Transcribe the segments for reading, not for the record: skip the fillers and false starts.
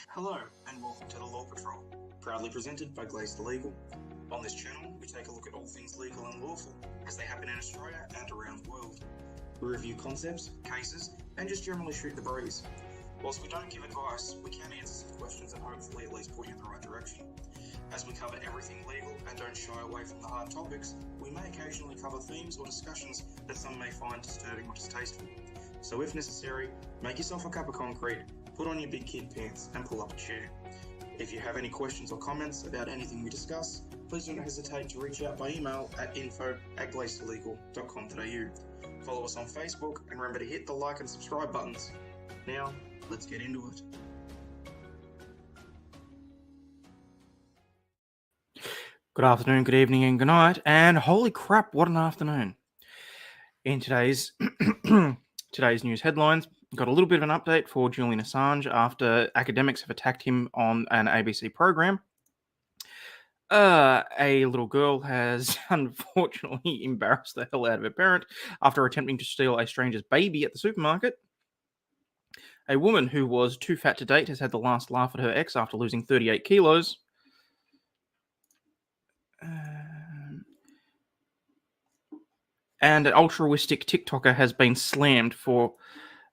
Hello and welcome to the Law Patrol, proudly presented by Glazed Legal. On this channel, we take a look at all things legal and lawful as they happen in Australia and around the world. We review concepts, cases, and just generally shoot the breeze. Whilst we don't give advice, we can answer some questions and hopefully at least point you in the right direction. As we cover everything legal and don't shy away from the hard topics, we may occasionally cover themes or discussions that some may find disturbing or distasteful. So if necessary, make yourself a cup of concrete, put on your big kid pants and pull up a chair. If you have any questions or comments about anything we discuss, please don't hesitate to reach out by email at info@glazedlegal.com.au. Follow us on Facebook and remember to hit the like and subscribe buttons. Now, let's get into it. Good afternoon, good evening, and good night. And holy crap, what an afternoon. In today's news headlines, got a little bit of an update for Julian Assange after academics have attacked him on an ABC program. A little girl has unfortunately embarrassed the hell out of her parent after attempting to steal a stranger's baby at the supermarket. A woman who was too fat to date has had the last laugh at her ex after losing 38 kilos. And an altruistic TikToker has been slammed for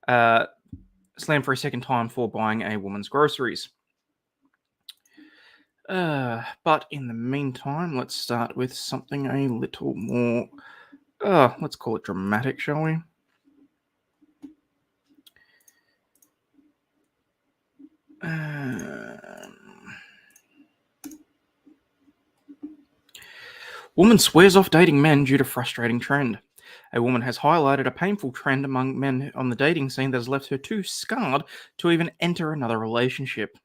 a second time for buying a woman's groceries. But in the meantime, let's start with something a little more, let's call it dramatic, shall we? Woman swears off dating men due to frustrating trend. A woman has highlighted a painful trend among men on the dating scene that has left her too scarred to even enter another relationship.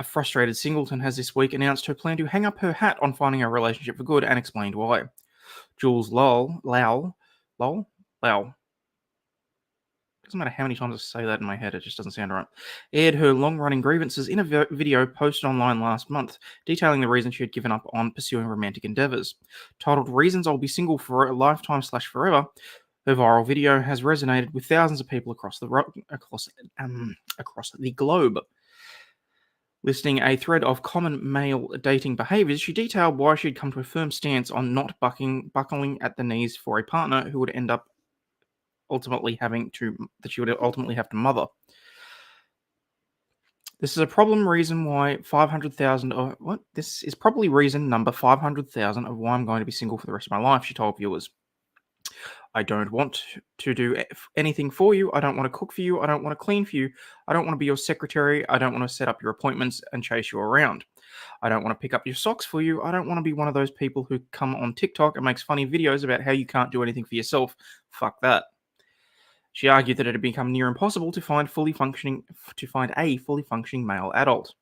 A frustrated singleton has this week announced her plan to hang up her hat on finding a relationship for good and explained why. Jules Lau. Doesn't matter how many times I say that in my head, it just doesn't sound right. Aired her long-running grievances in a video posted online last month, detailing the reason she had given up on pursuing romantic endeavors. Titled "Reasons I'll Be Single for a Lifetime / Forever," her viral video has resonated with thousands of people across the globe. Listing a thread of common male dating behaviors, she detailed why she had come to a firm stance on not buckling at the knees for a partner who would end up ultimately she would ultimately have to mother. This is a problem reason why 500,000 of what? This is probably reason number 500,000 of why I'm going to be single for the rest of my life, she told viewers. I don't want to do anything for you. I don't want to cook for you. I don't want to clean for you. I don't want to be your secretary. I don't want to set up your appointments and chase you around. I don't want to pick up your socks for you. I don't want to be one of those people who come on TikTok and makes funny videos about how you can't do anything for yourself. Fuck that. She argued that it had become near impossible to find a fully functioning male adult.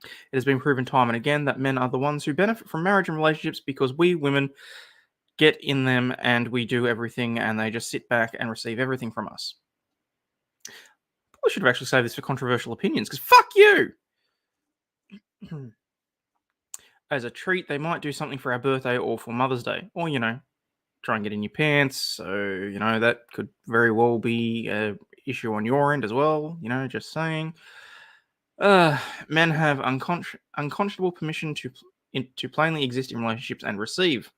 It has been proven time and again that men are the ones who benefit from marriage and relationships because we women get in them and we do everything and they just sit back and receive everything from us. Probably should have actually saved this for controversial opinions because fuck you! As a treat, they might do something for our birthday or for Mother's Day, or, try and get in your pants. So, that could very well be an issue on your end as well, just saying. Men have unconscionable permission to plainly exist in relationships and receive.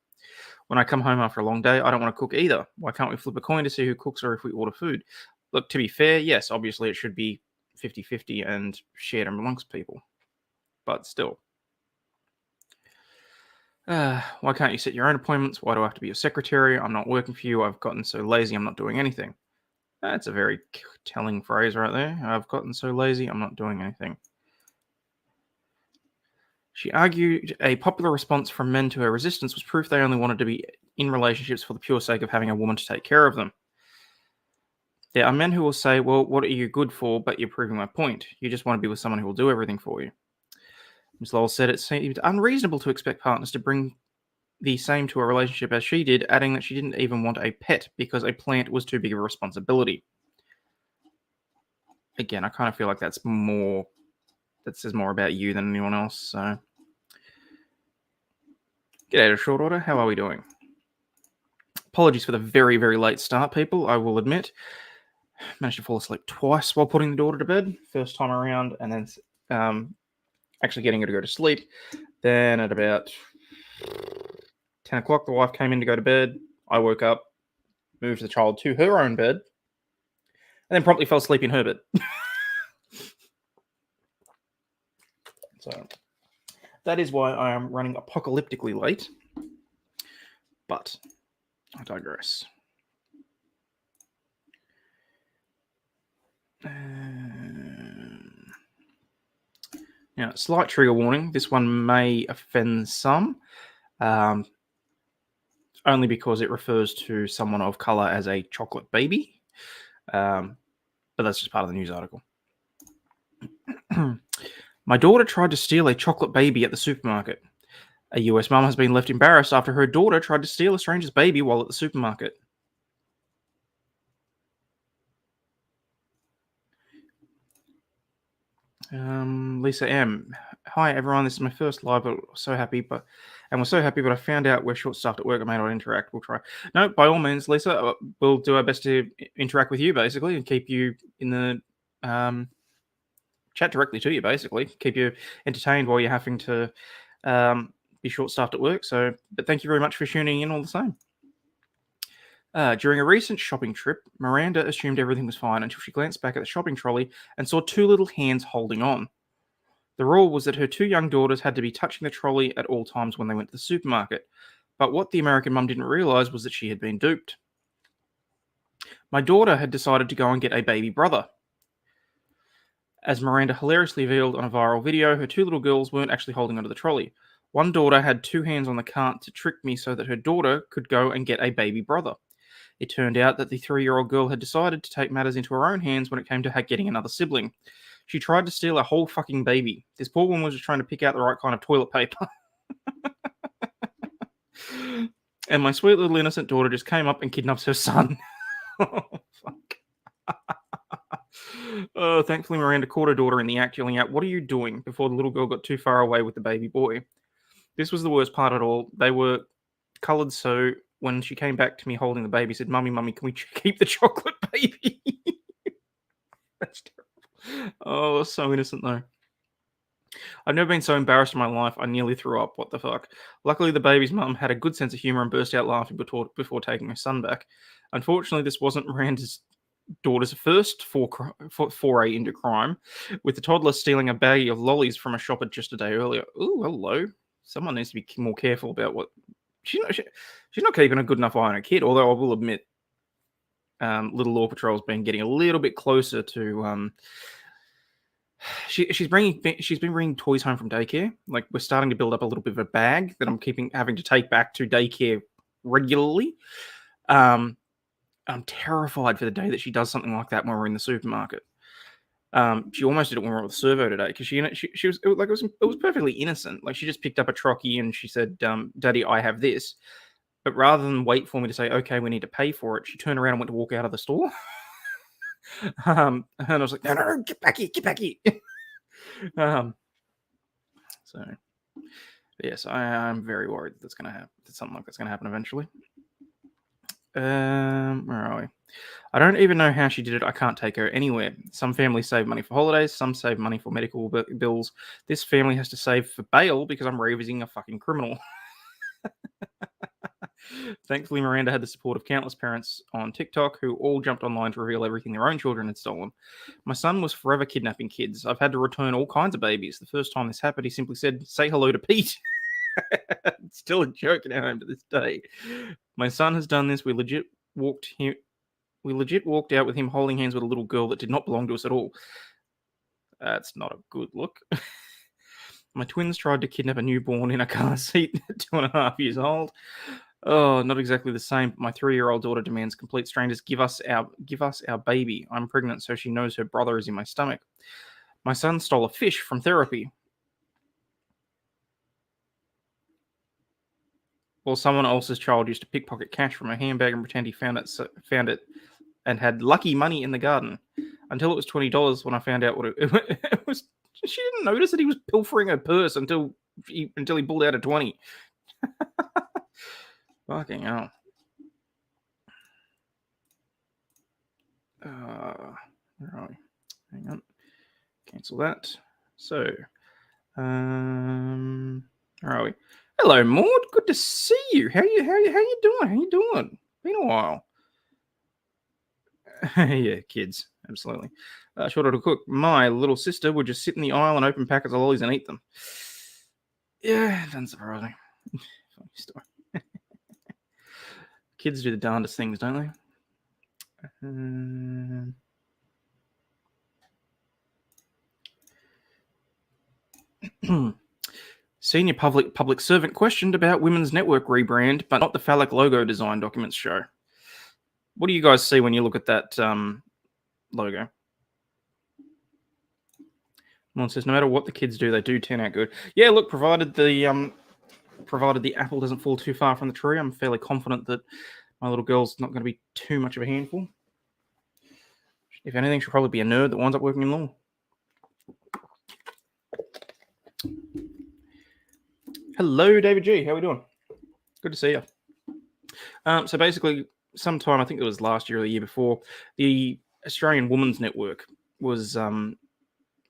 When I come home after a long day, I don't want to cook either. Why can't we flip a coin to see who cooks or if we order food? Look, to be fair, yes, obviously it should be 50-50 and shared amongst people. But still. Why can't you set your own appointments? Why do I have to be your secretary? I'm not working for you. I've gotten so lazy, I'm not doing anything. That's a very telling phrase right there. I've gotten so lazy, I'm not doing anything. She argued a popular response from men to her resistance was proof they only wanted to be in relationships for the pure sake of having a woman to take care of them. There are men who will say, well, what are you good for? But you're proving my point. You just want to be with someone who will do everything for you. Ms. Lowell said it seemed unreasonable to expect partners to bring the same to a relationship as she did, adding that she didn't even want a pet because a plant was too big of a responsibility. Again, I kind of feel like that says more about you than anyone else, so. G'day to short order, how are we doing? Apologies for the very, very late start, people, I will admit. Managed to fall asleep twice while putting the daughter to bed. First time around, and then actually getting her to go to sleep. Then at about 10 o'clock, the wife came in to go to bed. I woke up, moved the child to her own bed, and then promptly fell asleep in her bed. So that is why I am running apocalyptically late. But I digress. Now, slight trigger warning. This one may offend some, only because it refers to someone of colour as a chocolate baby. But that's just part of the news article. My daughter tried to steal a chocolate baby at the supermarket. A US mum has been left embarrassed after her daughter tried to steal a stranger's baby while at the supermarket. Lisa M. Hi everyone, this is my first live, but we're so happy, but I found out we're short-staffed at work. I may not interact. We'll try. No, by all means, Lisa, we'll do our best to interact with you basically and keep you in the chat directly to you basically, keep you entertained while you're having to be short-staffed at work. So, but thank you very much for tuning in all the same. During a recent shopping trip, Miranda assumed everything was fine until she glanced back at the shopping trolley and saw two little hands holding on. The rule was that her two young daughters had to be touching the trolley at all times when they went to the supermarket. But what the American mum didn't realise was that she had been duped. My daughter had decided to go and get a baby brother. As Miranda hilariously revealed on a viral video, her two little girls weren't actually holding onto the trolley. One daughter had two hands on the cart to trick me so that her daughter could go and get a baby brother. It turned out that the 3-year-old girl had decided to take matters into her own hands when it came to getting another sibling. She tried to steal a whole fucking baby. This poor woman was just trying to pick out the right kind of toilet paper. And my sweet little innocent daughter just came up and kidnapped her son. Oh, fuck. Thankfully, Miranda caught her daughter in the act, yelling out, "What are you doing?" before the little girl got too far away with the baby boy. This was the worst part at all. They were coloured, so when she came back to me holding the baby, said, Mummy, can we keep the chocolate baby? That's terrible. Oh, so innocent, though. I've never been so embarrassed in my life. I nearly threw up. What the fuck? Luckily, the baby's mum had a good sense of humour and burst out laughing before taking her son back. Unfortunately, this wasn't Miranda's daughter's first foray into crime, with the toddler stealing a bag of lollies from a shopper just a day earlier. Ooh, hello. Someone needs to be more careful about what... She's not keeping a good enough eye on her kid, although I will admit Little Law Patrol's been getting a little bit closer to... She's been bringing toys home from daycare. Like, we're starting to build up a little bit of a bag that I'm having to take back to daycare regularly. I'm terrified for the day that she does something like that when we're in the supermarket. She almost did it when we were at the servo today because she was like it was perfectly innocent. Like, she just picked up a trockie and she said, "Daddy, I have this." But rather than wait for me to say, "Okay, we need to pay for it," she turned around and went to walk out of the store. And I was like, no, get back here. So yes, I'm very worried that something like that's going to happen eventually. Where are we? I don't even know how she did it. I can't take her anywhere. Some families save money for holidays. Some save money for medical bills. This family has to save for bail because I'm raising a fucking criminal. Thankfully, Miranda had the support of countless parents on TikTok who all jumped online to reveal everything their own children had stolen. My son was forever kidnapping kids. I've had to return all kinds of babies. The first time this happened, he simply said, "Say hello to Pete." It's still a joke in our home to this day. My son has done this. We legit walked out with him holding hands with a little girl that did not belong to us at all. That's not a good look. My twins tried to kidnap a newborn in a car seat at 2.5 years old. Oh, not exactly the same. My 3-year-old daughter demands complete strangers give us our baby. I'm pregnant, so she knows her brother is in my stomach. My son stole a fish from therapy. Well, someone else's child used to pickpocket cash from a handbag and pretend he found it and had lucky money in the garden. Until it was $20 when I found out what it was. She didn't notice that he was pilfering her purse until he pulled out a 20. Fucking hell. Where are we? Hang on. Cancel that. So, where are we? Hello, Maud. Good to see you. How you doing? How you doing? Been a while. Yeah, kids. Absolutely. Short order cook. My little sister would just sit in the aisle and open packets of lollies and eat them. Yeah, doesn't surprise me. Funny story. Kids do the darndest things, don't they? Senior public servant questioned about Women's Network rebrand, but not the phallic logo design, documents show. What do you guys see when you look at that logo? One says, no matter what the kids do, they do turn out good. Yeah, look, provided the apple doesn't fall too far from the tree, I'm fairly confident that my little girl's not going to be too much of a handful. If anything, she'll probably be a nerd that winds up working in law. Hello, David G. How are we doing? Good to see you. So basically, sometime, I think it was last year or the year before, the Australian Women's Network was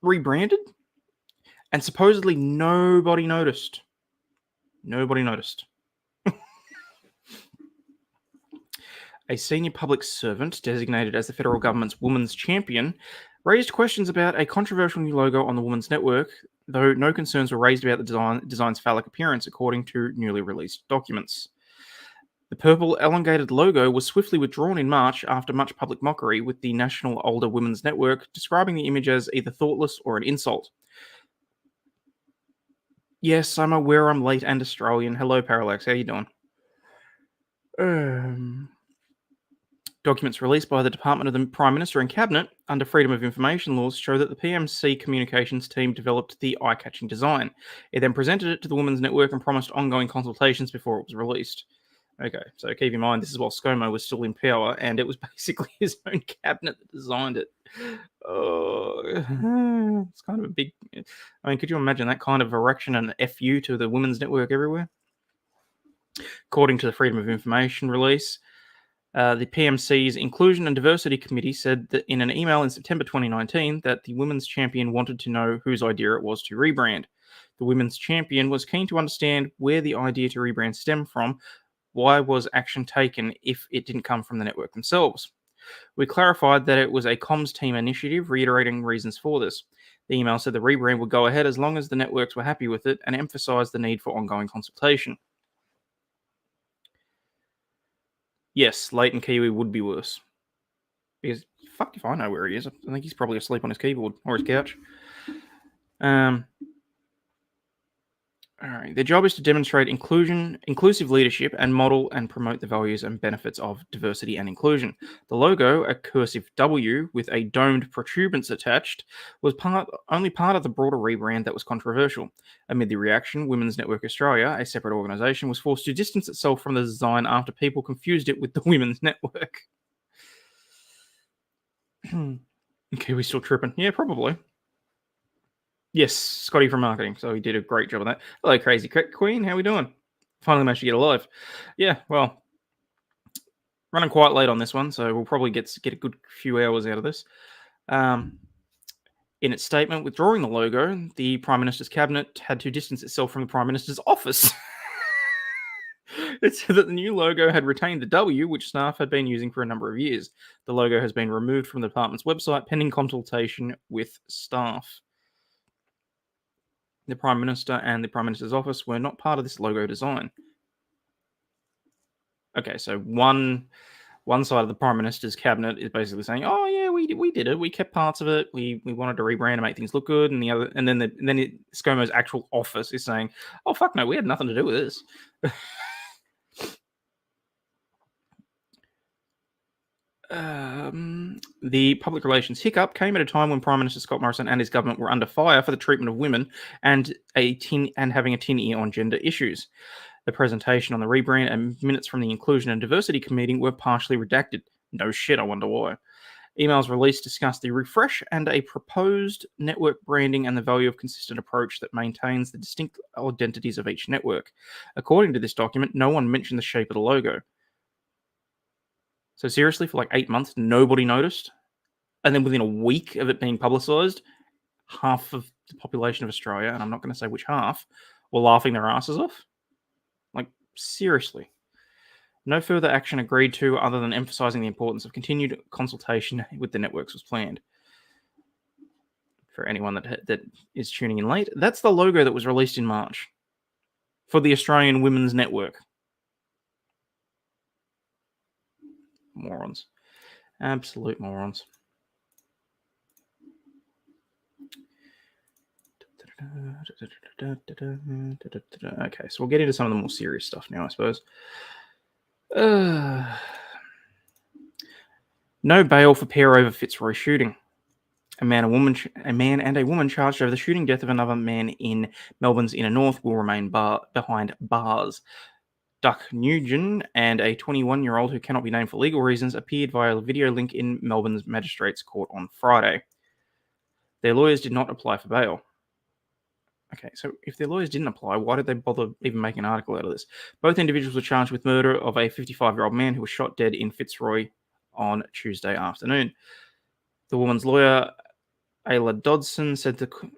rebranded, and supposedly nobody noticed. Nobody noticed. A senior public servant designated as the federal government's women's champion raised questions about a controversial new logo on the Women's Network, though no concerns were raised about the design's phallic appearance, according to newly released documents. The purple elongated logo was swiftly withdrawn in March after much public mockery, with the National Older Women's Network describing the image as either thoughtless or an insult. Yes, I'm aware I'm late and Australian. Hello, Parallax. How you doing? Documents released by the Department of the Prime Minister and Cabinet under Freedom of Information laws show that the PMC communications team developed the eye-catching design. It then presented it to the Women's Network and promised ongoing consultations before it was released. Okay, so keep in mind, this is while ScoMo was still in power, and it was basically his own cabinet that designed it. Oh, it's kind of a big... I mean, could you imagine that kind of erection and FU to the Women's Network everywhere? According to the Freedom of Information release, the PMC's Inclusion and Diversity Committee said that in an email in September 2019 that the Women's Champion wanted to know whose idea it was to rebrand. The Women's Champion was keen to understand where the idea to rebrand stemmed from. Why was action taken if it didn't come from the network themselves? We clarified that it was a comms team initiative, reiterating reasons for this. The email said the rebrand would go ahead as long as the networks were happy with it and emphasized the need for ongoing consultation. Yes, Leighton Kiwi would be worse. Because, fuck if I know where he is. I think he's probably asleep on his keyboard or his couch. All right. Their job is to demonstrate inclusive leadership, and model and promote the values and benefits of diversity and inclusion. The logo, a cursive W with a domed protuberance attached, was only part of the broader rebrand that was controversial. Amid the reaction, Women's Network Australia, a separate organisation, was forced to distance itself from the design after people confused it with the Women's Network. Okay, we still tripping? Yeah, probably. Yes, Scotty from marketing. So he did a great job of that. Hello, Crazy Queen. How we doing? Finally managed to get alive. Yeah, well, running quite late on this one, so we'll probably get a good few hours out of this. In its statement withdrawing the logo, the Prime Minister's cabinet had to distance itself from the Prime Minister's office. It said that the new logo had retained the W, which staff had been using for a number of years. The logo has been removed from the department's website pending consultation with staff. The Prime Minister and the Prime Minister's office were not part of this logo design. Okay, so one side of the Prime Minister's cabinet is basically saying, "Oh yeah, we did it. We kept parts of it. We wanted to rebrand and make things look good." And then ScoMo's actual office is saying, "Oh fuck no, we had nothing to do with this." The public relations hiccup came at a time when Prime Minister Scott Morrison and his government were under fire for the treatment of women and having a tin ear on gender issues. The presentation on the rebrand and minutes from the Inclusion and Diversity Committee were partially redacted. No shit, I wonder why. Emails released discussed the refresh and a proposed network branding and the value of consistent approach that maintains the distinct identities of each network. According to this document, no one mentioned the shape of the logo. So seriously, for like 8 months, nobody noticed? and then within a week of it being publicised, half of the population of Australia, and I'm not going to say which half, were laughing their asses off. Like, seriously. No further action agreed to other than emphasising the importance of continued consultation with the networks was planned. For anyone that is tuning in late, that's the logo that was released in March for the Australian Women's Network. Morons. Absolute morons. Okay, so we'll get into some of the more serious stuff now, I suppose. No bail for pair over Fitzroy shooting. A man and a woman charged over the shooting death of another man in Melbourne's inner north will remain behind bars. Duck Nugent and a 21-year-old who cannot be named for legal reasons appeared via a video link in Melbourne's Magistrates Court on Friday. Their lawyers did not apply for bail. Okay, so if their lawyers didn't apply, why did they bother even making an article out of this? Both individuals were charged with murder of a 55-year-old man who was shot dead in Fitzroy on Tuesday afternoon. The woman's lawyer, Ayla Dodson,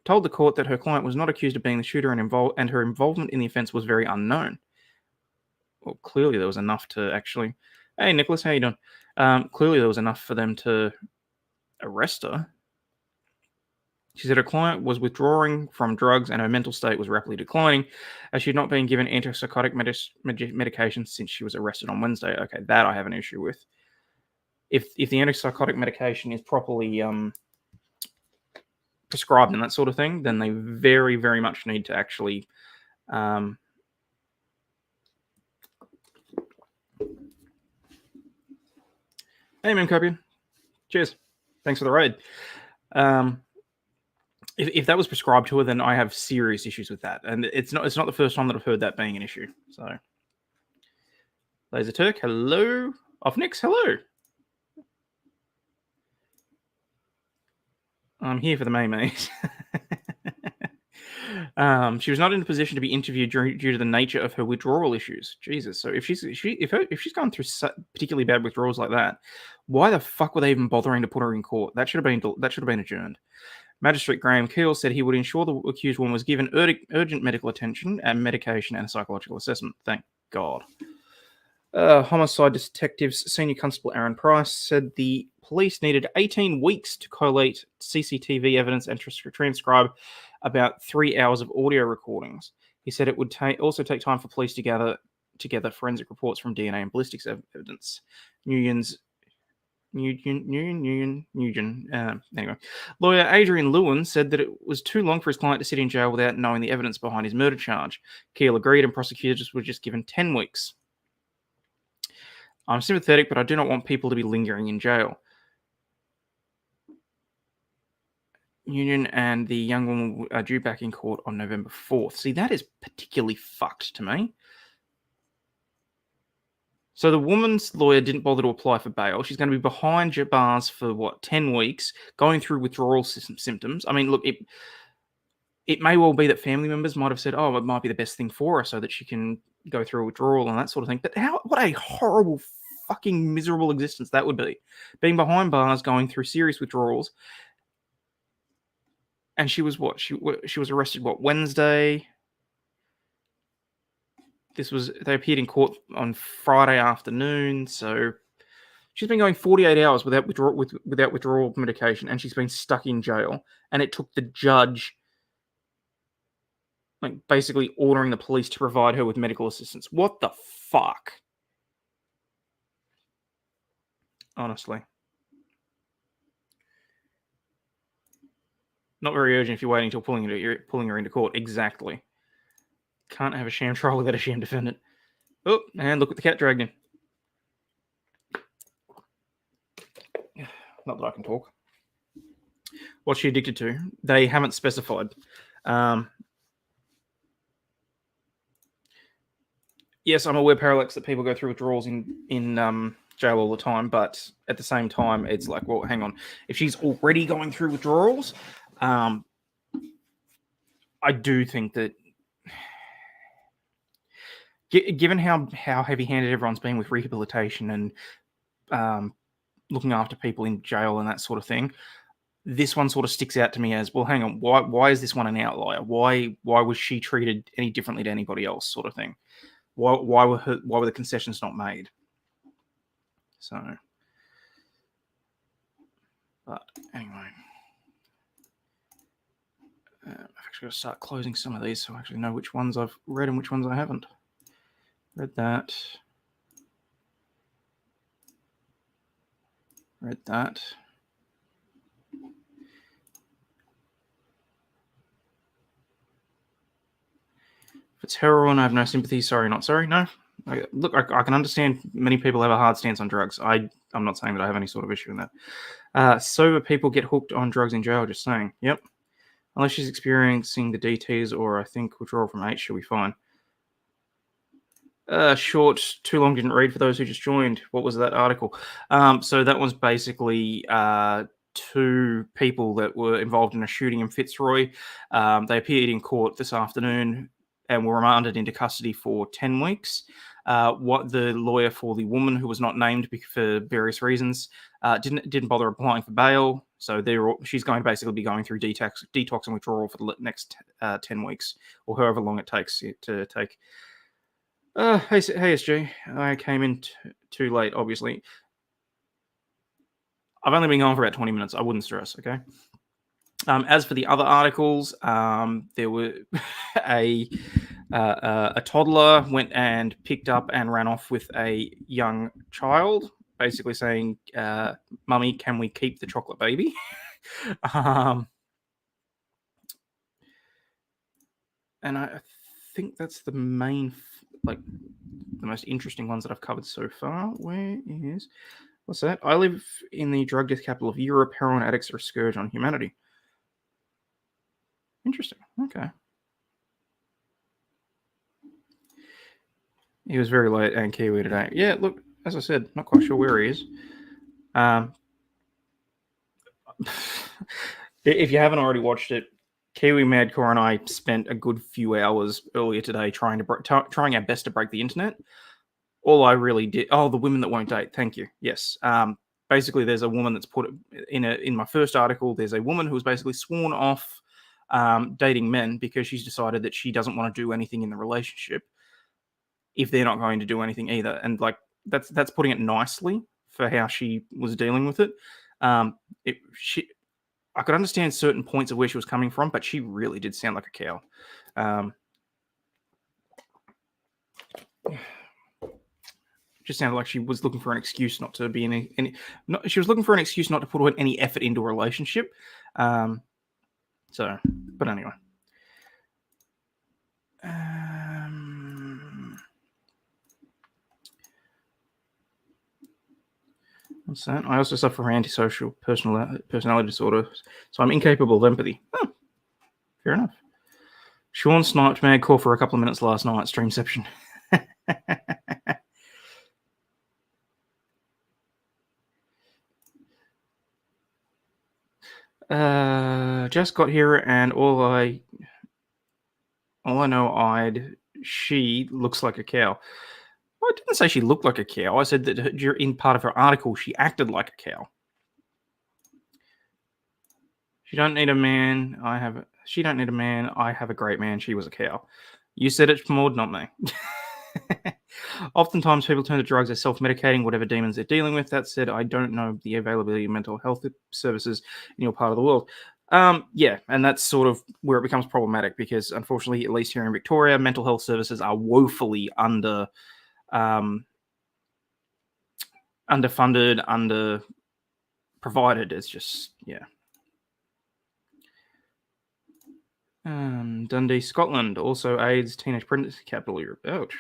told the court that her client was not accused of being the shooter and her involvement in the offence was very unknown. Well, clearly there was enough to actually... Hey, Nicholas, how you doing? Clearly there was enough for them to arrest her. She said her client was withdrawing from drugs and her mental state was rapidly declining as she had not been given antipsychotic medication since she was arrested on Wednesday. Okay, that I have an issue with. If the antipsychotic medication is properly prescribed and that sort of thing, then they very, very much need to actually hey, Mim Copian. Cheers. Thanks for the raid. If that was prescribed to her, then I have serious issues with that. And it's not the first time that I've heard that being an issue. So, Laser Turk, hello. Offnix, hello. I'm here for the Maymays. She was not in a position to be interviewed due to the nature of her withdrawal issues. Jesus. So if she's gone through particularly bad withdrawals like that, why the fuck were they even bothering to put her in court? That should have been adjourned. Magistrate Graham Keel said he would ensure the accused woman was given urgent medical attention and medication and a psychological assessment. Thank God. Homicide Detectives Senior Constable Aaron Price said the police needed 18 weeks to collate CCTV evidence and transcribe about 3 hours of audio recordings. He said it would also take time for police to gather together forensic reports from DNA and ballistics evidence. Anyway, lawyer Adrian Lewin said that it was too long for his client to sit in jail without knowing the evidence behind his murder charge. Keel agreed and prosecutors were just given 10 weeks. I'm sympathetic, but I do not want people to be lingering in jail. Union and the young woman are due back in court on November 4th. See, that is particularly fucked to me. So the woman's lawyer didn't bother to apply for bail. She's going to be behind bars for, 10 weeks, going through withdrawal symptoms. I mean, look, it may well be that family members might have said, oh, it might be the best thing for her so that she can go through a withdrawal and that sort of thing. But what a horrible, fucking miserable existence that would be. Being behind bars, going through serious withdrawals. And she was She was arrested, Wednesday? They appeared in court on Friday afternoon, so she's been going 48 hours without withdrawal medication, and she's been stuck in jail. And it took the judge, basically ordering the police to provide her with medical assistance. What the fuck? Honestly. Not very urgent if you're waiting until pulling her into court. Exactly. Can't have a sham trial without a sham defendant. Oh, and look what the cat dragged in. Not that I can talk. What's she addicted to? They haven't specified. Yes, I'm aware, Parallax, that people go through withdrawals in jail all the time, but at the same time, it's like, well, hang on. If she's already going through withdrawals, I do think that given how heavy-handed everyone's been with rehabilitation and looking after people in jail and that sort of thing. This one sort of sticks out to me as, well, hang on, why is this one an outlier? Why was she treated any differently to anybody else, sort of thing? Why were the concessions not made? So, but anyway, I've actually got to start closing some of these so I actually know which ones I've read and which ones I haven't. Read that. Read that. If it's heroin, I have no sympathy. Sorry, not sorry. No. Look, I can understand many people have a hard stance on drugs. I'm not saying that I have any sort of issue in that. Sober people get hooked on drugs in jail, just saying. Yep. Unless she's experiencing the DTs or I think withdrawal from H, she'll be fine. Short, too long, didn't read for those who just joined. What was that article? So that was basically two people that were involved in a shooting in Fitzroy. They appeared in court this afternoon and were remanded into custody for 10 weeks. What the lawyer for the woman, who was not named for various reasons, didn't bother applying for bail. So she's going to basically be going through detox and withdrawal for the next 10 weeks or however long it takes to take. Hey SG, I came in too late, obviously. I've only been going for about 20 minutes. I wouldn't stress, okay? As for the other articles, there were a toddler went and picked up and ran off with a young child, basically saying, "Mummy, can we keep the chocolate baby?" And I think that's the main, the most interesting ones that I've covered so far. What's that? I live in the drug death capital of Europe. Heroin addicts are a scourge on humanity. Interesting. Okay. He was very late and Kiwi today. Yeah, look, as I said, not quite sure where he is. If you haven't already watched it, Kiwi Madcore and I spent a good few hours earlier today trying our best to break the internet. All I really did... Oh, the women that won't date. Thank you. Yes. Basically, there's a woman that's put in my first article. There's a woman who was basically sworn off dating men because she's decided that she doesn't want to do anything in the relationship if they're not going to do anything either. And that's putting it nicely for how she was dealing with it. I could understand certain points of where she was coming from, but she really did sound like a cow. Just sounded like she was looking for an excuse not to be in any. She was looking for an excuse not to put any effort into a relationship. But anyway. What's that? I also suffer from antisocial personality disorder, so I'm incapable of empathy. Oh, fair enough. Sean sniped Madcore for a couple of minutes last night, Streamception. Just got here, and all I know, she looks like a cow. Well, I didn't say she looked like a cow. I said that in part of her article, she acted like a cow. She don't need a man. She don't need a man. I have a great man. She was a cow. You said it, Maud, not me. Oftentimes, people turn to drugs as self-medicating whatever demons they're dealing with. That said, I don't know the availability of mental health services in your part of the world. Yeah, and that's sort of where it becomes problematic because, unfortunately, at least here in Victoria, mental health services are woefully underfunded, underprovided. It's just, yeah. Dundee, Scotland, also AIDS teenage pregnancy capital Europe. Ouch.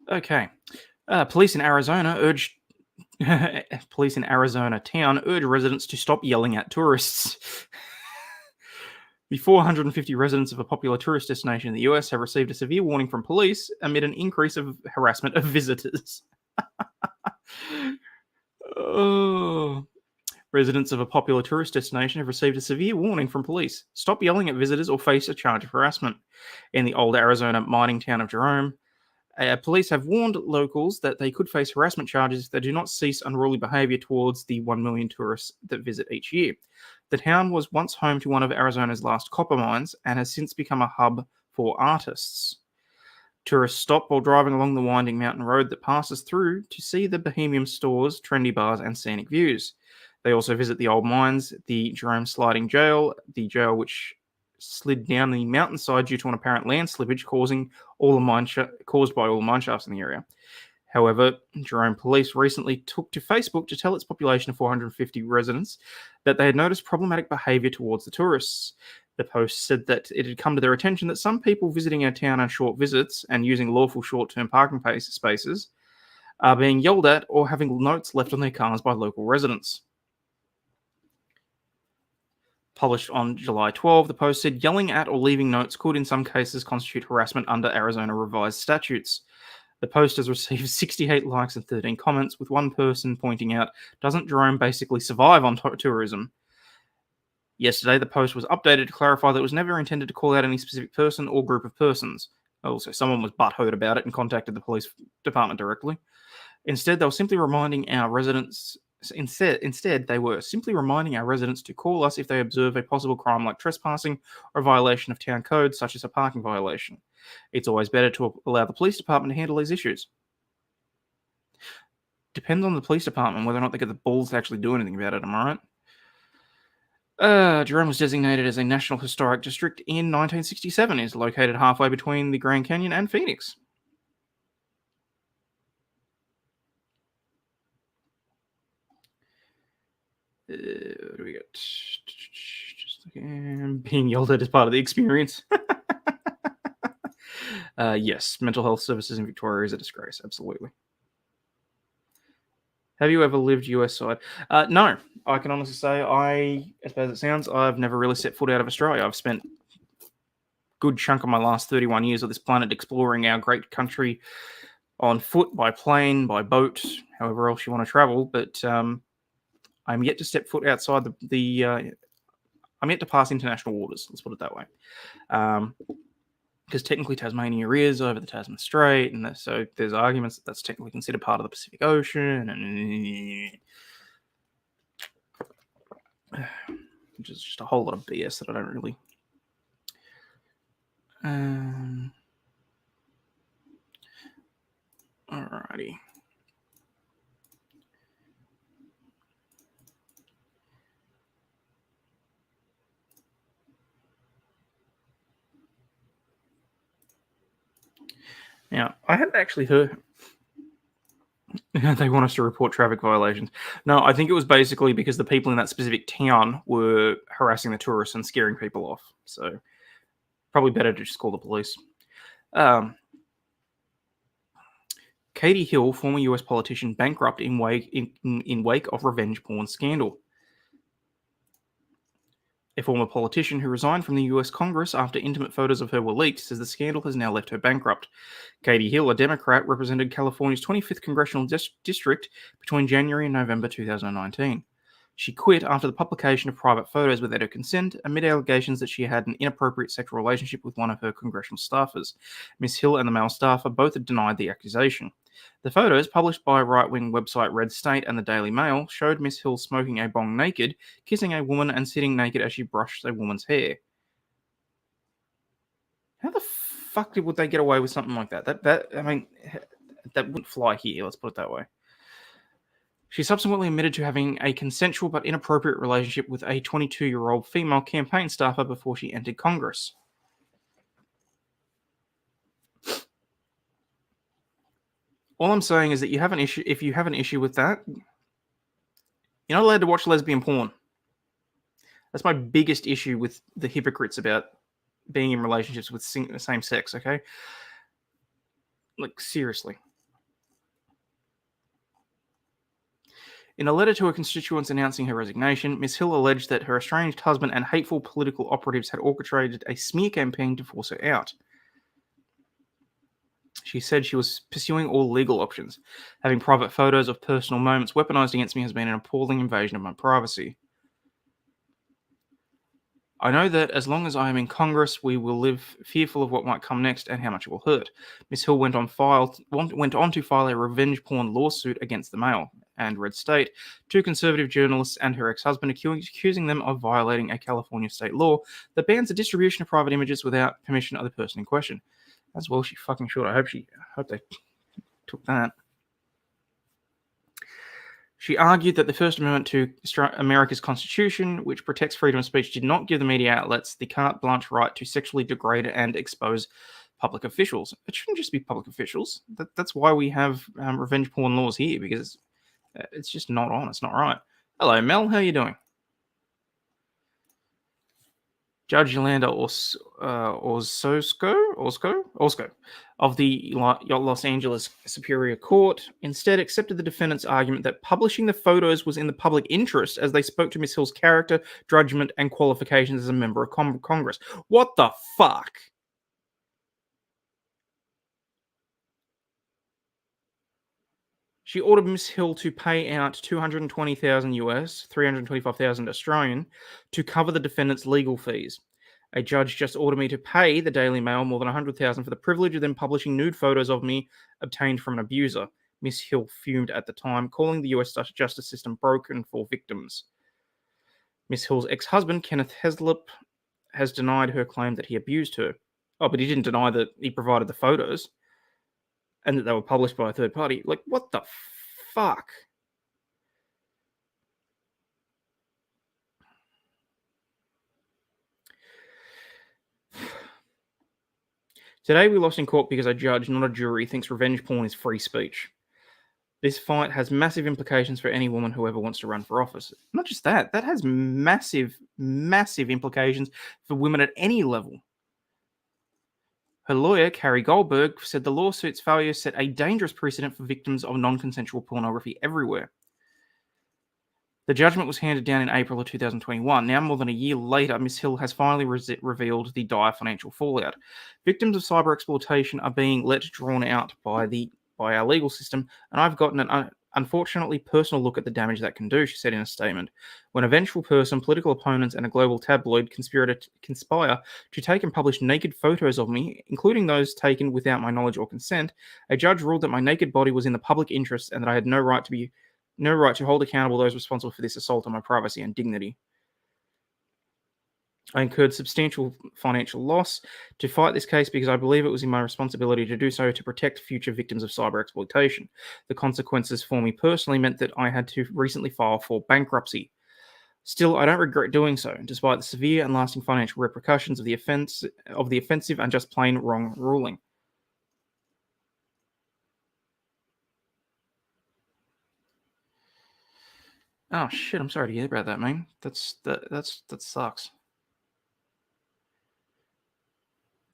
Okay. Police in Arizona town urge residents to stop yelling at tourists. The 450 residents of a popular tourist destination in the US have received a severe warning from police amid an increase of harassment of visitors. Oh. Residents of a popular tourist destination have received a severe warning from police. Stop yelling at visitors or face a charge of harassment. In the old Arizona mining town of Jerome, Police have warned locals that they could face harassment charges if they do not cease unruly behavior towards the 1 million tourists that visit each year. The town was once home to one of Arizona's last copper mines and has since become a hub for artists. Tourists stop while driving along the winding mountain road that passes through to see the bohemian stores, trendy bars, and scenic views. They also visit the old mines, the Jerome Sliding Jail, the jail which slid down the mountainside due to an apparent land slippage caused by all the mine shafts in the area. However, Jerome police recently took to Facebook to tell its population of 450 residents that they had noticed problematic behaviour towards the tourists. The Post said that it had come to their attention that some people visiting our town on short visits and using lawful short-term parking spaces are being yelled at or having notes left on their cars by local residents. Published on July 12, the Post said yelling at or leaving notes could in some cases constitute harassment under Arizona revised statutes. The Post has received 68 likes and 13 comments, with one person pointing out, "Doesn't Jerome basically survive on tourism?" Yesterday, the Post was updated to clarify that it was never intended to call out any specific person or group of persons. Also, someone was butthurt about it and contacted the police department directly. Instead, they were simply reminding our residents to call us if they observe a possible crime like trespassing or a violation of town code, such as a parking violation. It's always better to allow the police department to handle these issues. Depends on the police department whether or not they get the balls to actually do anything about it, am I right? Jerome was designated as a National Historic District in 1967. It is located halfway between the Grand Canyon and Phoenix. What do we got? Just being yelled at as part of the experience. Yes, mental health services in Victoria is a disgrace. Absolutely. Have you ever lived US side? No, I can honestly say as bad as it sounds, I've never really set foot out of Australia. I've spent a good chunk of my last 31 years of this planet exploring our great country on foot, by plane, by boat, however else you want to travel. But I'm yet to step foot outside I'm yet to pass international waters. Let's put it that way. Because technically Tasmania is over the Tasman Strait, and so there's arguments that that's technically considered part of the Pacific Ocean, and which is just a whole lot of BS that I don't really. Alrighty. Now, I hadn't actually heard they want us to report traffic violations. No, I think it was basically because the people in that specific town were harassing the tourists and scaring people off. So, probably better to just call the police. Katie Hill, former US politician, bankrupt in wake of revenge porn scandal. A former politician who resigned from the US Congress after intimate photos of her were leaked says the scandal has now left her bankrupt. Katie Hill, a Democrat, represented California's 25th congressional district between January and November 2019. She quit after the publication of private photos without her consent, amid allegations that she had an inappropriate sexual relationship with one of her congressional staffers. Ms. Hill and the male staffer both had denied the accusation. The photos, published by right-wing website Red State and the Daily Mail, showed Miss Hill smoking a bong naked, kissing a woman, and sitting naked as she brushed a woman's hair. How the fuck would they get away with something like that? That wouldn't fly here, let's put it that way. She subsequently admitted to having a consensual but inappropriate relationship with a 22-year-old female campaign staffer before she entered Congress. All I'm saying is that if you have an issue with that, you're not allowed to watch lesbian porn. That's my biggest issue with the hypocrites about being in relationships with the same sex, okay? Like, seriously. In a letter to her constituents announcing her resignation, Ms. Hill alleged that her estranged husband and hateful political operatives had orchestrated a smear campaign to force her out. She said she was pursuing all legal options. Having private photos of personal moments weaponized against me has been an appalling invasion of my privacy. I know that as long as I am in Congress, we will live fearful of what might come next and how much it will hurt. Miss Hill went on to file a revenge porn lawsuit against the Mail and Red State, two conservative journalists and her ex-husband, accusing them of violating a California state law that bans the distribution of private images without permission of the person in question. As well, she fucking should. I hope they took that. She argued that the First Amendment to America's Constitution, which protects freedom of speech, did not give the media outlets the carte blanche right to sexually degrade and expose public officials. It shouldn't just be public officials. That's why we have revenge porn laws here, because it's just not on. It's not right. Hello, Mel. How are you doing? Judge Yolanda Orozco of the Los Angeles Superior Court instead accepted the defendant's argument that publishing the photos was in the public interest as they spoke to Ms. Hill's character, judgment, and qualifications as a member of Congress. What the fuck? She ordered Ms. Hill to pay out $220,000 US, $325,000 Australian, to cover the defendant's legal fees. A judge just ordered me to pay the Daily Mail more than $100,000 for the privilege of them publishing nude photos of me obtained from an abuser. Ms. Hill fumed at the time, calling the US justice system broken for victims. Ms. Hill's ex-husband, Kenneth Heslop, has denied her claim that he abused her. Oh, but he didn't deny that he provided the photos and that they were published by a third party. Like, what the fuck? Today we lost in court because a judge, not a jury, thinks revenge porn is free speech. This fight has massive implications for any woman who ever wants to run for office. Not just that, that has massive, massive implications for women at any level. Her lawyer, Carrie Goldberg, said the lawsuit's failure set a dangerous precedent for victims of non-consensual pornography everywhere. The judgment was handed down in April of 2021. Now, more than a year later, Ms. Hill has finally revealed the dire financial fallout. Victims of cyber exploitation are being drawn out by our legal system, and I've gotten an unfortunately personal look at the damage that can do, she said in a statement. When a vengeful person, political opponents, and a global tabloid conspire to take and publish naked photos of me, including those taken without my knowledge or consent, a judge ruled that my naked body was in the public interest and that I had no right to hold accountable those responsible for this assault on my privacy and dignity. I incurred substantial financial loss to fight this case because I believe it was in my responsibility to do so to protect future victims of cyber exploitation. The consequences for me personally meant that I had to recently file for bankruptcy. Still, I don't regret doing so, despite the severe and lasting financial repercussions of the offensive and just plain wrong ruling. Oh shit! I'm sorry to hear about that, man. That sucks.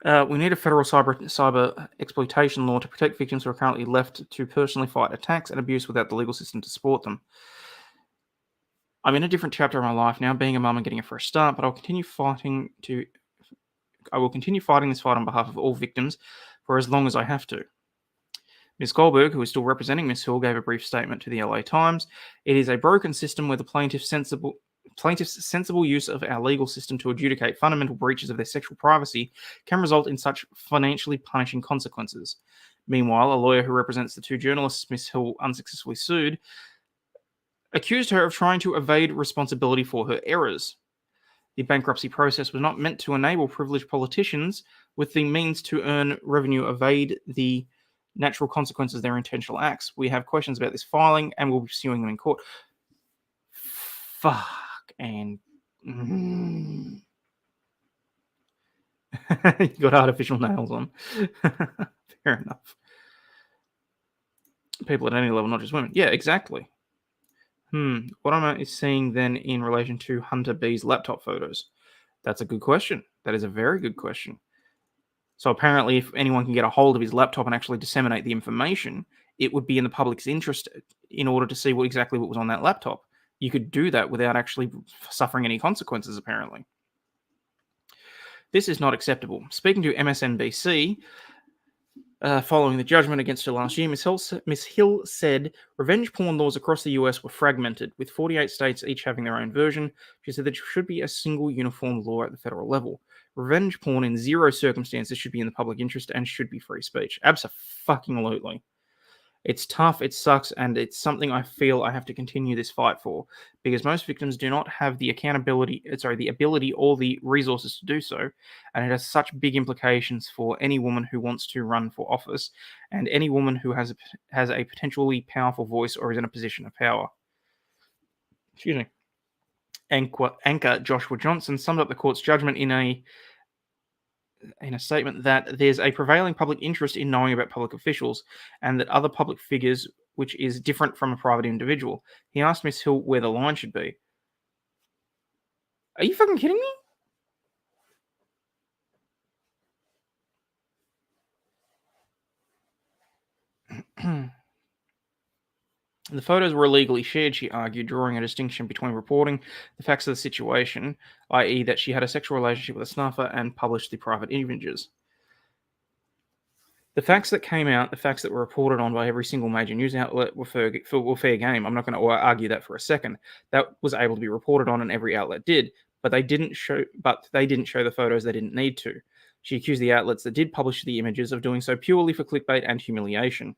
We need a federal cyber exploitation law to protect victims who are currently left to personally fight attacks and abuse without the legal system to support them. I'm in a different chapter of my life now, being a mum and getting a fresh start, but I will continue fighting this fight on behalf of all victims for as long as I have to. Ms. Goldberg, who is still representing Ms. Hill, gave a brief statement to the LA Times. It is a broken system where the plaintiff's sensible use of our legal system to adjudicate fundamental breaches of their sexual privacy can result in such financially punishing consequences. Meanwhile, a lawyer who represents the two journalists Ms. Hill unsuccessfully sued accused her of trying to evade responsibility for her errors. The bankruptcy process was not meant to enable privileged politicians with the means to earn revenue evade the natural consequences of their intentional acts. We have questions about this filing and we'll be suing them in court. Fuck. And you got artificial nails on. Fair enough. People at any level, not just women. Yeah, exactly. What am I seeing then in relation to Hunter B's laptop photos? That's a good question. That is a very good question. So apparently, if anyone can get a hold of his laptop and actually disseminate the information, it would be in the public's interest in order to see what was on that laptop. You could do that without actually suffering any consequences, apparently. This is not acceptable. Speaking to MSNBC, Following the judgment against her last year, Ms. Hill said revenge porn laws across the US were fragmented, with 48 states each having their own version. She said there should be a single uniform law at the federal level. Revenge porn in zero circumstances should be in the public interest and should be free speech. Abso-fucking-lutely. It's tough, it sucks, and it's something I feel I have to continue this fight for, because most victims do not have the the ability or the resources to do so, and it has such big implications for any woman who wants to run for office, and any woman who has a potentially powerful voice or is in a position of power. Excuse me. Anchor Joshua Johnson summed up the court's judgment in a statement that there's a prevailing public interest in knowing about public officials and that other public figures, which is different from a private individual. He asked Miss Hill where the line should be. Are you fucking kidding me? The photos were illegally shared, she argued, drawing a distinction between reporting the facts of the situation, i.e. that she had a sexual relationship with a snuffer, and published the private images. The facts that came out, the facts that were reported on by every single major news outlet were fair game. I'm not going to argue that for a second. That was able to be reported on, and every outlet did, but they didn't show the photos they didn't need to. She accused the outlets that did publish the images of doing so purely for clickbait and humiliation.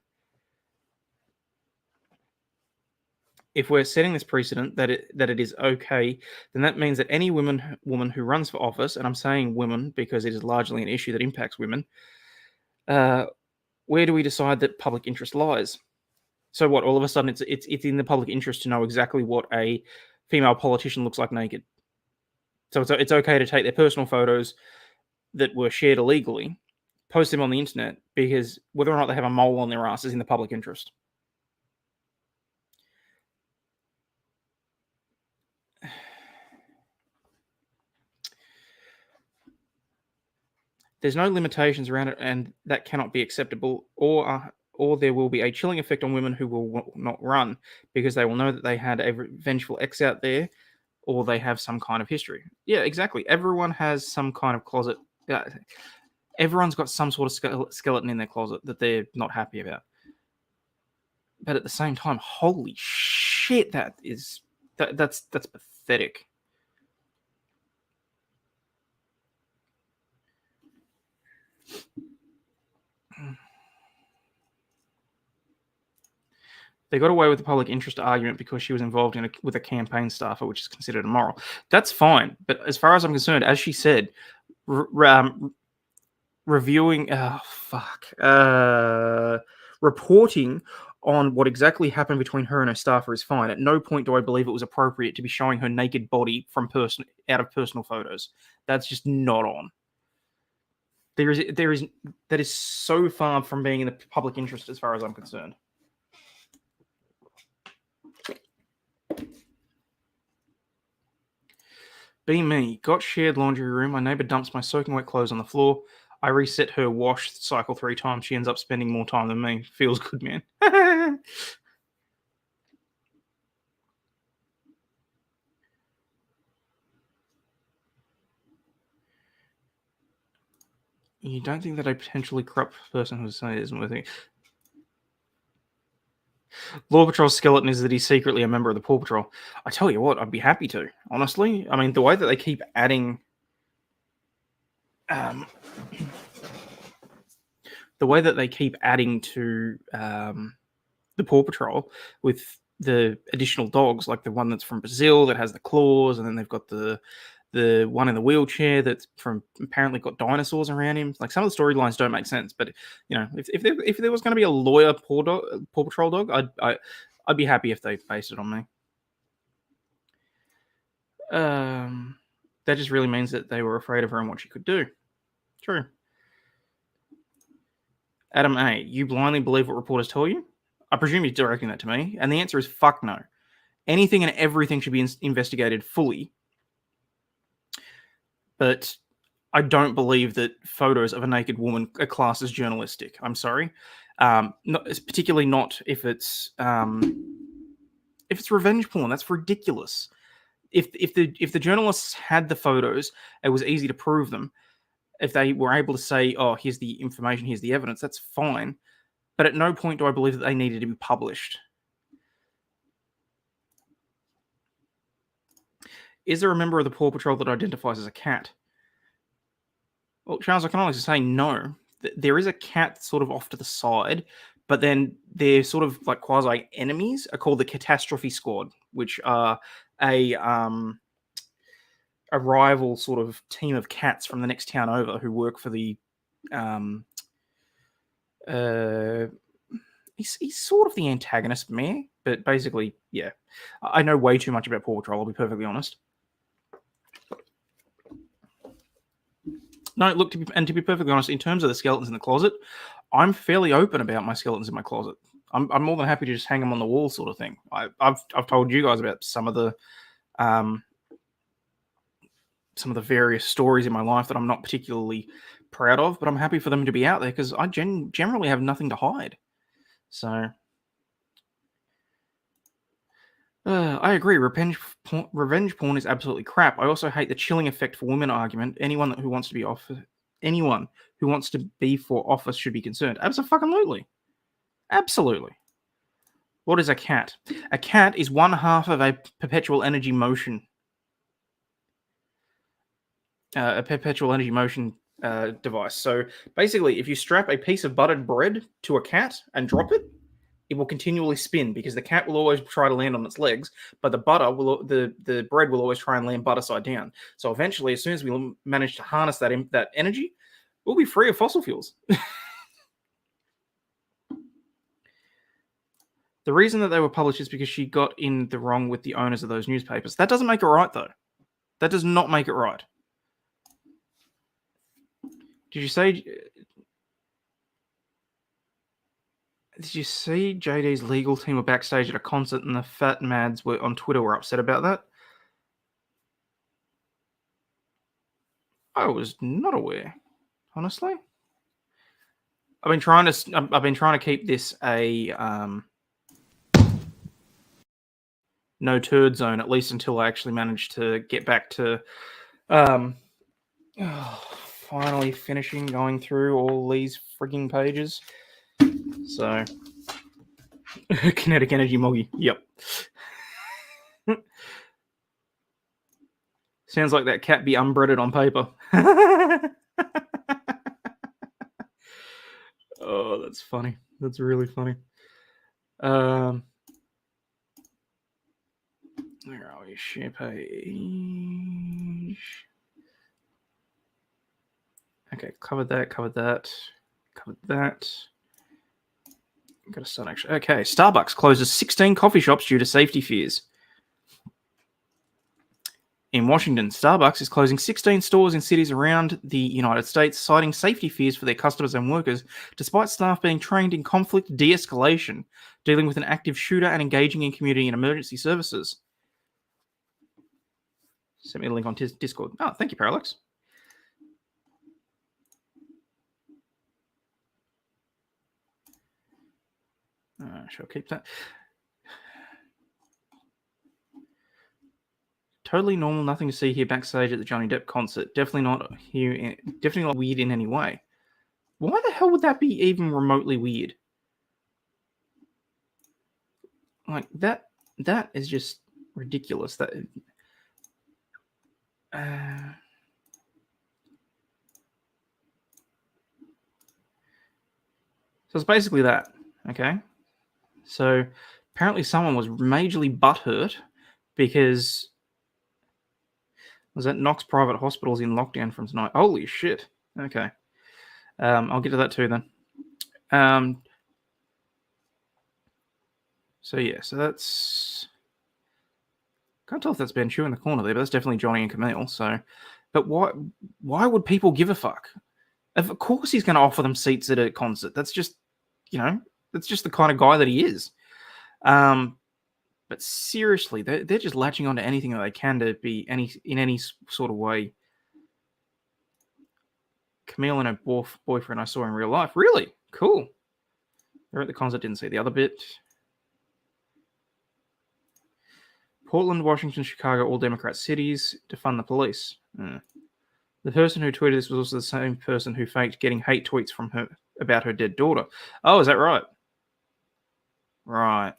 If we're setting this precedent that it is okay, then that means that any woman who runs for office, and I'm saying women because it is largely an issue that impacts women, where do we decide that public interest lies? So what? All of a sudden, it's in the public interest to know exactly what a female politician looks like naked. So it's okay to take their personal photos that were shared illegally, post them on the internet, because whether or not they have a mole on their ass is in the public interest. There's no limitations around it, and that cannot be acceptable, or there will be a chilling effect on women who will not run, because they will know that they had a vengeful ex out there, or they have some kind of history. Yeah, exactly. Everyone has some kind of closet. Everyone's got some sort of skeleton in their closet that they're not happy about. But at the same time, holy shit, that's pathetic. They got away with the public interest argument because she was involved with a campaign staffer, which is considered immoral. That's fine, but as far as I'm concerned, as she said, reporting on what exactly happened between her and her staffer is fine. At no point do I believe it was appropriate to be showing her naked body out of personal photos. That's just not on. That is so far from being in the public interest as far as I'm concerned. Be me. Got shared laundry room. My neighbor dumps my soaking wet clothes on the floor. I reset her wash cycle 3 times. She ends up spending more time than me. Feels good, man. You don't think that a potentially corrupt person who's saying it isn't worth it? Law Patrol's skeleton is that he's secretly a member of the Paw Patrol. I tell you what, I'd be happy to, honestly. I mean, the way that they keep adding... the way that they keep adding to the Paw Patrol with the additional dogs, like the one that's from Brazil that has the claws, and then they've got the one in the wheelchair that's from apparently got dinosaurs around him. Like, some of the storylines don't make sense, but you know, if there was going to be a lawyer Paw Patrol dog, I'd be happy if they based it on me. That just really means that they were afraid of her and what she could do. True. Adam A., you blindly believe what reporters tell you? I presume you're directing that to me, and the answer is fuck no. Anything and everything should be investigated fully, but I don't believe that photos of a naked woman are classed as journalistic. I'm sorry. Particularly not if it's revenge porn. That's ridiculous. If the journalists had the photos, it was easy to prove them. if they were able to say, oh, here's the information, here's the evidence, that's fine. But at no point do I believe that they needed to be published. Is there a member of the Paw Patrol that identifies as a cat? Well, Charles, I can honestly say no. There is a cat sort of off to the side, but then they're sort of like quasi enemies are called the Catastrophe Squad, which are a rival sort of team of cats from the next town over who work for the he's sort of the antagonist mayor, but basically, yeah. I know way too much about Paw Patrol, I'll be perfectly honest. No, look, to be perfectly honest, in terms of the skeletons in the closet, I'm fairly open about my skeletons in my closet. I'm more than happy to just hang them on the wall, sort of thing. I've told you guys about some of the various stories in my life that I'm not particularly proud of, but I'm happy for them to be out there because I generally have nothing to hide. So I agree. Revenge porn is absolutely crap. I also hate the chilling effect for women argument. Anyone who wants to be for office should be concerned. Absolutely. Absolutely. What is a cat? A cat is one half of a perpetual energy motion. A perpetual energy motion device. So basically, if you strap a piece of buttered bread to a cat and drop it, it will continually spin because the cat will always try to land on its legs, but the bread will always try and land butter side down. So eventually, as soon as we manage to harness that energy, we'll be free of fossil fuels. The reason that they were published is because she got in the wrong with the owners of those newspapers. That doesn't make it right, though. That does not make it right. Did you see JD's legal team were backstage at a concert and the Fat Mads were on Twitter were upset about that? I was not aware, honestly. I've been trying to keep this a no turd zone, at least until I actually manage to get back to finally finishing going through all these frigging pages. So kinetic energy moggy. Yep. Sounds like that cat be unbreaded on paper. Oh, that's funny. That's really funny. Where are we? Share page. Okay, covered that. Got to start actually. Okay, Starbucks closes 16 coffee shops due to safety fears. In Washington, Starbucks is closing 16 stores in cities around the United States, citing safety fears for their customers and workers, despite staff being trained in conflict de-escalation, dealing with an active shooter, and engaging in community and emergency services. Send me a link on Discord. Oh, thank you, Parallax. Shall I keep that? Totally normal, nothing to see here backstage at the Johnny Depp concert. Definitely not weird in any way. Why the hell would that be even remotely weird? Like that is just ridiculous. That so it's basically that. Okay. So apparently someone was majorly butthurt because was that Knox private hospitals in lockdown from tonight. Holy shit. Okay. I'll get to that too then. So yeah, so that's can't tell if that's Ben Chu in the corner there, but that's definitely Johnny and Camille. So, but why would people give a fuck? Of course he's going to offer them seats at a concert. That's just, that's just the kind of guy that he is. But seriously, they're just latching onto anything that they can to be in any sort of way. Camille and her boyfriend I saw in real life. Really? Cool. They're at the concert, didn't see the other bit. Portland, Washington, Chicago, all Democrat cities to fund the police. The person who tweeted this was also the same person who faked getting hate tweets from her about her dead daughter. Oh, is that right? Right.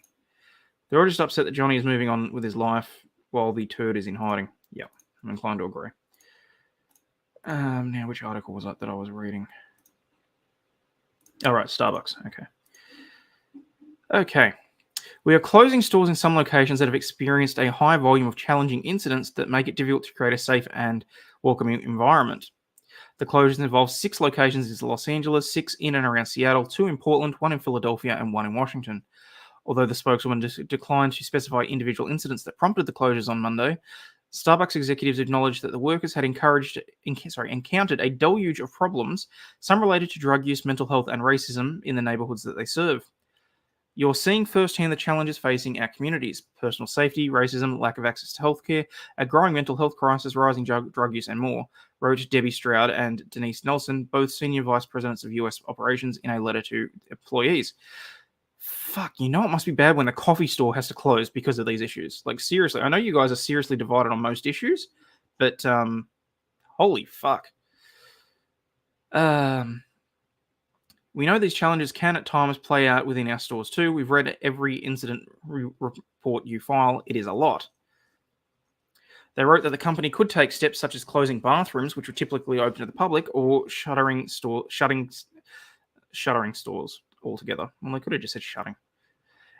They're all just upset that Johnny is moving on with his life while the turd is in hiding. Yeah, I'm inclined to agree. Now, which article was that I was reading? Oh, right, Starbucks. Okay. We are closing stores in some locations that have experienced a high volume of challenging incidents that make it difficult to create a safe and welcoming environment. The closures involve 6 locations in Los Angeles, 6 in and around Seattle, 2 in Portland, 1 in Philadelphia, and 1 in Washington. Although the spokeswoman declined to specify individual incidents that prompted the closures on Monday, Starbucks executives acknowledged that the workers had encountered a deluge of problems, some related to drug use, mental health, and racism in the neighborhoods that they serve. You're seeing firsthand the challenges facing our communities: personal safety, racism, lack of access to healthcare, a growing mental health crisis, rising drug use, and more, wrote Debbie Stroud and Denise Nelson, both senior vice presidents of U.S. operations, in a letter to employees. Fuck, it must be bad when the coffee store has to close because of these issues. Like, seriously, I know you guys are seriously divided on most issues, but holy fuck. We know these challenges can at times play out within our stores too. We've read every incident report you file. It is a lot. They wrote that the company could take steps such as closing bathrooms, which were typically open to the public, or shuttering stores altogether. Well, they could have just said shutting.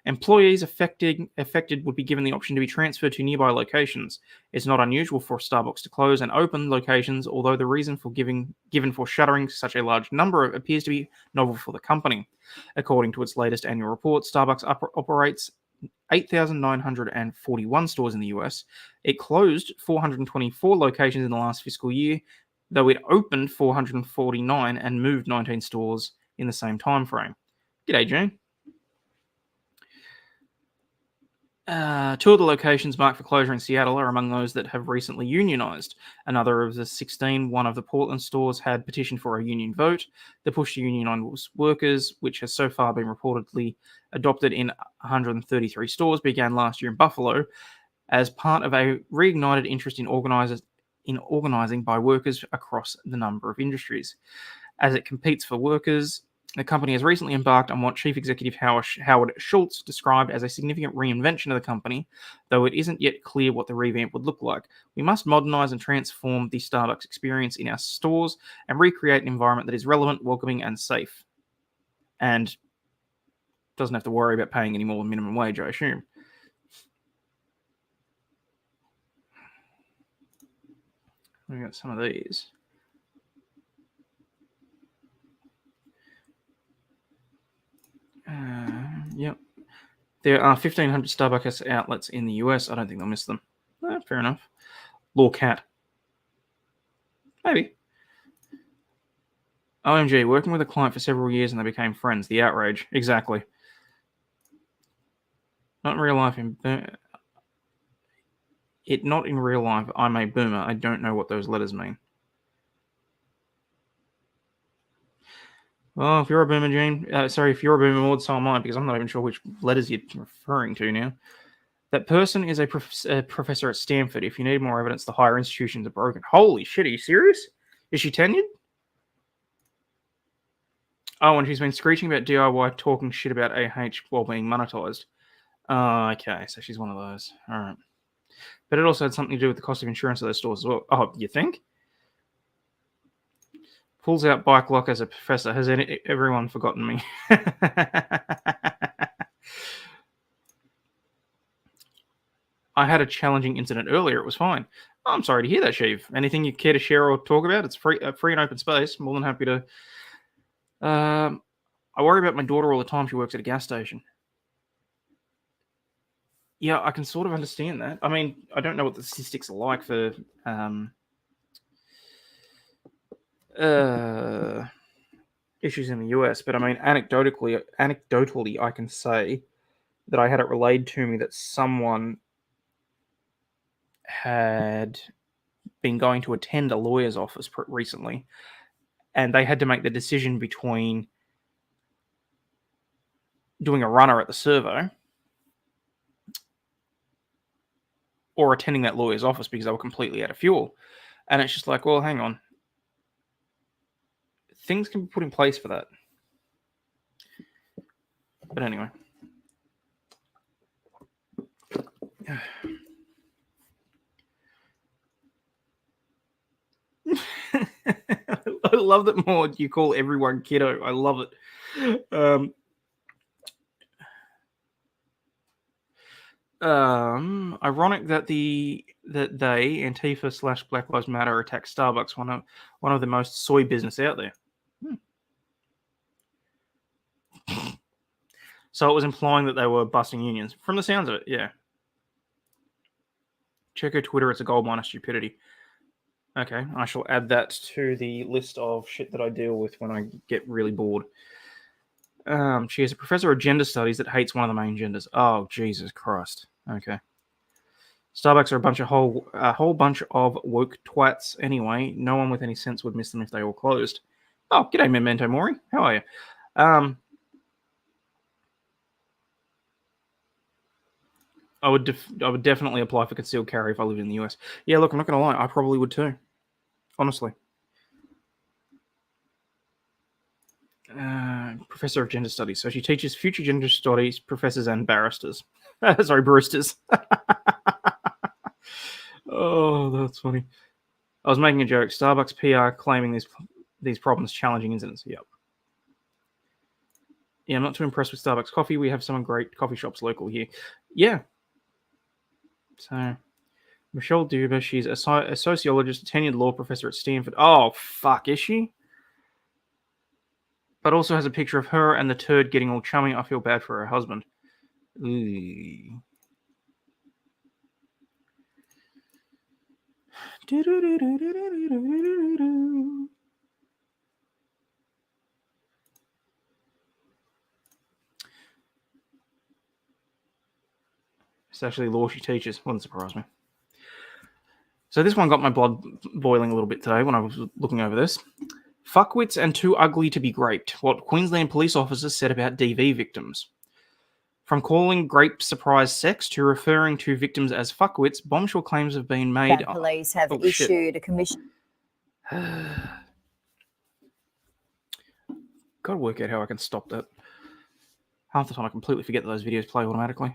Employees affected would be given the option to be transferred to nearby locations. It's not unusual for Starbucks to close and open locations, although the reason for given for shuttering such a large number appears to be novel for the company. According to its latest annual report, Starbucks operates 8,941 stores in the US. It closed 424 locations in the last fiscal year, though it opened 449 and moved 19 stores in the same time frame. G'day, June. 2 of the locations marked for closure in Seattle are among those that have recently unionized. Another of the 16, one of the Portland stores, had petitioned for a union vote. The push to unionize workers, which has so far been reportedly adopted in 133 stores, began last year in Buffalo as part of a reignited interest in organizing by workers across the number of industries. As it competes for workers, the company has recently embarked on what Chief Executive Howard Schultz described as a significant reinvention of the company, though it isn't yet clear what the revamp would look like. We must modernize and transform the Starbucks experience in our stores and recreate an environment that is relevant, welcoming, and safe. And doesn't have to worry about paying any more than minimum wage, I assume. We got some of these. Yep. There are 1,500 Starbucks outlets in the US. I don't think they'll miss them. Fair enough. Lawcat. Maybe. OMG, working with a client for several years and they became friends. The outrage. Exactly. Not in real life. Not in real life. I'm a boomer. I don't know what those letters mean. Well, if you're a boomer, Gene, if you're a boomer, Maud, so am I, because I'm not even sure which letters you're referring to now. That person is a professor at Stanford. If you need more evidence, the higher institutions are broken. Holy shit, are you serious? Is she tenured? Oh, and she's been screeching about DIY talking shit about AH while being monetized. Okay, so she's one of those. All right. But it also had something to do with the cost of insurance of those stores as well. Oh, you think? Pulls out bike lock as a professor. Has everyone forgotten me? I had a challenging incident earlier. It was fine. Oh, I'm sorry to hear that, Sheev. Anything you care to share or talk about? It's free and open space. More than happy to. I worry about my daughter all the time. She works at a gas station. Yeah, I can sort of understand that. I mean, I don't know what the statistics are like for issues in the US, but I mean, anecdotally, I can say that I had it relayed to me that someone had been going to attend a lawyer's office recently, and they had to make the decision between doing a runner at the servo or attending that lawyer's office because they were completely out of fuel. And it's just like, well, hang on. things can be put in place for that. But anyway. I love that more you call everyone kiddo. I love it. Ironic that they Antifa / Black Lives Matter attacked Starbucks, one of the most soy business out there. So it was implying that they were busting unions. From the sounds of it, yeah. Check her Twitter, it's a gold mine of stupidity. Okay, I shall add that to the list of shit that I deal with when I get really bored. She is a professor of gender studies that hates one of the main genders. Oh, Jesus Christ. Okay. Starbucks are a whole bunch of woke twats anyway. No one with any sense would miss them if they all closed. Oh, g'day, Memento Mori. How are you? I would definitely apply for concealed carry if I lived in the US. Yeah, look, I'm not going to lie. I probably would too. Honestly. Professor of gender studies. So she teaches future gender studies professors and barristers. Sorry, baristas. Oh, that's funny. I was making a joke. Starbucks PR claiming these problems challenging incidents. Yep. Yeah, I'm not too impressed with Starbucks coffee. We have some great coffee shops local here. Yeah. So, Michelle Duber, she's a sociologist, a tenured law professor at Stanford. Oh, fuck, is she? But also has a picture of her and the turd getting all chummy. I feel bad for her husband. Ooh. It's actually law she teaches. Wouldn't surprise me. So this one got my blood boiling a little bit today when I was looking over this. Fuckwits and too ugly to be great. What Queensland police officers said about DV victims. From calling grape surprise sex to referring to victims as fuckwits, bombshell claims have been made. Police have issued a commission. Got to work out how I can stop that. Half the time I completely forget that those videos play automatically.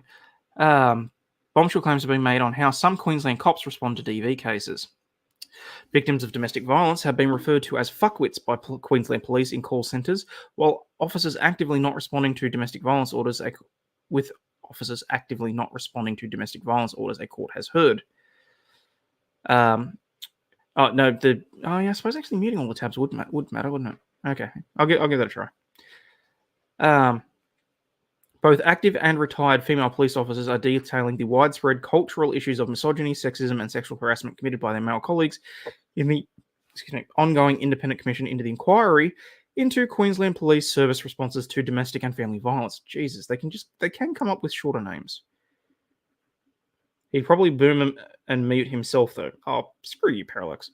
Bombshell claims have been made on how some Queensland cops respond to DV cases. Victims of domestic violence have been referred to as fuckwits by Queensland police in call centres, while officers actively not responding to domestic violence orders, a court has heard. I suppose actually muting all the tabs would matter, wouldn't it? Okay, I'll give that a try. Both active and retired female police officers are detailing the widespread cultural issues of misogyny, sexism, and sexual harassment committed by their male colleagues in the ongoing independent commission into the inquiry into Queensland Police Service responses to domestic and family violence. Jesus, they can come up with shorter names. He'd probably boom and mute himself though. Oh, screw you, Parallax.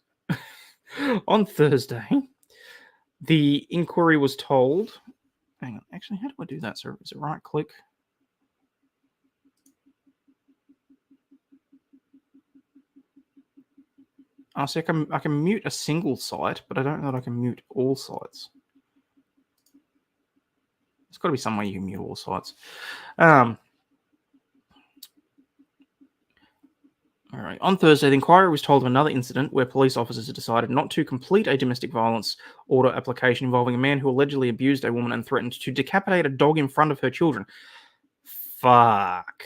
On Thursday, the inquiry was told. Hang on. Actually, how do I do that, sir? Is it right click? Oh, see, I can mute a single site, but I don't know that I can mute all sites. There's got to be some way you can mute all sites. All right. On Thursday, the inquiry was told of another incident where police officers had decided not to complete a domestic violence order application involving a man who allegedly abused a woman and threatened to decapitate a dog in front of her children. Fuck.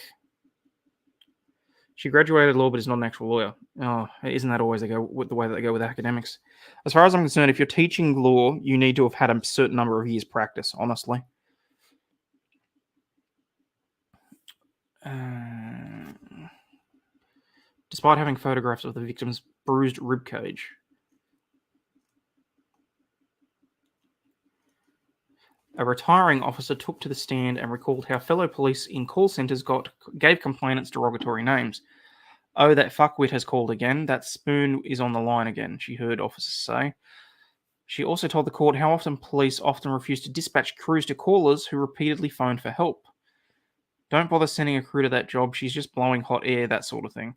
She graduated law but is not an actual lawyer. Oh, isn't that always the way that they go with academics? As far as I'm concerned, if you're teaching law, you need to have had a certain number of years practice, honestly. Despite having photographs of the victim's bruised ribcage. A retiring officer took to the stand and recalled how fellow police in call centres gave complainants derogatory names. Oh, that fuckwit has called again. That spoon is on the line again, she heard officers say. She also told the court how often police refuse to dispatch crews to callers who repeatedly phoned for help. Don't bother sending a crew to that job. She's just blowing hot air, that sort of thing.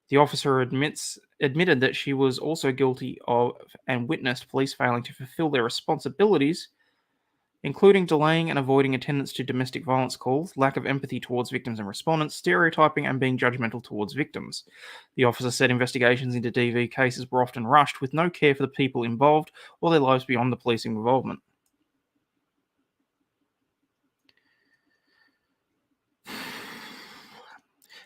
The officer admitted that she was also guilty of and witnessed police failing to fulfill their responsibilities, including delaying and avoiding attendance to domestic violence calls, lack of empathy towards victims and respondents, stereotyping, and being judgmental towards victims. The officer said investigations into DV cases were often rushed with no care for the people involved or their lives beyond the policing involvement.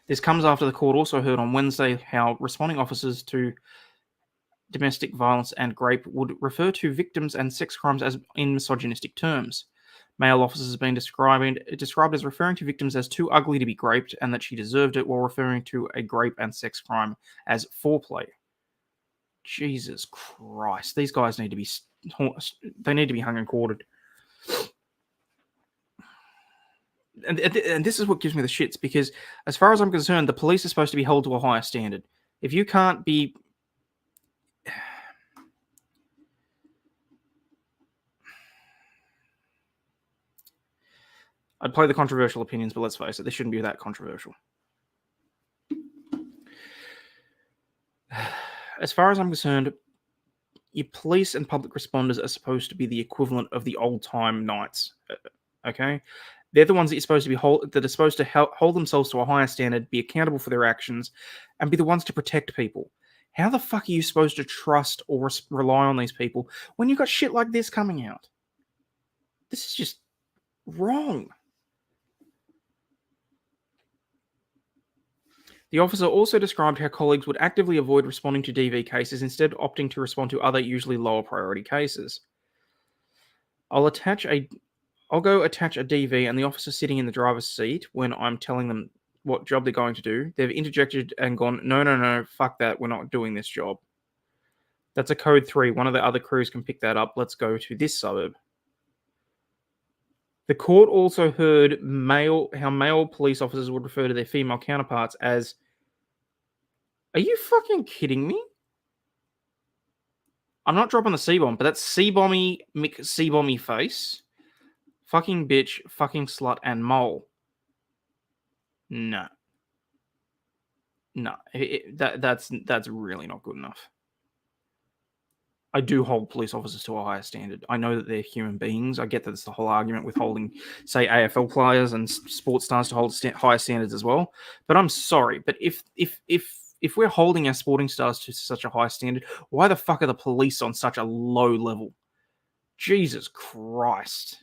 This comes after the court also heard on Wednesday how responding officers to domestic violence and rape would refer to victims and sex crimes as in misogynistic terms. Male officers have been described as referring to victims as too ugly to be graped and that she deserved it, while referring to a grape and sex crime as foreplay. Jesus Christ, these guys need to be hung and quartered. And this is what gives me the shits, because as far as I'm concerned, the police are supposed to be held to a higher standard. If you can't be... I'd play the controversial opinions, but let's face it, this shouldn't be that controversial. As far as I'm concerned, your police and public responders are supposed to be the equivalent of the old-time knights, okay? They're the ones that are supposed to hold themselves to a higher standard, be accountable for their actions, and be the ones to protect people. How the fuck are you supposed to trust or rely on these people when you've got shit like this coming out? This is just wrong. The officer also described how colleagues would actively avoid responding to DV cases, instead opting to respond to other, usually lower priority cases. I'll go attach a DV and the officer sitting in the driver's seat when I'm telling them what job they're going to do. They've interjected and gone, no, fuck that, we're not doing this job. That's a code 3. One of the other crews can pick that up. Let's go to this suburb. The court also heard how male police officers would refer to their female counterparts as, are you fucking kidding me? I'm not dropping the C-bomb, but that's C-bomby McC-bomby face. Fucking bitch, fucking slut, and mole. No. That's really not good enough. I do hold police officers to a higher standard. I know that they're human beings. I get that it's the whole argument with holding, say, AFL players and sports stars to hold higher standards as well. But I'm sorry, but if we're holding our sporting stars to such a high standard, why the fuck are the police on such a low level? Jesus Christ.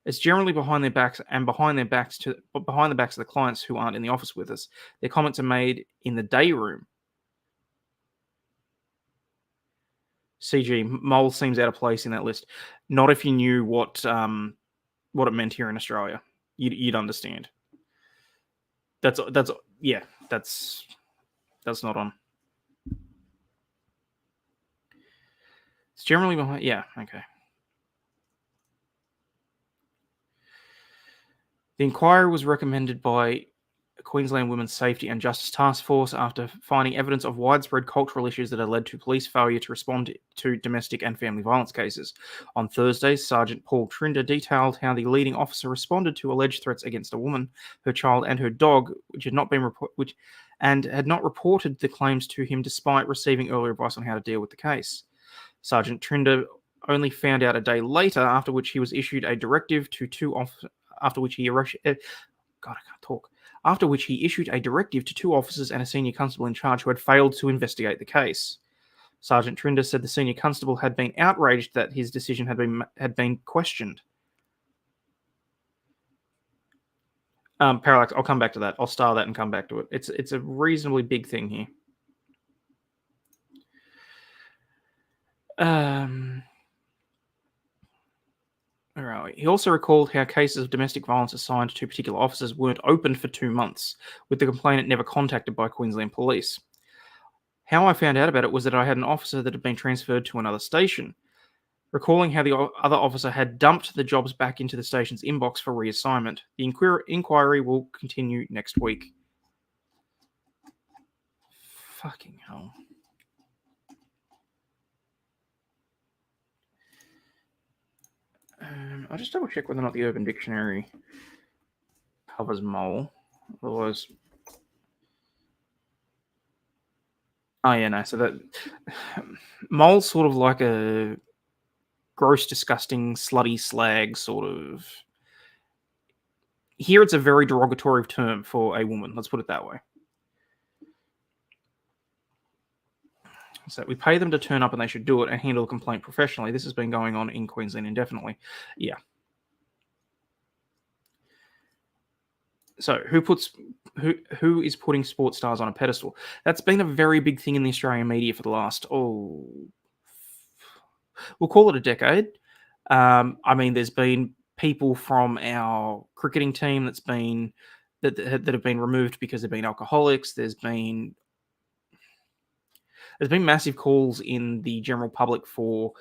It's generally behind their backs and behind the backs of the clients who aren't in the office with us. Their comments are made in the day room. CG, mole seems out of place in that list. Not if you knew what it meant here in Australia. You'd understand. That's not on. It's generally behind. Yeah, okay. The inquiry was recommended by Queensland Women's Safety and Justice Task Force after finding evidence of widespread cultural issues that had led to police failure to respond to domestic and family violence cases. On Thursday, Sergeant Paul Trinder detailed how the leading officer responded to alleged threats against a woman, her child, and her dog, which had not reported the claims to him despite receiving earlier advice on how to deal with the case. Sergeant Trinder only found out a day later, after which he issued a directive to two officers and a senior constable in charge who had failed to investigate the case. Sergeant Trinder said the senior constable had been outraged that his decision had been questioned. Parallax, I'll come back to that. I'll star that and come back to it. It's a reasonably big thing here. He also recalled how cases of domestic violence assigned to particular officers weren't opened for 2 months, with the complainant never contacted by Queensland Police. How I found out about it was that I had an officer that had been transferred to another station. Recalling how the other officer had dumped the jobs back into the station's inbox for reassignment. The inquiry will continue next week. Fucking hell. I'll just double check whether or not the Urban Dictionary covers mole. Otherwise, Oh yeah, no. So that mole's sort of like a gross, disgusting, slutty slag sort of. Here, it's a very derogatory term for a woman. Let's put it that way. So we pay them to turn up, and they should do it and handle a complaint professionally. This has been going on in Queensland indefinitely. Yeah. So who is putting sports stars on a pedestal? That's been a very big thing in the Australian media for the last we'll call it a decade. I mean, there's been people from our cricketing team that have been removed because they've been alcoholics. There's been massive calls in the general public for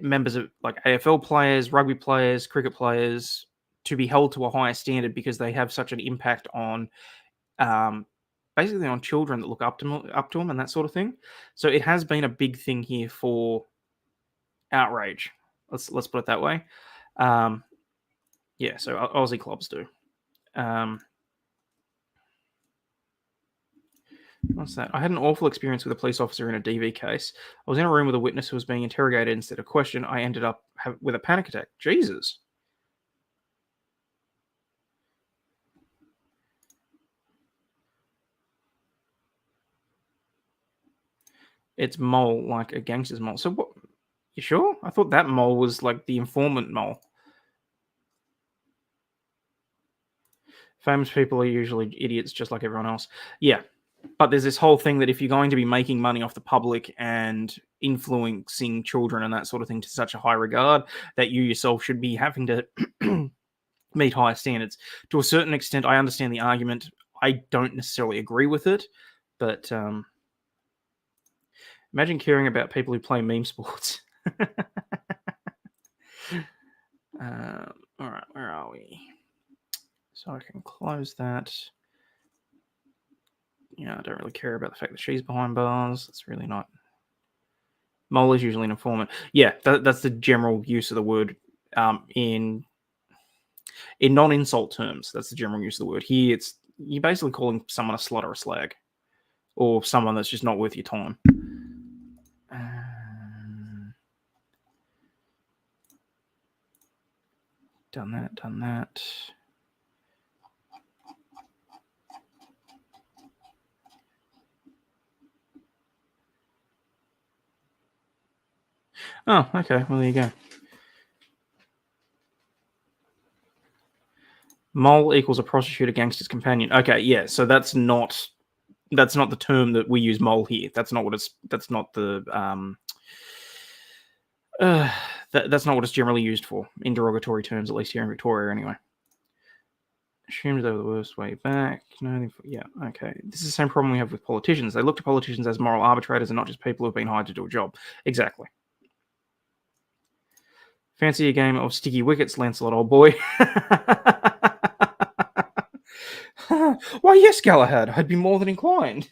members of like AFL players, rugby players, cricket players to be held to a higher standard because they have such an impact on basically on children that look up to them and that sort of thing. So it has been a big thing here for outrage. Let's put it that way. Yeah, so Aussie clubs do. What's that? I had an awful experience with a police officer in a DV case. I was in a room with a witness who was being interrogated instead of questioned. I ended up with a panic attack. Jesus. It's mole, like a gangster's mole. So what? You sure? I thought that mole was like the informant mole. Famous people are usually idiots just like everyone else. Yeah. But there's this whole thing that if you're going to be making money off the public and influencing children and that sort of thing to such a high regard, that you yourself should be having to meet higher standards. To a certain extent, I understand the argument. I don't necessarily agree with it, but imagine caring about people who play meme sports. All right, where are we? So I can close that. Yeah, I don't really care about the fact that she's behind bars. It's really not. Mole is usually an informant. Yeah, that's the general use of the word in non-insult terms. That's the general use of the word. Here, you're basically calling someone a slut or a slag, or someone that's just not worth your time. Done that. Oh, okay. Well, there you go. Mole equals a prostitute, a gangster's companion. Okay, yeah. So that's not the term that we use mole here. That's not what it's. That's not the. That's not what it's generally used for in derogatory terms, at least here in Victoria, anyway. Assumed they were the worst way back. No, yeah, okay. This is the same problem we have with politicians. They look to politicians as moral arbitrators and not just people who have been hired to do a job. Exactly. Fancy a game of sticky wickets, Lancelot, old boy. Why, yes, Galahad. I'd be more than inclined.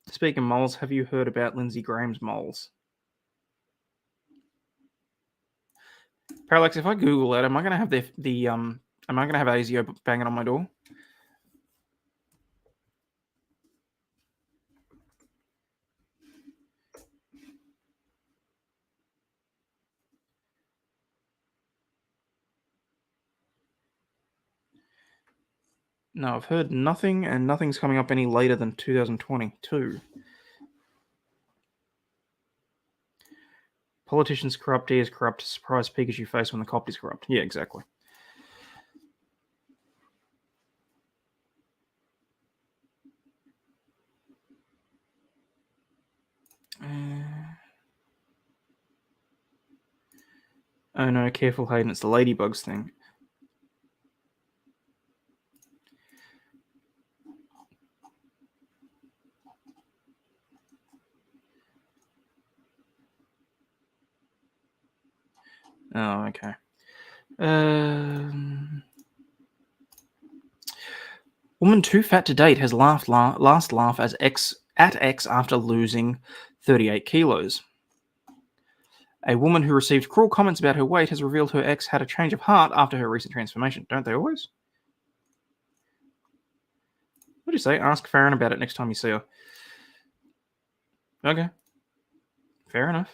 Speaking of moles, have you heard about Lindsey Graham's moles? Parallax, if I Google it, am I going to have am I going to have ASIO banging on my door? No, I've heard nothing, and nothing's coming up any later than 2022. Politicians corrupt, he is corrupt. Surprise Pikachu face when the cop is corrupt. Yeah, exactly. Oh no, careful, Hayden. It's the ladybugs thing. Oh, okay. Woman too fat to date has last laugh at ex after losing 38 kilos. A woman who received cruel comments about her weight has revealed her ex had a change of heart after her recent transformation. Don't they always? What do you say? Ask Farron about it next time you see her. Okay. Fair enough.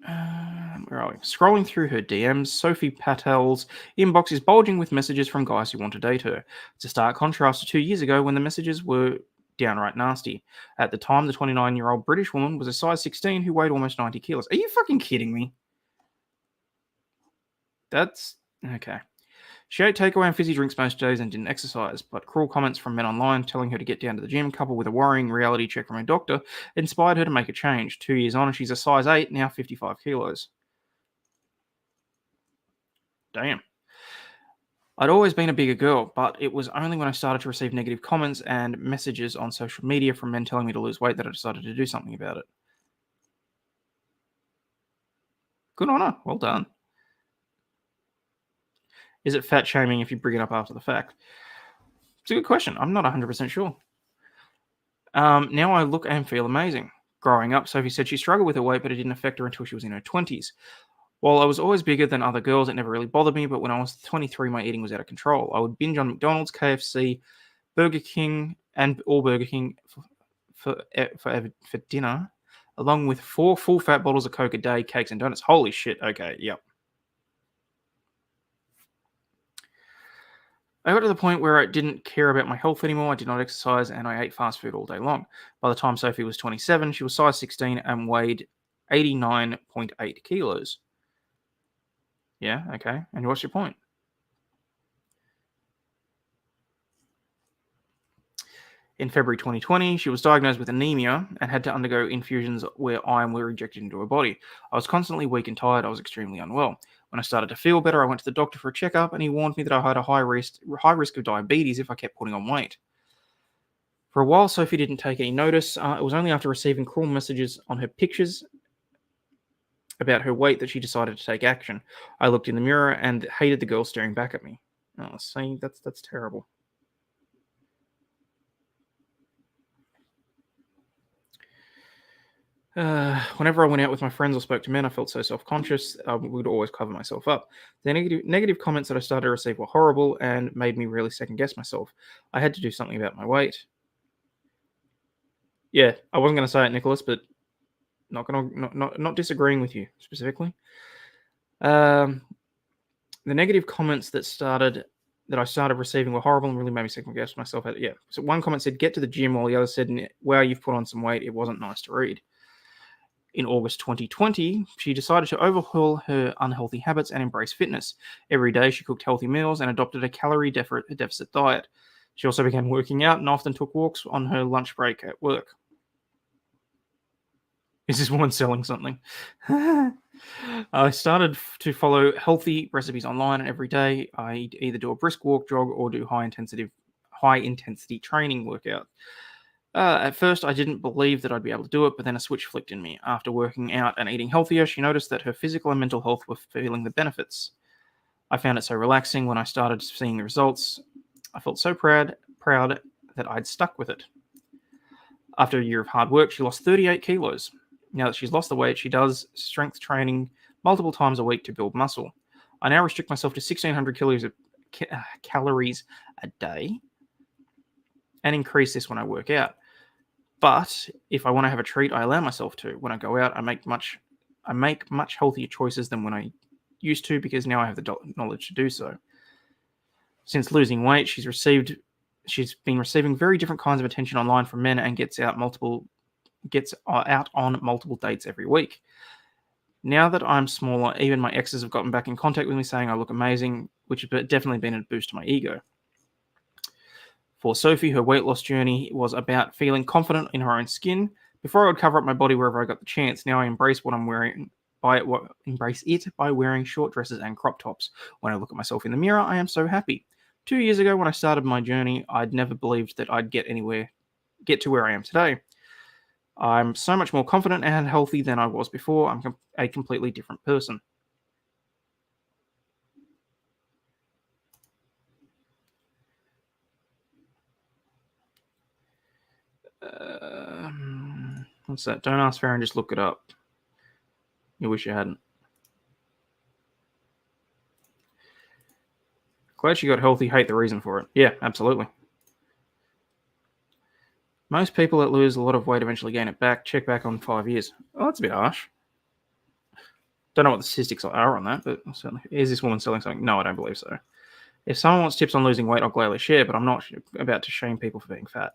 Where are we? Scrolling through her DMs, Sophie Patel's inbox is bulging with messages from guys who want to date her. It's a stark contrast to 2 years ago when the messages were downright nasty. At the time, the 29-year-old British woman was a size 16 who weighed almost 90 kilos. Are you fucking kidding me? That's... okay. She ate takeaway and fizzy drinks most days and didn't exercise, but cruel comments from men online telling her to get down to the gym, coupled with a worrying reality check from her doctor, inspired her to make a change. 2 years on, and she's a size 8, now 55 kilos. Damn. I'd always been a bigger girl, but it was only when I started to receive negative comments and messages on social media from men telling me to lose weight that I decided to do something about it. Good on her. Well done. Is it fat shaming if you bring it up after the fact? It's a good question. I'm not 100% sure. Now I look and feel amazing. Growing up, Sophie said she struggled with her weight, but it didn't affect her until she was in her 20s. While I was always bigger than other girls, it never really bothered me, but when I was 23, my eating was out of control. I would binge on McDonald's, KFC, Burger King, and all Burger King for dinner, along with 4 full-fat bottles of Coke a day, cakes and donuts. Holy shit, okay, yep. I got to the point where I didn't care about my health anymore, I did not exercise, and I ate fast food all day long. By the time Sophie was 27, she was size 16 and weighed 89.8 kilos. Yeah, okay. And what's your point? In February 2020, she was diagnosed with anemia and had to undergo infusions where iron were injected into her body. I was constantly weak and tired. I was extremely unwell. When I started to feel better, I went to the doctor for a checkup, and he warned me that I had a high risk of diabetes if I kept putting on weight. For a while, Sophie didn't take any notice. It was only after receiving cruel messages on her pictures about her weight that she decided to take action. I looked in the mirror and hated the girl staring back at me. Oh, see, that's terrible. Whenever I went out with my friends or spoke to men, I felt so self-conscious. I would always cover myself up. The negative comments that I started to receive were horrible and made me really second-guess myself. I had to do something about my weight. Yeah, I wasn't going to say it, Nicholas, but not disagreeing with you specifically. The negative comments that I started receiving were horrible and really made me second-guess myself. Yeah. So one comment said, "Get to the gym," while the other said, "Wow, you've put on some weight." It wasn't nice to read. In August 2020, she decided to overhaul her unhealthy habits and embrace fitness. Every day, she cooked healthy meals and adopted a calorie deficit diet. She also began working out and often took walks on her lunch break at work. Is this woman selling something? I started to follow healthy recipes online, and every day I either do a brisk walk, jog, or do high intensity training workout. At first, I didn't believe that I'd be able to do it, but then a switch flicked in me. After working out and eating healthier, she noticed that her physical and mental health were feeling the benefits. I found it so relaxing when I started seeing the results. I felt so proud that I'd stuck with it. After a year of hard work, she lost 38 kilos. Now that she's lost the weight, she does strength training multiple times a week to build muscle. I now restrict myself to 1,600 calories a day and increase this when I work out. But if I want to have a treat, I allow myself to. When I go out, I make much healthier choices than when I used to, because now I have the knowledge to do so. Since losing weight, she's been receiving very different kinds of attention online from men and gets out on multiple dates every week. Now that I'm smaller, even my exes have gotten back in contact with me saying I look amazing, which has definitely been a boost to my ego. For Sophie, her weight loss journey was about feeling confident in her own skin. Before, I would cover up my body wherever I got the chance. Now I embrace what I'm wearing embrace it by wearing short dresses and crop tops. When I look at myself in the mirror, I am so happy. 2 years ago, when I started my journey, I'd never believed that I'd get to where I am today. I'm so much more confident and healthy than I was before. I'm a completely different person. What's that? Don't ask Farron, just look it up. You wish you hadn't. Glad she got healthy. Hate the reason for it. Yeah, absolutely. Most people that lose a lot of weight eventually gain it back. Check back on 5 years. Oh, that's a bit harsh. Don't know what the statistics are on that, but certainly. Is this woman selling something? No, I don't believe so. If someone wants tips on losing weight, I'll gladly share, but I'm not about to shame people for being fat.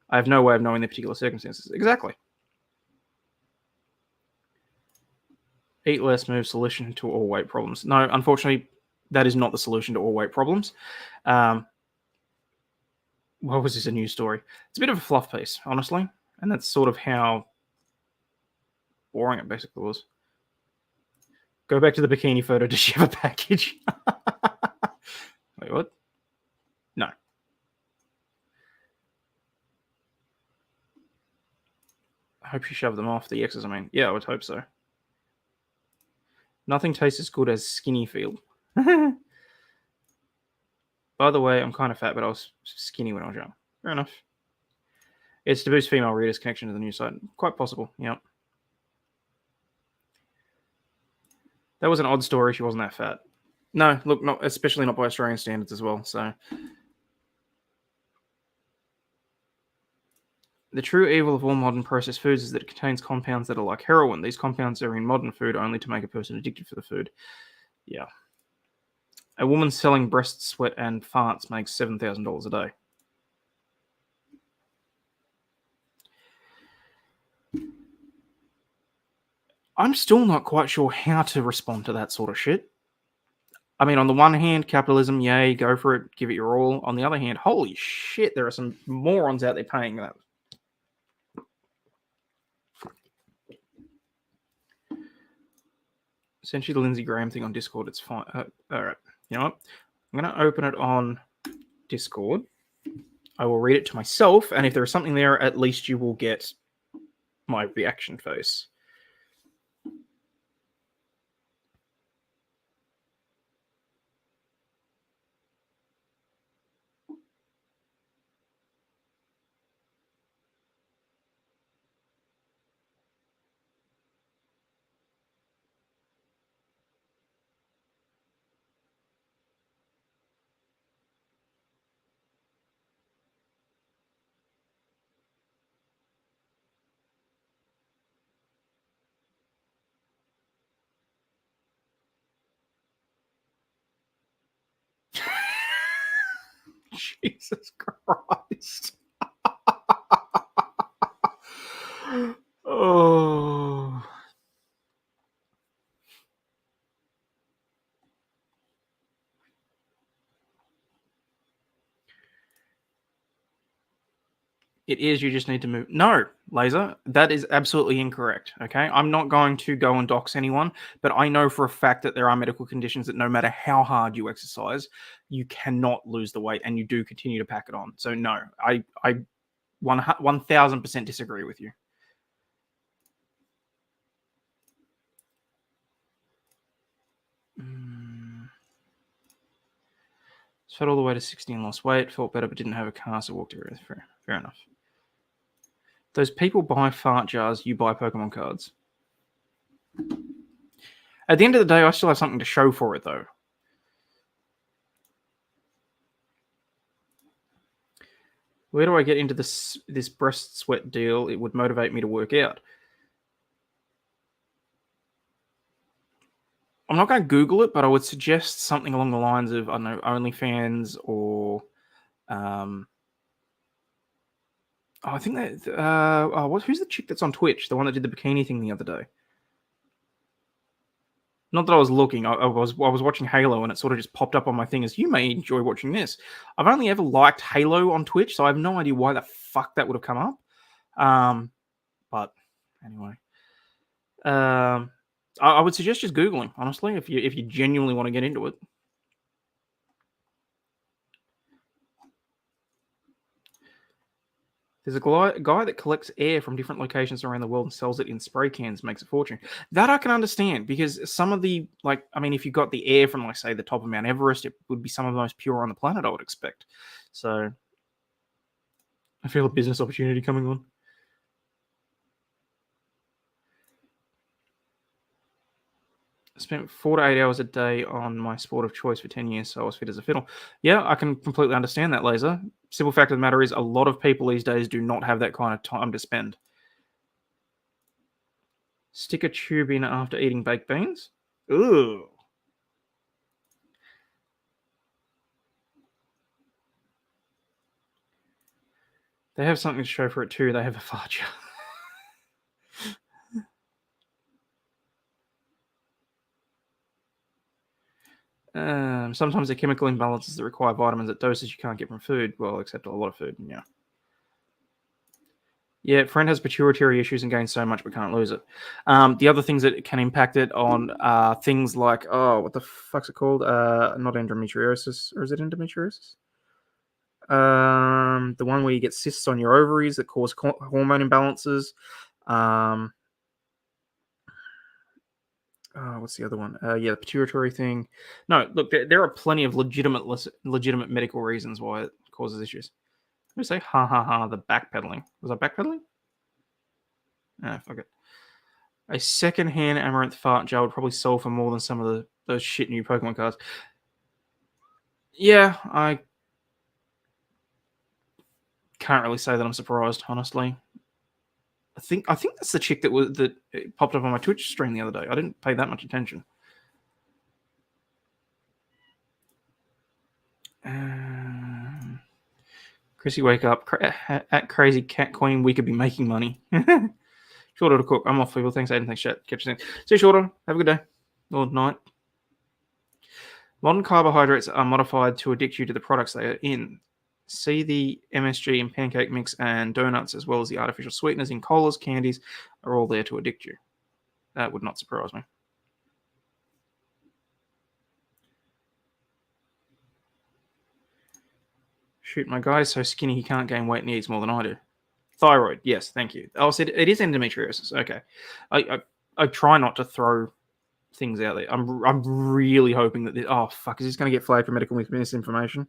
I have no way of knowing their particular circumstances. Exactly. Eat less, move solution to all weight problems. No, unfortunately, that is not the solution to all weight problems. What was this, a news story? It's a bit of a fluff piece, honestly, and that's sort of how boring it basically was. Go back to the bikini photo. Does she have a package? Wait, what? No. I hope she shoved them off, the X's, I mean. Yeah, I would hope so. Nothing tastes as good as skinny feel. By the way, I'm kind of fat, but I was skinny when I was young. Fair enough. It's to boost female readers' connection to the news site. Quite possible, yeah. That was an odd story. She wasn't that fat. No, look, not especially not by Australian standards as well, so... The true evil of all modern processed foods is that it contains compounds that are like heroin. These compounds are in modern food only to make a person addicted for the food. Yeah. A woman selling breast sweat and farts makes $7,000 a day. I'm still not quite sure how to respond to that sort of shit. I mean, on the one hand, capitalism, yay, go for it, give it your all. On the other hand, holy shit, there are some morons out there paying that. Send you the Lindsey Graham thing on Discord. It's fine. All right. You know what? I'm going to open it on Discord. I will read it to myself, and if there is something there, at least you will get my reaction face. Jesus Christ. Oh. It is, you just need to move. No, Laser, that is absolutely incorrect, okay? I'm not going to go and dox anyone, but I know for a fact that there are medical conditions that no matter how hard you exercise, you cannot lose the weight and you do continue to pack it on. So no, I 1000% disagree with you. Fed all the way to 60 and lost weight, felt better but didn't have a car, so walked around. Fair enough. Those people buy fart jars, you buy Pokemon cards. At the end of the day, I still have something to show for it, though. Where do I get into this breast sweat deal? It would motivate me to work out. I'm not going to Google it, but I would suggest something along the lines of, I don't know, OnlyFans or... I think that... who's the chick that's on Twitch? The one that did the bikini thing the other day. Not that I was looking. I was watching Halo, and it sort of just popped up on my thing as, you may enjoy watching this. I've only ever liked Halo on Twitch, so I have no idea why the fuck that would have come up. But anyway. I would suggest just Googling, honestly, if you genuinely want to get into it. There's a guy that collects air from different locations around the world and sells it in spray cans, makes a fortune. That I can understand, because some of the, like, I mean, if you got the air from, like, say, the top of Mount Everest, it would be some of the most pure on the planet, I would expect. So, I feel a business opportunity coming on. spent 4 to 8 hours a day on my sport of choice for 10 years, so I was fit as a fiddle. Yeah, I can completely understand that, Laser. Simple fact of the matter is a lot of people these days do not have that kind of time to spend. Stick a tube in after eating baked beans? Ooh. They have something to show for it too. They have a fart jar. Sometimes the chemical imbalances that require vitamins at doses you can't get from food. Well, except a lot of food, yeah. Yeah, friend has pituitary issues and gains so much but can't lose it. The other things that can impact it on things like, what the fuck's it called? Not endometriosis, or is it endometriosis? The one where you get cysts on your ovaries that cause hormone imbalances. What's the other one? The pituitary thing. No, look, there are plenty of legitimate medical reasons why it causes issues. Let me say, the backpedaling. Was I backpedaling? Fuck it. A second-hand Amaranth fart jar would probably sell for more than some of those shit new Pokemon cards. Yeah, I can't really say that I'm surprised, honestly. I think that's the chick that popped up on my Twitch stream the other day. I didn't pay that much attention. Chrissy, wake up. At Crazy Cat Queen, we could be making money. Shorter to cook. I'm off, people. Thanks, Aiden. Thanks, chat. Catch you soon. See you, Shorter. Have a good day. Or night. Modern carbohydrates are modified to addict you to the products they are in. See the MSG in pancake mix and donuts, as well as the artificial sweeteners in colas, candies, are all there to addict you. That would not surprise me. Shoot, my guy's so skinny he can't gain weight and he eats more than I do. Thyroid, yes, thank you. Oh, so it is endometriosis. Okay. I try not to throw things out there. I'm really hoping that... oh, fuck, is this going to get flagged for medical misinformation?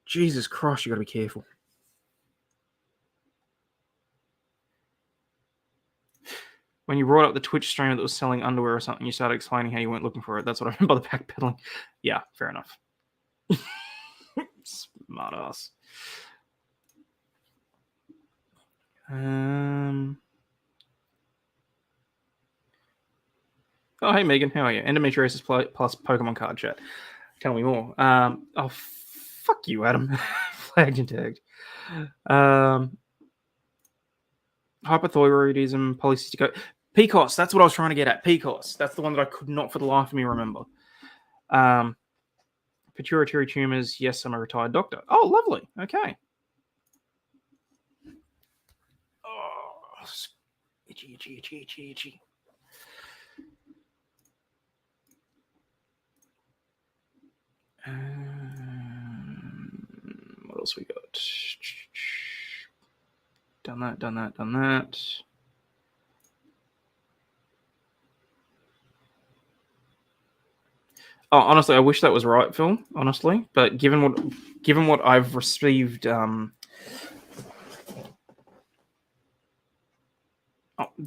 Jesus Christ, you got to be careful. When you brought up the Twitch streamer that was selling underwear or something, you started explaining how you weren't looking for it. That's what I meant by the backpedaling. Yeah, fair enough. Smart ass. Oh, hey, Megan. How are you? Endometriosis plus Pokemon card chat. Tell me more. Oh, fuck you, Adam. Flagged and tagged. Hypothyroidism, polycystic... PCOS, that's what I was trying to get at. PCOS. That's the one that I could not for the life of me remember. Pituitary tumors. Yes, I'm a retired doctor. Oh, lovely. Okay. Oh, itchy. What else we got? Done that. Oh, honestly, I wish that was right, Phil. Honestly, but given what I've received, that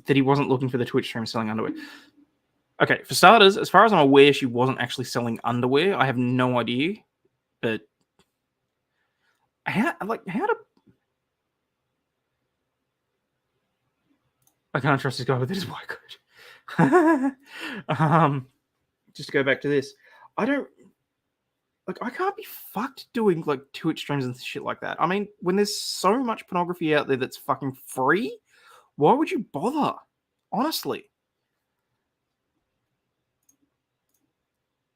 he wasn't looking for the Twitch stream selling underwear. Okay, for starters, as far as I'm aware, she wasn't actually selling underwear. I have no idea, but how to... I can't trust this guy with his white coat. Just to go back to this, I can't be fucked doing like Twitch streams and shit like that. I mean, when there's so much pornography out there that's fucking free, why would you bother? Honestly.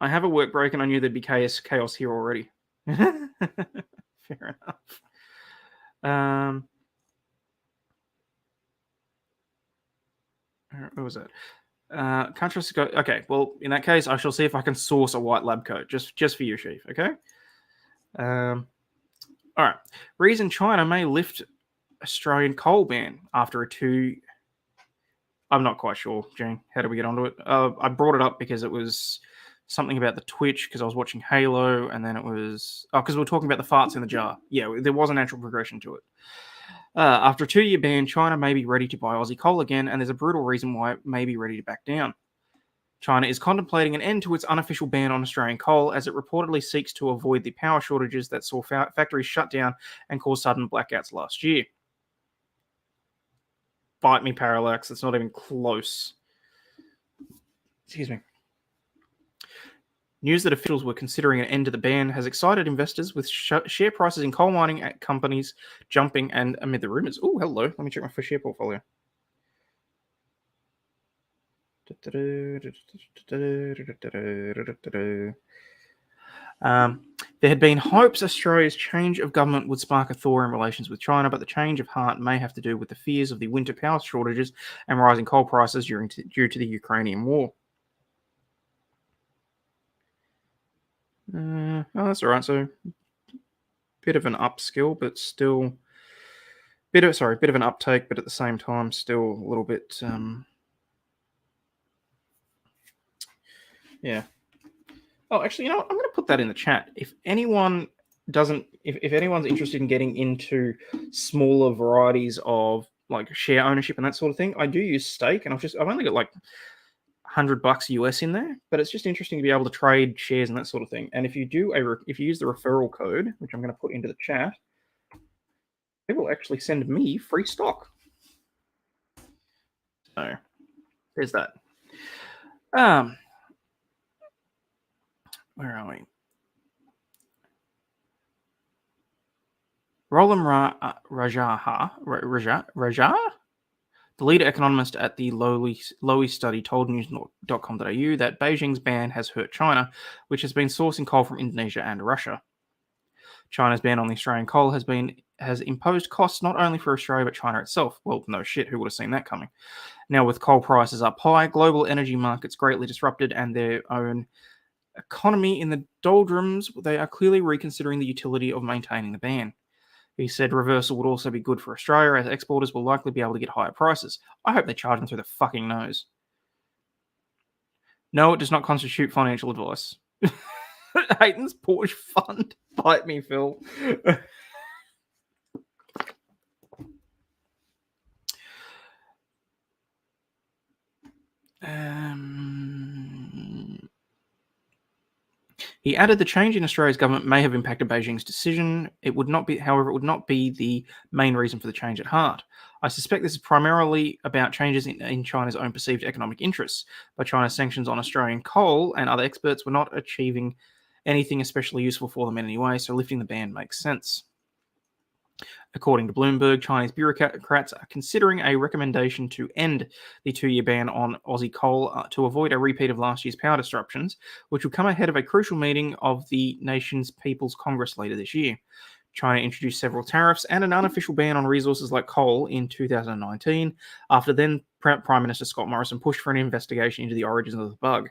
I have a work break and I knew there'd be chaos here already. Fair enough. What was that? Can't trust go. Okay, well, in that case, I shall see if I can source a white lab coat just for you, Chief. Okay. All right. Reason China may lift Australian coal ban after a 2. I'm not quite sure, Gene. How do we get onto it? I brought it up because it was something about the Twitch because I was watching Halo, and then it was because we were talking about the farts in the jar. Yeah, there was a natural progression to it. After a 2-year ban, China may be ready to buy Aussie coal again, and there's a brutal reason why it may be ready to back down. China is contemplating an end to its unofficial ban on Australian coal as it reportedly seeks to avoid the power shortages that saw factories shut down and caused sudden blackouts last year. Bite me, Parallax. It's not even close. Excuse me. News that officials were considering an end to the ban has excited investors, with share prices in coal mining companies jumping and amid the rumours. Oh, hello. Let me check my share portfolio. There had been hopes Australia's change of government would spark a thaw in relations with China, but the change of heart may have to do with the fears of the winter power shortages and rising coal prices due to the Ukrainian war. Oh, that's all right. So, bit of an upskill, but still bit of an uptake, but at the same time, still a little bit. Yeah. Oh, actually, you know what? I'm going to put that in the chat. If anyone if anyone's interested in getting into smaller varieties of like share ownership and that sort of thing, I do use Stake, and I've only got like $100 US in there, but it's just interesting to be able to trade shares and that sort of thing. And if you if you use the referral code, which I'm going to put into the chat, it will actually send me free stock. So there's that. Where are we? Roland Raja, the lead economist at the Lowy study, told news.com.au that Beijing's ban has hurt China, which has been sourcing coal from Indonesia and Russia. China's ban on the Australian coal has imposed costs not only for Australia but China itself. Well, no shit, who would have seen that coming? Now, with coal prices up high, global energy markets greatly disrupted, and their own economy in the doldrums, they are clearly reconsidering the utility of maintaining the ban. He said reversal would also be good for Australia, as exporters will likely be able to get higher prices. I hope they charge them through the fucking nose. No, it does not constitute financial advice. Hayden's Porsche Fund. Bite me, Phil. He added the change in Australia's government may have impacted Beijing's decision. However, it would not be the main reason for the change at heart. I suspect this is primarily about changes in China's own perceived economic interests, but China's sanctions on Australian coal and other exports were not achieving anything especially useful for them in any way, so lifting the ban makes sense. According to Bloomberg, Chinese bureaucrats are considering a recommendation to end the 2-year ban on Aussie coal to avoid a repeat of last year's power disruptions, which will come ahead of a crucial meeting of the nation's People's Congress later this year. China introduced several tariffs and an unofficial ban on resources like coal in 2019, after then Prime Minister Scott Morrison pushed for an investigation into the origins of the bug.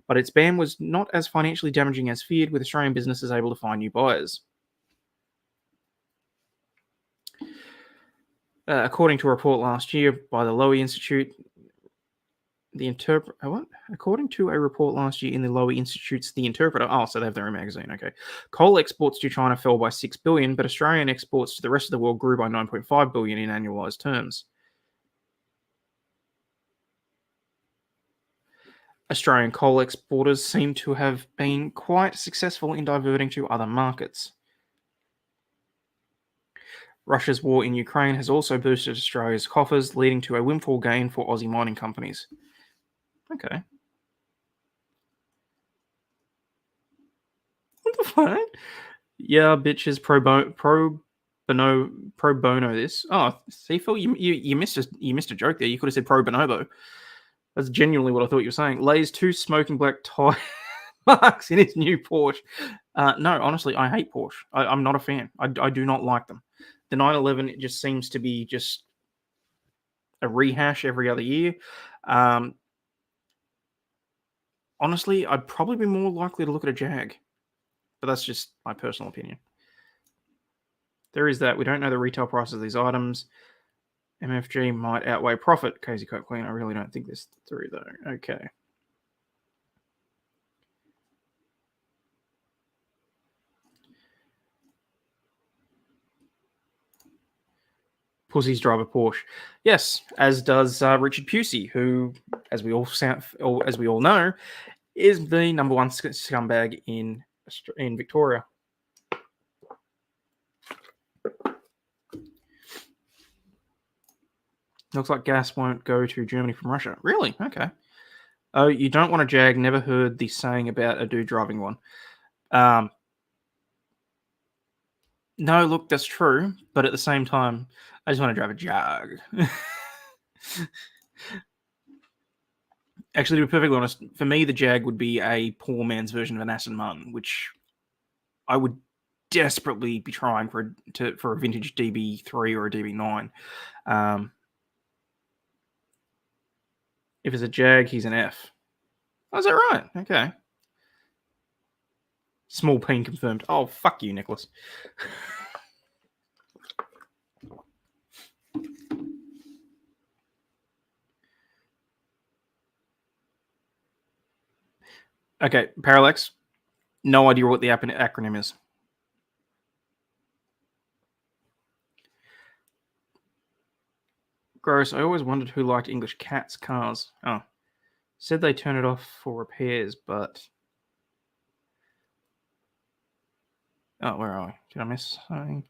But its ban was not as financially damaging as feared, with Australian businesses able to find new buyers. According to a report last year by the Lowy Institute, According to a report last year in the Lowy Institute's The Interpreter, so they have their own magazine, okay. Coal exports to China fell by $6 billion, but Australian exports to the rest of the world grew by $9.5 billion in annualized terms. Australian coal exporters seem to have been quite successful in diverting to other markets. Russia's war in Ukraine has also boosted Australia's coffers, leading to a windfall gain for Aussie mining companies. Okay. What the fuck? Yeah, bitches pro bono this. Oh, see, Phil, you missed a joke there. You could have said pro bonobo. That's genuinely what I thought you were saying. Lays 2 smoking black tie marks in his new Porsche. No, honestly, I hate Porsche. I'm not a fan. I do not like them. The 911, it just seems to be just a rehash every other year. Honestly, I'd probably be more likely to look at a Jag. But that's just my personal opinion. There is that. We don't know the retail prices of these items. MFG might outweigh profit. Casey Coke Queen, I really don't think this through, though. Okay. Pussies drive a Porsche. Yes, as does Richard Pusey, who, as we all know, is the number one scumbag in Victoria. Looks like gas won't go to Germany from Russia. Really? Okay. Oh, you don't want a Jag. Never heard the saying about a dude driving one. No, look, that's true. But at the same time, I just want to drive a Jag. Actually, to be perfectly honest, for me, the Jag would be a poor man's version of an Aston Martin, which I would desperately be trying for a vintage DB3 or a DB9. If it's a Jag, he's an F. Oh, is that right? Okay. Small peen confirmed. Oh, fuck you, Nicholas. Okay, Parallax. No idea what the acronym is. Gross. I always wondered who liked English cats' cars. Oh. Said they turn it off for repairs, but... Oh, where are we? Did I miss something?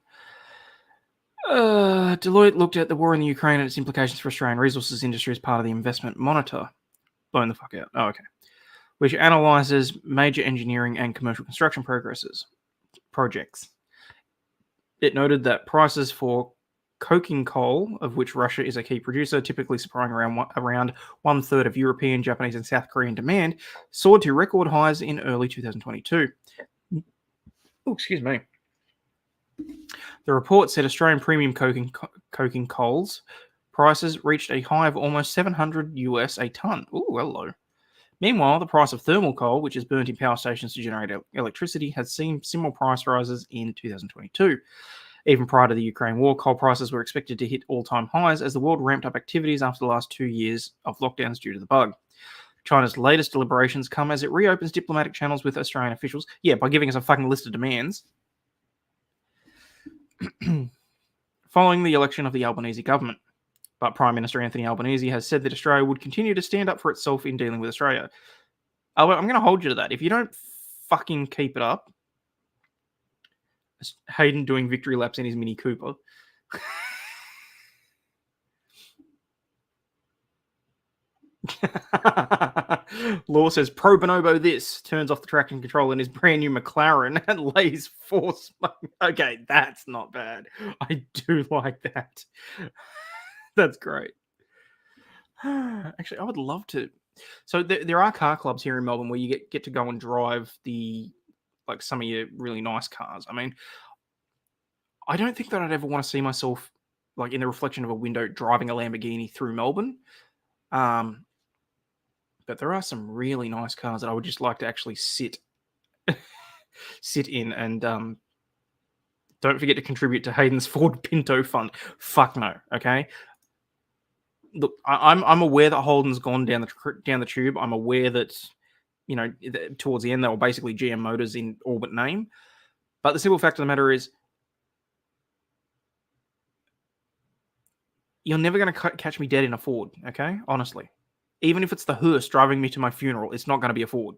Deloitte looked at the war in the Ukraine and its implications for Australian resources industry as part of the investment monitor. Blown the fuck out. Oh, okay. Which analyzes major engineering and commercial construction projects. It noted that prices for coking coal, of which Russia is a key producer, typically supplying around 1/3 of European, Japanese, and South Korean demand, soared to record highs in early 2022. Oh, excuse me. The report said Australian premium coking coals prices reached a high of almost $700 a ton. Oh, hello. Meanwhile, the price of thermal coal, which is burnt in power stations to generate electricity, has seen similar price rises in 2022. Even prior to the Ukraine war, coal prices were expected to hit all-time highs as the world ramped up activities after the last 2 years of lockdowns due to the bug. China's latest deliberations come as it reopens diplomatic channels with Australian officials. Yeah, by giving us a fucking list of demands. Following the election of the Albanese government. But Prime Minister Anthony Albanese has said that Australia would continue to stand up for itself in dealing with Australia. Albert, I'm going to hold you to that. If you don't fucking keep it up, Hayden doing victory laps in his Mini Cooper. Law says pro bonobo this, turns off the traction control in his brand new McLaren and lays 4 smoke. Okay, that's not bad. I do like that. That's great. Actually, I would love to. So there are car clubs here in Melbourne where you get to go and drive some of your really nice cars. I mean, I don't think that I'd ever want to see myself like in the reflection of a window driving a Lamborghini through Melbourne. But there are some really nice cars that I would just like to actually sit in and don't forget to contribute to Hayden's Ford Pinto fund. Fuck no, okay? Look, I'm aware that Holden's gone down the tube. I'm aware that, you know, towards the end they were basically GM Motors in all but name. But the simple fact of the matter is, you're never going to catch me dead in a Ford, okay? Honestly. Even if it's the hearse driving me to my funeral, it's not going to be a Ford.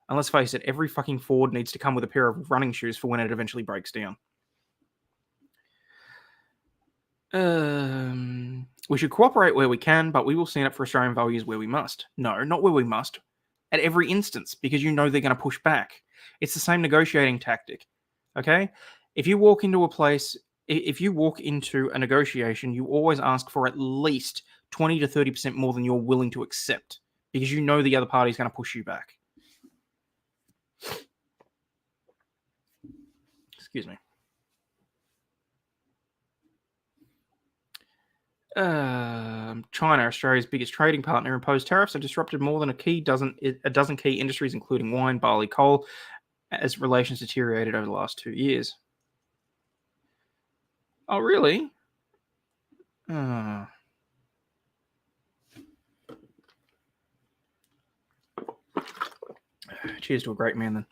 And let's face it, every fucking Ford needs to come with a pair of running shoes for when it eventually breaks down. We should cooperate where we can, but we will stand up for Australian values where we must. No, not where we must. At every instance, because you know they're going to push back. It's the same negotiating tactic, okay? If you walk into a negotiation, you always ask for at least 20 to 30% more than you're willing to accept, because you know the other party is going to push you back. Excuse me. China, Australia's biggest trading partner, imposed tariffs and disrupted more than a dozen key industries, including wine, barley, coal, as relations deteriorated over the last 2 years. Oh, really? Cheers to a great man, then.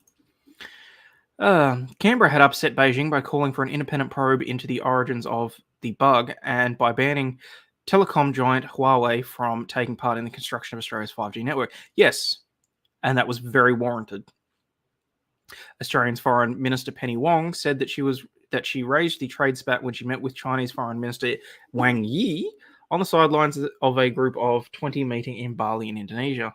Canberra had upset Beijing by calling for an independent probe into the origins of the bug and by banning telecom giant Huawei from taking part in the construction of Australia's 5G network. Yes, and that was very warranted. Australian's Foreign Minister Penny Wong said that she raised the trade spat when she met with Chinese Foreign Minister Wang Yi on the sidelines of a group of 20 meeting in Bali in Indonesia.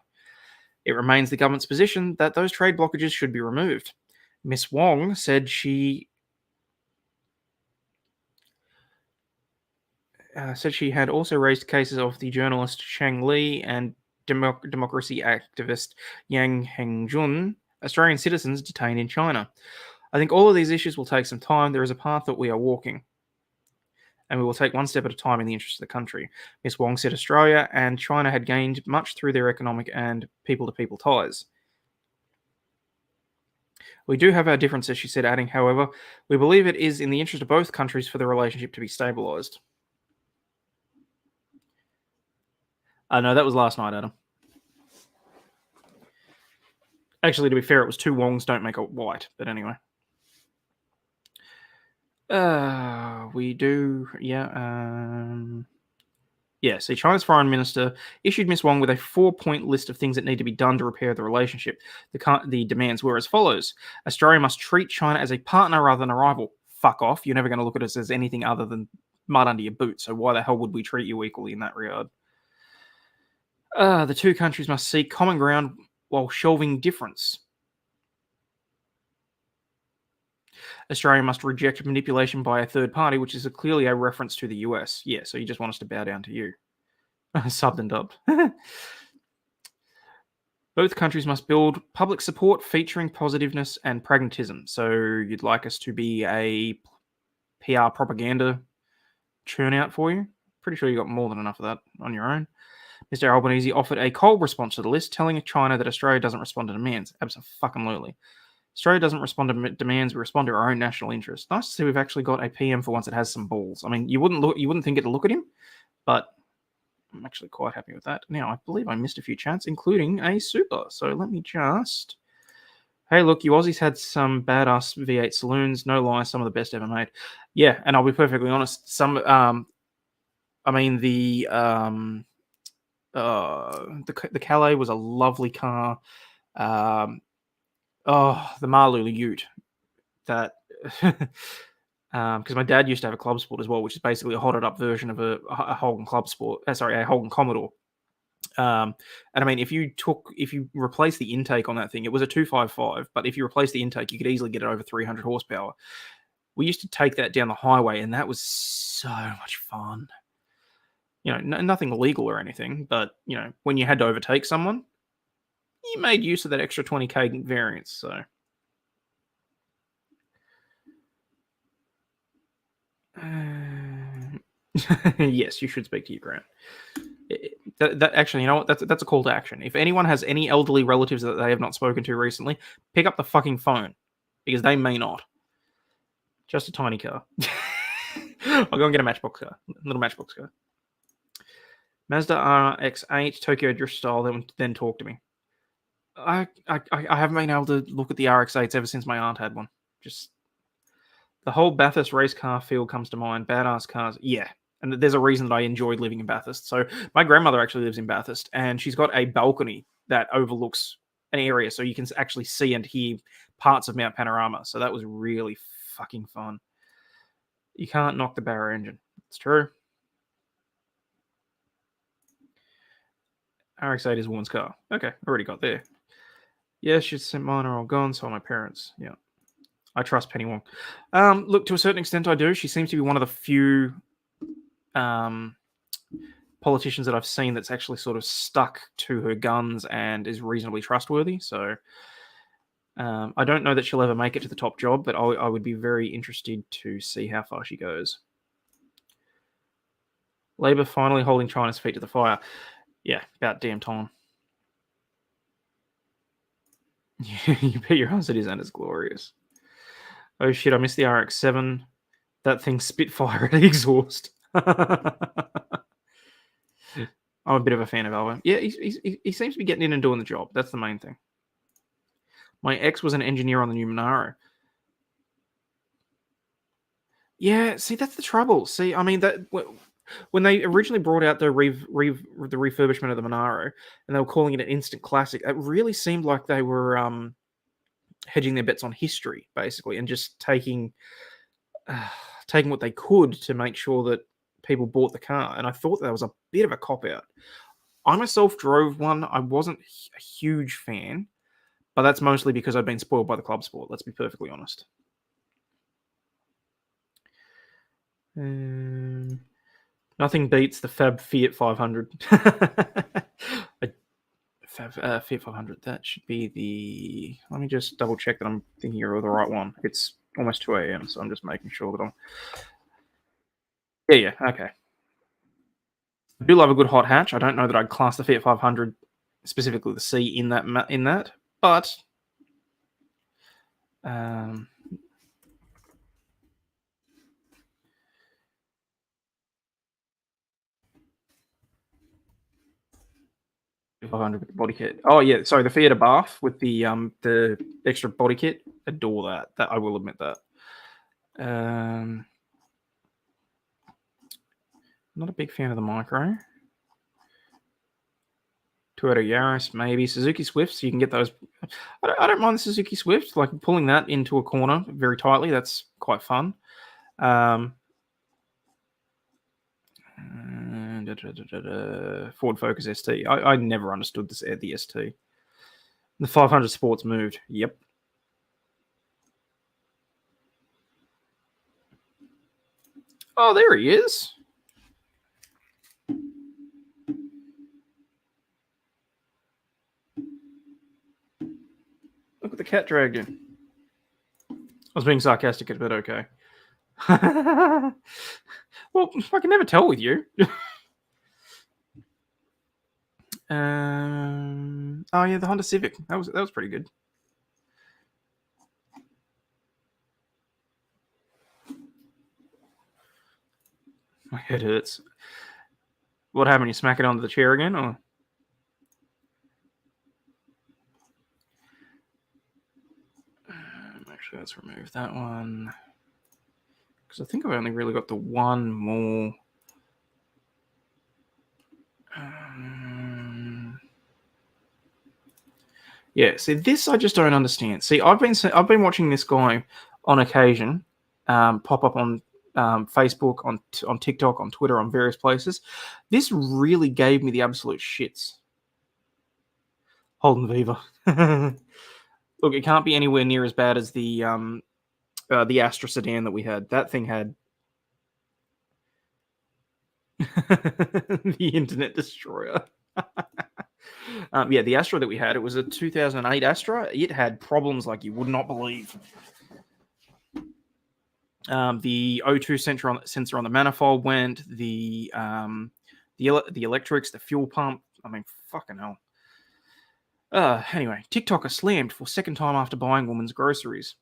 It remains the government's position that those trade blockages should be removed. Miss Wong said she had also raised cases of the journalist Shang Li and democracy activist Yang Hengjun, Australian citizens detained in China. I think all of these issues will take some time. There is a path that we are walking, and we will take one step at a time in the interest of the country. Ms. Wong said Australia and China had gained much through their economic and people-to-people ties. We do have our differences, she said, adding, however, we believe it is in the interest of both countries for the relationship to be stabilised. No, that was last night, Adam. Actually, to be fair, it was two Wongs don't make a white, but anyway. We do, see, China's foreign minister issued Ms. Wong with a 4-point list of things that need to be done to repair the relationship. The demands were as follows. Australia must treat China as a partner rather than a rival. Fuck off. You're never going to look at us as anything other than mud under your boot, so why the hell would we treat you equally in that regard? The two countries must seek common ground while shelving difference. Australia must reject manipulation by a third party, which is clearly a reference to the US. Yeah, so you just want us to bow down to you. Subbed and dubbed. Both countries must build public support featuring positiveness and pragmatism. So you'd like us to be a PR propaganda churn out for you? Pretty sure you got more than enough of that on your own. Mr. Albanese offered a cold response to the list, telling China that Australia doesn't respond to demands. Absolutely. Australia doesn't respond to demands, we respond to our own national interest. Nice to see we've actually got a PM for once that has some balls. I mean, you wouldn't think it to look at him, but I'm actually quite happy with that. Now, I believe I missed a few chats, including a super. So let me just... Hey, look, you Aussies had some badass V8 saloons. No lie, some of the best ever made. Yeah, and I'll be perfectly honest. The Calais was a lovely car. The Marloo Ute. That because my dad used to have a Club Sport as well, which is basically a hotted up version of a Holden Club Sport. A Holden Commodore. And I mean, if you replace the intake on that thing, it was a 255, but if you replace the intake, you could easily get it over 300 horsepower. We used to take that down the highway, and that was so much fun. You know, nothing illegal or anything, but, you know, when you had to overtake someone, you made use of that extra 20k variance, so. Yes, you should speak to your grand. Actually, you know what? That's a call to action. If anyone has any elderly relatives that they have not spoken to recently, pick up the fucking phone, because they may not. Just a tiny car. I'll go and get a Matchbox car. Little Matchbox car. Mazda RX-8 Tokyo Drift style, then talk to me. I haven't been able to look at the RX-8s ever since my aunt had one. Just the whole Bathurst race car feel comes to mind. Badass cars, yeah. And there's a reason that I enjoyed living in Bathurst. So my grandmother actually lives in Bathurst, and she's got a balcony that overlooks an area, so you can actually see and hear parts of Mount Panorama. So that was really fucking fun. You can't knock the Barra engine. It's true. RX-8 is a woman's car. Okay, already got there. Yeah, she's sent mine are all gone, so are my parents. Yeah. I trust Penny Wong. Look, to a certain extent I do. She seems to be one of the few politicians that I've seen that's actually sort of stuck to her guns and is reasonably trustworthy. So I don't know that she'll ever make it to the top job, but I would be very interested to see how far she goes. Labour finally holding China's feet to the fire. Yeah, about damn time. You bet your ass it is, and it's glorious. Oh shit, I missed the RX-7. That thing spit fire at the exhaust. I'm a bit of a fan of Albo. Yeah, he seems to be getting in and doing the job. That's the main thing. My ex was an engineer on the new Monaro. Yeah, see, that's the trouble. See, I mean, when they originally brought out the refurbishment of the Monaro, and they were calling it an instant classic, it really seemed like they were hedging their bets on history, basically, and just taking what they could to make sure that people bought the car. And I thought that was a bit of a cop out. I myself drove one. I wasn't a huge fan, but that's mostly because I've been spoiled by the club sport. Let's be perfectly honest. Nothing beats the Fab Fiat 500. Fiat 500. That should be the. Let me just double check that I'm thinking of the right one. It's almost 2 a.m., so I'm just making sure that I'm. Yeah, okay. I do love a good hot hatch. I don't know that I'd class the Fiat 500, specifically the C, in that, but. 500 body kit. Oh yeah, sorry, the Fiat Abarth with the extra body kit. Adore that. That I will admit that. Not a big fan of the Micro. Toyota Yaris, maybe Suzuki Swifts. You can get those. I don't mind the Suzuki Swift. Like pulling that into a corner very tightly. That's quite fun. Ford Focus ST. I never understood the ST. The 500 Sports moved. Yep. Oh, there he is. Look at the cat dragon. I was being sarcastic, but okay. Well, I can never tell with you. Oh yeah, the Honda Civic. That was pretty good. My head hurts. What happened? You smack it onto the chair again, or? Actually, let's remove that one because I think I've only really got the one more. Yeah, see, this I just don't understand. See, I've been watching this guy on occasion pop up on Facebook, on TikTok, on Twitter, on various places. This really gave me the absolute shits. Holden Viva. Look, it can't be anywhere near as bad as the Astra sedan that we had. That thing had the Internet Destroyer. Yeah, the Astra that we had, it was a 2008 Astra. It had problems like you would not believe. The O2 sensor on the manifold went. The electrics, the fuel pump. I mean, fucking hell. Anyway, TikToker slammed for second time after buying woman's groceries.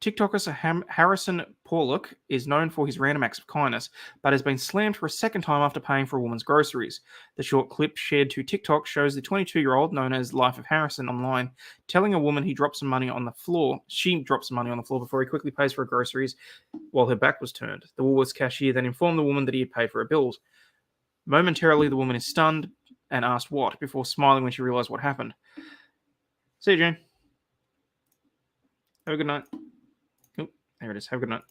TikToker Harrison Porlock is known for his random acts of kindness, but has been slammed for a second time after paying for a woman's groceries. The short clip shared to TikTok shows the 22-year-old, known as Life of Harrison online, telling a woman she dropped some money on the floor before he quickly pays for her groceries while her back was turned. The Woolworths cashier then informed the woman that he had paid for her bills. Momentarily, the woman is stunned and asked what, before smiling when she realized what happened. See you, Jane. Have a good night. There it is. Have a good night.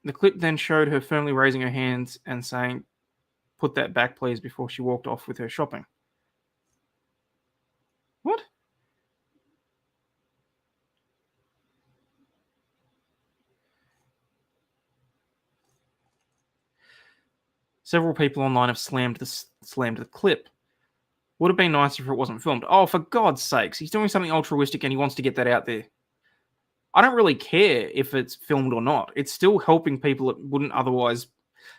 The clip then showed her firmly raising her hands and saying, "Put that back, please," before she walked off with her shopping. What? Several people online have slammed the clip. Would have been nicer if it wasn't filmed. Oh, for God's sakes. He's doing something altruistic and he wants to get that out there. I don't really care if it's filmed or not. It's still helping people that wouldn't otherwise.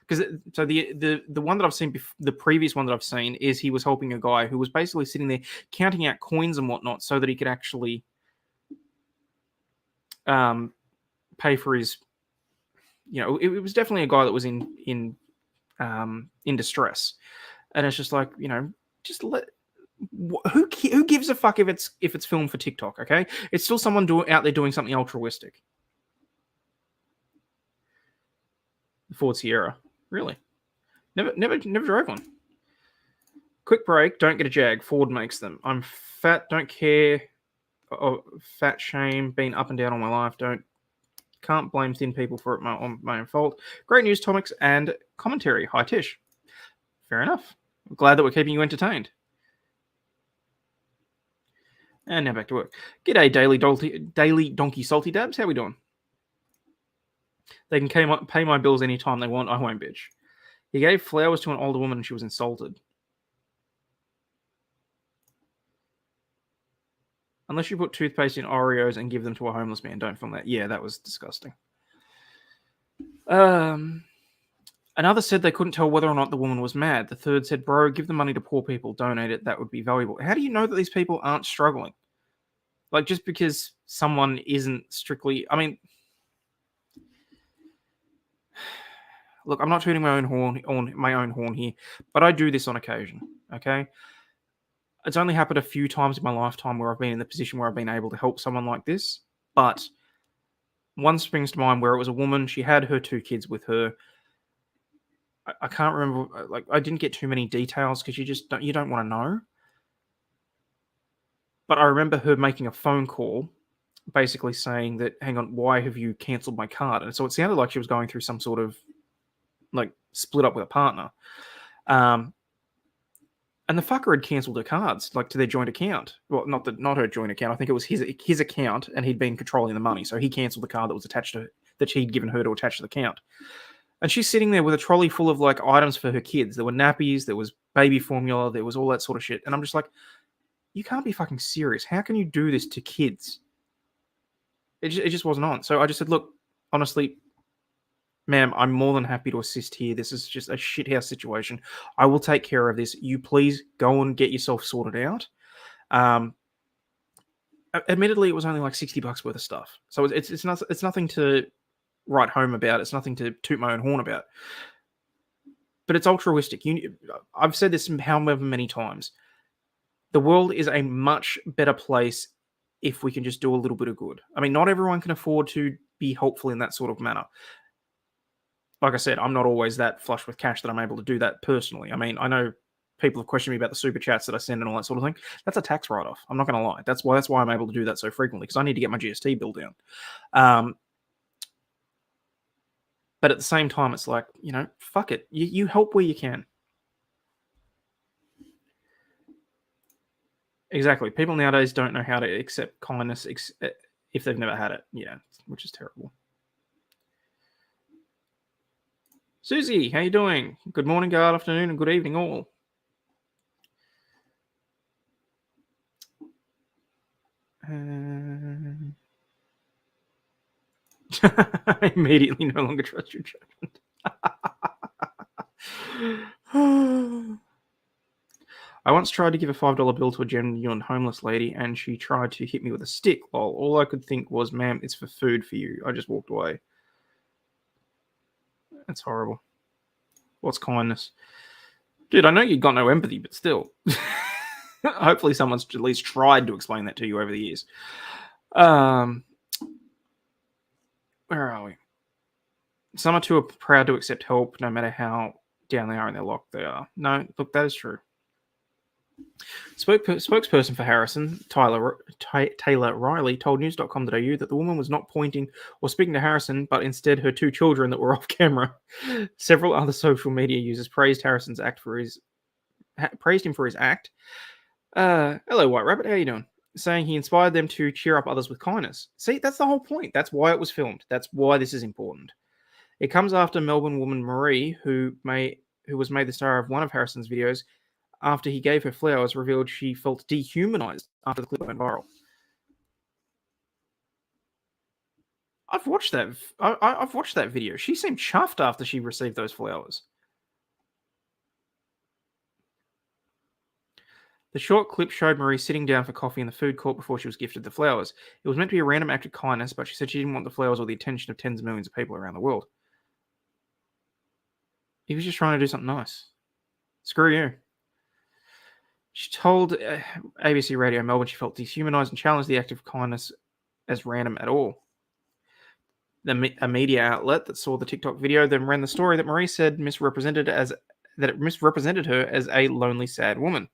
Because the one that I've seen, the previous one that I've seen, is he was helping a guy who was basically sitting there counting out coins and whatnot so that he could actually pay for his. It was definitely a guy that was in distress, and it's just like, just Who gives a fuck if it's filmed for TikTok? Okay, it's still someone out there doing something altruistic. Ford Sierra, really? Never drove one. Quick break. Don't get a Jag. Ford makes them. I'm fat. Don't care. Oh, fat shame. Been up and down all my life. Can't blame thin people for it. On my own fault. Great news, topics, and commentary. Hi, Tish. Fair enough. I'm glad that we're keeping you entertained. And now back to work. G'day, daily donkey salty dabs. How we doing? They can pay my bills anytime they want. I won't bitch. He gave flowers to an older woman and she was insulted. Unless you put toothpaste in Oreos and give them to a homeless man. Don't film that. Yeah, that was disgusting. Another said they couldn't tell whether or not the woman was mad. The third said, bro, give the money to poor people. Donate it. That would be valuable. How do you know that these people aren't struggling? Like, just because someone isn't strictly... I mean... Look, I'm not tooting my own horn here, but I do this on occasion, okay? It's only happened a few times in my lifetime where I've been in the position where I've been able to help someone like this, but one springs to mind where it was a woman. She had her 2 kids with her. I can't remember, like, I didn't get too many details because you don't want to know. But I remember her making a phone call basically saying that, hang on, why have you cancelled my card? And so it sounded like she was going through some sort of, like, split up with a partner. And the fucker had cancelled her cards, like, to their joint account. Well, not her joint account. I think it was his account, and he'd been controlling the money. So he cancelled the card that was attached to that she'd given her to attach to the account. And she's sitting there with a trolley full of, like, items for her kids. There were nappies, there was baby formula, there was all that sort of shit. And I'm just like, you can't be fucking serious. How can you do this to kids? It just wasn't on. So I just said, look, honestly, ma'am, I'm more than happy to assist here. This is just a shithouse situation. I will take care of this. You please go and get yourself sorted out. Admittedly, it was only like $60 worth of stuff. So it's nothing to write home about. It's nothing to toot my own horn about. But it's altruistic. I've said this however many times. The world is a much better place if we can just do a little bit of good. I mean, not everyone can afford to be helpful in that sort of manner. Like I said, I'm not always that flush with cash that I'm able to do that personally. I mean, I know people have questioned me about the super chats that I send and all that sort of thing. That's a tax write-off. I'm not going to lie. That's why I'm able to do that so frequently, because I need to get my GST bill down. But at the same time, it's like, fuck it. You help where you can. Exactly. People nowadays don't know how to accept kindness if they've never had it. Yeah, which is terrible. Susie, how you doing? Good morning, good afternoon, and good evening all. I immediately no longer trust your judgment. I once tried to give a $5 bill to a genuine homeless lady, and she tried to hit me with a stick. All I could think was, ma'am, it's for food for you. I just walked away. That's horrible. What's kindness? Dude, I know you've got no empathy, but still. Hopefully someone's at least tried to explain that to you over the years. Where are we? Some are too proud to accept help, no matter how down they are in their luck they are. No, look, that is true. Spokesperson for Harrison, Taylor Riley, told news.com.au that the woman was not pointing or speaking to Harrison, but instead her 2 children that were off camera. Several other social media users praised him for his act. Hello, White Rabbit, how you doing? Saying he inspired them to cheer up others with kindness. See, that's the whole point. That's why it was filmed. That's why this is important. It comes after Melbourne woman Marie, who was made the star of one of Harrison's videos, after he gave her flowers, revealed she felt dehumanized after the clip went viral. I've watched that. I've watched that video. She seemed chuffed after she received those flowers. The short clip showed Marie sitting down for coffee in the food court before she was gifted the flowers. It was meant to be a random act of kindness, but she said she didn't want the flowers or the attention of tens of millions of people around the world. He was just trying to do something nice. Screw you. She told ABC Radio Melbourne she felt dehumanised and challenged the act of kindness as random at all. A media outlet that saw the TikTok video then ran the story that Marie said misrepresented her as a lonely, sad woman.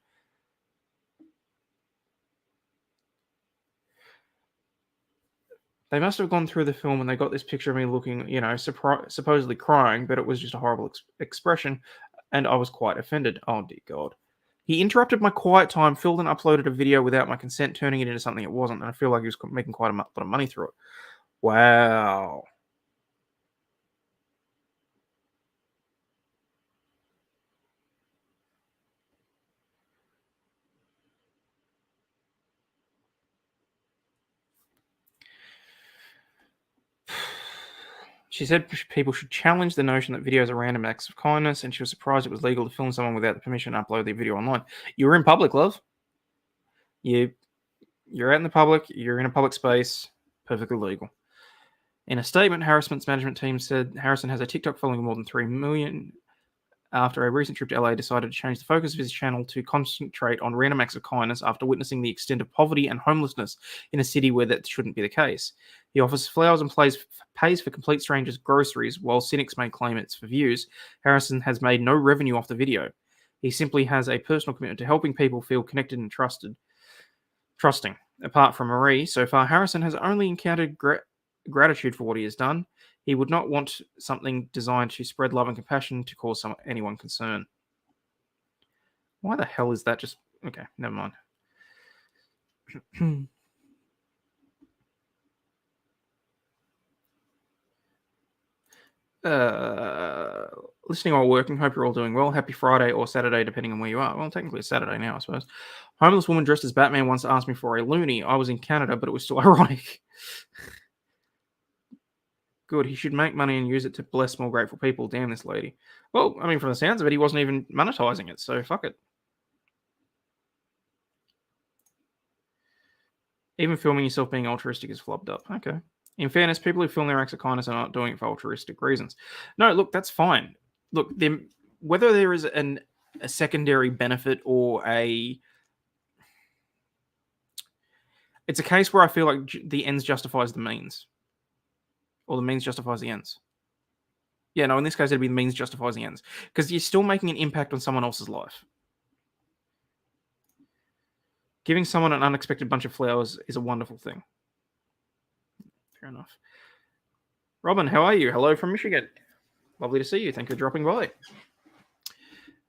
They must have gone through the film and they got this picture of me looking, supposedly crying, but it was just a horrible expression, and I was quite offended. Oh, dear God. He interrupted my quiet time, filled and uploaded a video without my consent, turning it into something it wasn't, and I feel like he was making quite a lot of money through it. Wow. She said people should challenge the notion that videos are random acts of kindness, and she was surprised it was legal to film someone without the permission and upload their video online. You're in public, love. You're out in the public. You're in a public space. Perfectly legal. In a statement, Harrison's management team said Harrison has a TikTok following of more than 3 million after a recent trip to LA decided to change the focus of his channel to concentrate on random acts of kindness after witnessing the extent of poverty and homelessness in a city where that shouldn't be the case. He offers flowers and pays for complete strangers groceries, while cynics may claim it's for views. Harrison has made no revenue off the video. He simply has a personal commitment to helping people feel connected and trusting. Apart from Marie, so far Harrison has only encountered gratitude for what he has done. He would not want something designed to spread love and compassion to cause anyone concern. Why the hell is that just... Okay, never mind. Listening while working. Hope you're all doing well. Happy Friday or Saturday, depending on where you are. Well, technically it's Saturday now, I suppose. Homeless woman dressed as Batman once asked me for a loonie. I was in Canada, but it was still ironic. Good. He should make money and use it to bless more grateful people. Damn this lady. Well, I mean, from the sounds of it, he wasn't even monetizing it, so fuck it. Even filming yourself being altruistic is flubbed up. Okay. In fairness, people who film their acts of kindness are not doing it for altruistic reasons. No, look, that's fine. Look, whether there is a secondary benefit or it's a case where I feel like the ends justifies the means. Or the means justifies the ends. Yeah, no, in this case, it'd be the means justifies the ends. Because you're still making an impact on someone else's life. Giving someone an unexpected bunch of flowers is a wonderful thing. Fair enough. Robin, how are you? Hello from Michigan. Lovely to see you. Thank you for dropping by.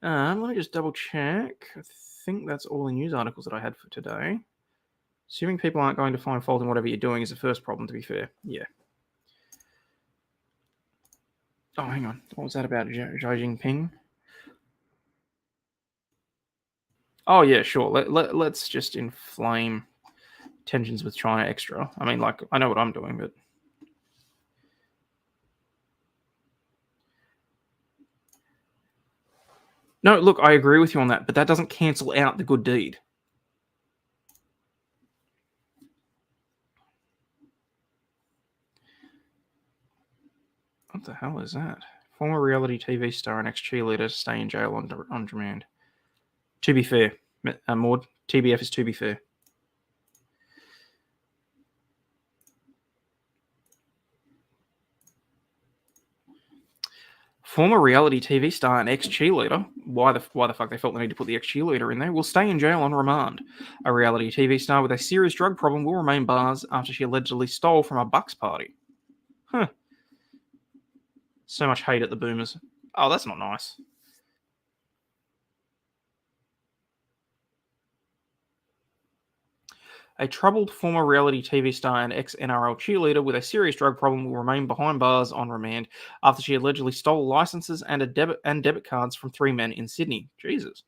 Let me just double check. I think that's all the news articles that I had for today. Assuming people aren't going to find fault in whatever you're doing is the first problem, to be fair. Yeah. Oh, hang on. What was that about Xi Jinping? Oh, yeah, sure. Let's just inflame tensions with China extra. I mean, like, I know what I'm doing, but... No, look, I agree with you on that, but that doesn't cancel out the good deed. What the hell is that? Former reality TV star and ex-cheerleader stay in jail on demand. To be fair, Maud, TBF is to be fair. Former reality TV star and ex-cheerleader, why the fuck they felt the need to put the ex-cheerleader in there, will stay in jail on remand. A reality TV star with a serious drug problem will remain bars after she allegedly stole from a Bucks party. Huh. So much hate at the boomers. Oh, that's not nice. A troubled former reality TV star and ex-NRL cheerleader with a serious drug problem will remain behind bars on remand after she allegedly stole licenses and debit cards from 3 men in Sydney. Jesus.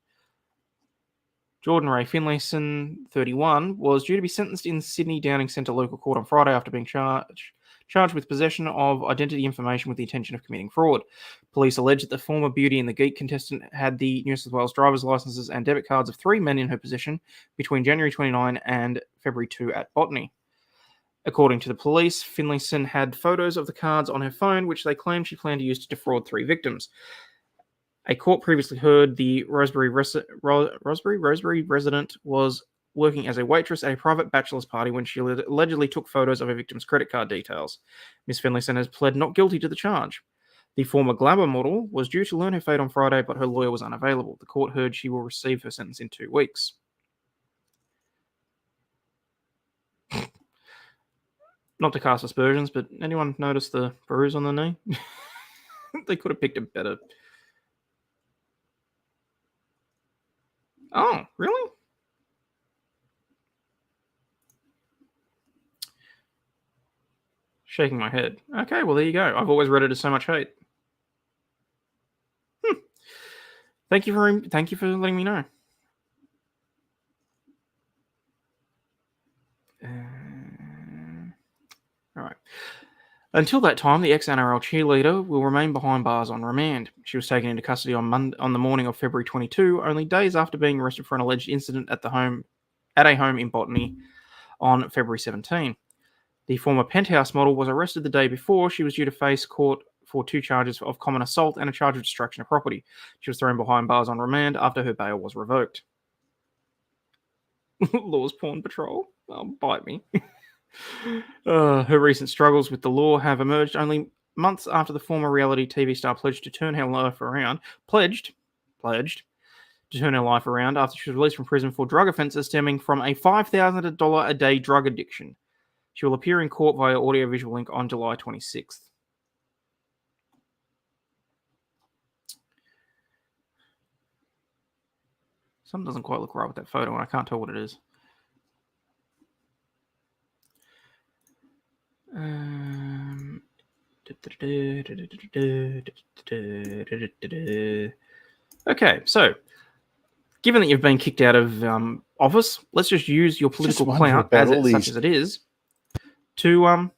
Jordan Ray Finlayson, 31, was due to be sentenced in Sydney Downing Centre local court on Friday after being charged with possession of identity information with the intention of committing fraud. Police allege that the former Beauty and the Geek contestant had the New South Wales driver's licenses and debit cards of 3 men in her possession between January 29 and February 2 at Botany. According to the police, Finlayson had photos of the cards on her phone, which they claimed she planned to use to defraud 3 victims. A court previously heard the Rosebery resident was working as a waitress at a private bachelor's party when she allegedly took photos of a victim's credit card details. Ms. Finlayson has pled not guilty to the charge. The former glamour model was due to learn her fate on Friday, but her lawyer was unavailable. The court heard she will receive her sentence in 2 weeks. Not to cast aspersions, but anyone notice the bruise on the knee? They could have picked a better... Oh, really? Shaking my head. Okay, well, there you go. I've always read it as so much hate. Thank you for letting me know. All right. Until that time, the ex-NRL cheerleader will remain behind bars on remand. She was taken into custody on the morning of February 22, only days after being arrested for an alleged incident at a home in Botany on February 17. The former penthouse model was arrested the day before. She was due to face court for 2 charges of common assault and a charge of destruction of property. She was thrown behind bars on remand after her bail was revoked. Law's Porn Patrol. Oh, bite me. Her recent struggles with the law have emerged only months after the former reality TV star pledged to turn her life around. Pledged to turn her life around after she was released from prison for drug offences stemming from a $5,000 a day drug addiction. She will appear in court via audiovisual link on July 26th. Something doesn't quite look right with that photo, and I can't tell what it is. Okay, so given that you've been kicked out of office, let's just use your political clout, such as it is, to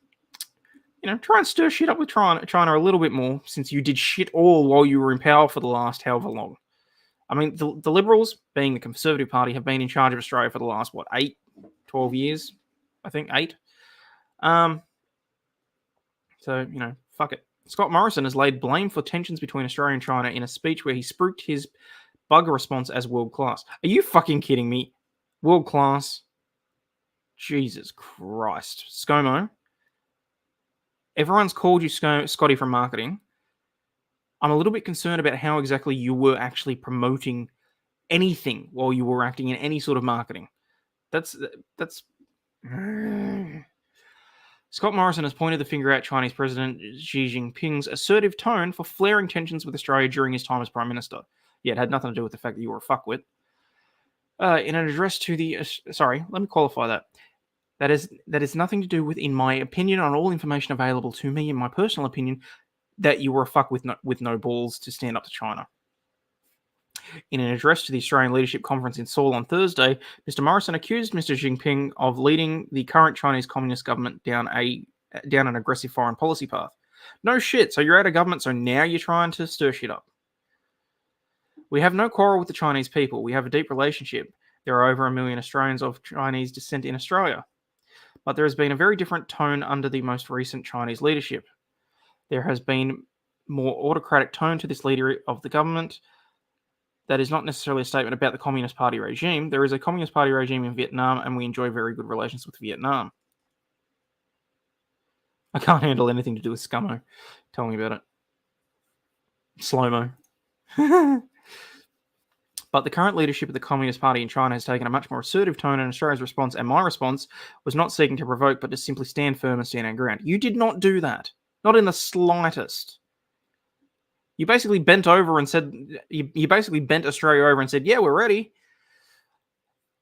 try and stir shit up with China a little bit more, since you did shit all while you were in power for the last however long. I mean, the Liberals, being the Conservative Party, have been in charge of Australia for the last, 12 years? I think 8. So, fuck it. Scott Morrison has laid blame for tensions between Australia and China in a speech where he spooked his bug response as world class. Are you fucking kidding me? World class? Jesus Christ. ScoMo, everyone's called you Scotty from marketing. I'm a little bit concerned about how exactly you were actually promoting anything while you were acting in any sort of marketing. That's Scott Morrison has pointed the finger at Chinese President Xi Jinping's assertive tone for flaring tensions with Australia during his time as Prime Minister. Yeah, it had nothing to do with the fact that you were a fuckwit. In an address to the... sorry, let me qualify that. That is nothing to do with, in my opinion, on all information available to me, in my personal opinion, that you were a fuck with no balls to stand up to China. In an address to the Australian Leadership Conference in Seoul on Thursday, Mr. Morrison accused Mr. Jinping of leading the current Chinese Communist government down an aggressive foreign policy path. No shit, so you're out of government, so now you're trying to stir shit up. We have no quarrel with the Chinese people. We have a deep relationship. There are over 1 million Australians of Chinese descent in Australia. But there has been a very different tone under the most recent Chinese leadership. There has been more autocratic tone to this leader of the government. That is not necessarily a statement about the Communist Party regime. There is a Communist Party regime in Vietnam, and we enjoy very good relations with Vietnam. I can't handle anything to do with ScoMo. Tell me about it. Slow-mo. But the current leadership of the Communist Party in China has taken a much more assertive tone, and Australia's response, and my response, was not seeking to provoke, but to simply stand firm and stand our ground. You did not do that. Not in the slightest. You basically bent over and said, you basically bent Australia over and said, yeah, we're ready.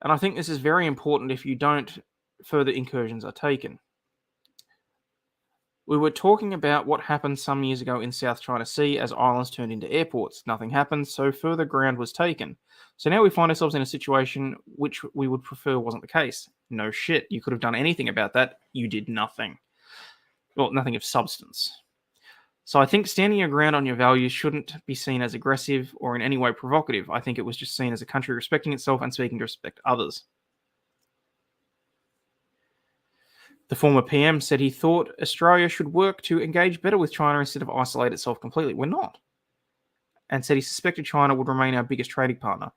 And I think this is very important if you don't, further incursions are taken. We were talking about what happened some years ago in South China Sea as islands turned into airports. Nothing happened, so further ground was taken. So now we find ourselves in a situation which we would prefer wasn't the case. No shit, you could have done anything about that. You did nothing. Well, nothing of substance. So I think standing your ground on your values shouldn't be seen as aggressive or in any way provocative. I think it was just seen as a country respecting itself and seeking to respect others. The former PM said he thought Australia should work to engage better with China instead of isolate itself completely. We're not. and said he suspected China would remain our biggest trading partner.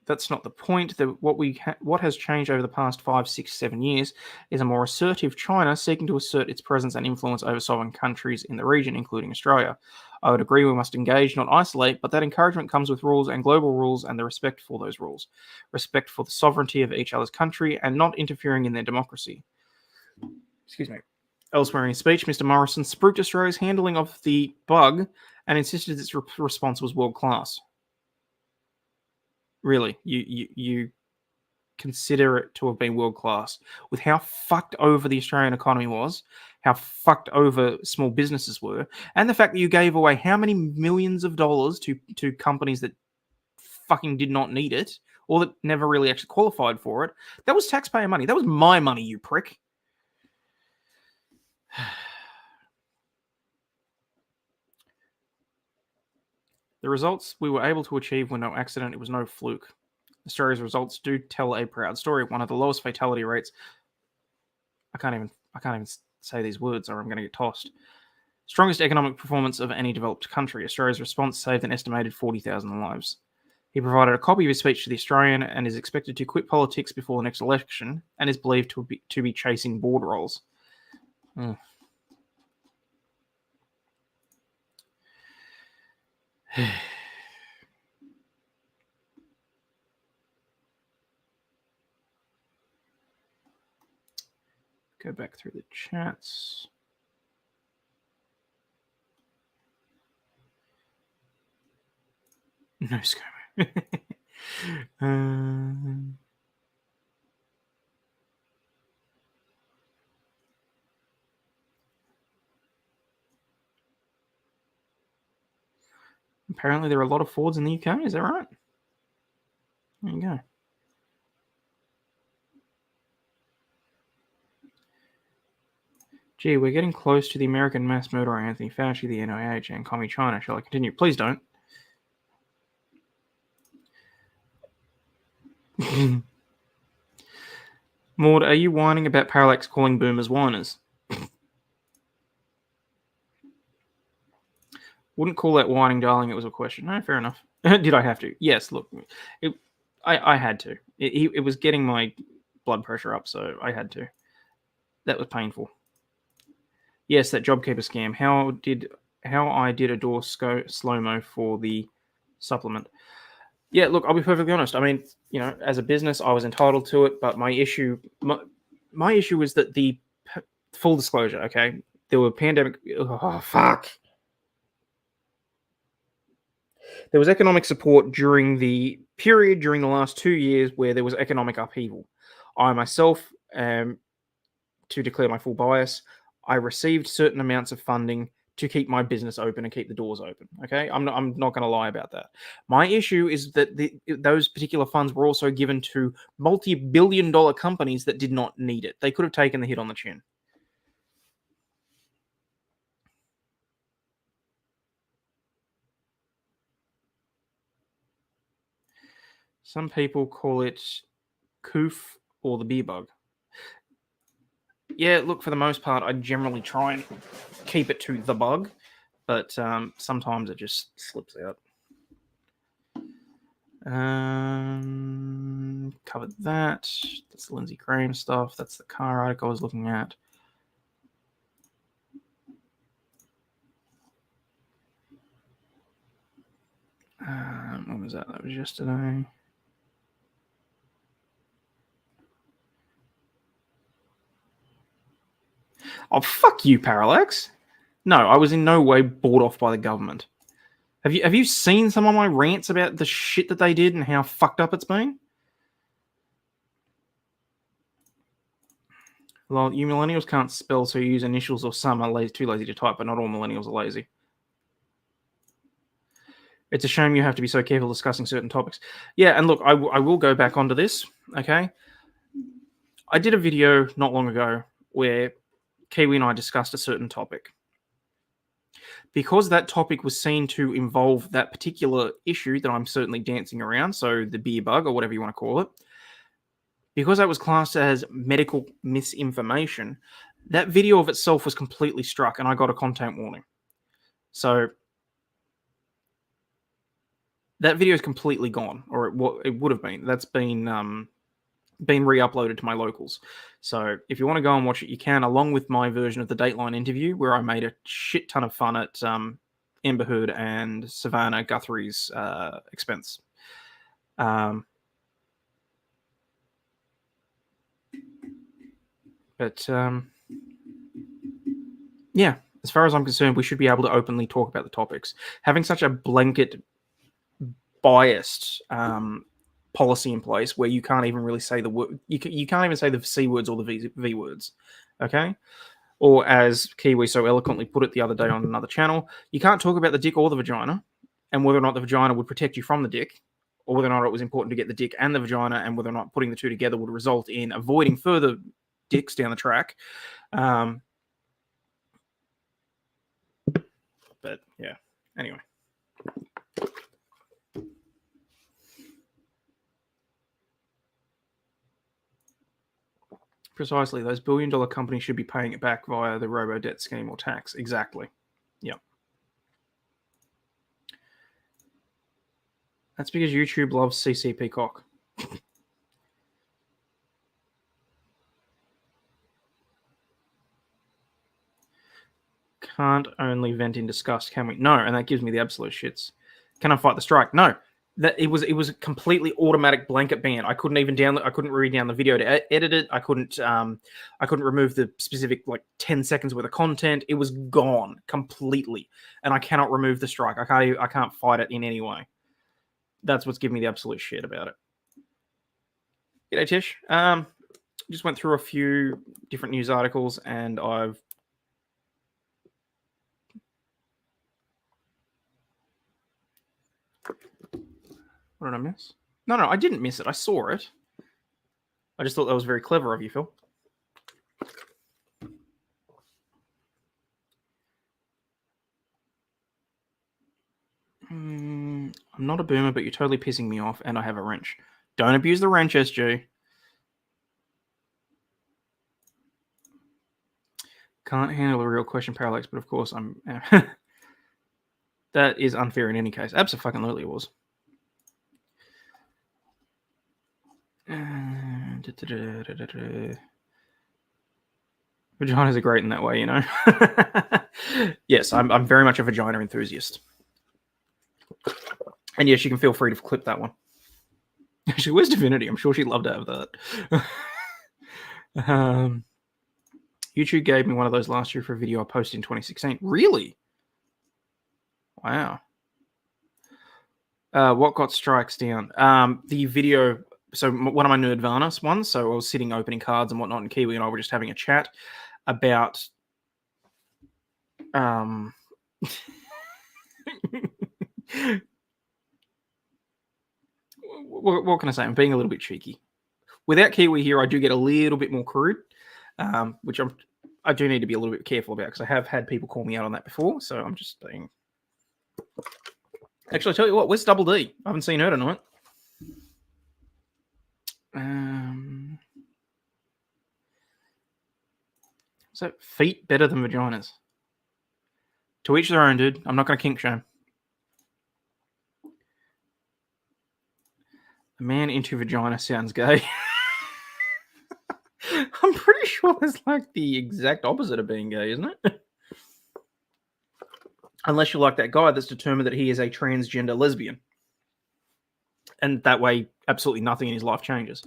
That's not the point. What has changed over the past 5, 6, 7 years is a more assertive China seeking to assert its presence and influence over sovereign countries in the region, including Australia. I would agree we must engage, not isolate, but that encouragement comes with rules and global rules and the respect for those rules. Respect for the sovereignty of each other's country and not interfering in their democracy. Excuse me. Elsewhere in his speech, Mr. Morrison spruiked Australia's handling of the bug and insisted its response was world-class. Really, you consider it to have been world class with how fucked over the Australian economy was, how fucked over small businesses were, and the fact that you gave away how many millions of dollars to companies that fucking did not need it or that never really actually qualified for it. That was taxpayer money. That was my money, you prick. The results we were able to achieve were no accident. It was no fluke. Australia's results do tell a proud story. One of the lowest fatality rates. I can't even say these words or I'm going to get tossed. Strongest economic performance of any developed country. Australia's response saved an estimated 40,000 lives. He provided a copy of his speech to the Australian and is expected to quit politics before the next election and is believed to be chasing board roles. Go back through the chats. No scope. Apparently there are a lot of Fords in the UK, is that right? There you go. Gee, we're getting close to the American mass murderer Anthony Fauci, the NIH, and Commie China. Shall I continue? Please don't. Maud, are you whining about Parallax calling boomers whiners? Wouldn't call that whining, darling. It was a question. No, fair enough. Did I have to? Yes, look. I had to. It was getting my blood pressure up, so I had to. That was painful. Yes, that JobKeeper scam. How I did adore slow-mo for the supplement. Yeah, look, I'll be perfectly honest. I mean, you know, as a business, I was entitled to it, but my issue is that the full disclosure. Okay, there were pandemic. Oh fuck. There was economic support during the last 2 years where there was economic upheaval. I myself, to declare my full bias, I received certain amounts of funding to keep my business open and keep the doors open. Okay, I'm not going to lie about that. My issue is that those particular funds were also given to multi-billion-dollar companies that did not need it. They could have taken the hit on the chin. Some people call it coof or the beer bug. Yeah, look, for the most part, I generally try and keep it to the bug, but sometimes it just slips out. Covered that. That's the Lindsey Graham stuff. That's the car article I was looking at. When was that? That was yesterday. Oh, fuck you, Parallax. No, I was in no way bought off by the government. Have you seen some of my rants about the shit that they did and how fucked up it's been? Well, you millennials can't spell, so you use initials or some are too lazy to type, but not all millennials are lazy. It's a shame you have to be so careful discussing certain topics. Yeah, and look, I will go back onto this, okay? I did a video not long ago where Kiwi and I discussed a certain topic. Because that topic was seen to involve that particular issue that I'm certainly dancing around, so the beer bug or whatever you want to call it, because that was classed as medical misinformation, that video of itself was completely struck, and I got a content warning. So that video is completely gone, or it would have been. That's been re-uploaded to my locals. So if you want to go and watch it, you can, along with my version of the Dateline interview, where I made a shit ton of fun at Amber Heard and Savannah Guthrie's expense. Yeah, as far as I'm concerned, we should be able to openly talk about the topics. Having such a blanket, biased policy in place where you can't even really say the word, you can't even say the C words or the V words, okay? Or as Kiwi so eloquently put it the other day on another channel, you can't talk about the dick or the vagina and whether or not the vagina would protect you from the dick, or whether or not it was important to get the dick and the vagina, and whether or not putting the two together would result in avoiding further dicks down the track. But yeah, anyway. Precisely, those billion-dollar companies should be paying it back via the robo-debt scheme or tax. Exactly. Yep. That's because YouTube loves CCP cock. Can't only vent in disgust, can we? No, and that gives me the absolute shits. Can I fight the strike? No. That it was a completely automatic blanket ban. I couldn't even download. I couldn't read down the video to edit it. I couldn't remove the specific 10 seconds worth of content. It was gone completely, and I cannot remove the strike. I can't fight it in any way. That's what's giving me the absolute shit about it. G'day, Tish. Just went through a few different news articles, and I've what did I miss? No, I didn't miss it. I saw it. I just thought that was very clever of you, Phil. I'm not a boomer, but you're totally pissing me off, and I have a wrench. Don't abuse the wrench, SG. Can't handle a real question, Parallax, but of course I'm... That is unfair in any case. Absolutely it was. Vaginas are great in that way, you know. Yes, I'm very much a vagina enthusiast. And yes, you can feel free to clip that one. Actually, where's Divinity? I'm sure she'd love to have that. YouTube gave me one of those last year for a video I posted in 2016. Really? Wow. What got strikes down? The video... So one of my Nerdvana ones, so I was sitting opening cards and whatnot, and Kiwi and I were just having a chat about what can I say? I'm being a little bit cheeky. Without Kiwi here, I do get a little bit more crude, which I do need to be a little bit careful about, because I have had people call me out on that before, so I'm just being... Actually, I tell you what, where's Double D? I haven't seen her tonight. So feet better than vaginas. To each their own, dude. I'm not going to kink shame. A man into vagina sounds gay. I'm pretty sure that's the exact opposite of being gay, isn't it? Unless you're like that guy that's determined that he is a transgender lesbian. And that way, absolutely nothing in his life changes.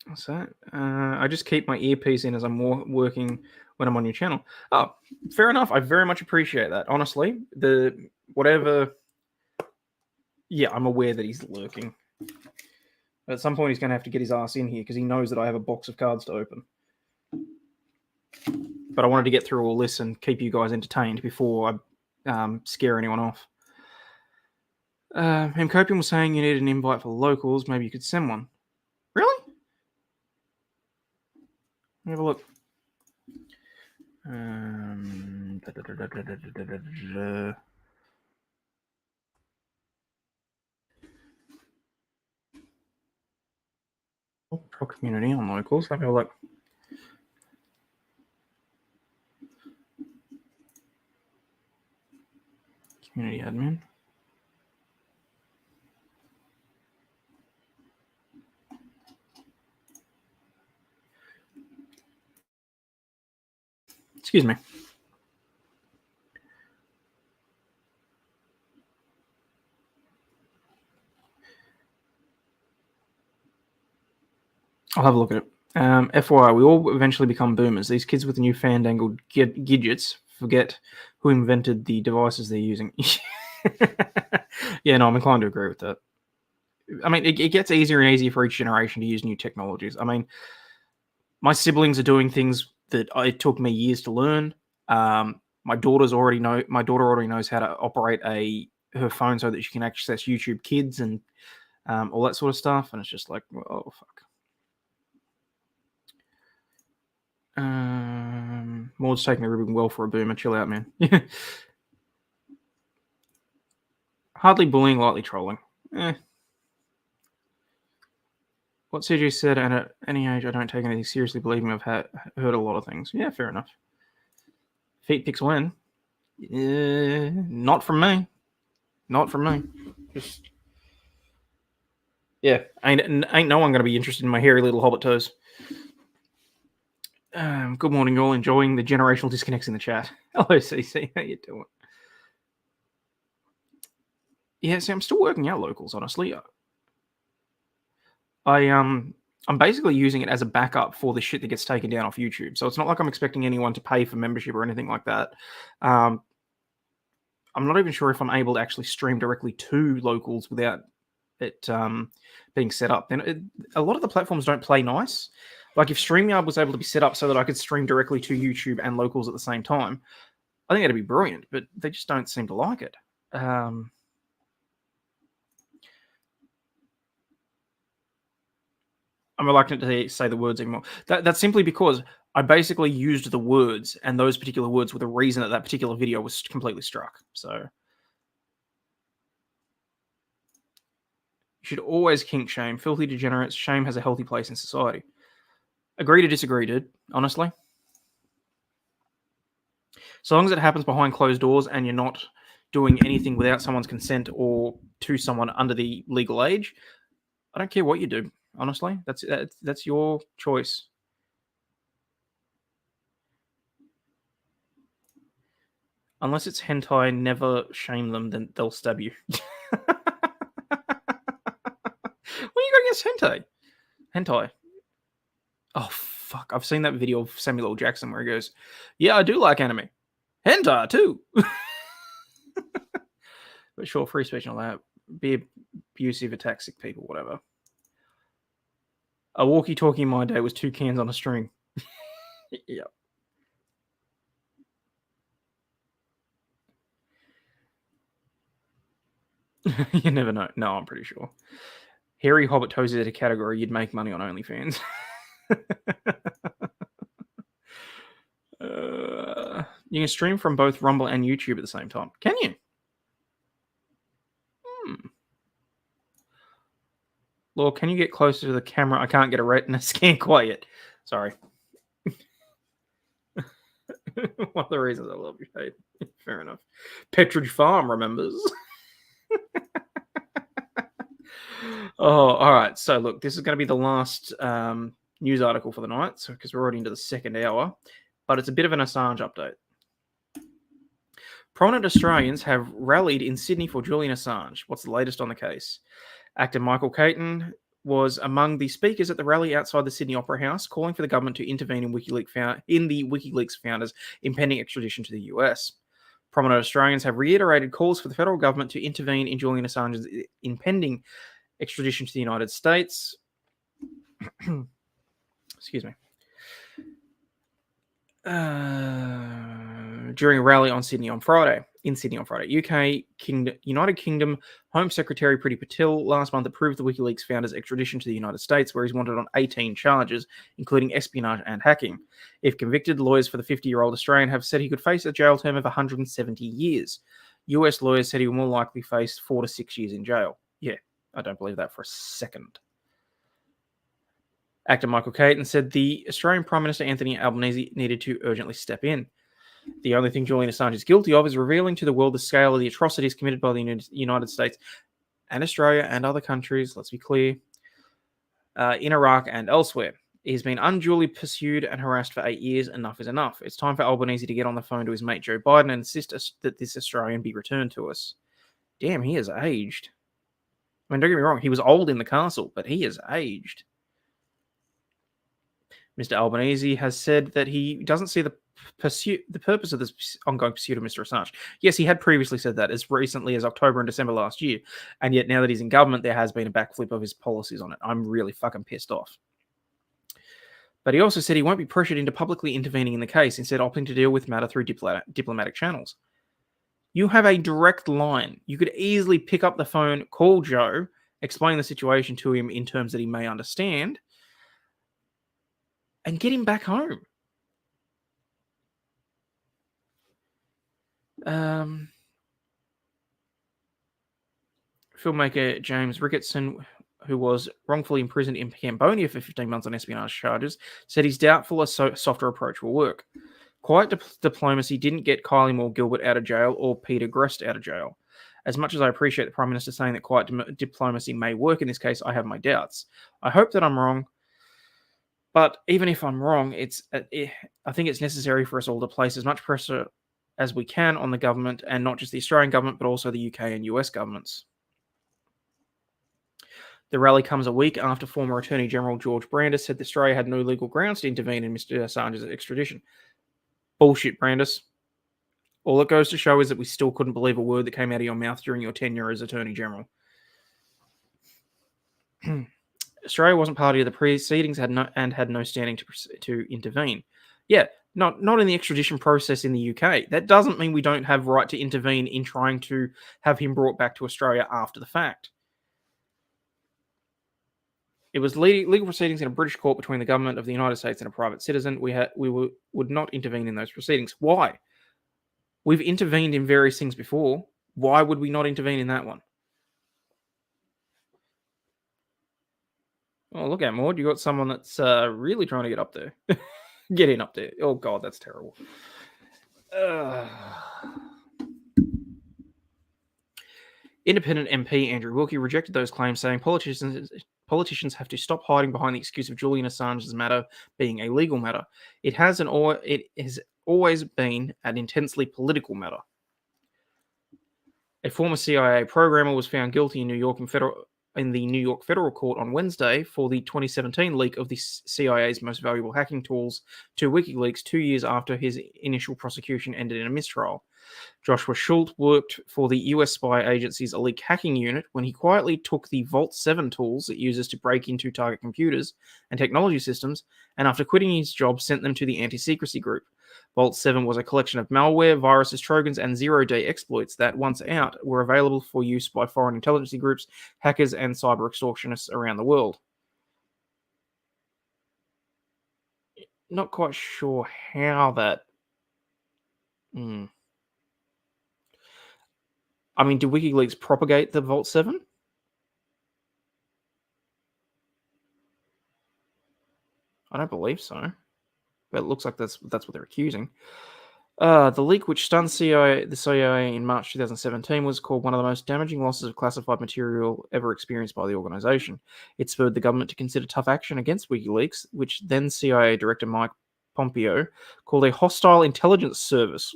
What's that? I just keep my earpiece in as I'm working when I'm on your channel. Oh, fair enough. I very much appreciate that. Honestly, yeah, I'm aware that he's lurking. But at some point, he's going to have to get his ass in here because he knows that I have a box of cards to open. But I wanted to get through all this and keep you guys entertained before I scare anyone off. Copium was saying you need an invite for the locals. Maybe you could send one. Really? Have a look. Pro community on locals. Let me have a look. Community admin. Excuse me. I'll have a look at it. FYI, we all eventually become boomers. These kids with the new fandangled gadgets forget who invented the devices they're using. Yeah, no, I'm inclined to agree with that. I mean, it gets easier and easier for each generation to use new technologies. I mean, my siblings are doing things that it took me years to learn. My daughter already knows how to operate her phone so that she can access YouTube Kids and all that sort of stuff. And it's just like, oh fuck. Maud's taking everything well for a boomer. Chill out, man. Hardly bullying, lightly trolling. What CG said, and at any age, I don't take anything seriously, believing I've heard a lot of things. Yeah, fair enough. Feet pics when? Not from me. Not from me. Just yeah, ain't no one going to be interested in my hairy little hobbit toes. Good morning, all. Enjoying the generational disconnects in the chat. Hello, CC. How you doing? Yeah, see, I'm still working out locals, honestly. I'm basically using it as a backup for the shit that gets taken down off YouTube. So it's not like I'm expecting anyone to pay for membership or anything like that. I'm not even sure if I'm able to actually stream directly to locals without it being set up. Then a lot of the platforms don't play nice. Like if StreamYard was able to be set up so that I could stream directly to YouTube and locals at the same time, I think it'd be brilliant. But they just don't seem to like it. I'm reluctant to say the words anymore. That's simply because I basically used the words, and those particular words were the reason that particular video was completely struck. So you should always kink shame. Filthy degenerates. Shame has a healthy place in society. Agree to disagree, dude. Honestly. So long as it happens behind closed doors and you're not doing anything without someone's consent or to someone under the legal age, I don't care what you do. Honestly, that's your choice. Unless it's hentai, never shame them, then they'll stab you. What are you going against hentai? Oh, fuck. I've seen that video of Samuel L. Jackson where he goes, yeah, I do like anime. Hentai, too. But sure, free speech and all that. Be abusive, attack sick people, whatever. A walkie-talkie in my day was 2 cans on a string. Yep. You never know. No, I'm pretty sure. Hairy Hobbit toes is a category you'd make money on OnlyFans. You can stream from both Rumble and YouTube at the same time. Can you? Laura, can you get closer to the camera? I can't get a retina scan quite yet. Sorry. One of the reasons I love you, Shade. Fair enough. Petridge Farm remembers. Oh, all right. So, look, this is going to be the last news article for the night, so because we're already into the second hour, but it's a bit of an Assange update. Prominent Australians have rallied in Sydney for Julian Assange. What's the latest on the case? Actor Michael Caton was among the speakers at the rally outside the Sydney Opera House, calling for the government to intervene in the WikiLeaks founders' impending extradition to the US. Prominent Australians have reiterated calls for the federal government to intervene in Julian Assange's impending extradition to the United States. Excuse me. During a rally in Sydney on Friday. United Kingdom Home Secretary Priti Patel last month approved the WikiLeaks founder's extradition to the United States, where he's wanted on 18 charges, including espionage and hacking. If convicted, lawyers for the 50-year-old Australian have said he could face a jail term of 170 years. US lawyers said he will more likely face 4 to 6 years in jail. Yeah, I don't believe that for a second. Actor Michael Caton said the Australian Prime Minister Anthony Albanese needed to urgently step in. The only thing Julian Assange is guilty of is revealing to the world the scale of the atrocities committed by the United States and Australia and other countries, let's be clear, in Iraq and elsewhere. He's been unduly pursued and harassed for 8 years. Enough is enough. It's time for Albanese to get on the phone to his mate Joe Biden and insist that this Australian be returned to us. Damn, he has aged. I mean, don't get me wrong, he was old in the castle, but he has aged. Mr. Albanese has said that he doesn't see the purpose of this ongoing pursuit of Mr. Assange. Yes, he had previously said that as recently as October and December last year, and yet now that he's in government, there has been a backflip of his policies on it. I'm really fucking pissed off. But he also said he won't be pressured into publicly intervening in the case, instead opting to deal with matter through diplomatic channels. You have a direct line. You could easily pick up the phone, call Joe, explain the situation to him in terms that he may understand, and get him back home. Filmmaker James Ricketson, who was wrongfully imprisoned in Cambodia for 15 months on espionage charges, said he's doubtful a softer approach will work. Quiet diplomacy didn't get Kylie Moore Gilbert out of jail or Peter Grest out of jail. As much as I appreciate the Prime Minister saying that quiet diplomacy may work in this case, I have my doubts. I hope that I'm wrong, but even if I'm wrong, I think it's necessary for us all to place as much pressure as we can on the government, and not just the Australian government, but also the UK and US governments. The rally comes a week after former Attorney General George Brandis said that Australia had no legal grounds to intervene in Mr. Assange's extradition. Bullshit, Brandis. All it goes to show is that we still couldn't believe a word that came out of your mouth during your tenure as Attorney General. Australia wasn't party to the proceedings and had no standing to intervene. Yeah, not in the extradition process in the UK. That doesn't mean we don't have right to intervene in trying to have him brought back to Australia after the fact. It was legal proceedings in a British court between the government of the United States and a private citizen. We would not intervene in those proceedings. Why? We've intervened in various things before. Why would we not intervene in that one? Oh, look at Maud. You got someone that's really trying to get up there. Get in up there. Oh, God, that's terrible. Independent MP Andrew Wilkie rejected those claims, saying politicians have to stop hiding behind the excuse of Julian Assange's matter being a legal matter. It has always been an intensely political matter. A former CIA programmer was found guilty in the New York Federal Court on Wednesday for the 2017 leak of the CIA's most valuable hacking tools to WikiLeaks 2 years after his initial prosecution ended in a mistrial. Joshua Schultz worked for the US spy agency's elite hacking unit when he quietly took the Vault 7 tools it uses to break into target computers and technology systems, and after quitting his job, sent them to the anti-secrecy group. Vault 7 was a collection of malware, viruses, trojans, and zero-day exploits that, once out, were available for use by foreign intelligence groups, hackers, and cyber extortionists around the world. Not quite sure how that... I mean, did WikiLeaks propagate the Vault 7? I don't believe so. But it looks like that's what they're accusing. The leak, which stunned the CIA in March 2017, was called one of the most damaging losses of classified material ever experienced by the organization. It spurred the government to consider tough action against WikiLeaks, which then CIA Director Mike Pompeo called a hostile intelligence service.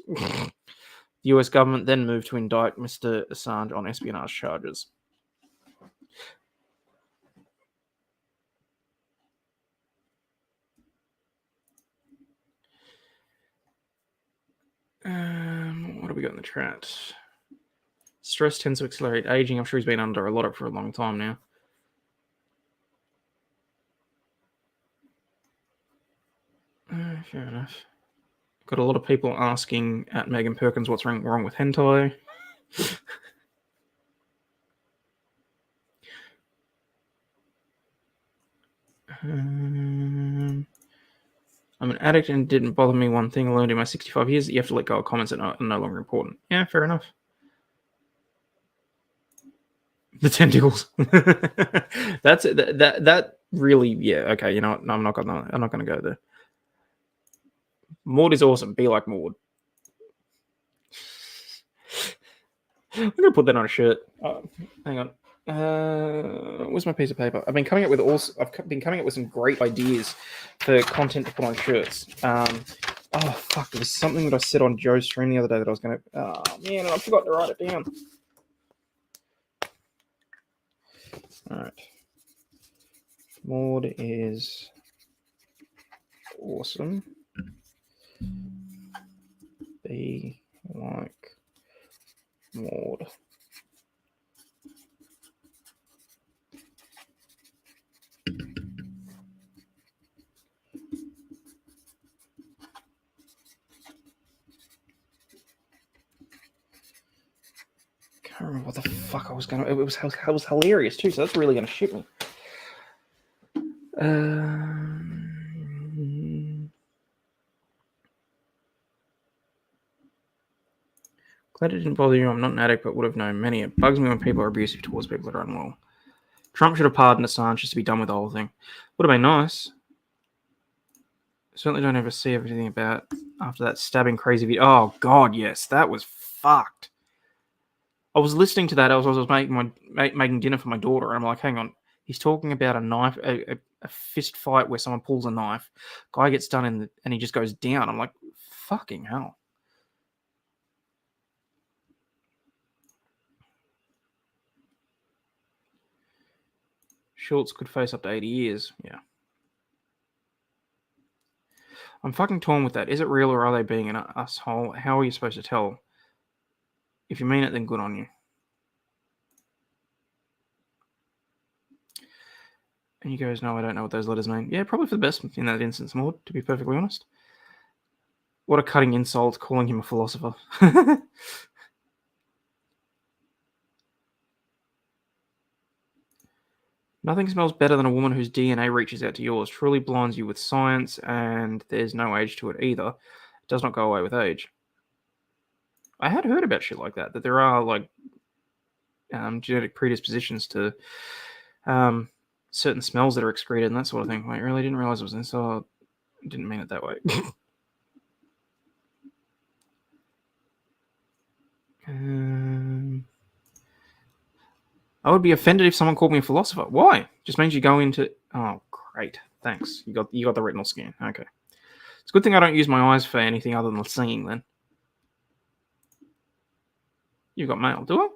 The US government then moved to indict Mr. Assange on espionage charges. What have we got in the chat? Stress tends to accelerate aging. I'm sure he's been under a lot of it for a long time now. Fair enough. Got a lot of people asking at Megan Perkins what's wrong with hentai. I'm an addict and it didn't bother me one thing I learned in my 65 years that you have to let go of comments that are no longer important. Yeah, fair enough. The tentacles. That's that really, yeah. Okay, you know what? No, I'm not gonna go there. Maud is awesome. Be like Maud. I'm gonna put that on a shirt. Hang on. Where's my piece of paper? I've been coming up with some great ideas for content to put on shirts. Oh fuck! There was something that I said on Joe's stream the other day that I was gonna. Oh man, I forgot to write it down. All right. Maud is awesome. Be like Maud. Can't remember what the fuck I was gonna. It was hilarious too. So that's really gonna shit me. Glad it didn't bother you. I'm not an addict, but would have known many. It bugs me when people are abusive towards people that are unwell. Trump should have pardoned Assange just to be done with the whole thing. Would have been nice. Certainly don't ever see everything about after that stabbing crazy video. Oh god, yes, that was fucked. I was listening to that. I was making dinner for my daughter, and I'm like, hang on. He's talking about a knife, a fist fight where someone pulls a knife. Guy gets done and he just goes down. I'm like, fucking hell. Schultz could face up to 80 years. Yeah. I'm fucking torn with that. Is it real or are they being an asshole? How are you supposed to tell? If you mean it, then good on you. And he goes, no, I don't know what those letters mean. Yeah, probably for the best in that instance, Maud, to be perfectly honest. What a cutting insult, calling him a philosopher. Nothing smells better than a woman whose DNA reaches out to yours, truly blinds you with science, and there's no age to it either. It does not go away with age. I had heard about shit like that there are like genetic predispositions to certain smells that are excreted and that sort of thing. I really didn't realize it was this, so I didn't mean it that way. I would be offended if someone called me a philosopher. Why? Just means you go into... Oh, great. Thanks. You got the retinal scan. Okay. It's a good thing I don't use my eyes for anything other than seeing then. You've got mail, do I?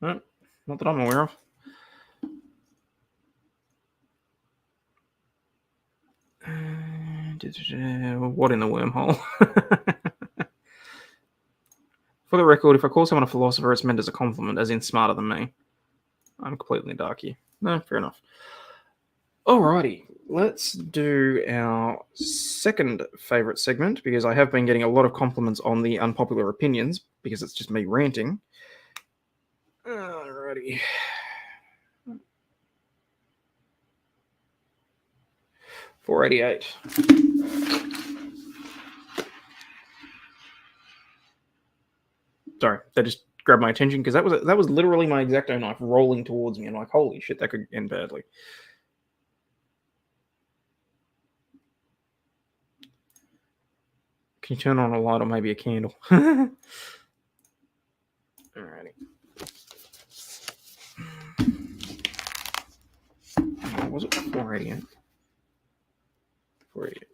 No, not that I'm aware of. What in the wormhole? For the record, if I call someone a philosopher, it's meant as a compliment, as in smarter than me. I'm completely darky. No, fair enough. Alrighty, let's do our second favourite segment, because I have been getting a lot of compliments on the unpopular opinions, because it's just me ranting. Alrighty. $4.88. Sorry, that just grabbed my attention because that was literally my X-Acto knife rolling towards me. I'm like, holy shit, that could end badly. Can you turn on a light or maybe a candle? Alrighty. Was it 488? 488.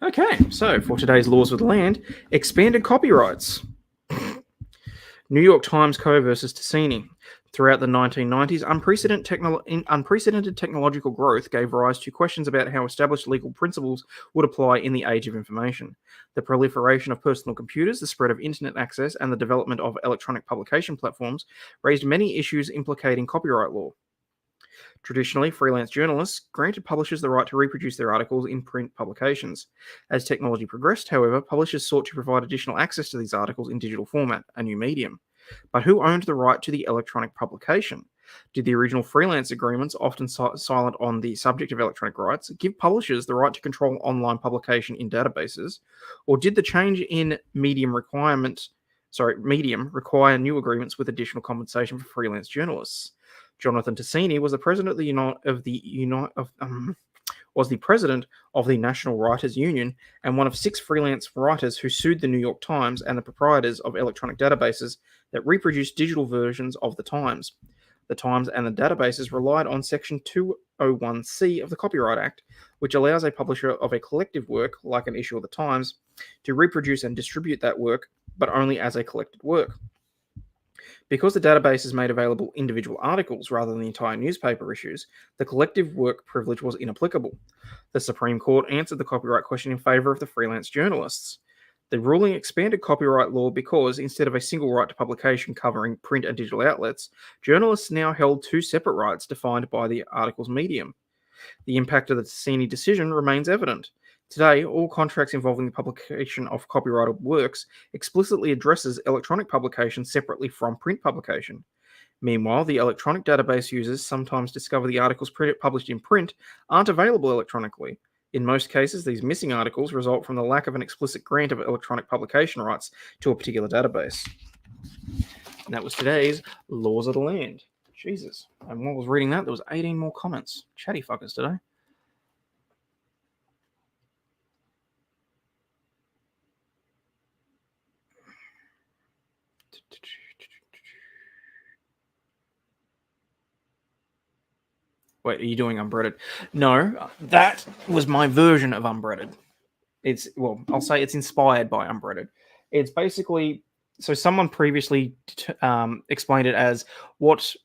Okay, so for today's Laws of the Land, expanded copyrights. New York Times Co. versus Ticini. Throughout the 1990s, unprecedented technological growth gave rise to questions about how established legal principles would apply in the age of information. The proliferation of personal computers, the spread of internet access, and the development of electronic publication platforms raised many issues implicating copyright law. Traditionally, freelance journalists granted publishers the right to reproduce their articles in print publications. As technology progressed, however, publishers sought to provide additional access to these articles in digital format, a new medium. But who owned the right to the electronic publication? Did the original freelance agreements, often silent on the subject of electronic rights, give publishers the right to control online publication in databases? Or did the change in medium require new agreements with additional compensation for freelance journalists? Jonathan Ticini was the president was the president of the National Writers Union and one of 6 freelance writers who sued the New York Times and the proprietors of electronic databases that reproduce digital versions of the Times. The Times and the databases relied on Section 201C of the Copyright Act, which allows a publisher of a collective work, like an issue of the Times, to reproduce and distribute that work, but only as a collected work. Because the databases made available individual articles rather than the entire newspaper issues, the collective work privilege was inapplicable. The Supreme Court answered the copyright question in favour of the freelance journalists. The ruling expanded copyright law because, instead of a single right to publication covering print and digital outlets, journalists now held 2 separate rights defined by the article's medium. The impact of the Ticini decision remains evident. Today, all contracts involving the publication of copyrighted works explicitly addresses electronic publication separately from print publication. Meanwhile, the electronic database users sometimes discover the articles published in print aren't available electronically. In most cases, these missing articles result from the lack of an explicit grant of electronic publication rights to a particular database. And that was today's Laws of the Land. Jesus. And while I was reading that, there was 18 more comments. Chatty fuckers today. Wait, are you doing Unbreaded? No, that was my version of Unbreaded. I'll say it's inspired by Unbreaded. It's basically, so someone previously explained it as what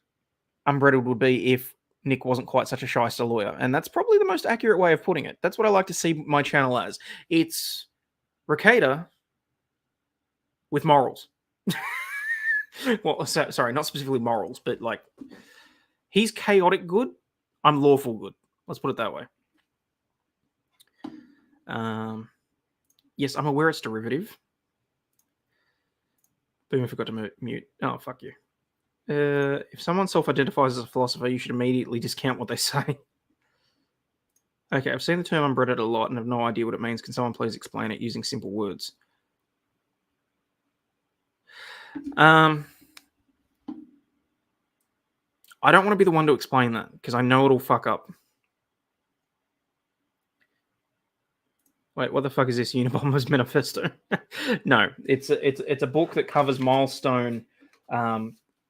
Unbreaded would be if Nick wasn't quite such a shyster lawyer. And that's probably the most accurate way of putting it. That's what I like to see my channel as. It's Ricada with morals. Well, sorry, not specifically morals, but like, he's chaotic good. I'm lawful good. Let's put it that way. Yes, I'm aware it's derivative. Boom, I forgot to mute. Oh, fuck you. If someone self-identifies as a philosopher, you should immediately discount what they say. Okay, I've seen the term unbreaded a lot and have no idea what it means. Can someone please explain it using simple words? I don't want to be the one to explain that because I know it'll fuck up. Wait, what the fuck is this Unabomber's Manifesto? No, it's a book that covers milestone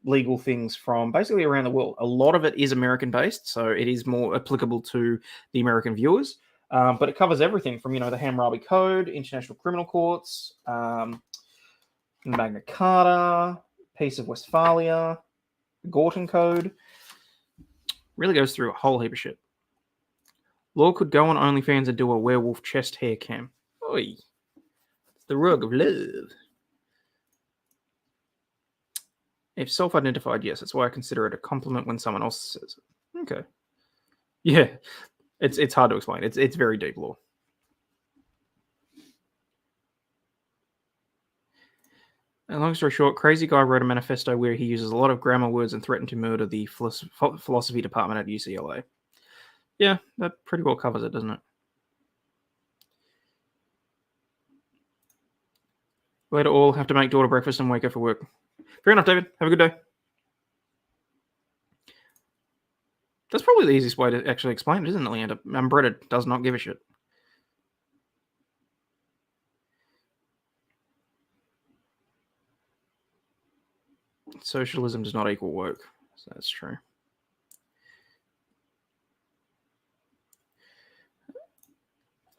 legal things from basically around the world. A lot of it is American-based, so it is more applicable to the American viewers. But it covers everything from, the Hammurabi Code, International Criminal Courts, Magna Carta, Peace of Westphalia, Gorton Code. Really goes through a whole heap of shit. Law could go on OnlyFans and do a werewolf chest hair cam. Oi. It's the rug of love. If self-identified, yes. That's why I consider it a compliment when someone else says it. Okay. Yeah. It's hard to explain. It's very deep law. And long story short, Crazy Guy wrote a manifesto where he uses a lot of grammar words and threatened to murder the philosophy department at UCLA. Yeah, that pretty well covers it, doesn't it? Later all have to make daughter breakfast and wake up for work. Fair enough, David. Have a good day. That's probably the easiest way to actually explain it, isn't it, Leander? Unbreaded does not give a shit. Socialism does not equal woke. So that's true.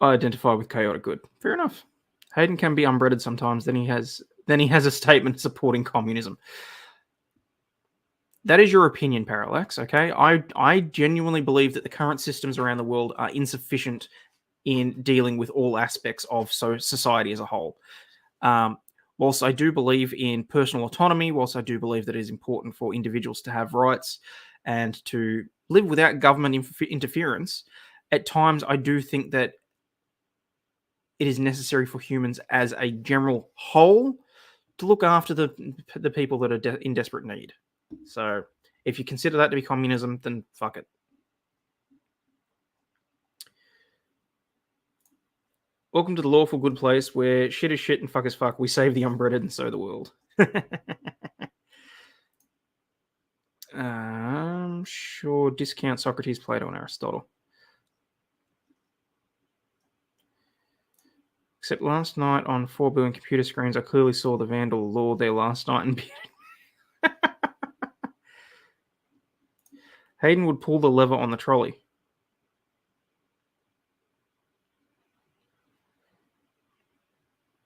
I identify with chaotic good. Fair enough. Hayden can be unbreaded sometimes. Then he has a statement supporting communism. That is your opinion, Parallax. Okay, I genuinely believe that the current systems around the world are insufficient in dealing with all aspects of society as a whole. Whilst I do believe in personal autonomy, whilst I do believe that it is important for individuals to have rights and to live without government interference, at times I do think that it is necessary for humans as a general whole look after the people that are in desperate need. So if you consider that to be communism, then fuck it. Welcome to the lawful good place where shit is shit and fuck is fuck. We save the unbreaded and sow the world. Sure, discount Socrates, Plato, and Aristotle. Except last night on 4 billion computer screens, I clearly saw the Vandal Lord there last night and Hayden would pull the lever on the trolley.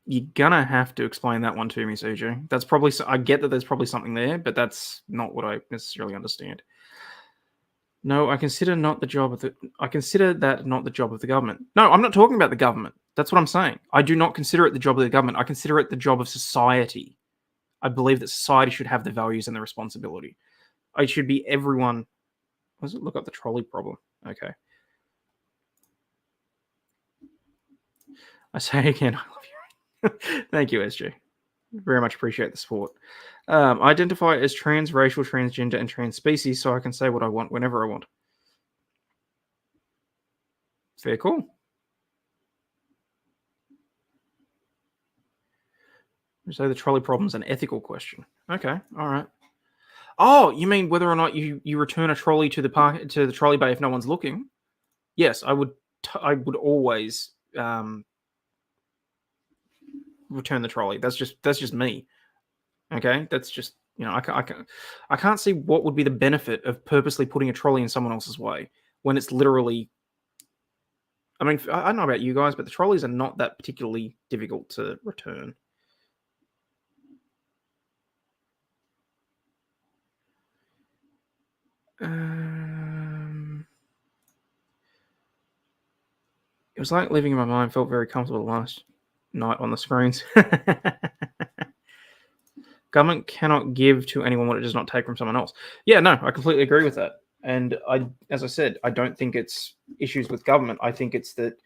You're gonna have to explain that one to me, CJ. That's probably, I get that there's probably something there, but that's not what I necessarily understand. No, I consider that not the job of the government. No, I'm not talking about the government. That's what I'm saying. I do not consider it the job of the government. I consider it the job of society. I believe that society should have the values and the responsibility. It should be everyone. What does it look up the trolley problem? Okay. I say again, I love you. Thank you, SG. Very much appreciate the support. I identify as transracial, transgender, and trans species, so I can say what I want whenever I want. Fair call. So the trolley problem is an ethical question. Okay, all right. Oh, you mean whether or not you return a trolley to the trolley bay if no one's looking? Yes, I would always return the trolley. That's just me. Okay, that's just, you know, I can't see what would be the benefit of purposely putting a trolley in someone else's way when it's literally. I mean, I don't know about you guys, but the trolleys are not that particularly difficult to return. It was like living in my mind. Felt very comfortable last night on the screens. Government cannot give to anyone what it does not take from someone else. Yeah, no, I completely agree with that. And as I said, I don't think it's issues with government. I think it's that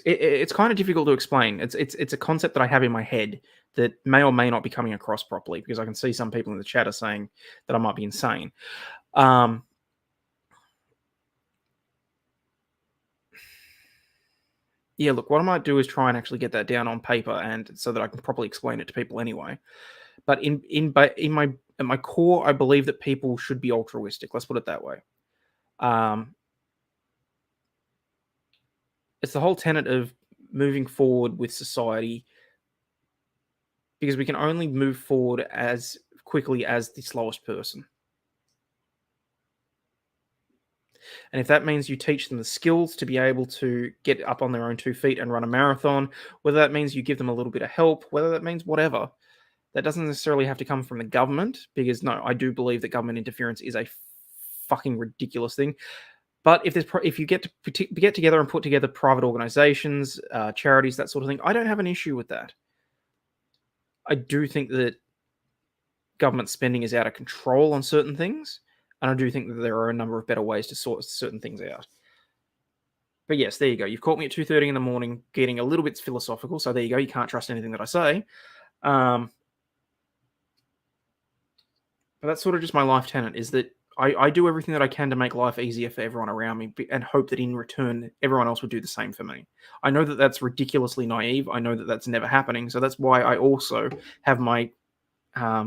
it's kind of difficult to explain. It's a concept that I have in my head that may or may not be coming across properly, because I can see some people in the chat are saying that I might be insane. Yeah, look, what I might do is try and actually get that down on paper, and so that I can properly explain it to people anyway. But in my core, I believe that people should be altruistic. Let's put it that way. It's the whole tenet of moving forward with society, because we can only move forward as quickly as the slowest person. And if that means you teach them the skills to be able to get up on their own 2 feet and run a marathon, whether that means you give them a little bit of help, whether that means whatever, that doesn't necessarily have to come from the government, because no, I do believe that government interference is a fucking ridiculous thing. But if you get together and put together private organizations, charities, that sort of thing, I don't have an issue with that. I do think that government spending is out of control on certain things, and I do think that there are a number of better ways to sort certain things out. But yes, there you go. You've caught me at 2:30 in the morning getting a little bit philosophical, so there you go. You can't trust anything that I say. But that's sort of just my life tenet, is that I do everything that I can to make life easier for everyone around me, and hope that in return, everyone else would do the same for me. I know that that's ridiculously naive. I know that that's never happening. So that's why I also have my... I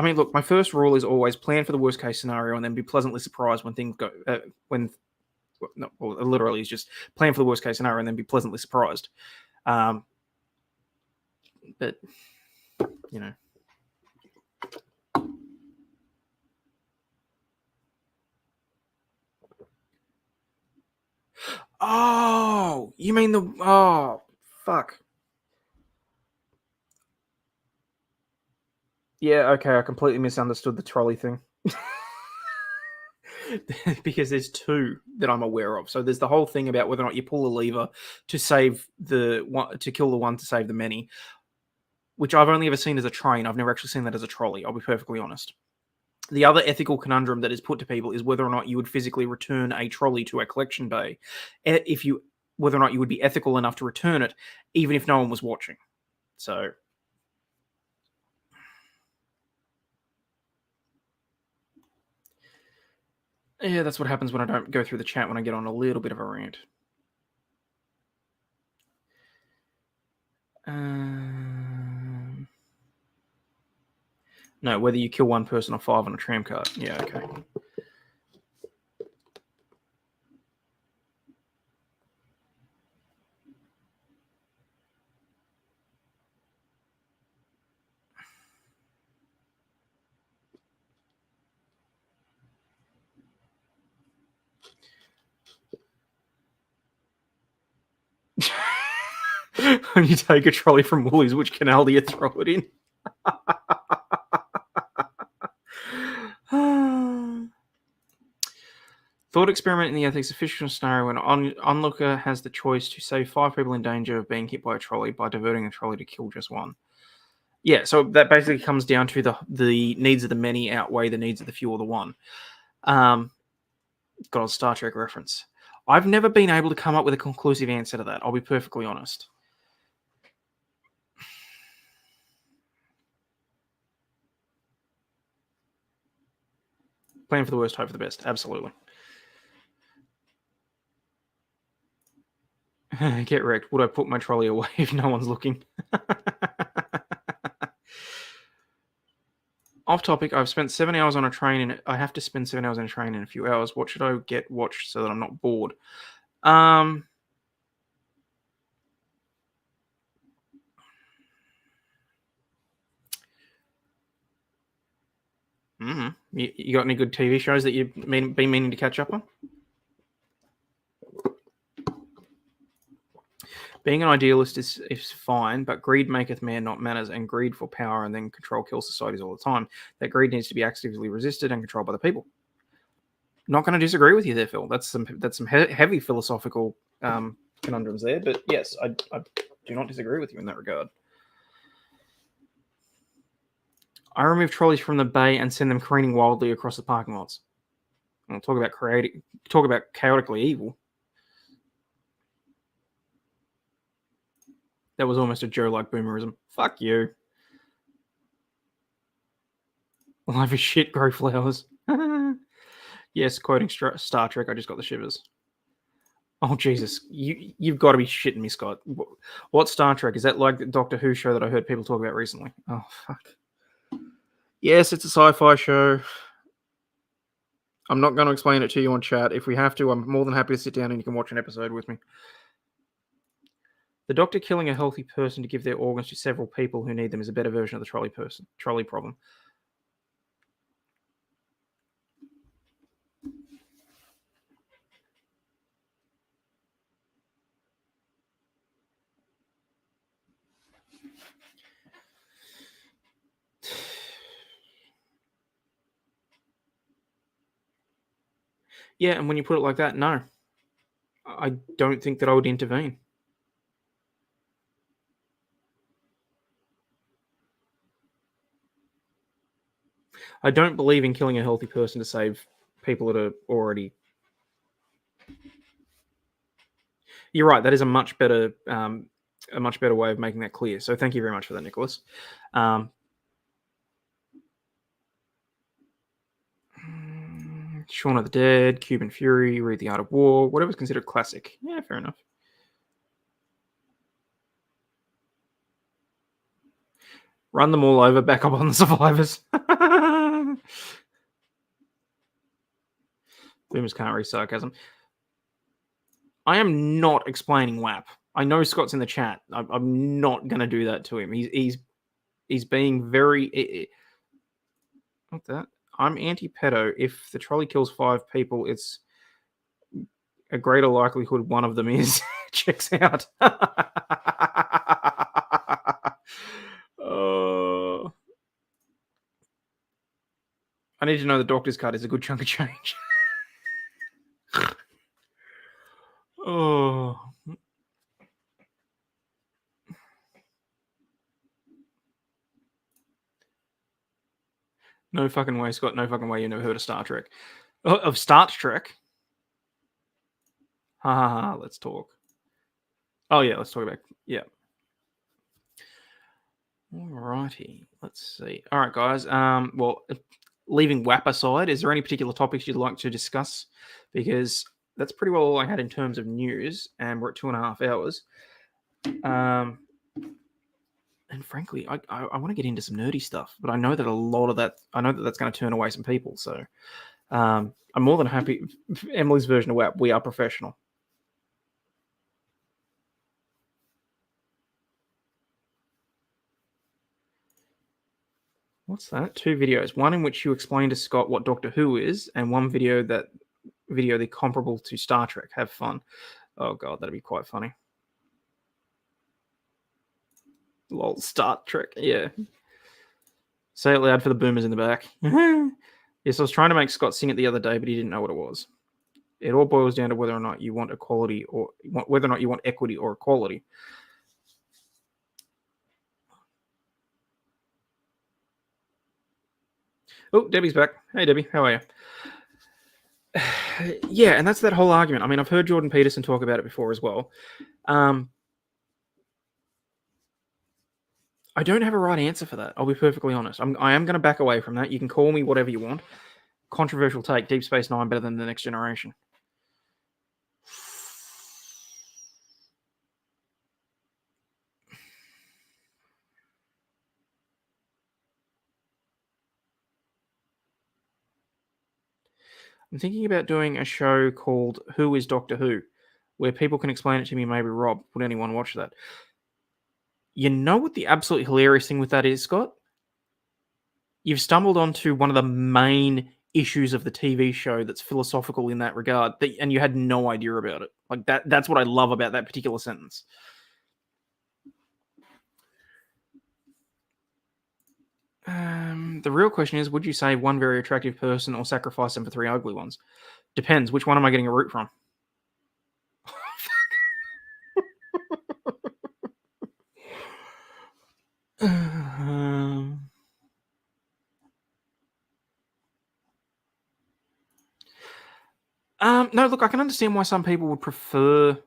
mean, look, my first rule is always plan for the worst case scenario and then be pleasantly surprised when things go... literally, it's just plan for the worst case scenario and then be pleasantly surprised. But, you know... Oh, you mean the... Oh, fuck. Yeah, okay, I completely misunderstood the trolley thing. Because there's two that I'm aware of. So there's the whole thing about whether or not you pull a lever to save the one, to kill the one to save the many, which I've only ever seen as a train. I've never actually seen that as a trolley, I'll be perfectly honest. The other ethical conundrum that is put to people is whether or not you would physically return a trolley to a collection bay. If you whether or not you would be ethical enough to return it, even if no one was watching. So, yeah, that's what happens when I don't go through the chat when I get on a little bit of a rant. No, whether you kill one person or 5 on a tram card. Yeah, okay. When you take a trolley from Woolies, which canal do you throw it in? Thought experiment in the ethics of fictional scenario when onlooker has the choice to save 5 people in danger of being hit by a trolley by diverting the trolley to kill just one. Yeah, so that basically comes down to the needs of the many outweigh the needs of the few or the one. Got a Star Trek reference. I've never been able to come up with a conclusive answer to that. I'll be perfectly honest. Plan for the worst, hope for the best. Absolutely. Get wrecked. Would I put my trolley away if no one's looking? Off topic, I've spent 7 hours on a train and I have to spend 7 hours on a train in a few hours. What should I get watched so that I'm not bored? You got any good TV shows that you've been meaning to catch up on? Being an idealist is fine, but greed maketh man not manners, and greed for power and then control kills societies all the time. That greed needs to be actively resisted and controlled by the people. Not going to disagree with you there, Phil. That's some heavy philosophical conundrums there, but yes, I do not disagree with you in that regard. I remove trolleys from the bay and send them careening wildly across the parking lots. I'll talk about chaotically evil. That was almost a Joe-like boomerism. Fuck you. Life is shit, grow flowers. Yes, quoting Star Trek, I just got the shivers. Oh, Jesus. You've got to be shitting me, Scott. What Star Trek? Is that like the Doctor Who show that I heard people talk about recently? Oh, fuck. Yes, it's a sci-fi show. I'm not going to explain it to you on chat. If we have to, I'm more than happy to sit down and you can watch an episode with me. The doctor killing a healthy person to give their organs to several people who need them is a better version of the trolley problem. Yeah, and when you put it like that, no. I don't think that I would intervene. I don't believe in killing a healthy person to save people that are already... You're right, that is a much better way of making that clear. So thank you very much for that, Nicholas. Shaun of the Dead, Cuban Fury, Read the Art of War, whatever's considered classic. Yeah, fair enough. Run them all over, back up on the survivors. Boomers can't read sarcasm. I am not explaining WAP. I know Scott's in the chat. I'm not going to do that to him. He's being very... What that? I'm anti-pedo. If the trolley kills 5 people, it's a greater likelihood one of them is. Checks out. I need to know the doctor's cut is a good chunk of change. Oh. No fucking way, Scott. No fucking way you never heard of Star Trek. Of Star Trek? Ha ha ha, let's talk. Oh yeah, let's talk about Alrighty, let's see. All right, guys. Well, leaving WAP aside, is there any particular topics you'd like to discuss? Because that's pretty well all I had in terms of news, and we're at 2.5 hours. And frankly, I want to get into some nerdy stuff, but I know that a lot of that's going to turn away some people. So I'm more than happy. Emily's version of WAP, we are professional. What's that? 2 videos. One in which you explain to Scott what Doctor Who is, and one video the comparable to Star Trek. Have fun. Oh god, that'd be quite funny. Lol, Star Trek. Yeah. Say it loud for the boomers in the back. Yes, I was trying to make Scott sing it the other day, but he didn't know what it was. It all boils down to whether or not you want equality or whether or not you want equity or equality. Oh, Debbie's back. Hey, Debbie. How are you? Yeah, and that's that whole argument. I mean, I've heard Jordan Peterson talk about it before as well. I don't have a right answer for that. I'll be perfectly honest. I am going to back away from that. You can call me whatever you want. Controversial take. Deep Space Nine better than The Next Generation. I'm thinking about doing a show called Who is Doctor Who, where people can explain it to me, maybe Rob. Would anyone watch that? You know what the absolutely hilarious thing with that is, Scott? You've stumbled onto one of the main issues of the TV show that's philosophical in that regard, and you had no idea about it. Like that's what I love about that particular sentence. The real question is, would you save one very attractive person or sacrifice them for 3 ugly ones? Depends. Which one am I getting a root from? No, look, I can understand why some people would prefer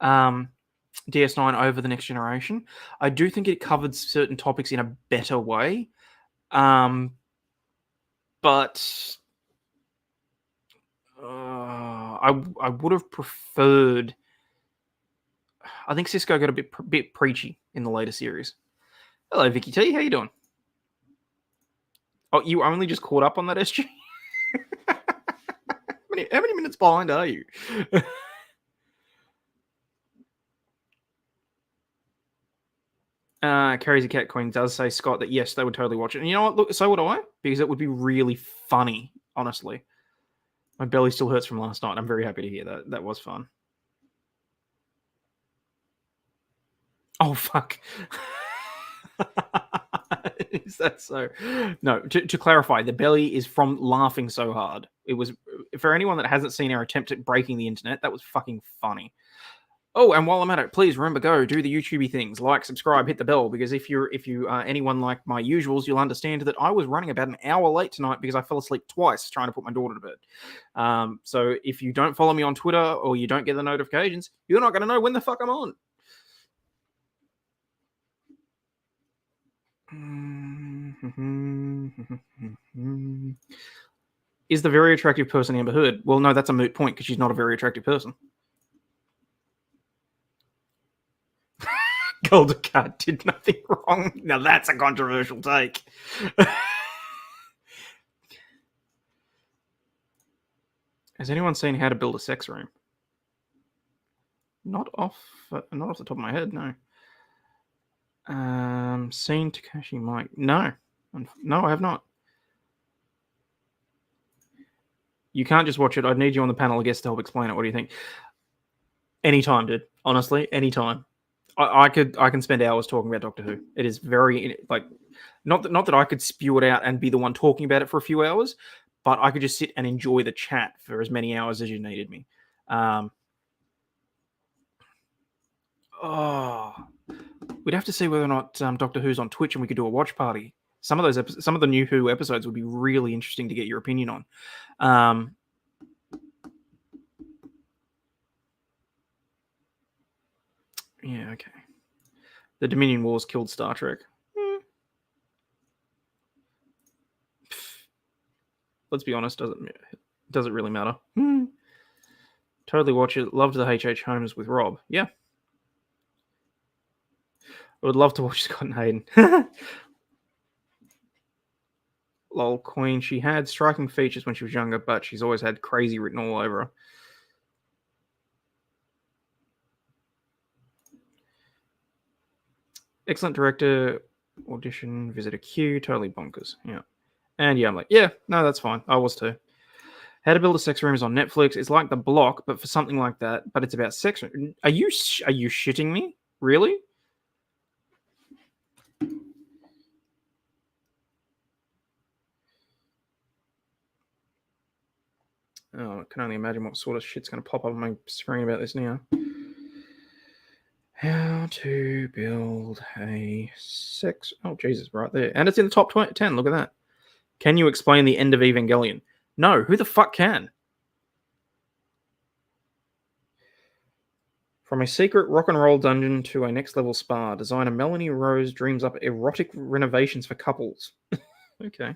DS9 over The Next Generation. I do think it covered certain topics in a better way. But I would have preferred. I think Cisco got a bit preachy in the later series. Hello, Vicky T. How you doing? Oh, you only just caught up on that SG? How many minutes behind are you? Carries a Cat Queen does say, Scott, that yes, they would totally watch it. And you know what? Look, so would I, because it would be really funny, honestly. My belly still hurts from last night. I'm very happy to hear that. That was fun. Oh, fuck. Is that so? No, to clarify, the belly is from laughing so hard. It was, for anyone that hasn't seen our attempt at breaking the internet, that was fucking funny. Oh, and while I'm at it, please remember, go do the YouTubey things, like, subscribe, hit the bell, because if you are anyone like my usuals, you'll understand that I was running about an hour late tonight because I fell asleep twice trying to put my daughter to bed. So if you don't follow me on Twitter or you don't get the notifications, you're not going to know when the fuck I'm on. Is the very attractive person Amber Heard? Well, no, that's a moot point because she's not a very attractive person. Golden Card did nothing wrong. Now that's a controversial take. Has anyone seen How to Build a Sex Room? Not off the top of my head, no. Seen Takashi Mike? No, I have not. You can't just watch it. I'd need you on the panel, I guess, to help explain it. What do you think? Anytime, dude. Honestly, anytime. I can spend hours talking about Doctor Who. It is very, like, not that I could spew it out and be the one talking about it for a few hours, but I could just sit and enjoy the chat for as many hours as you needed me. We'd have to see whether or not Doctor Who's on Twitch and we could do a watch party. Some of the new Who episodes would be really interesting to get your opinion on. Yeah, okay. The Dominion Wars killed Star Trek. Let's be honest, does it really matter? Totally watch it. Loved the H.H. Holmes with Rob. Yeah. I would love to watch Scott and Hayden. Lol, Queen. She had striking features when she was younger, but she's always had crazy written all over her. Excellent director. Audition, visitor queue. Totally bonkers. Yeah. And yeah, I'm like, yeah, no, that's fine. I was too. How to Build a Sex Room is on Netflix. It's like The Block, but for something like that. But it's about sex. Are you shitting me? Really? Oh, I can only imagine what sort of shit's going to pop up on my screen about this now. How to build a sex... Oh, Jesus, right there. And it's in the top 10. Look at that. Can you explain the end of Evangelion? No, who the fuck can? From a secret rock and roll dungeon to a next level spa, designer Melanie Rose dreams up erotic renovations for couples. Okay.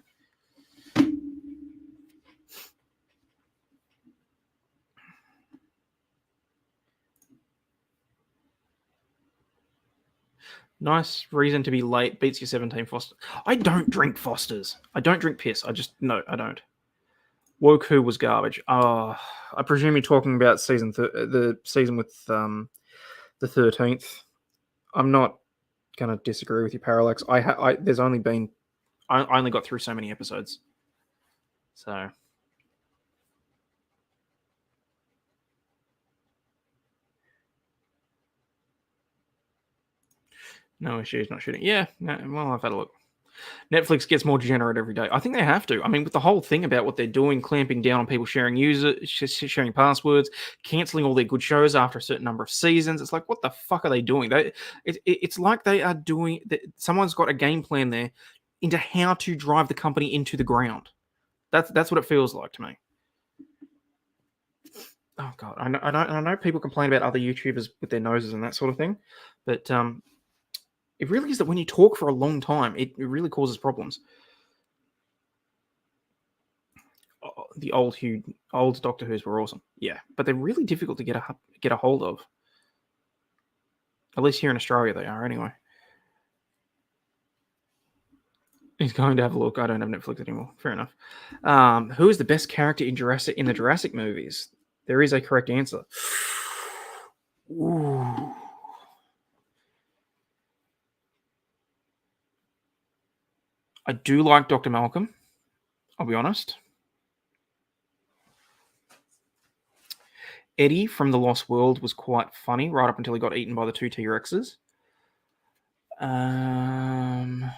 Nice reason to be late. Beats your 17 Foster. I don't drink Fosters. I don't drink piss. No, I don't. Woku was garbage. I presume you're talking about the season with the 13th. I'm not gonna disagree with you, Parallax. I only got through so many episodes, so no issues. Not shooting. Yeah, no, well, I've had a look. Netflix gets more degenerate every day. I think they have to. I mean, with the whole thing about what they're doing, clamping down on people sharing sharing passwords, canceling all their good shows after a certain number of seasons. It's like, what the fuck are they doing? It's like they are doing. Someone's got a game plan there into how to drive the company into the ground. That's what it feels like to me. Oh god, I know people complain about other YouTubers with their noses and that sort of thing, but it really is that when you talk for a long time, it really causes problems. The old Doctor Who's were awesome, yeah, but they're really difficult to get a hold of. At least here in Australia, they are anyway. He's going to have a look. I don't have Netflix anymore. Fair enough. Who is the best character in the Jurassic movies? There is a correct answer. Ooh. I do like Dr. Malcolm. I'll be honest. Eddie from The Lost World was quite funny right up until he got eaten by the two T-Rexes. And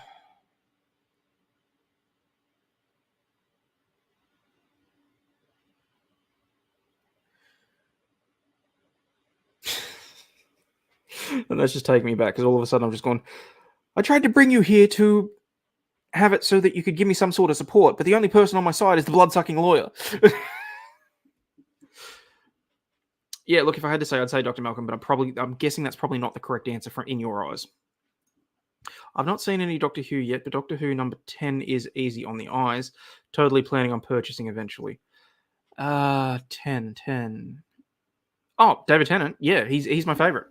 that's just taking me back because all of a sudden I'm just going, I tried to bring you here to have it so that you could give me some sort of support, but the only person on my side is the blood-sucking lawyer. Yeah, look, if I had to say, I'd say Dr. Malcolm, but I'm guessing that's probably not the correct answer in your eyes. I've not seen any Doctor Who yet, but Doctor Who number 10 is easy on the eyes. Totally planning on purchasing eventually. 10. Oh, David Tennant. Yeah, he's my favorite.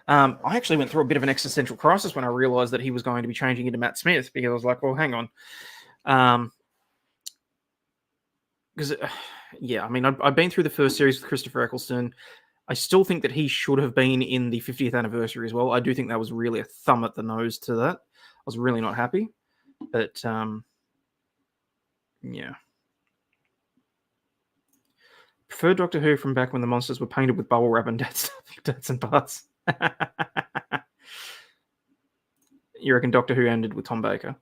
I actually went through a bit of an existential crisis when I realized that he was going to be changing into Matt Smith, because I was like, well, hang on. Because, yeah, I mean, I've been through the first series with Christopher Eccleston. I still think that he should have been in the 50th anniversary as well. I do think that was really a thumb at the nose to that. I was really not happy. But, yeah. Prefer Doctor Who from back when the monsters were painted with bubble wrap and dads and parts. You reckon Doctor Who ended with Tom Baker?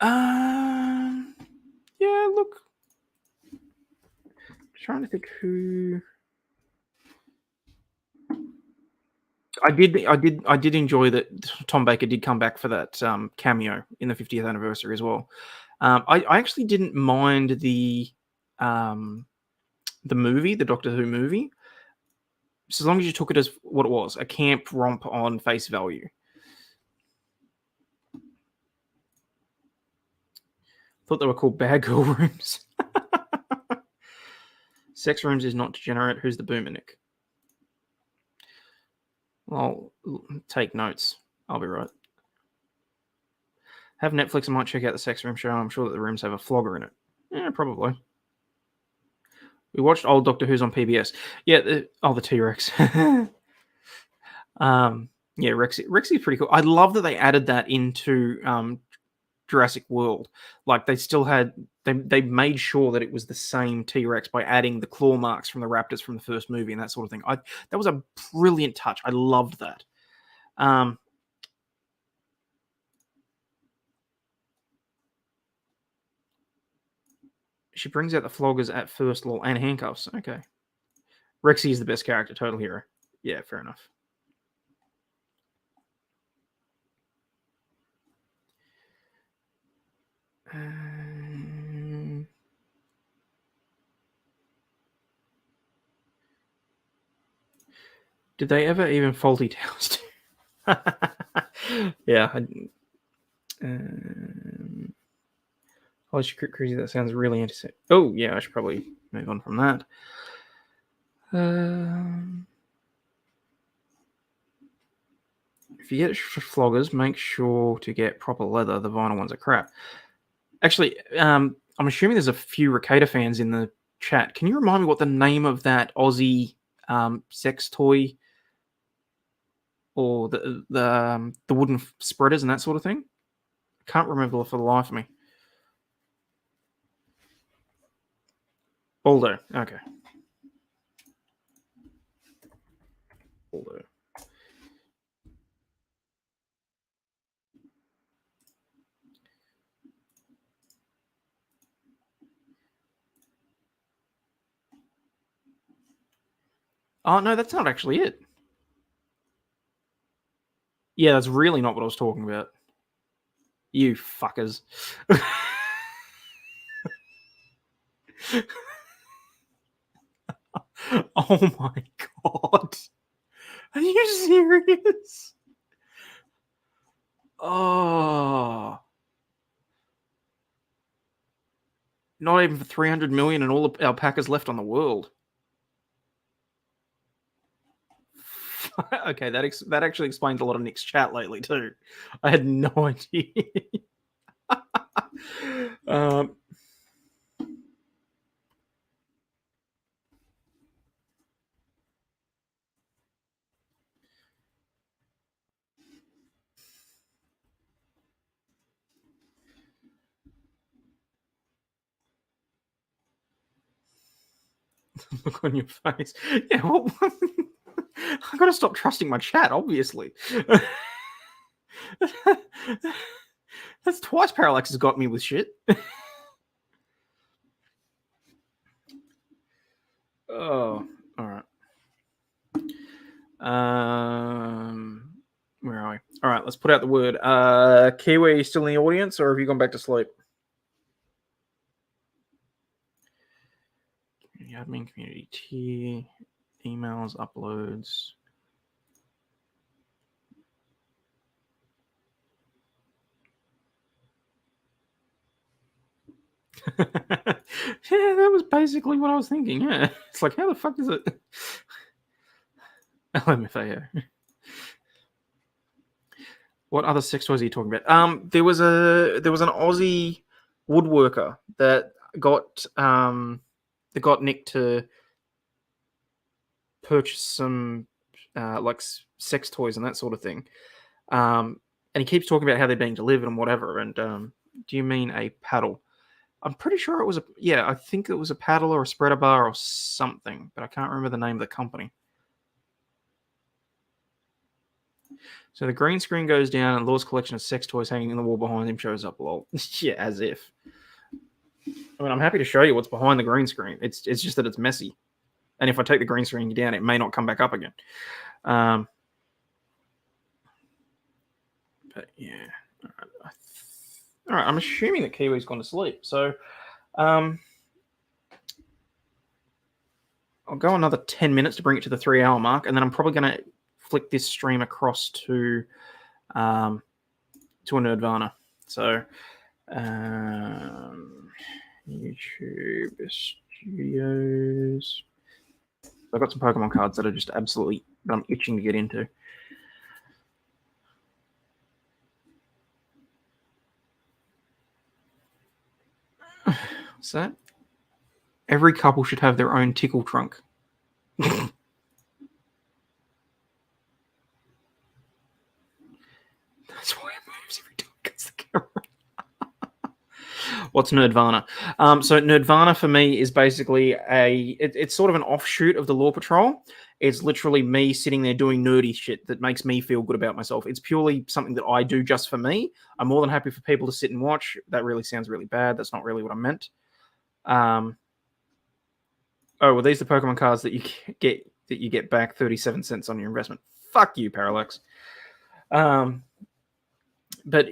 Yeah, look. I'm trying to think who. I did enjoy that Tom Baker did come back for that cameo in the 50th anniversary as well. I actually didn't mind the movie, the Doctor Who movie. as long as you took it as what it was, a camp romp on face value. Thought they were called bad girl rooms. Sex rooms is not degenerate. Who's the boomer, Nick? Well, take notes. I'll be right. Have Netflix and might check out the sex room show. I'm sure that the rooms have a flogger in it. Yeah, probably. We watched old Doctor Who's on PBS. Yeah, the T-Rex. Yeah, Rexy's pretty cool. I love that they added that into Jurassic World. Like they still had, they made sure that it was the same T-Rex by adding the claw marks from the raptors from the first movie and that sort of thing. That was a brilliant touch. I loved that. She brings out the floggers at first, lol, and handcuffs. Okay. Rexy is the best character, total hero. Yeah, fair enough. Did they ever even faulty towels? Yeah. Holy shit, crazy. That sounds really interesting. Oh, yeah, I should probably move on from that. If you get floggers, make sure to get proper leather. The vinyl ones are crap. Actually, I'm assuming there's a few Ricada fans in the chat. Can you remind me what the name of that Aussie sex toy or the wooden spreaders and that sort of thing? I can't remember for the life of me. Baldo. Okay. Baldo. Oh, no, that's not actually it. Yeah, that's really not what I was talking about. You fuckers. Oh my god. Are you serious? Oh. Not even for 300 million and all the alpacas left on the world. Okay, that actually explains a lot of Nick's chat lately too. I had no idea. Look on your face. Yeah, well, I gotta stop trusting my chat, obviously. That's twice Parallax has got me with shit. Oh, all right. Where are we? All right, let's put out the word. Kiwi, you still in the audience, or have you gone back to sleep? Admin, community tier, emails, uploads. Yeah, that was basically what I was thinking. Yeah, it's like, how the fuck is it? LMFAO. What other sex toys are you talking about? There was an Aussie woodworker that got Nick to purchase some like sex toys and that sort of thing. And he keeps talking about how they're being delivered and whatever. And do you mean a paddle? I'm pretty sure it was I think it was a paddle or a spreader bar or something, but I can't remember the name of the company. So the green screen goes down and Law's collection of sex toys hanging in the wall behind him shows up. Lol. Yeah, as if. I mean, I'm happy to show you what's behind the green screen. It's just that it's messy. And if I take the green screen down, it may not come back up again. But yeah. All right. I'm assuming that Kiwi's gone to sleep. So I'll I'll go another 10 minutes to bring it to the 3-hour mark, and then I'm probably going to flick this stream across to a Nerdvana. So YouTube Studios. I've got some Pokemon cards that are just absolutely that I'm itching to get into. What's that? Every couple should have their own tickle trunk. That's why it moves every time it gets the camera. What's Nerdvana? So Nerdvana for me is basically it's sort of an offshoot of the Law Patrol. It's literally me sitting there doing nerdy shit that makes me feel good about myself. It's purely something that I do just for me. I'm more than happy for people to sit and watch. That really sounds really bad. That's not really what I meant. Oh, well, these are the Pokemon cards that you get back 37 cents on your investment. Fuck you, Parallax. But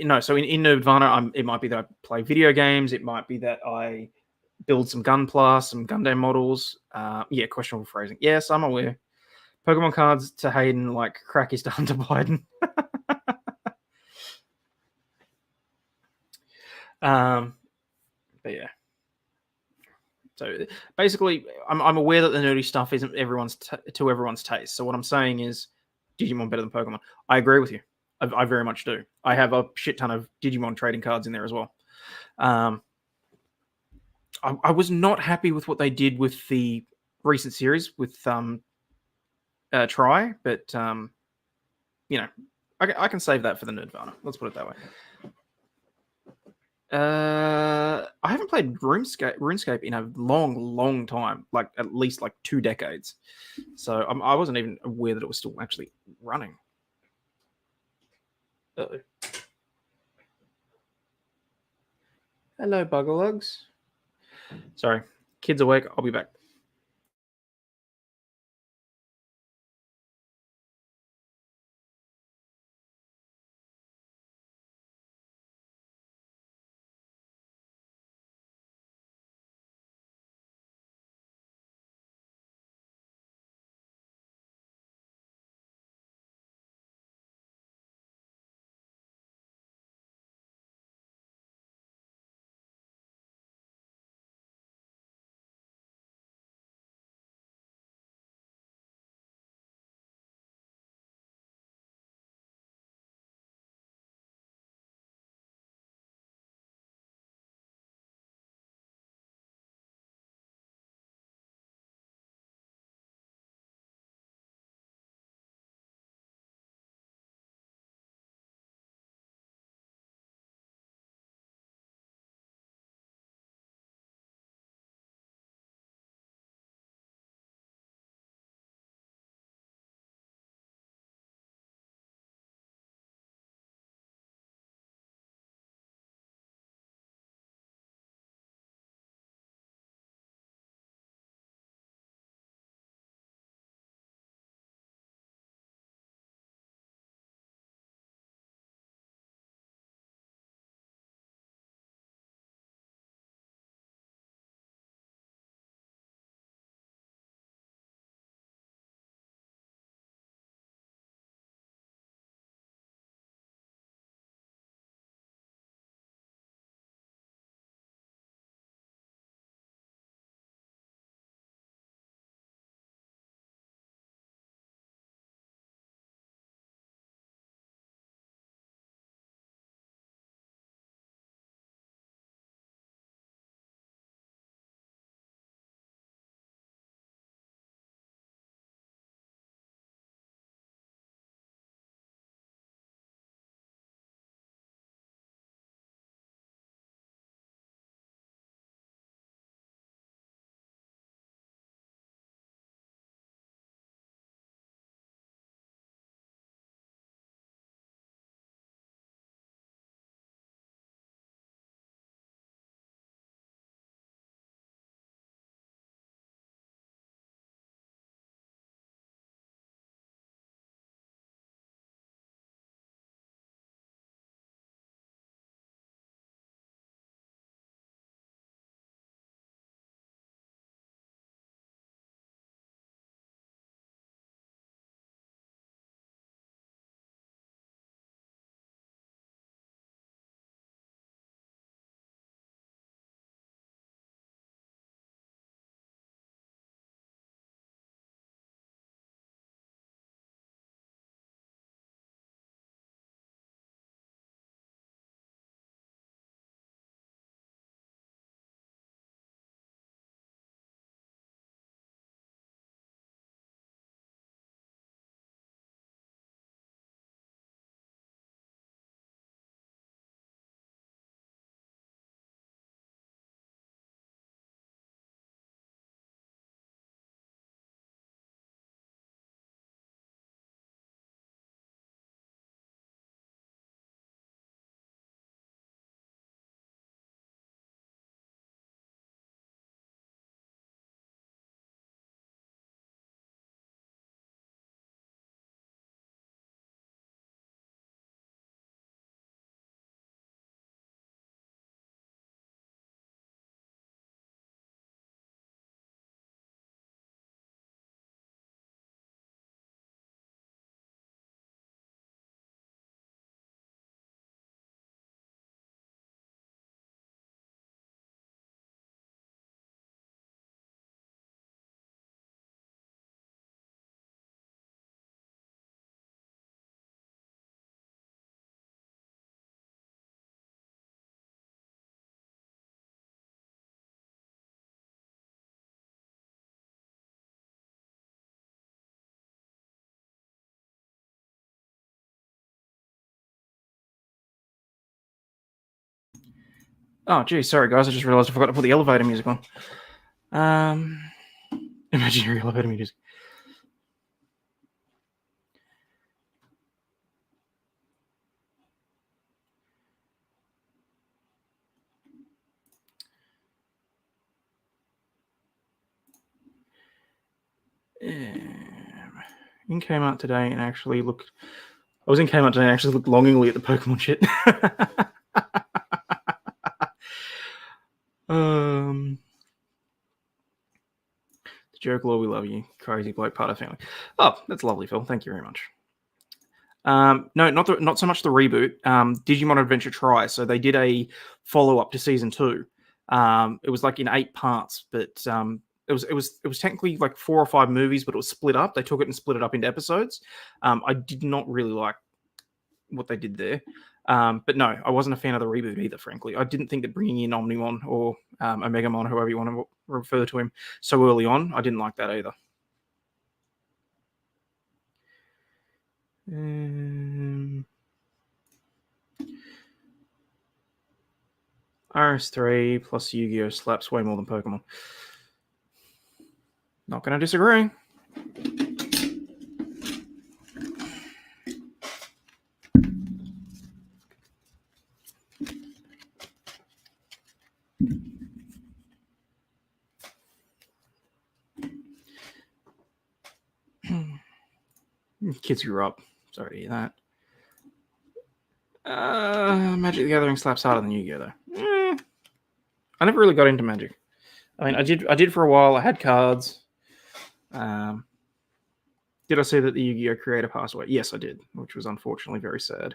no, so in Nerdvana, it might be that I play video games. It might be that I build some Gunpla, some Gundam models. Yeah, questionable phrasing. Yes, I'm aware. Pokemon cards to Hayden like crack is to Hunter Biden. But yeah. So basically, I'm aware that the nerdy stuff isn't to everyone's taste. So what I'm saying is, Digimon better than Pokemon. I agree with you. I very much do. I have a shit ton of Digimon trading cards in there as well. I was not happy with what they did with the recent series with Try, but you know, I can save that for the Nerdvana. Let's put it that way. I haven't played RuneScape in a long time, like at least like 2 decades. So I wasn't even aware that it was still actually running. Uh-oh. Hello, Buggerlugs. Sorry, kids awake. I'll be back. Oh, gee, sorry, guys. I just realized I forgot to put the elevator music on. Imaginary elevator music. In Kmart today and actually looked. I was in Kmart today and actually looked longingly at the Pokemon shit. The joke, Law, we love you, crazy bloke, part of family. Oh, that's lovely, Phil. Thank you very much. No, not so much the reboot. Digimon Adventure Try. So they did a follow up to season 2. It was like in 8 parts, but it was technically like 4 or 5 movies, but it was split up. They took it and split it up into episodes. I did not really like what they did there. But no, I wasn't a fan of the reboot either, frankly. I didn't think that bringing in Omnimon or Omegamon, however you want to refer to him, so early on, I didn't like that either. RS3 plus Yu-Gi-Oh! Slaps way more than Pokemon. Not going to disagree. Kids grew up. Sorry to hear that. Magic the Gathering slaps harder than Yu-Gi-Oh! Though. I never really got into Magic. I mean, I did for a while. I had cards. Did I say that the Yu-Gi-Oh! Creator passed away? Yes, I did, which was unfortunately very sad.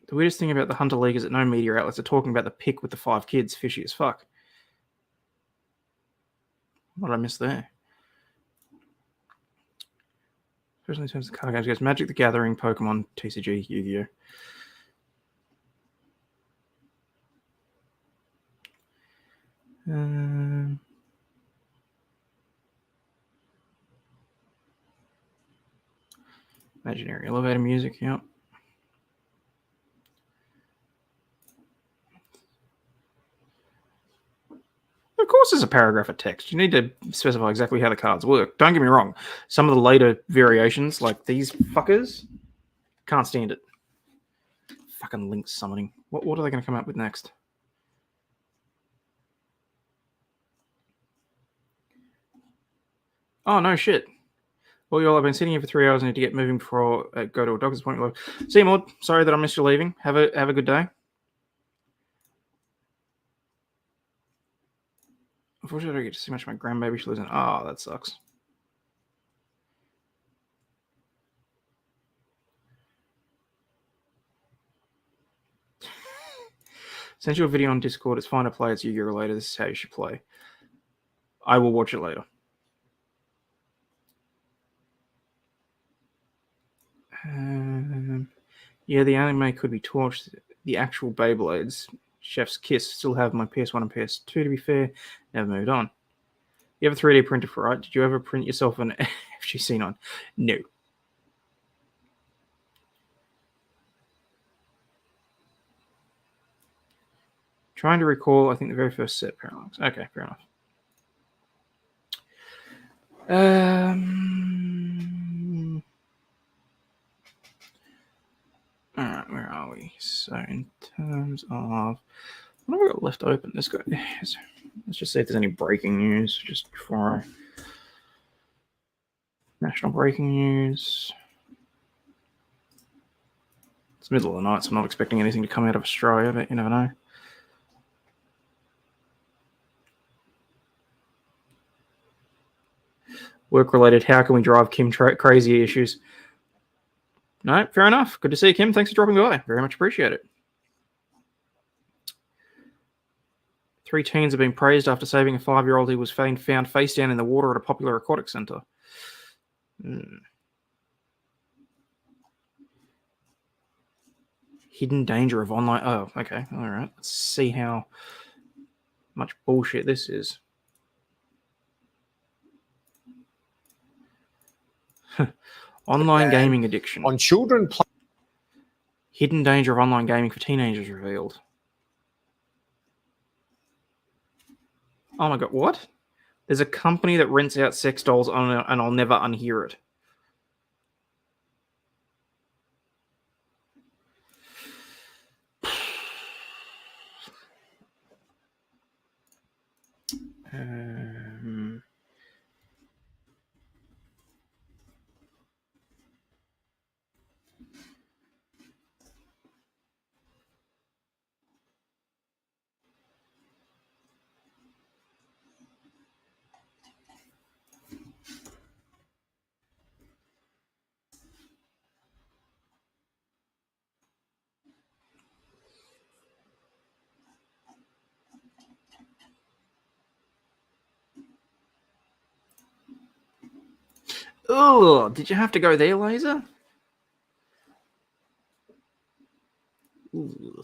The weirdest thing about the Hunter League is that no media outlets are talking about the pick with the 5 kids. Fishy as fuck. What did I miss there? Especially in terms of card games, Magic the Gathering, Pokemon, TCG, Yu-Gi-Oh! Imaginary elevator music, yep. Of course there's a paragraph of text. You need to specify exactly how the cards work. Don't get me wrong. Some of the later variations, like these fuckers, can't stand it. Fucking link summoning. What are they going to come up with next? Oh, no shit. Well, y'all, I've been sitting here for 3 hours. I need to get moving before I go to a doctor's appointment. See you, Maud. Sorry that I missed you leaving. Have a good day. Unfortunately, I don't get to see much of my grandbaby. She lives in... Oh, that sucks. Send you a video on Discord. It's fine to play. It's Yu-Gi-Oh! Later. This is how you should play. I will watch it later. Yeah, the anime could be torched. The actual Beyblades, Chef's Kiss, still have my PS1 and PS2, to be fair. Never moved on. You have a 3D printer for it. Did you ever print yourself an FGC9? No. Trying to recall, I think the very first set, Parallax. Okay, fair enough. Alright, where are we? So in terms of what have we got left open? Let's just see if there's any breaking news just before national breaking news. It's the middle of the night, so I'm not expecting anything to come out of Australia, but you never know. Work-related, how can we drive Kim crazy issues? No, fair enough. Good to see you, Kim. Thanks for dropping by. Very much appreciate it. 3 teens have been praised after saving a 5-year-old who was found face down in the water at a popular aquatic centre. Hidden danger of online... Oh, okay. All right. Let's see how much bullshit this is. Online gaming addiction. On children... Hidden danger of online gaming for teenagers revealed. Oh my god, what? There's a company that rents out sex dolls and I'll never unhear it. Oh, did you have to go there, Laser? Ooh.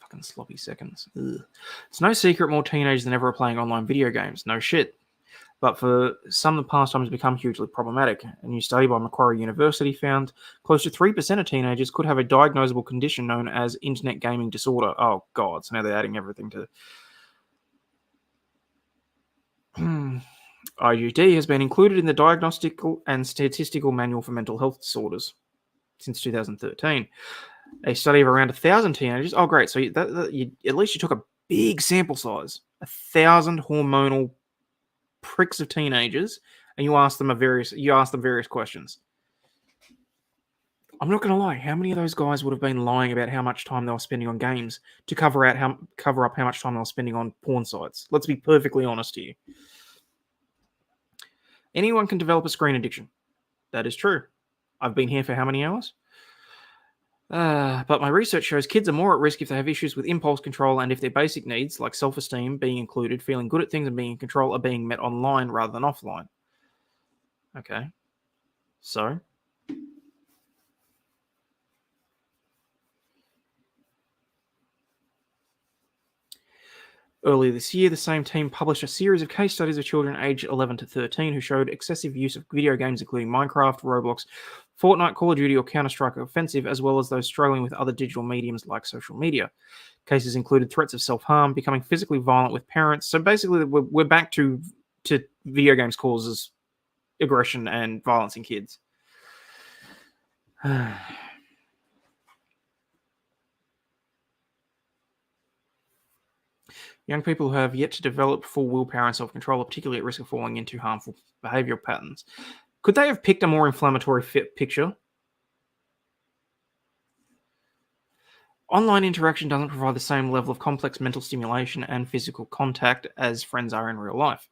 Fucking sloppy seconds. Ugh. It's no secret more teenagers than ever are playing online video games. No shit. But for some, the pastime has become hugely problematic. A new study by Macquarie University found close to 3% of teenagers could have a diagnosable condition known as internet gaming disorder. Oh, God. So now they're adding everything to... IUD has been included in the Diagnostical and Statistical Manual for Mental Health Disorders since 2013. A study of around 1,000 teenagers. Oh, great. So at least you took a big sample size. 1,000 hormonal pricks of teenagers, and you asked them various questions. I'm not going to lie. How many of those guys would have been lying about how much time they were spending on games to cover up how much time they were spending on porn sites? Let's be perfectly honest here. Anyone can develop a screen addiction. That is true. I've been here for how many hours? But my research shows kids are more at risk if they have issues with impulse control and if their basic needs, like self-esteem, being included, feeling good at things, and being in control, are being met online rather than offline. Okay. So? Earlier this year, the same team published a series of case studies of children aged 11 to 13 who showed excessive use of video games, including Minecraft, Roblox, Fortnite, Call of Duty, or Counter-Strike Offensive, as well as those struggling with other digital mediums like social media. Cases included threats of self-harm, becoming physically violent with parents. So basically, we're back to video games causes aggression and violence in kids. Young people who have yet to develop full willpower and self-control are particularly at risk of falling into harmful behavioural patterns. Could they have picked a more inflammatory picture? Online interaction doesn't provide the same level of complex mental stimulation and physical contact as friends are in real life.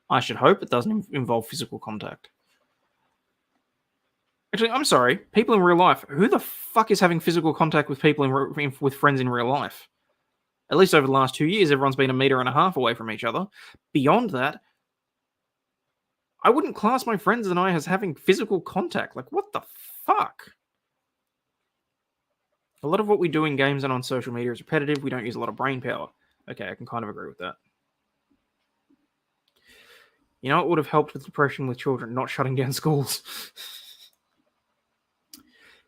I should hope it doesn't involve physical contact. Actually, I'm sorry. People in real life, who the fuck is having physical contact with people with friends in real life? At least over the last 2 years, everyone's been 1.5 meters away from each other. Beyond that, I wouldn't class my friends and I as having physical contact. Like, what the fuck? A lot of what we do in games and on social media is repetitive. We don't use a lot of brain power. Okay, I can kind of agree with that. You know what would have helped with depression with children? Not shutting down schools.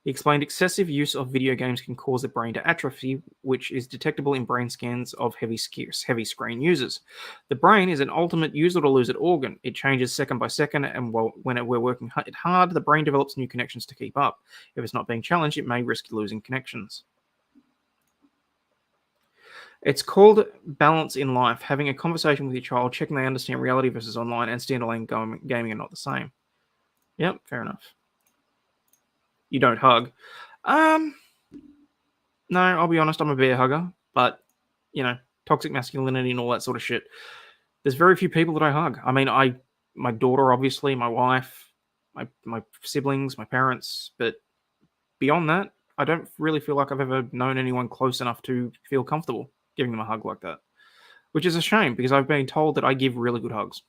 He explained excessive use of video games can cause the brain to atrophy, which is detectable in brain scans of heavy screen users. The brain is an ultimate use it or lose it organ. It changes second by second, and when we're working it hard, the brain develops new connections to keep up. If it's not being challenged, it may risk losing connections. It's called balance in life. Having a conversation with your child, checking they understand reality versus online, and standalone gaming are not the same. Yep, fair enough. You don't hug. No, I'll be honest, I'm a bear hugger, but, toxic masculinity and all that sort of shit. There's very few people that I hug. I mean, my daughter, obviously, my wife, my siblings, my parents, but beyond that, I don't really feel like I've ever known anyone close enough to feel comfortable giving them a hug like that, which is a shame because I've been told that I give really good hugs.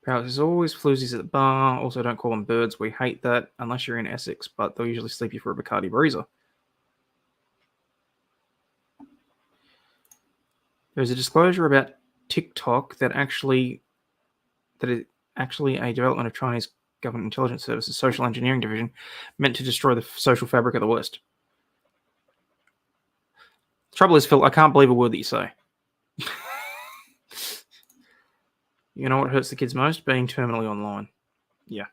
There's always floozies at the bar. Also, don't call them birds. We hate that unless you're in Essex, but they'll usually sleep you for a Bacardi Breezer. There's a disclosure about TikTok that is actually a development of Chinese government intelligence services social engineering division meant to destroy the social fabric of the West. Trouble is, Phil, I can't believe a word that you say. You know what hurts the kids most? Being terminally online. Yeah.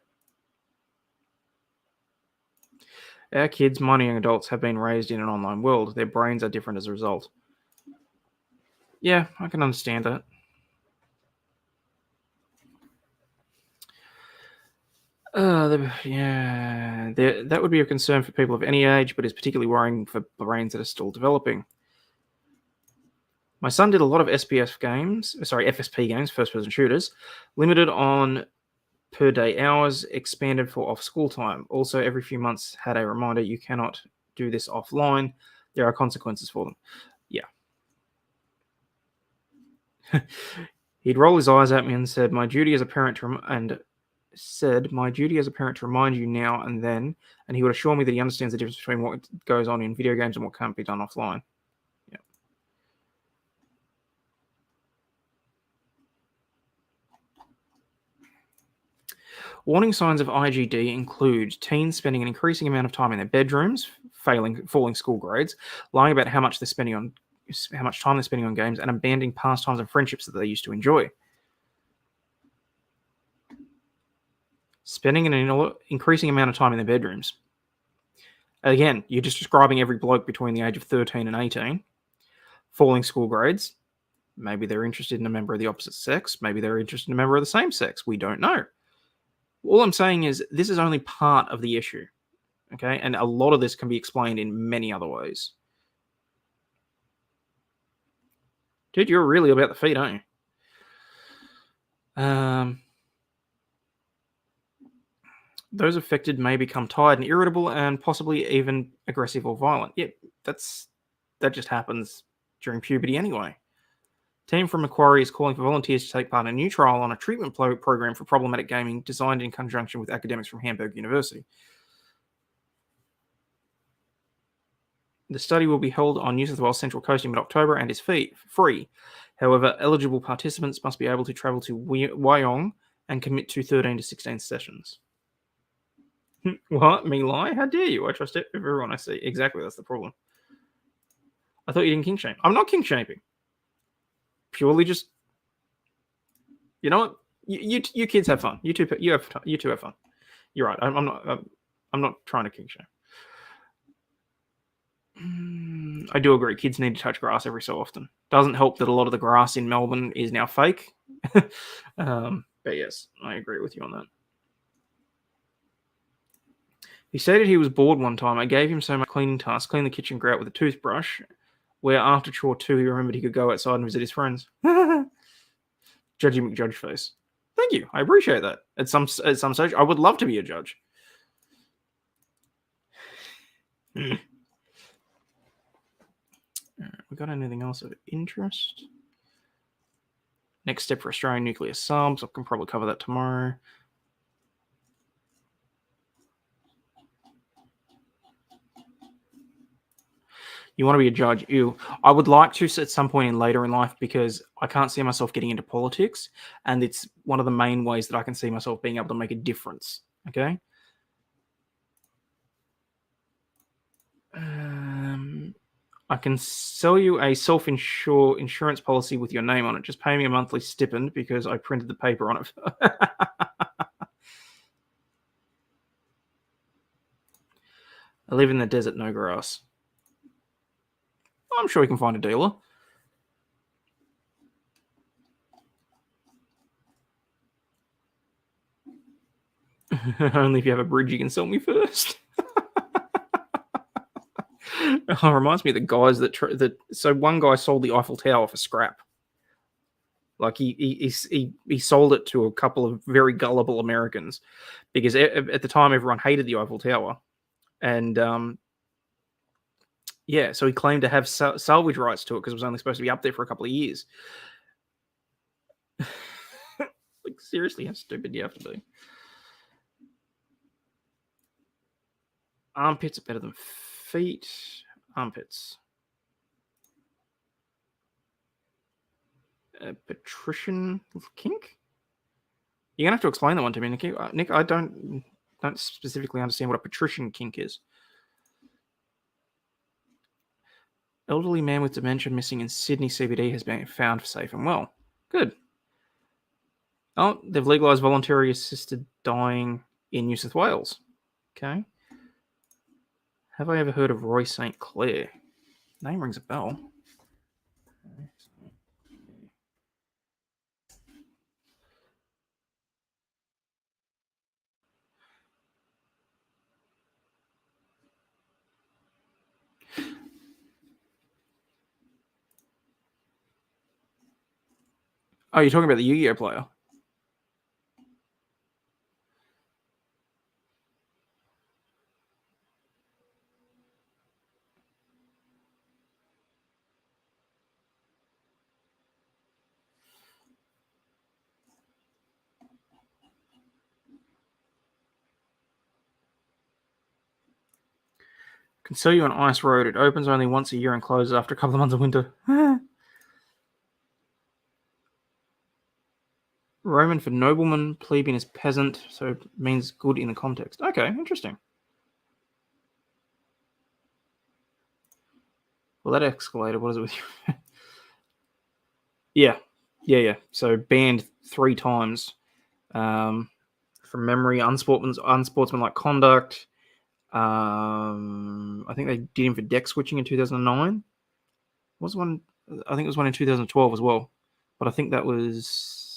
Our kids, minor young adults, have been raised in an online world. Their brains are different as a result. Yeah, I can understand that. That would be a concern for people of any age, but is particularly worrying for brains that are still developing. My son did a lot of FSP games, first-person shooters, limited on per-day hours, expanded for off-school time. Also, every few months had a reminder, you cannot do this offline. There are consequences for them. Yeah. He'd roll his eyes at me and said, my duty as a parent to remind you now and then, and he would assure me that he understands the difference between what goes on in video games and what can't be done offline. Yeah. Warning signs of IGD include teens spending an increasing amount of time in their bedrooms, falling school grades, lying about how much time they're spending on games, and abandoning pastimes and friendships that they used to enjoy. Spending an increasing amount of time in their bedrooms. Again, you're just describing every bloke between the age of 13 and 18. Falling school grades. Maybe they're interested in a member of the opposite sex. Maybe they're interested in a member of the same sex. We don't know. All I'm saying is this is only part of the issue. Okay? And a lot of this can be explained in many other ways. Dude, you're really about the feet, aren't you? Those affected may become tired and irritable and possibly even aggressive or violent. Yeah, that just happens during puberty anyway. Team from Macquarie is calling for volunteers to take part in a new trial on a treatment program for problematic gaming designed in conjunction with academics from Hamburg University. The study will be held on New South Wales Central Coast in mid-October and is free. However, eligible participants must be able to travel to Wyong and commit to 13 to 16 sessions. What? Me lie? How dare you? I trust everyone I see. Exactly, that's the problem. I thought you didn't kink shame. I'm not kink shaming. Purely just, you know what? You kids have fun. You two have fun. You're right. I'm not trying to kink shame. I do agree. Kids need to touch grass every so often. Doesn't help that a lot of the grass in Melbourne is now fake. But yes, I agree with you on that. He stated he was bored one time. I gave him so much cleaning tasks, clean the kitchen grate with a toothbrush, where after chore 2, he remembered he could go outside and visit his friends. Judgy McJudge face. Thank you. I appreciate that. At some stage, I would love to be a judge. We got anything else of interest? Next step for Australian nuclear subs. I can probably cover that tomorrow. You want to be a judge? Ew. I would like to at some point later in life because I can't see myself getting into politics, and it's one of the main ways that I can see myself being able to make a difference. Okay? I can sell you a insurance policy with your name on it. Just pay me a monthly stipend because I printed the paper on it. I live in the desert, no grass. I'm sure we can find a dealer. Only if you have a bridge, you can sell me first. It reminds me of the guys so one guy sold the Eiffel Tower for scrap. Like he sold it to a couple of very gullible Americans because at the time everyone hated the Eiffel Tower, and yeah, so he claimed to have salvage rights to it because it was only supposed to be up there for a couple of years. Like, seriously, how stupid do you have to be? Armpits are better than feet. Armpits. Patrician kink? You're gonna have to explain that one to me, Nicky. Nick, I don't specifically understand what a patrician kink is. Elderly man with dementia missing in Sydney CBD has been found safe and well. Good. Oh, they've legalised voluntary assisted dying in New South Wales. Okay. Have I ever heard of Roy St. Clair? Name rings a bell. Oh, you're talking about the Yu-Gi-Oh player? Can sell you an ice road. It opens only once a year and closes after a couple of months of winter. Roman for nobleman, plebeian is peasant, so it means good in the context. Okay, interesting. Well, that escalated. What is it with you? Yeah. So banned 3 times. From memory, unsportsmanlike conduct. I think they did him for deck switching in 2009. Was one? I think it was one in 2012 as well. But I think that was.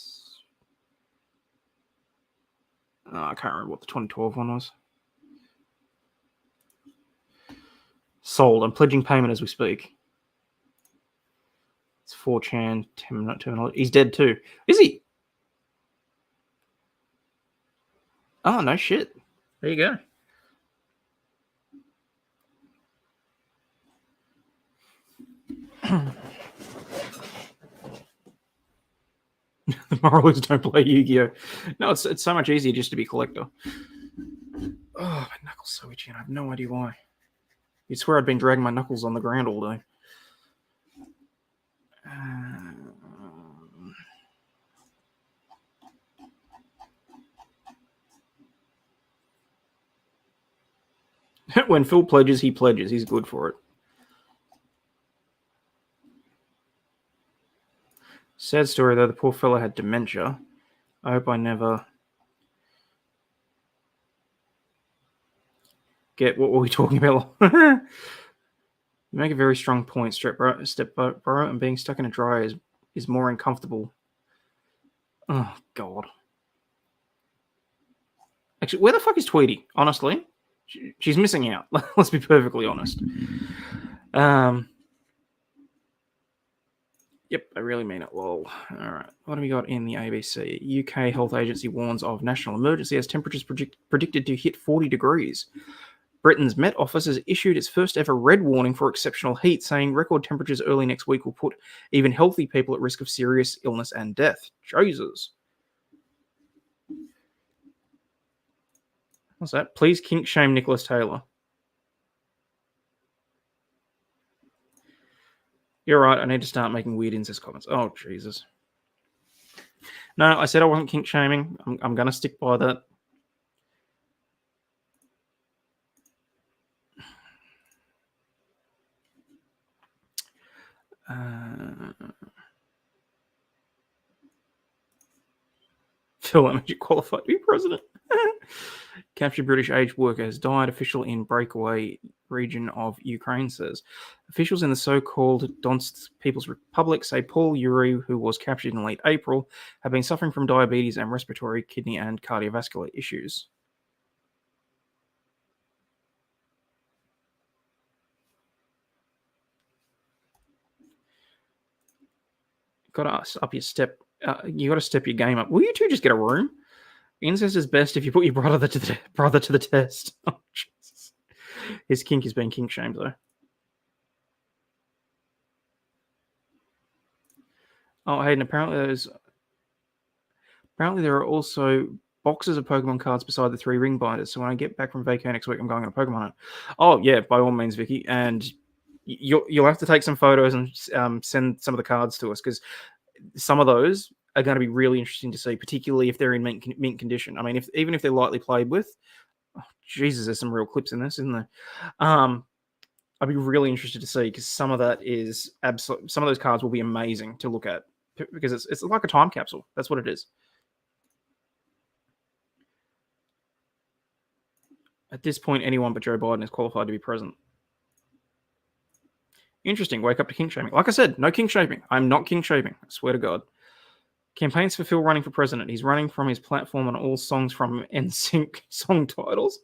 I can't remember what the 2012 one was. Sold. I'm pledging payment as we speak. It's 4chan. Terminology. He's dead too. Is he? Oh, no shit. There you go. The moral is don't play Yu-Gi-Oh! No, it's so much easier just to be a collector. Oh, my knuckles so itchy, and I have no idea why. You'd swear I'd been dragging my knuckles on the ground all day. When Phil pledges, he pledges. He's good for it. Sad story, though. The poor fellow had dementia. I hope I never get what were we talking about. You make a very strong point. Step bro, and being stuck in a dryer is more uncomfortable. Oh, God. Actually, where the fuck is Tweety? Honestly, she's missing out. Let's be perfectly honest. Yep, I really mean it. Lol. All right. What have we got in the ABC? UK Health Agency warns of national emergency as temperatures predicted to hit 40 degrees. Britain's Met Office has issued its first ever red warning for exceptional heat, saying record temperatures early next week will put even healthy people at risk of serious illness and death. Jesus. What's that? Please kink shame Nicholas Taylor. You're right, I need to start making weird incest comments. Oh, Jesus. No, I said I wasn't kink shaming. I'm going to stick by that. Phil Emmett qualified to be president. Captured British aged worker has died. Official in breakaway region of Ukraine says. Officials in the so-called Donetsk People's Republic say Paul Yuri, who was captured in late April, had been suffering from diabetes and respiratory, kidney, and cardiovascular issues. Got to up your step. You got to step your game up. Will you two just get a room? Incest is best if you put your brother to the test. Oh, Jesus. His kink is being kink shamed, though. Oh, Hayden, apparently there are also boxes of Pokemon cards beside the 3 ring binders. So when I get back from vacay next week, I'm going on a Pokemon hunt. Oh, yeah, by all means, Vicky. And you'll have to take some photos and send some of the cards to us, because some of those are going to be really interesting to see, particularly if they're in mint condition. I mean, even if they're lightly played with, Jesus, there's some real clips in this, isn't there? I'd be really interested to see, because some of that is absolute. Some of those cards will be amazing to look at, because it's like a time capsule. That's what it is. At this point, anyone but Joe Biden is qualified to be president. Interesting. Wake up to kink shaming. Like I said, no kink shaming. I'm not kink shaming. I swear to God. Campaigns for Phil running for president. He's running from his platform on all songs from NSYNC song titles.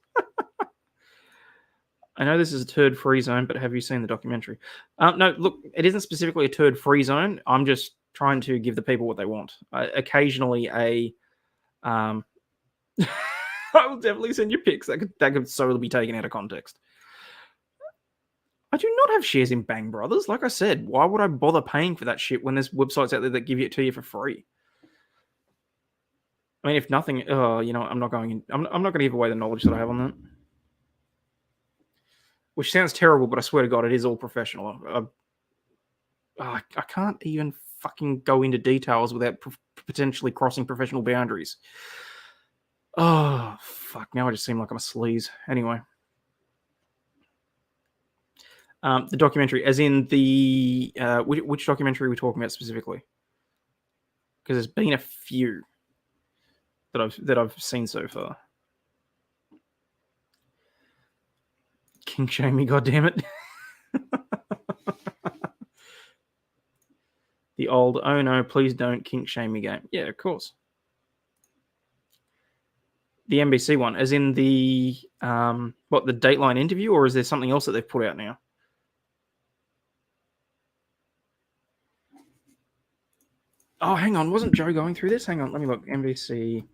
I know this is a turd-free zone, but have you seen the documentary? No, look, it isn't specifically a turd-free zone. I'm just trying to give the people what they want. Occasionally, I will definitely send you pics that could solely be taken out of context. I do not have shares in Bang Brothers. Like I said, why would I bother paying for that shit when there's websites out there that give it to you for free? I mean, if nothing, I'm not going to give away the knowledge that I have on that. Which sounds terrible, but I swear to God, it is all professional. I can't even fucking go into details without potentially crossing professional boundaries. Oh, fuck. Now I just seem like I'm a sleaze. Anyway. The documentary, as in the... which documentary are we talking about specifically? Because there's been a few that I've seen so far. King shame me, goddammit. The old, oh no, please don't kink shame me game. Yeah, of course. The NBC one, as in the the Dateline interview, or is there something else that they've put out now? Oh, hang on, wasn't Joe going through this? Hang on, let me look. NBC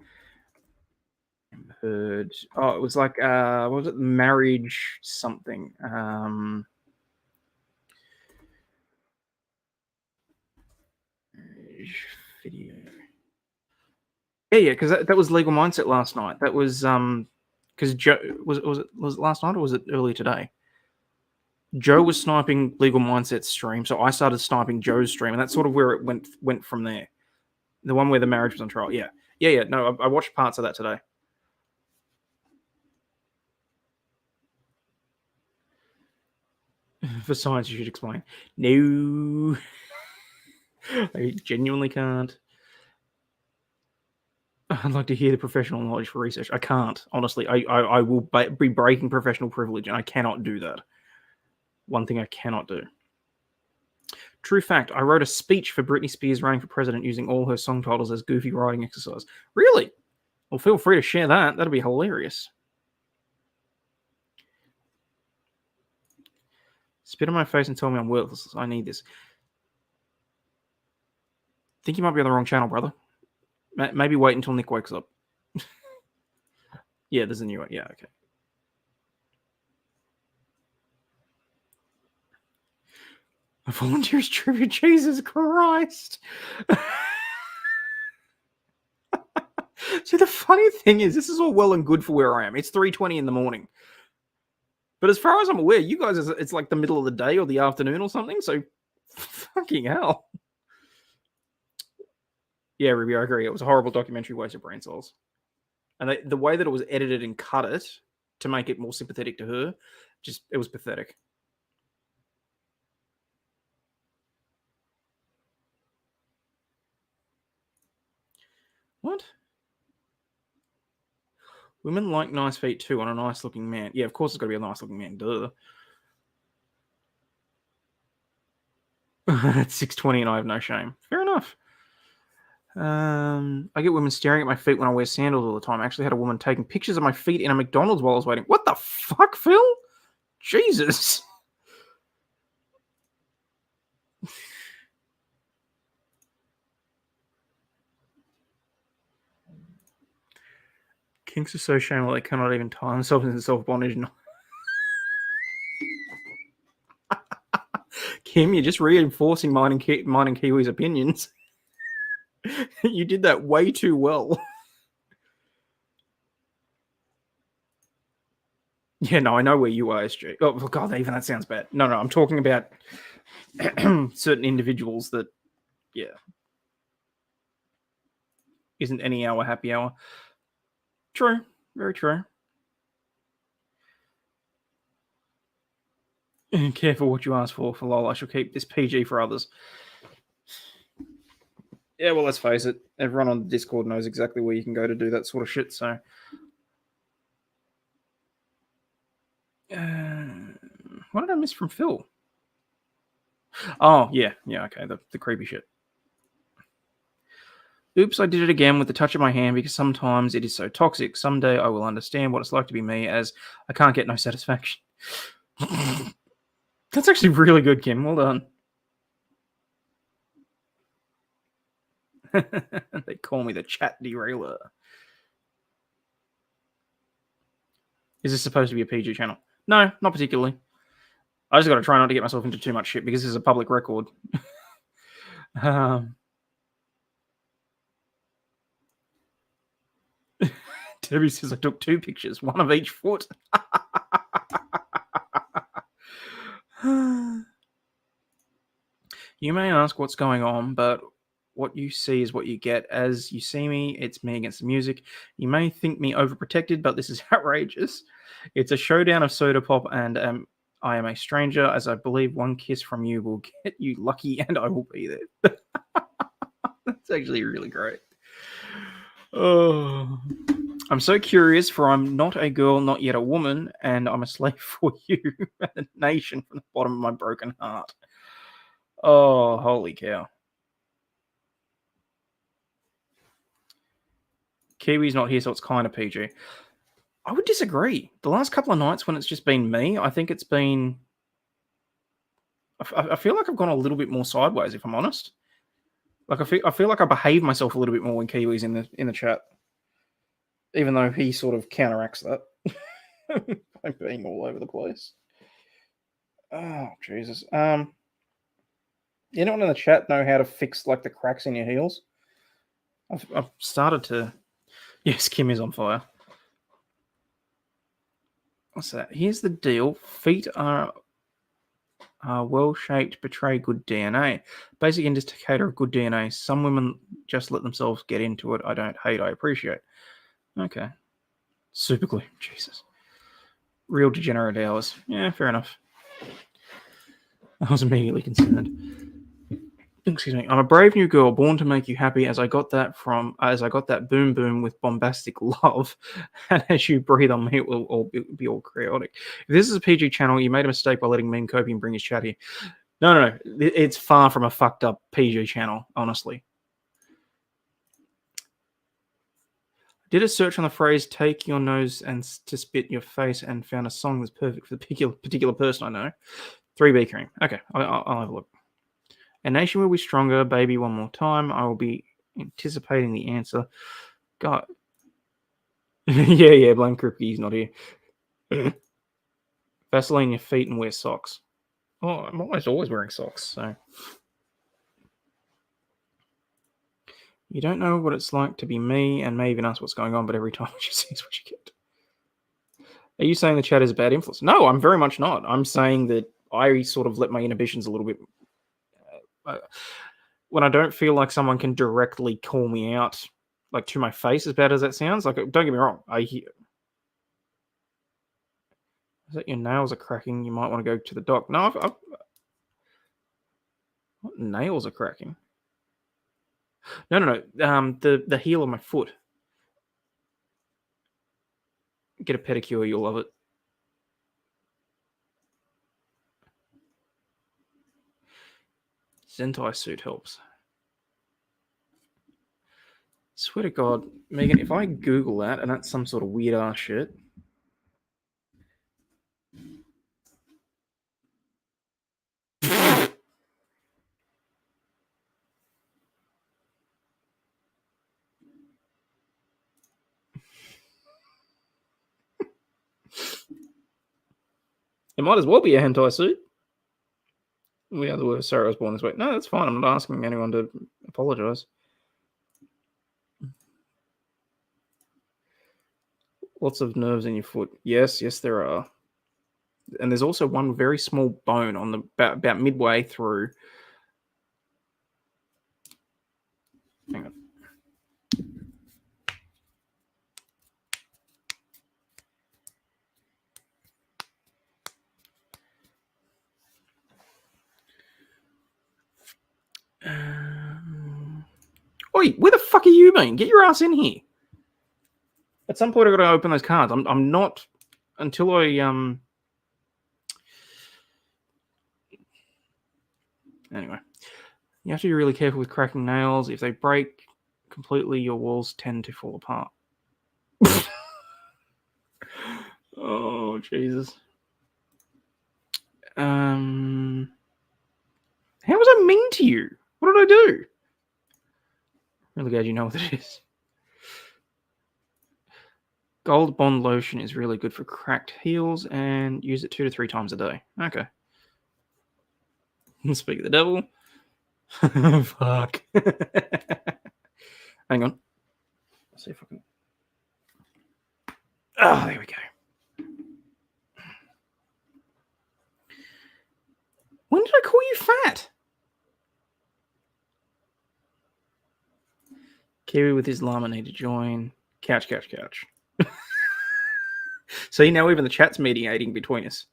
heard. Oh, it was like what was it? Marriage something. Video. Yeah, because that was Legal Mindset last night. That was because Joe was it last night or was it earlier today? Joe was sniping Legal Mindset's stream, so I started sniping Joe's stream, and that's sort of where it went from there. The one where the marriage was on trial. Yeah. No, I watched parts of that today. For science, you should explain. No, I genuinely can't. I'd like to hear the professional knowledge for research. I can't, honestly. I will be breaking professional privilege, and I cannot do that. One thing I cannot do. True fact, I wrote a speech for Britney Spears running for president using all her song titles as goofy writing exercise. Really? Well, feel free to share that. That'd be hilarious. Spit on my face and tell me I'm worthless. I need this. Think you might be on the wrong channel, brother. Maybe wait until Nick wakes up. Yeah, there's a new one. Yeah, okay. A volunteer's tribute. Jesus Christ. See, the funny thing is, this is all well and good for where I am. It's 3:20 in the morning. But as far as I'm aware, you guys, it's like the middle of the day or the afternoon or something. So, fucking hell. Yeah, Ruby, I agree. It was a horrible documentary, waste of brain cells. And the way that it was edited and cut it to make it more sympathetic to her, it was pathetic. What? Women like nice feet too on a nice looking man. Yeah, of course it's got to be a nice looking man. Duh. It's 6:20 and I have no shame. Fair enough. I get women staring at my feet when I wear sandals all the time. I actually had a woman taking pictures of my feet in a McDonald's while I was waiting. What the fuck, Phil? Jesus. Kinks are so shameful they cannot even tie themselves into self-bondage. Kim, you're just reinforcing mine and Kiwi's opinions. You did that way too well. Yeah, no, I know where you are, SG. Oh, God, even that sounds bad. No, I'm talking about certain individuals that, yeah. isn't any hour happy hour. True. Very true. Careful what you ask for lol. I shall keep this PG for others. Yeah, well, let's face it. Everyone on Discord knows exactly where you can go to do that sort of shit, so... what did I miss from Phil? Oh, yeah, okay, the creepy shit. Oops, I did it again with the touch of my hand because sometimes it is so toxic. Someday I will understand what it's like to be me, as I can't get no satisfaction. That's actually really good, Kim. Well done. They call me the chat derailer. Is this supposed to be a PG channel? No, not particularly. I just got to try not to get myself into too much shit because this is a public record. Debbie says I took 2 pictures, one of each foot. You may ask what's going on, but what you see is what you get. As you see me, it's me against the music. You may think me overprotected, but this is outrageous. It's a showdown of soda pop, and I am a stranger, as I believe one kiss from you will get you lucky, and I will be there. That's actually really great. Oh, I'm so curious, for I'm not a girl, not yet a woman, and I'm a slave for you, and a nation from the bottom of my broken heart. Oh, holy cow. Kiwi's not here, so it's kind of PG. I would disagree. The last couple of nights when it's just been me, I think it's been... I feel like I've gone a little bit more sideways, if I'm honest. Like I feel like I behave myself a little bit more when Kiwi's in the chat, even though he sort of counteracts that by being all over the place. Oh Jesus! Anyone in the chat know how to fix like the cracks in your heels? I've started to. Yes, Kim is on fire. What's that? Here's the deal: feet are well-shaped, betray good DNA. Basic indicator of good DNA. Some women just let themselves get into it. I don't hate, I appreciate. Okay. Super glue. Jesus. Real degenerate hours. Yeah, fair enough. I was immediately concerned. Excuse me. I'm a brave new girl, born to make you happy, as I got that boom boom with bombastic love, and as you breathe on me, it will all be all chaotic. If this is a PG channel, you made a mistake by letting Meme Copium bring his chat here. No. It's far from a fucked up PG channel, honestly. Did a search on the phrase "take your nose and to spit in your face" and found a song that's perfect for the particular person I know. 3B Cream. Okay, I'll have a look. A nation will be stronger, baby, one more time. I will be anticipating the answer. God. yeah, blame Kripke, he's not here. Vaseline your feet and wear socks. Oh, I'm always wearing socks, so. You don't know what it's like to be me, and may even ask what's going on, but every time she sees what you get. Are you saying the chat is a bad influence? No, I'm very much not. I'm saying that I sort of let my inhibitions a little bit... when I don't feel like someone can directly call me out, like to my face, as bad as that sounds, like, don't get me wrong, I hear... Is that your nails are cracking? You might want to go to the doc. No, what nails are cracking? No. The heel of my foot. Get a pedicure, you'll love it. Zentai suit helps. Swear to God, Megan, if I Google that and that's some sort of weird ass shit. It might as well be a hentai suit. We are the worst. Sorry, I was born this way. No, that's fine. I'm not asking anyone to apologize. Lots of nerves in your foot. Yes, there are. And there's also one very small bone on the about midway through. Hang on. Oi, where the fuck are you been? Get your ass in here. At some point, I've got to open those cards. I'm not until I Anyway, you have to be really careful with cracking nails. If they break completely, your walls tend to fall apart. Oh, Jesus. How was I mean to you? What did I do? Really glad you know what it is. Gold Bond lotion is really good for cracked heels and use it 2 to 3 times a day. Okay. Speak of the devil. Fuck. Hang on. Let's see if I can. Oh, there we go. When did I call you fat? Kiwi with his llama need to join. Couch. See, now even the chat's mediating between us.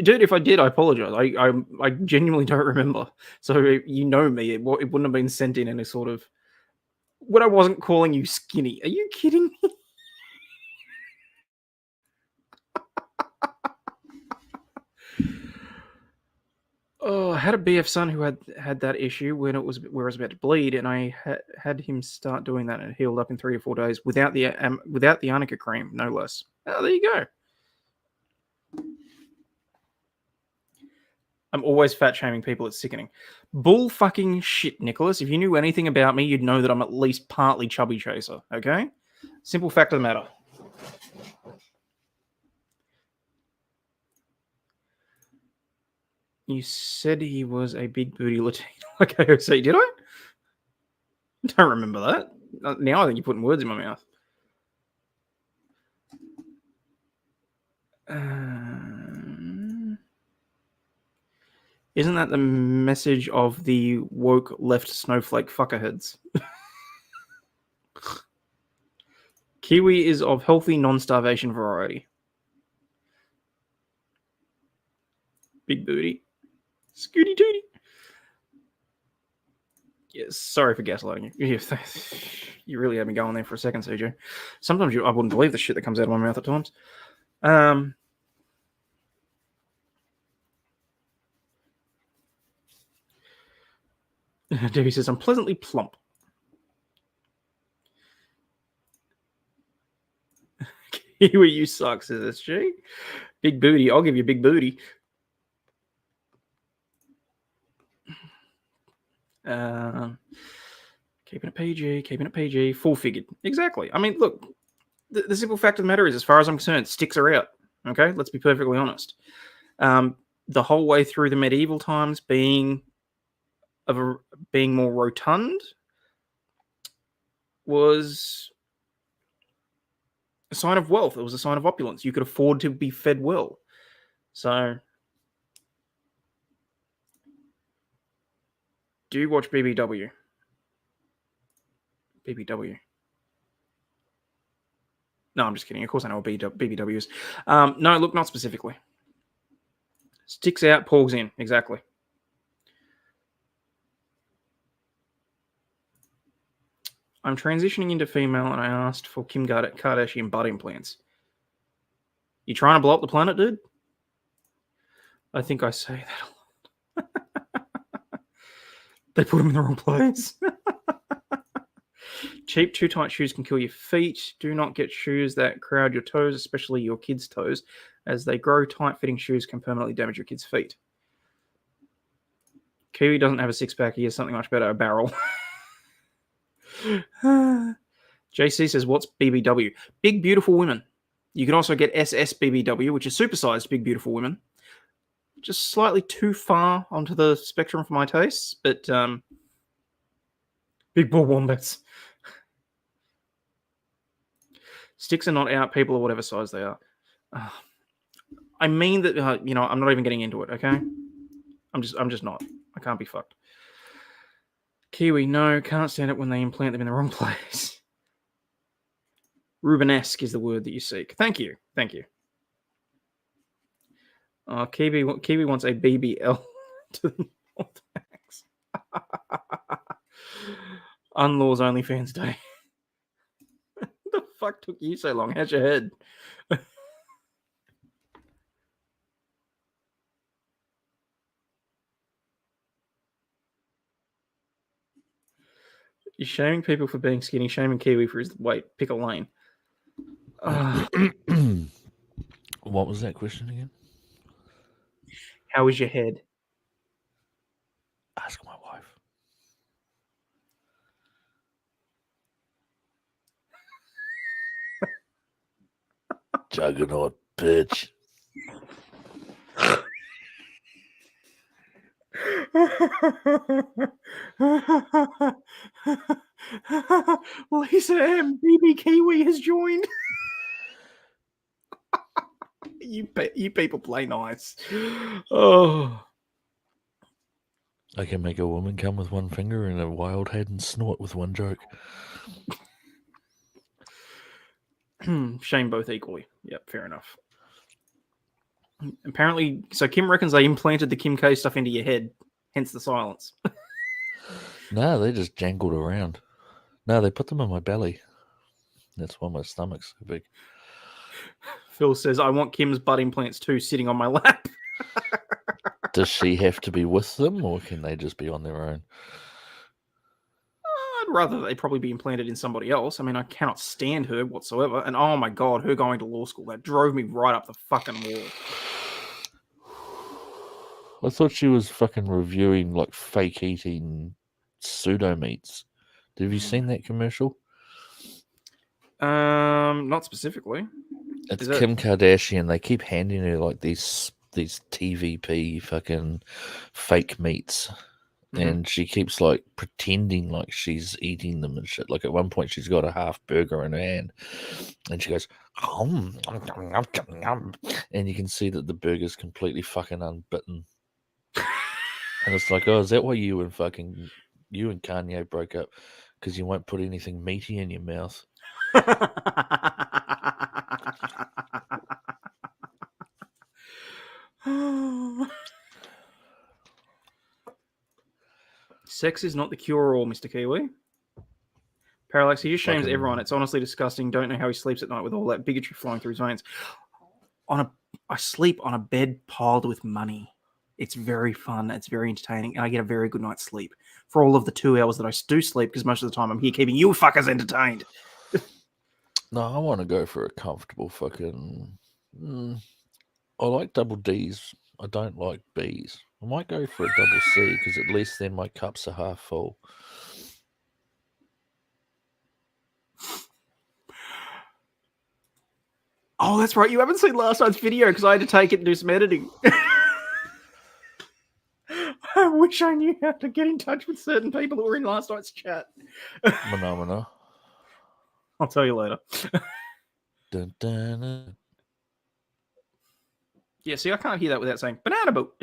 Dude, if I did, I apologize. I genuinely don't remember. So you know me. It wouldn't have been sent in any sort of... When I wasn't calling you skinny. Are you kidding me? Oh, I had a BF son who had that issue when it was where I was about to bleed, and I had him start doing that, and it healed up in 3 or 4 days without the arnica cream, no less. Oh, there you go. I'm always fat shaming people. It's sickening. Bull fucking shit, Nicholas. If you knew anything about me, you'd know that I'm at least partly chubby chaser. Okay, simple fact of the matter. You said he was a big booty Latino like AOC, did I? Don't remember that. Now I think you're putting words in my mouth. Isn't that the message of the woke left snowflake fuckerheads? Kiwi is of healthy non-starvation variety. Big booty. Scooty tooty. Yes, sorry for gaslighting you. You really had me going there for a second, CJ. Sometimes I wouldn't believe the shit that comes out of my mouth at times. Debbie says, I'm pleasantly plump. Kiwi, you suck, says SG. Big booty. I'll give you a big booty. Keeping it PG, full figured. Exactly. I mean, look, the simple fact of the matter is, as far as I'm concerned, sticks are out. Okay, let's be perfectly honest. The whole way through the medieval times, being more rotund was a sign of wealth. It was a sign of opulence. You could afford to be fed well. So, do you watch BBW? BBW. No, I'm just kidding. Of course I know what BBW is. No, look, not specifically. Sticks out, pulls in. Exactly. I'm transitioning into female, and I asked for Kim Kardashian butt implants. You trying to blow up the planet, dude? I think I say that a lot. They put them in the wrong place. Cheap, too tight shoes can kill your feet. Do not get shoes that crowd your toes, especially your kids' toes. As they grow, tight-fitting shoes can permanently damage your kids' feet. Kiwi doesn't have a six-pack. He has something much better, a barrel. JC says, what's BBW? Big, beautiful women. You can also get SSBBW, which is supersized big, beautiful women. Just slightly too far onto the spectrum for my tastes, but big ball wombats. Sticks are not out. People are whatever size they are. I mean that, I'm not even getting into it, okay? I'm just not. I can't be fucked. Kiwi, no, can't stand it when they implant them in the wrong place. Rubenesque is the word that you seek. Thank you. Kiwi wants a BBL to the North Max. Unlaw's OnlyFans Day. The fuck took you so long? How's your head? You're shaming people for being skinny, shaming Kiwi for his weight. Pick a lane. What was that question again? How is your head? Ask my wife. Juggernaut, bitch. Lisa M. BB Kiwi has joined. You people play nice. Oh. I can make a woman come with one finger and a wild head and snort with one joke. Shame both equally. Yep, fair enough. Apparently, so Kim reckons they implanted the Kim K stuff into your head, hence the silence. No, they just jangled around. No, they put them in my belly. That's why my stomach's so big. Phil says, I want Kim's butt implants too, sitting on my lap. Does she have to be with them, or can they just be on their own? I'd rather they probably be implanted in somebody else. I mean, I cannot stand her whatsoever. And oh my God, her going to law school, that drove me right up the fucking wall. I thought she was fucking reviewing like fake eating pseudo meats. Have you seen that commercial? Not specifically. It's Kim Kardashian. They keep handing her like these TVP fucking fake meats. And she keeps like pretending like she's eating them and shit. Like at one point she's got a half burger in her hand and she goes, and you can see that the burger's completely fucking unbitten. And it's like, oh, is that why you and Kanye broke up? Because you won't put anything meaty in your mouth. Sex is not the cure-all, Mr. Kiwi. Parallax, he just shames everyone. It's honestly disgusting. Don't know how he sleeps at night with all that bigotry flowing through his veins. I sleep on a bed piled with money. It's very fun. It's very entertaining. And I get a very good night's sleep for all of the 2 hours that I do sleep, because most of the time I'm here keeping you fuckers entertained. No, I want to go for a comfortable fucking... I like double Ds. I don't like Bs. I might go for a double C, because at least then my cups are half full. Oh, that's right. You haven't seen last night's video because I had to take it and do some editing. I wish I knew how to get in touch with certain people that were in last night's chat. Phenomena. I'll tell you later. Dun, dun, dun. Yeah, see, I can't hear that without saying banana boat.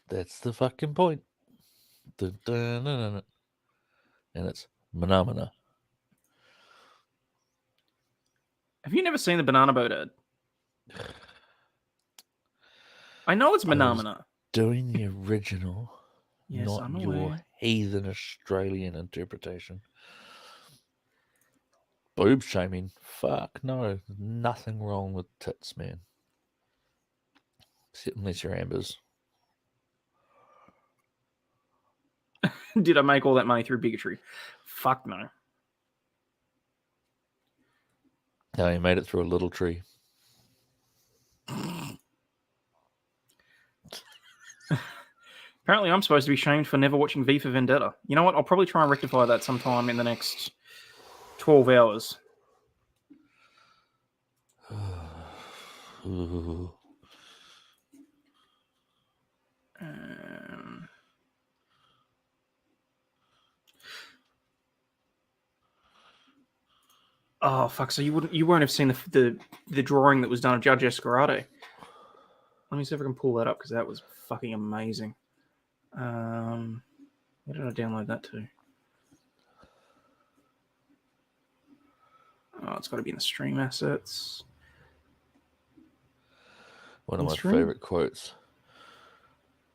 That's the fucking point. Dun, dun, dun, dun, dun. And it's phenomena. Have you never seen the banana boat ad? I know it's phenomena. Doing the original, yes, not I'm your aware. heathen Australian interpretation. Boob shaming? Fuck no. Nothing wrong with tits, man. Except unless you're Amber's. Did I make all that money through bigotry? Fuck no. No, you made it through a little tree. Apparently, I'm supposed to be shamed for never watching V for Vendetta. You know what? I'll probably try and rectify that sometime in the next 12 hours. Oh fuck! So you won't have seen the drawing that was done of Judge Escarado. Let me see if I can pull that up because that was fucking amazing. Where did I download that to? Oh, it's got to be in the stream assets. One of my favorite quotes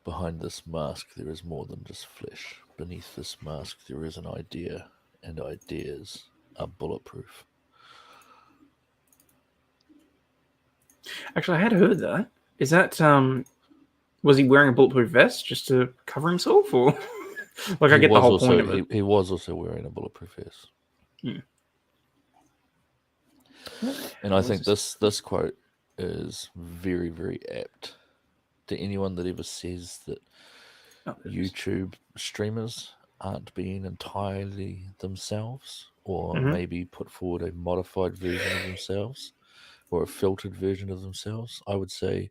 Behind this mask, there is more than just flesh. Beneath this mask, there is an idea, and ideas are bulletproof. Actually, I had heard that. Is that was he wearing a bulletproof vest just to cover himself, or like I get the whole point of it? He was also wearing a bulletproof vest. And I think this quote is very, very apt to anyone that ever says that YouTube streamers aren't being entirely themselves, or maybe put forward a modified version of themselves or a filtered version of themselves. I would say,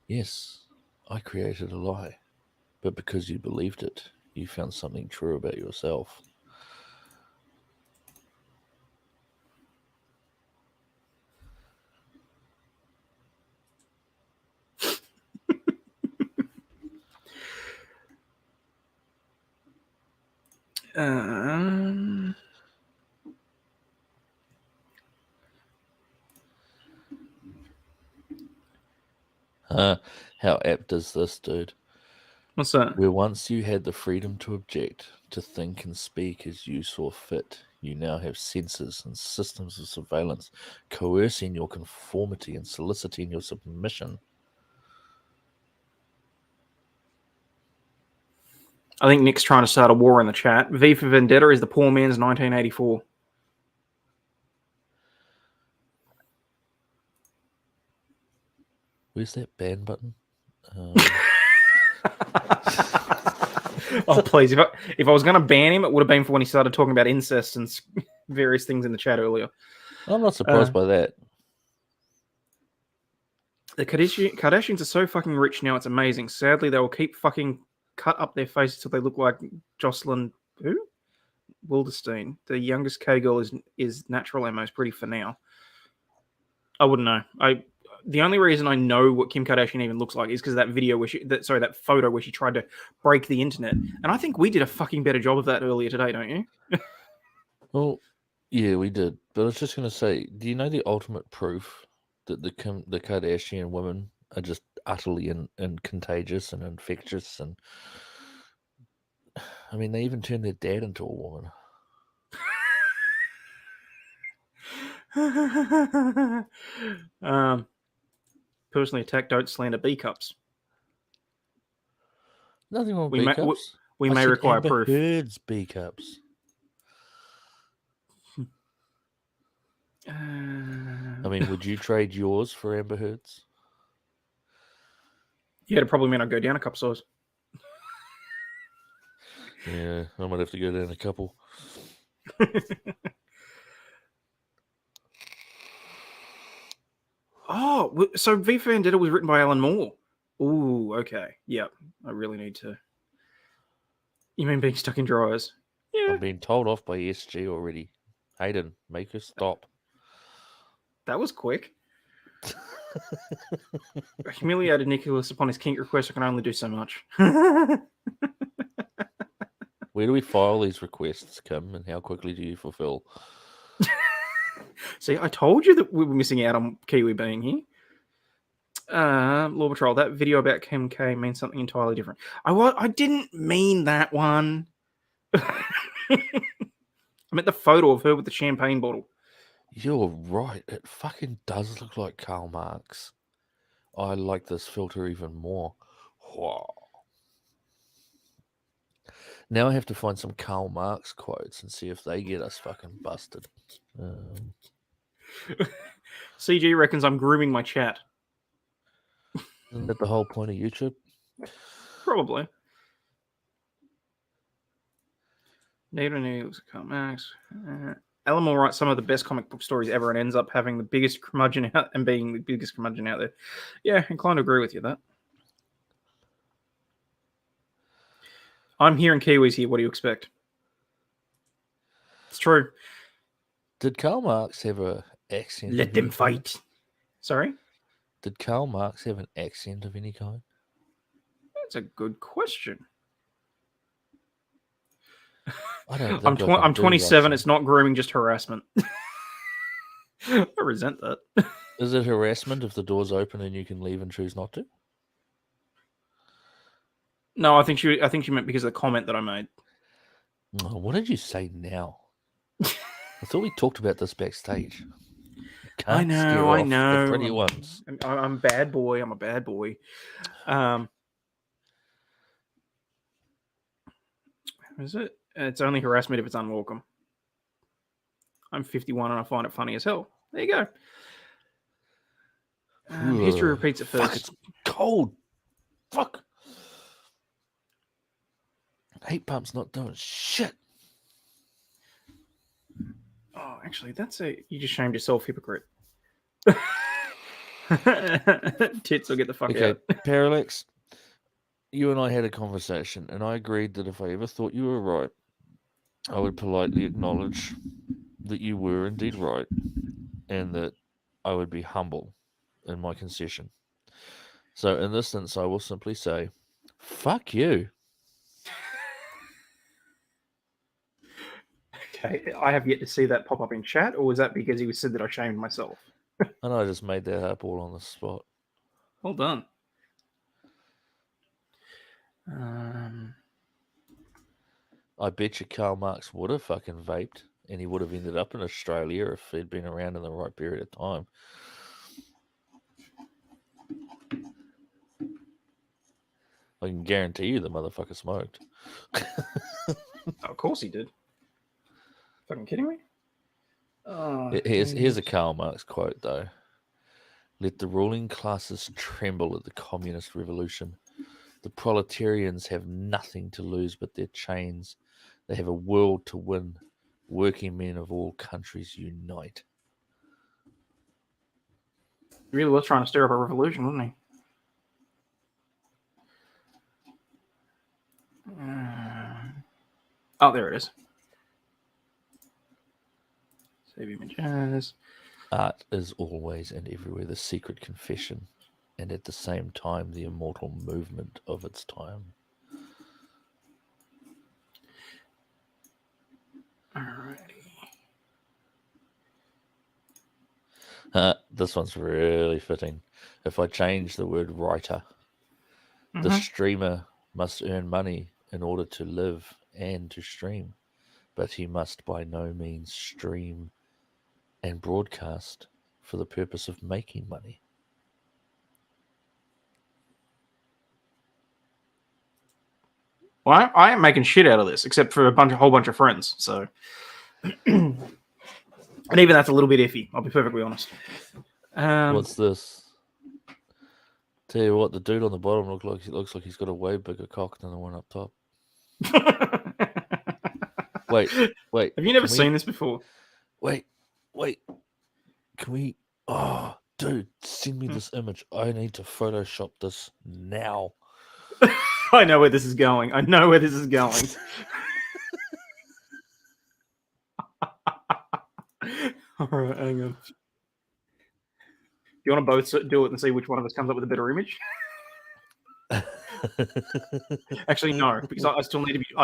yes, I created a lie, but because you believed it, you found something true about yourself. How apt is this, dude? What's that? Where once you had the freedom to object, to think and speak as you saw fit, you now have censors and systems of surveillance coercing your conformity and soliciting your submission. I think Nick's trying to start a war in the chat. V for Vendetta is the poor man's 1984. Where's that ban button? Oh, please. If I was going to ban him, it would have been for when he started talking about incest and various things in the chat earlier. I'm not surprised by that. The Kardashians are so fucking rich now, it's amazing. Sadly, they will keep fucking cut up their faces till they look like Jocelyn Wilderstein. The youngest K-girl is natural and most pretty for now. I wouldn't know. The only reason I know what Kim Kardashian even looks like is because that video where that photo where she tried to break the internet. And I think we did a fucking better job of that earlier today, don't you? Well, yeah, we did. But I was just going to say, do you know the ultimate proof that the Kardashian women are just utterly and contagious and infectious? And I mean, they even turned their dad into a woman. Personally attack, don't slander B cups. Nothing wrong with B cups. We may require Amber proof. Heard's B cups. I mean, would you trade yours for Amber Heard's? Yeah, it'd probably mean I'd go down a couple size. Yeah, I might have to go down a couple. Oh, so V for Vendetta was written by Alan Moore. Ooh, okay. Yep. I really need to. You mean being stuck in dryers? Yeah. I'm being told off by SG already. Hayden, make her stop. That was quick. I humiliated Nicholas upon his kink request. I can only do so much. Where do we file these requests, Kim, and how quickly do you fulfill? See, I told you that we were missing out on Kiwi being here. Law Patrol, that video about Kim K means something entirely different. I didn't mean that one. I meant the photo of her with the champagne bottle. You're right. It fucking does look like Karl Marx. I like this filter even more. Wow. Now I have to find some Karl Marx quotes and see if they get us fucking busted. CG reckons I'm grooming my chat. Isn't that the whole point of YouTube? Probably. Neither looks at Karl Marx. Alan Moore writes some of the best comic book stories ever and ends up having the biggest curmudgeon out and being the biggest curmudgeon out there. Yeah, inclined to agree with you that. I'm hearing Kiwis here. What do you expect? It's true. Did Karl Marx have an accent? Let them fight. Sorry? Did Karl Marx have an accent of any kind? That's a good question. I don't I'm, think I can I'm do 27. Russian. It's not grooming, just harassment. I resent that. Is it harassment if the door's open and you can leave and choose not to? No, I think she meant because of the comment that I made. Oh, what did you say now? I thought we talked about this backstage. I know. The pretty ones. I'm a bad boy. I'm a bad boy. Is it? It's only harassment if it's unwelcome. I'm 51 and I find it funny as hell. There you go. History repeats it first. Fuck, it's cold. Fuck. Heat pump's not doing shit. Oh, actually, you just shamed yourself, hypocrite. Tits will get the fuck out. Parallax, you and I had a conversation, and I agreed that if I ever thought you were right, I would politely acknowledge that you were indeed right, and that I would be humble in my concession. So in this instance, I will simply say, fuck you. Okay, I have yet to see that pop up in chat, or was that because he said that I shamed myself? And I just made that up all on the spot. Well done. I bet you Karl Marx would have fucking vaped, and he would have ended up in Australia if he'd been around in the right period of time. I can guarantee you the motherfucker smoked. Of course he did. Fucking kidding me? Here's a Karl Marx quote, though. Let the ruling classes tremble at the communist revolution. The proletarians have nothing to lose but their chains. They have a world to win. Working men of all countries unite. He really was trying to stir up a revolution, wasn't he? Oh, there it is. Save images. Art is always and everywhere the secret confession, and at the same time the immortal movement of its time. Alrighty. This one's really fitting. If I change the word writer, the streamer must earn money in order to live and to stream, but he must by no means stream and broadcast for the purpose of making money. Well, I ain't making shit out of this, except for a whole bunch of friends. So, and even that's a little bit iffy. I'll be perfectly honest. What's this? Tell you what, the dude on the bottom looks like he's got a way bigger cock than the one up top. Wait. Have you never seen this before? Wait. Can we? Oh, dude, send me this image. I need to Photoshop this now. I know where this is going. All right, hang on. Do you want to both do it and see which one of us comes up with a better image? Actually, no, because I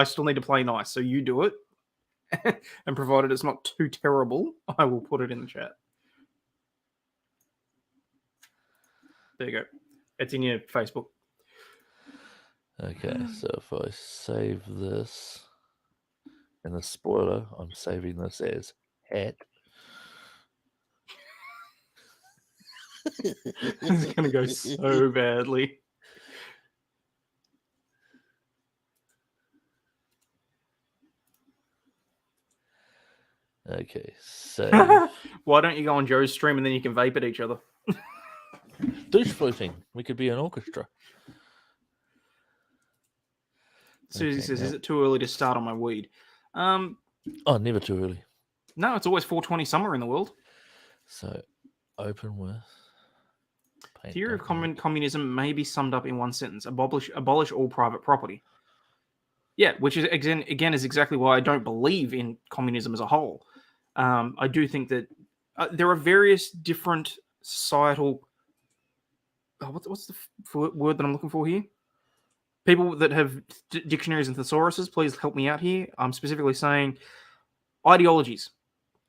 still need to play nice. So you do it, and provided it's not too terrible, I will put it in the chat. There you go. It's in your Facebook. Okay, so if I save this in the spoiler, I'm saving this as hat. It's gonna go so badly. Okay, so why don't you go on Joe's stream and then you can vape at each other? douche floating. We could be an orchestra. Susie says, "Is it too early to start on my weed?" Oh, never too early. No, it's always 420 somewhere in the world. So, open with. Theory of communism may be summed up in one sentence: abolish all private property. Yeah, which is again is exactly why I don't believe in communism as a whole. I do think that there are various different societal. What's the word that I'm looking for here? People that have dictionaries and thesauruses, please help me out here. I'm specifically saying ideologies,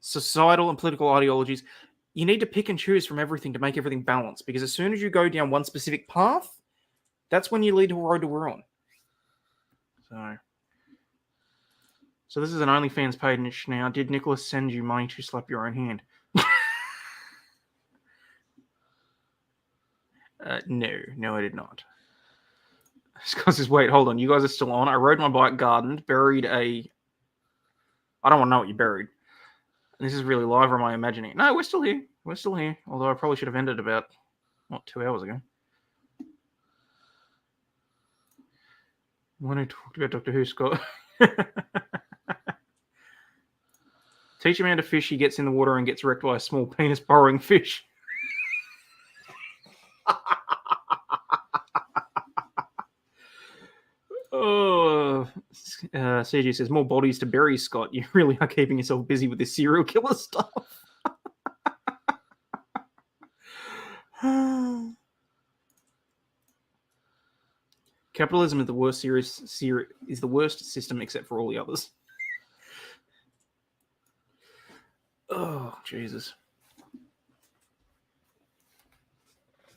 societal and political ideologies. You need to pick and choose from everything to make everything balanced, because as soon as you go down one specific path, that's when you lead to a road to ruin. So this is an OnlyFans page now. Did Nicholas send you money to slap your own hand? No, I did not. Scott says, wait, hold on. You guys are still on. I rode my bike, gardened, buried a... I don't want to know what you buried. This is really live, or am I imagining it? No, we're still here. We're still here. Although I probably should have ended about, 2 hours ago. When I talked about Doctor Who, Scott. Teach a man to fish, he gets in the water and gets wrecked by a small penis burrowing fish. CG says, more bodies to bury, Scott. You really are keeping yourself busy with this serial killer stuff. Capitalism is the worst is the worst system except for all the others. Oh, Jesus.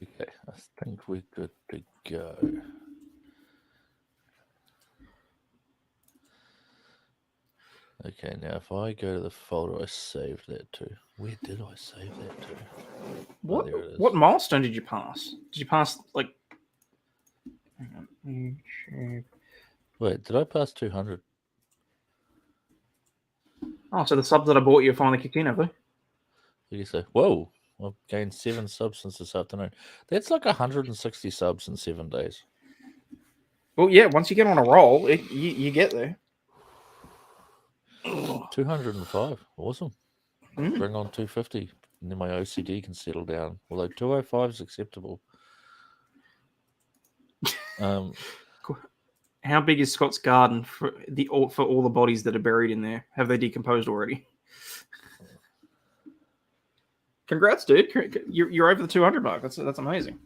Okay, I think we're good to go. Okay, now if I go to the folder I saved that to, where did I save that to? What? Oh, there it is. What milestone did you pass? Did you pass, like... Hang on. YouTube. Wait, did I pass 200? Oh, so the subs that I bought you finally kicked in, have they? Did you say, whoa, I've gained 7 subs since this afternoon. That's like 160 subs in 7 days. Well, yeah, once you get on a roll, you get there. 205, awesome. Bring on 250, and then my OCD can settle down. Although 205 is acceptable. How big is Scott's garden for all the bodies that are buried in there? Have they decomposed already? Congrats, dude! You're over the 200 mark. That's amazing.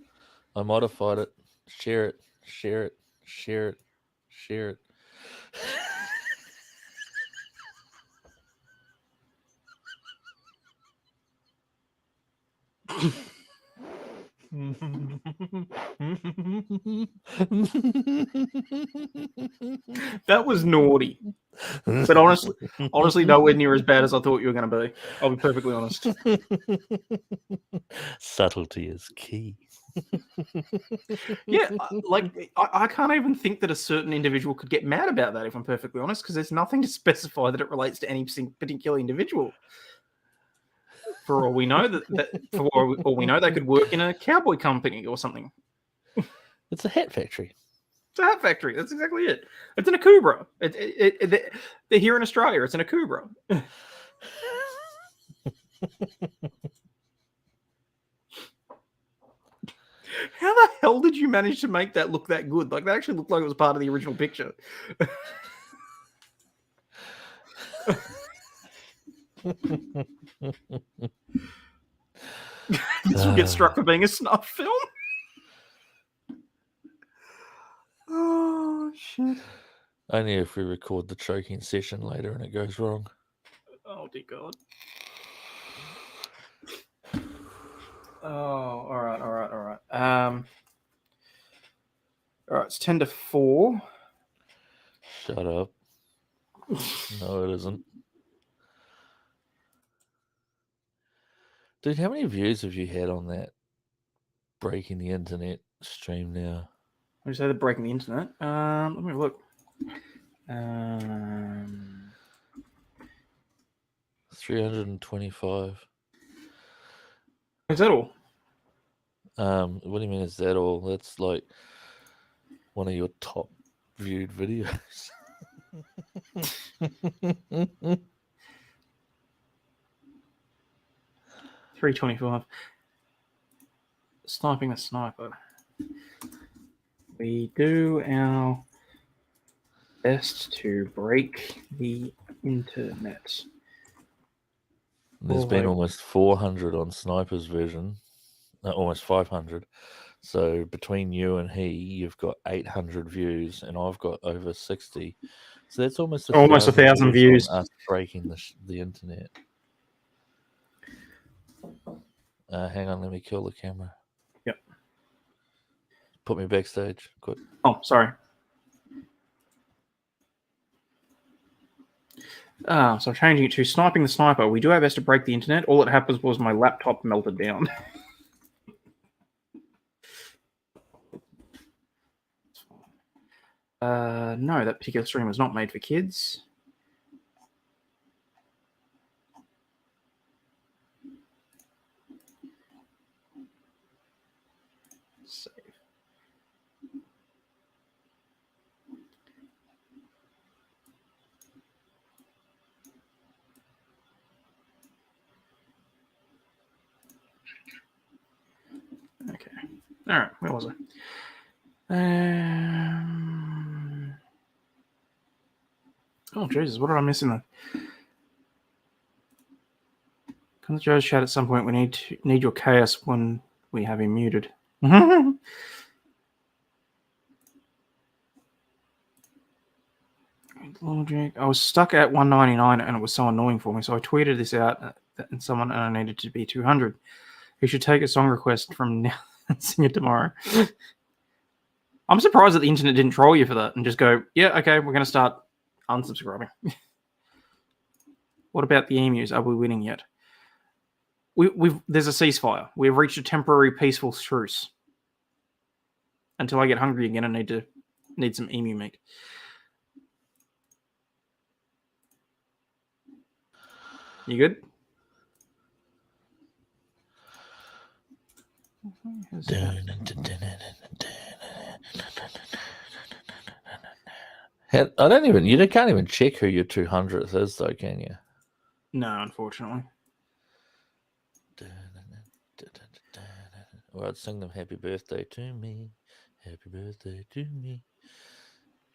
I modified it. Share it. Share it. Share it. Share it. That was naughty, but honestly, nowhere near as bad as I thought you were going to be. I'll be perfectly honest. Subtlety is key. Yeah, I can't even think that a certain individual could get mad about that, if I'm perfectly honest, because there's nothing to specify that it relates to any particular individual. For all we know, for all we know, they could work in a cowboy company or something. It's a hat factory. It's a hat factory. That's exactly it. It's an Akubra. They're here in Australia. It's an Akubra. How the hell did you manage to make that look that good? Like, that actually looked like it was part of the original picture. This will get struck for being a snuff film. Oh, shit. Only if we record the choking session later and it goes wrong. Oh, dear God. Oh, all right. All right, it's 10 to 4. Shut up. No, it isn't. Dude, how many views have you had on that Breaking the Internet stream now? When you say they're breaking the internet, let me look. 325. Is that all? What do you mean is that all? That's like one of your top viewed videos. 325. Sniping the sniper. We do our best to break the internet. There's been almost 400 on Sniper's version. Almost 500. So between you and you've got 800 views, and I've got over 60. So that's almost 1,000 views. On us breaking the internet. Hang on, let me kill the camera. Yep. Put me backstage. Quick. Oh, sorry. So I'm changing it to sniping the sniper. We do our best to break the internet. All that happened was my laptop melted down. No, that particular stream was not made for kids. Save. Okay. All right. Where was I? Oh, Jesus. What did I miss in that? Come to Joe's chat at some point. We need your chaos when we have him muted. Logic. I was stuck at 199 and it was so annoying for me, so I tweeted this out and I needed to be 200. He should take a song request from now and sing it tomorrow. I'm surprised that the internet didn't troll you for that and just go, yeah, okay, we're going to start unsubscribing. What about the emus? Are we winning yet? There's a ceasefire. We've reached a temporary peaceful truce. Until I get hungry again, I need some emu meat. You good? I don't even. You can't even check who your 200th is, though, can you? No, unfortunately. Or I'd sing them "Happy Birthday to Me, Happy Birthday to Me,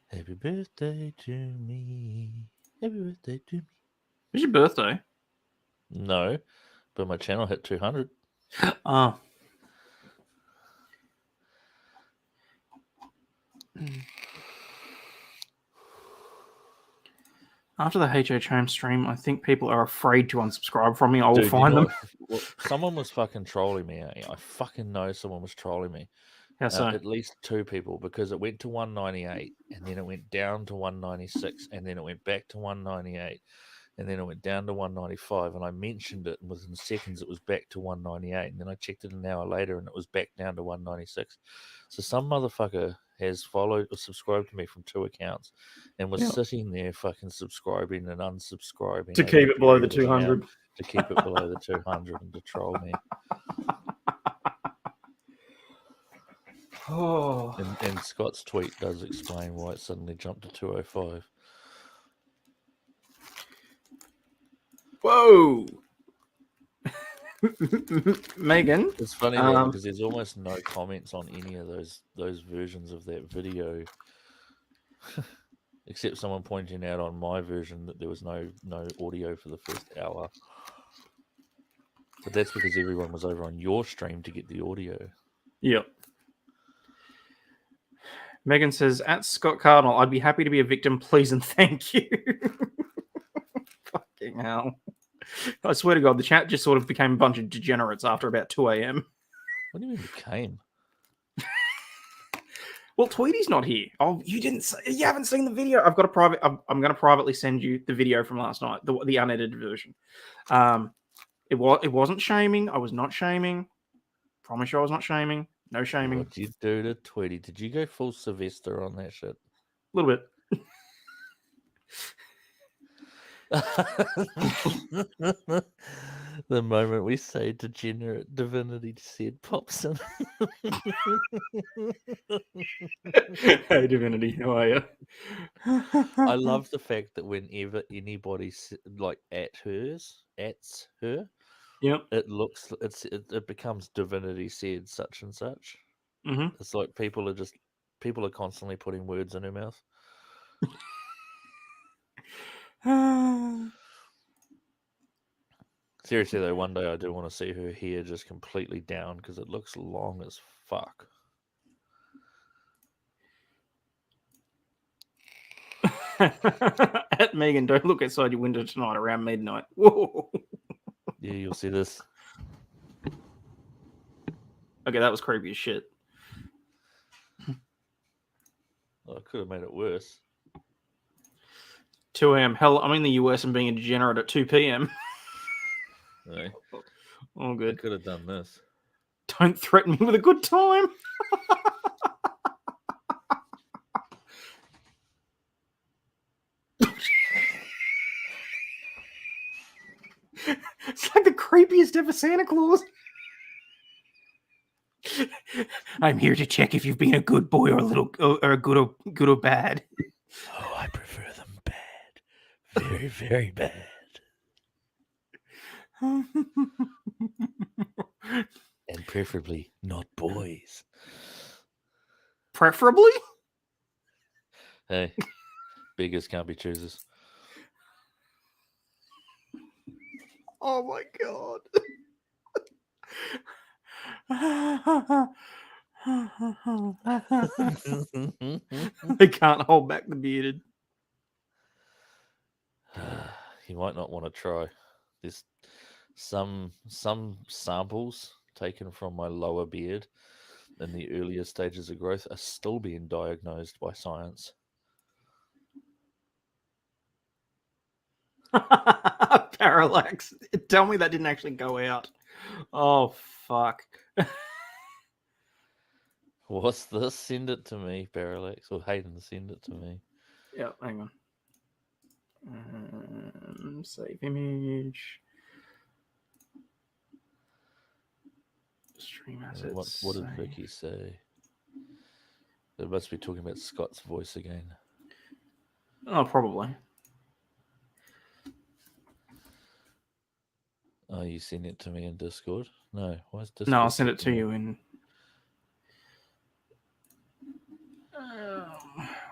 Happy Birthday to Me, Happy Birthday to Me." It's your birthday. No, but my channel hit 200. Oh. After the HH home stream, I think people are afraid to unsubscribe from me. I will find them. Someone was fucking trolling me. I fucking know someone was trolling me. How so? At least 2 people, because it went to 198 and then it went down to 196 and then it went back to 198 and then it went down to 195, and I mentioned it, and within seconds it was back to 198, and then I checked it an hour later and it was back down to 196. So some motherfucker has followed or subscribed to me from 2 accounts and was sitting there fucking subscribing and unsubscribing to keep it below the 200. To keep it below the 200 and to troll me. Oh. And Scott's tweet does explain why it suddenly jumped to 205. Whoa. Megan. It's funny though, because there's almost no comments on any of those versions of that video. Except someone pointing out on my version that there was no audio for the first hour. But that's because everyone was over on your stream to get the audio. Yep. Megan says, at Scott Cardinal, I'd be happy to be a victim, please and thank you. Fucking hell. I swear to God, the chat just sort of became a bunch of degenerates after about 2 a.m. What do you mean became? Well, Tweety's not here. Oh, you haven't seen the video. I've got a private. I'm going to privately send you the video from last night, the unedited version. It wasn't shaming. I was not shaming. Promise you, I was not shaming. No shaming. What did you do to Tweety? Did you go full Sylvester on that shit? A little bit. The moment we say degenerate, Divinity said pops in. Hey, Divinity, how are you? I love the fact that whenever anybody ats her, yep, it becomes Divinity said such and such. Mm-hmm. It's like people are constantly putting words in her mouth. Seriously though, one day I do want to see her hair just completely down because it looks long as fuck. At Megan, don't look outside your window tonight around midnight. Whoa. Yeah, you'll see this. Okay, that was creepy as shit. Oh, I could have made it worse. 2 a.m. Hell, I'm in the US and being a degenerate at 2 p.m. Hey, All I good. could have done this. Don't threaten me with a good time. It's like the creepiest ever Santa Claus. I'm here to check if you've been a good boy or a little or good or bad. Oh, I prefer them bad. Very, very bad. And preferably not boys. Preferably? Hey, beggars can't be choosers. Oh my god. They can't hold back the bearded. You might not want to try. There's some samples taken from my lower beard in the earlier stages of growth are still being diagnosed by science. Parallax. Tell me that didn't actually go out. Oh fuck. What's this? Send it to me, Parallax. Or Hayden, send it to me. Yeah, hang on. Save image. Stream assets. What did Vicky say? They must be talking about Scott's voice again. Oh, probably. Oh, you sent it to me in Discord? No, why is Discord? No, I'll send it to you in.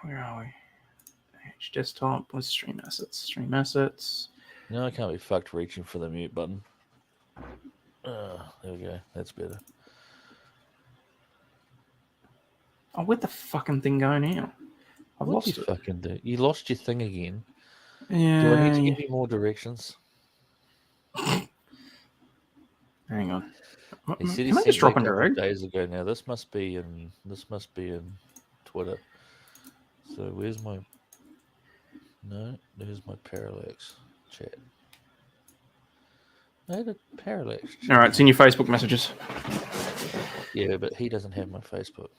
Where are we? H desktop. What's stream assets? Stream assets. No, I can't be fucked reaching for the mute button. There we go. That's better. Oh, where'd the fucking thing go now? I've What'd lost you it. fucking do? You lost your thing again. Yeah. Do I need to give you more directions? Hang on. He said he Am I sent just me a dropping couple direct? of days ago. Now this must be in Twitter. So where's my? No, there's my Parallax chat. No, the Parallax chat. All right, it's in your Facebook messages. Yeah, but he doesn't have my Facebook.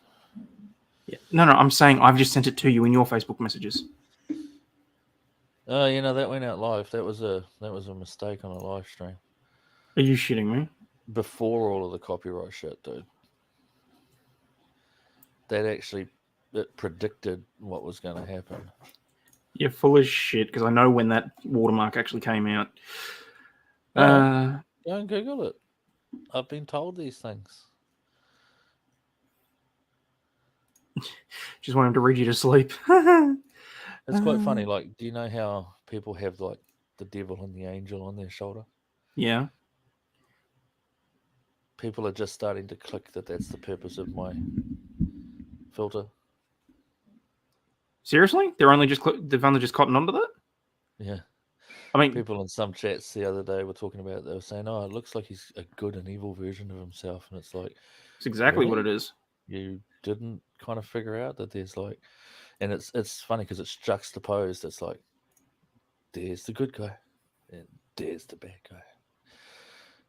Yeah. No, I'm saying I've just sent it to you in your Facebook messages. Oh, that went out live. That was a mistake on a live stream. Are you shitting me? Before all of the copyright shit, dude. It predicted what was going to happen. You're full of shit because I know when that watermark actually came out. Go and Google it. I've been told these things. Just want him to read you to sleep. It's quite funny. Like, do you know how people have like the devil and the angel on their shoulder? Yeah. People are just starting to click that that's the purpose of my filter. Seriously? They've only just cottoned onto that? Yeah. I mean, People in some chats the other day were talking about it. They were saying, "Oh, it looks like he's a good and evil version of himself," and it's like, it's exactly really? what it is. You didn't kind of figure out that there's like, and it's funny because it's juxtaposed. It's like, there's the good guy, and there's the bad guy.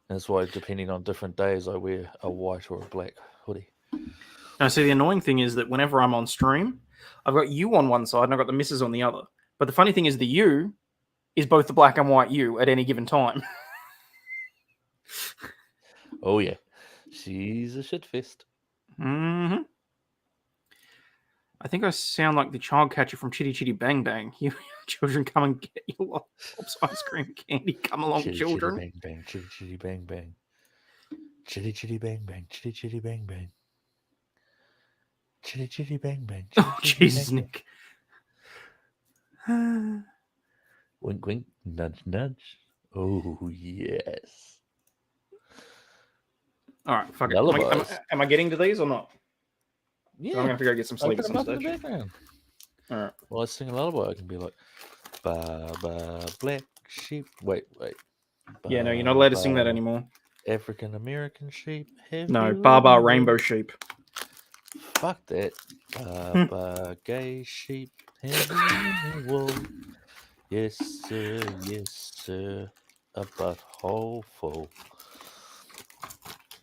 And that's why, depending on different days, I wear a white or a black hoodie. Now, see, the annoying thing is that whenever I'm on stream, I've got you on one side and I've got the missus on the other. But the funny thing is the you is both the black and white you at any given time. Oh, yeah. She's a shitfest. Mm-hmm. I think I sound like the child catcher from Chitty Chitty Bang Bang. You children, come and get your lollipops, ice cream, candy. Come along, Chitty, children. Chitty, bang, bang. Chitty, chitty, bang, bang. Chitty, chitty, bang, bang. Chitty, chitty, bang, bang. Chitty, chitty, bang, bang. Chitty, Oh, chitty, Jesus, bang, Nick. Wink, wink, nudge, nudge. Oh, yes. All right, fuck it. Lullabies. Am I getting to these or not? Yeah. I'm going to have to go get some sleep at Open some them up in the stage. background. All right. Well, I sing a lullaby. I can be like, ba, ba, black sheep. Wait. Yeah, no, you're not allowed to sing that anymore. African American sheep. No, Bar Rainbow Sheep. Fuck that. Ba, gay sheep. Heavy in the wool. Yes, sir, a butthole full.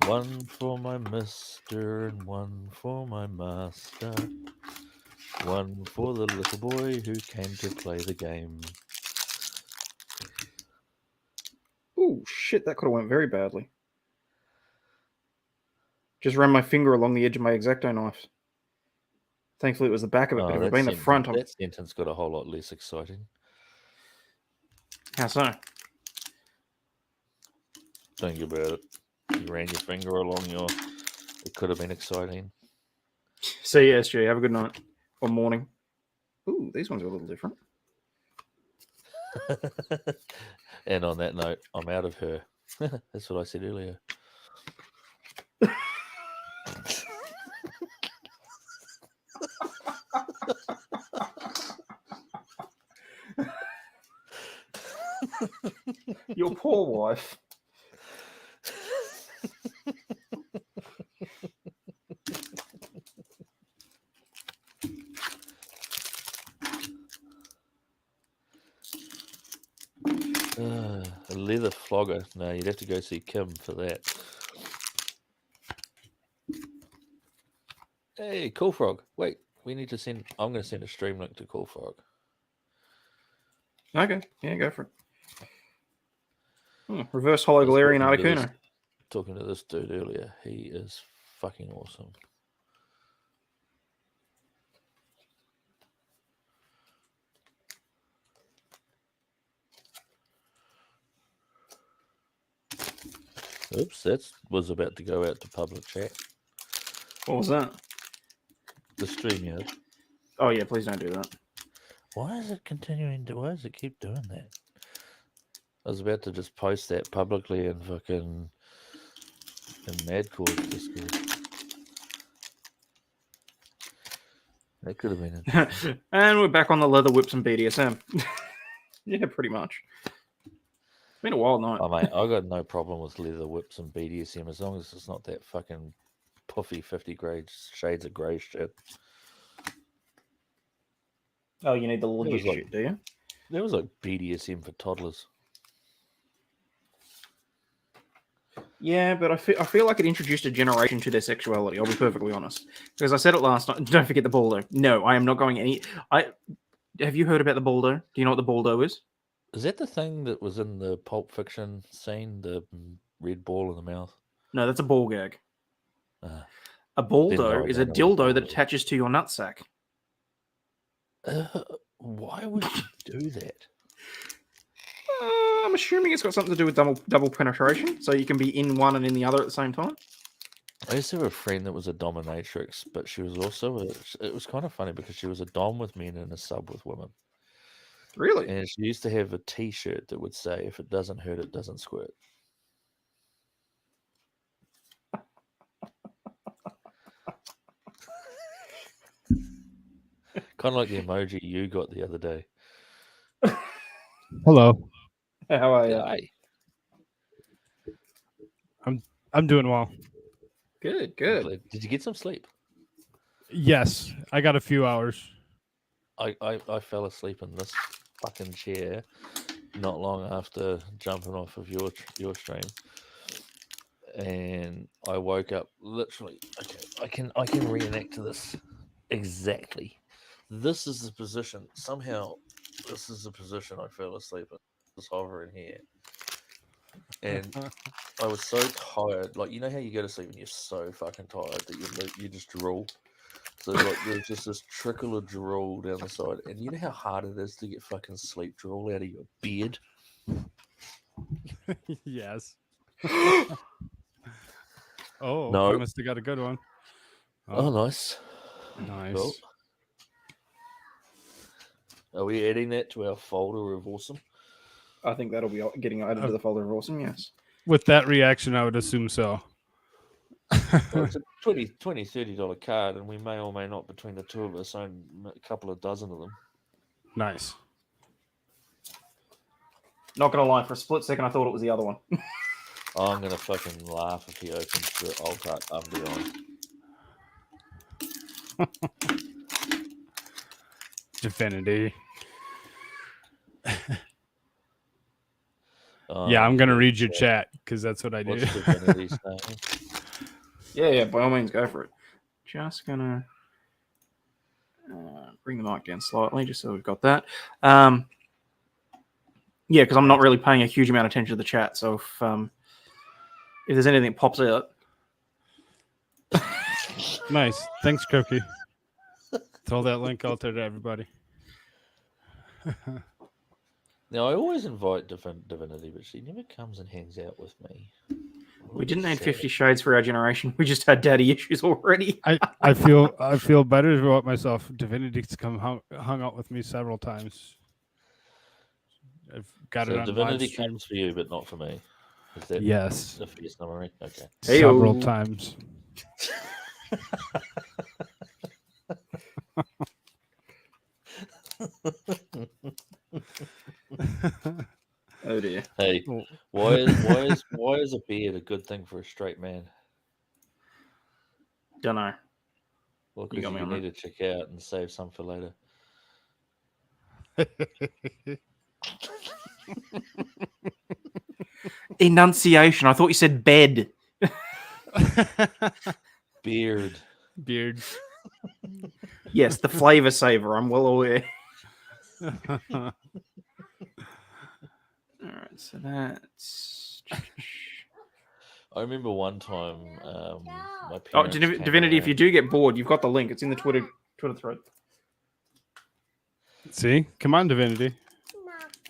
One for my mister and one for my master. One for the little boy who came to play the game. Oh shit, that could have went very badly. Just ran my finger along the edge of my X-Acto knife. Thankfully, it was the back of it, but if it had been the front, that sentence got a whole lot less exciting. How so? Think about it. You ran your finger along your... It could have been exciting. See you, SG. Have a good night. Or morning. Ooh, these ones are a little different. And on that note, I'm out of her. That's what I said earlier. Your poor wife. A leather flogger. No, you'd have to go see Kim for that. Hey, Cool Frog. Wait, we need to send... I'm going to send a stream link to Cool Frog. Okay, yeah, go for it. Reverse Hologalarian Articuno. Talking to this dude earlier. He is fucking awesome. Oops, that was about to go out to public chat. What was that? The stream, yeah. Oh, yeah, please don't do that. Why is it continuing to... Why does it keep doing that? I was about to just post that publicly in fucking... in Madcore's Discord. That could have been interesting. And we're back on the leather whips and BDSM. Yeah, pretty much. It's been a wild night. Oh, mate, I got no problem with leather whips and BDSM as long as it's not that fucking puffy 50 shades of grey shit. Oh, you need the legit like, shit, do you? There was like BDSM for toddlers. Yeah, but I feel like it introduced a generation to their sexuality. I'll be perfectly honest, because I said it last night. Don't forget the baldo. No, I am not going any. Have you heard about the baldo? Do you know what the baldo is? Is that the thing that was in the Pulp Fiction scene? The red ball in the mouth? No, that's a ball gag. A baldo is a dildo that attaches to your nutsack. Why would you do that? I'm assuming it's got something to do with double penetration, so you can be in one and in the other at the same time. I used to have a friend that was a dominatrix, but she was also it was kind of funny because she was a dom with men and a sub with women. Really? And she used to have a T-shirt that would say, "If it doesn't hurt, it doesn't squirt." Kind of like the emoji you got the other day. Hello. How are you? Hi. I'm doing well. Good. Did you get some sleep? Yes, I got a few hours. I fell asleep in this fucking chair not long after jumping off of your stream, and I woke up literally. Okay, I can reenact this exactly. This is the position. Somehow, this is the position I fell asleep in. Just hovering here, and I was so tired. Like, you know how you go to sleep and you're so fucking tired that you just drool. So like there's just this trickle of drool down the side, and you know how hard it is to get fucking sleep drool out of your beard. Yes. Oh, No. I must have got a good one. Oh, nice. Nice. Cool. Are we adding that to our folder of awesome? I think that'll be getting added to the folder of awesome, yes. With that reaction, I would assume so. Well, it's a $20, $30 card, and we may or may not, between the two of us, own a couple of dozen of them. Nice. Not gonna lie, for a split second, I thought it was the other one. I'm gonna fucking laugh if he opens the Alt-Art Underground. Divinity. Yeah, I'm gonna yeah, read your so chat because that's what I do. What's Divinity saying? Yeah, by all means, go for it. Just gonna bring the mic down slightly, just so we've got that. Yeah, because I'm not really paying a huge amount of attention to the chat, so if there's anything that pops out, Nice. Thanks, Cookie. Throw that link out there to everybody. Now, I always invite Divinity, but she never comes and hangs out with me. we didn't need 50 Shades for our generation. We just had daddy issues already. I feel better about myself. Divinity's hung out with me several times. I've got it So on Divinity live stream. comes for you, but not for me. Is that Yes, the fair summary? Okay. several Heyo. times. Oh dear. Hey, Oh. why is a beard a good thing for a straight man? Don't know. Well, You got because me you on need to check out and save some for later. Enunciation. I thought you said bed. Beard. Beard. Yes, the flavor saver. I'm well aware. All right, so that's. I remember one time, my Oh, parents came Divinity! If around- you do get bored, you've got the link. It's in the Twitter thread. See, come on, Divinity.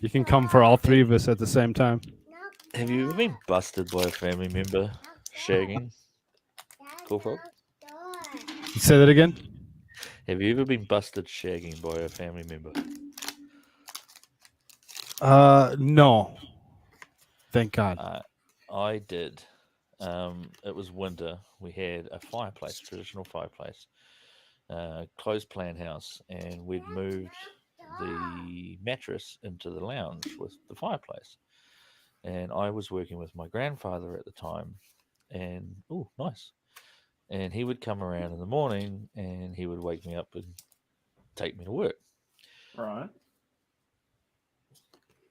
You can come for all three of us at the same time. Have you ever been busted by a family member shagging? Cool frog? Say that again. Have you ever been busted shagging by a family member? No. Thank God. I did. It was winter. We had a fireplace, traditional fireplace, closed plan house, and we'd moved the mattress into the lounge with the fireplace. And I was working with my grandfather at the time, and oh, nice. And he would come around in the morning, and he would wake me up and take me to work. Right.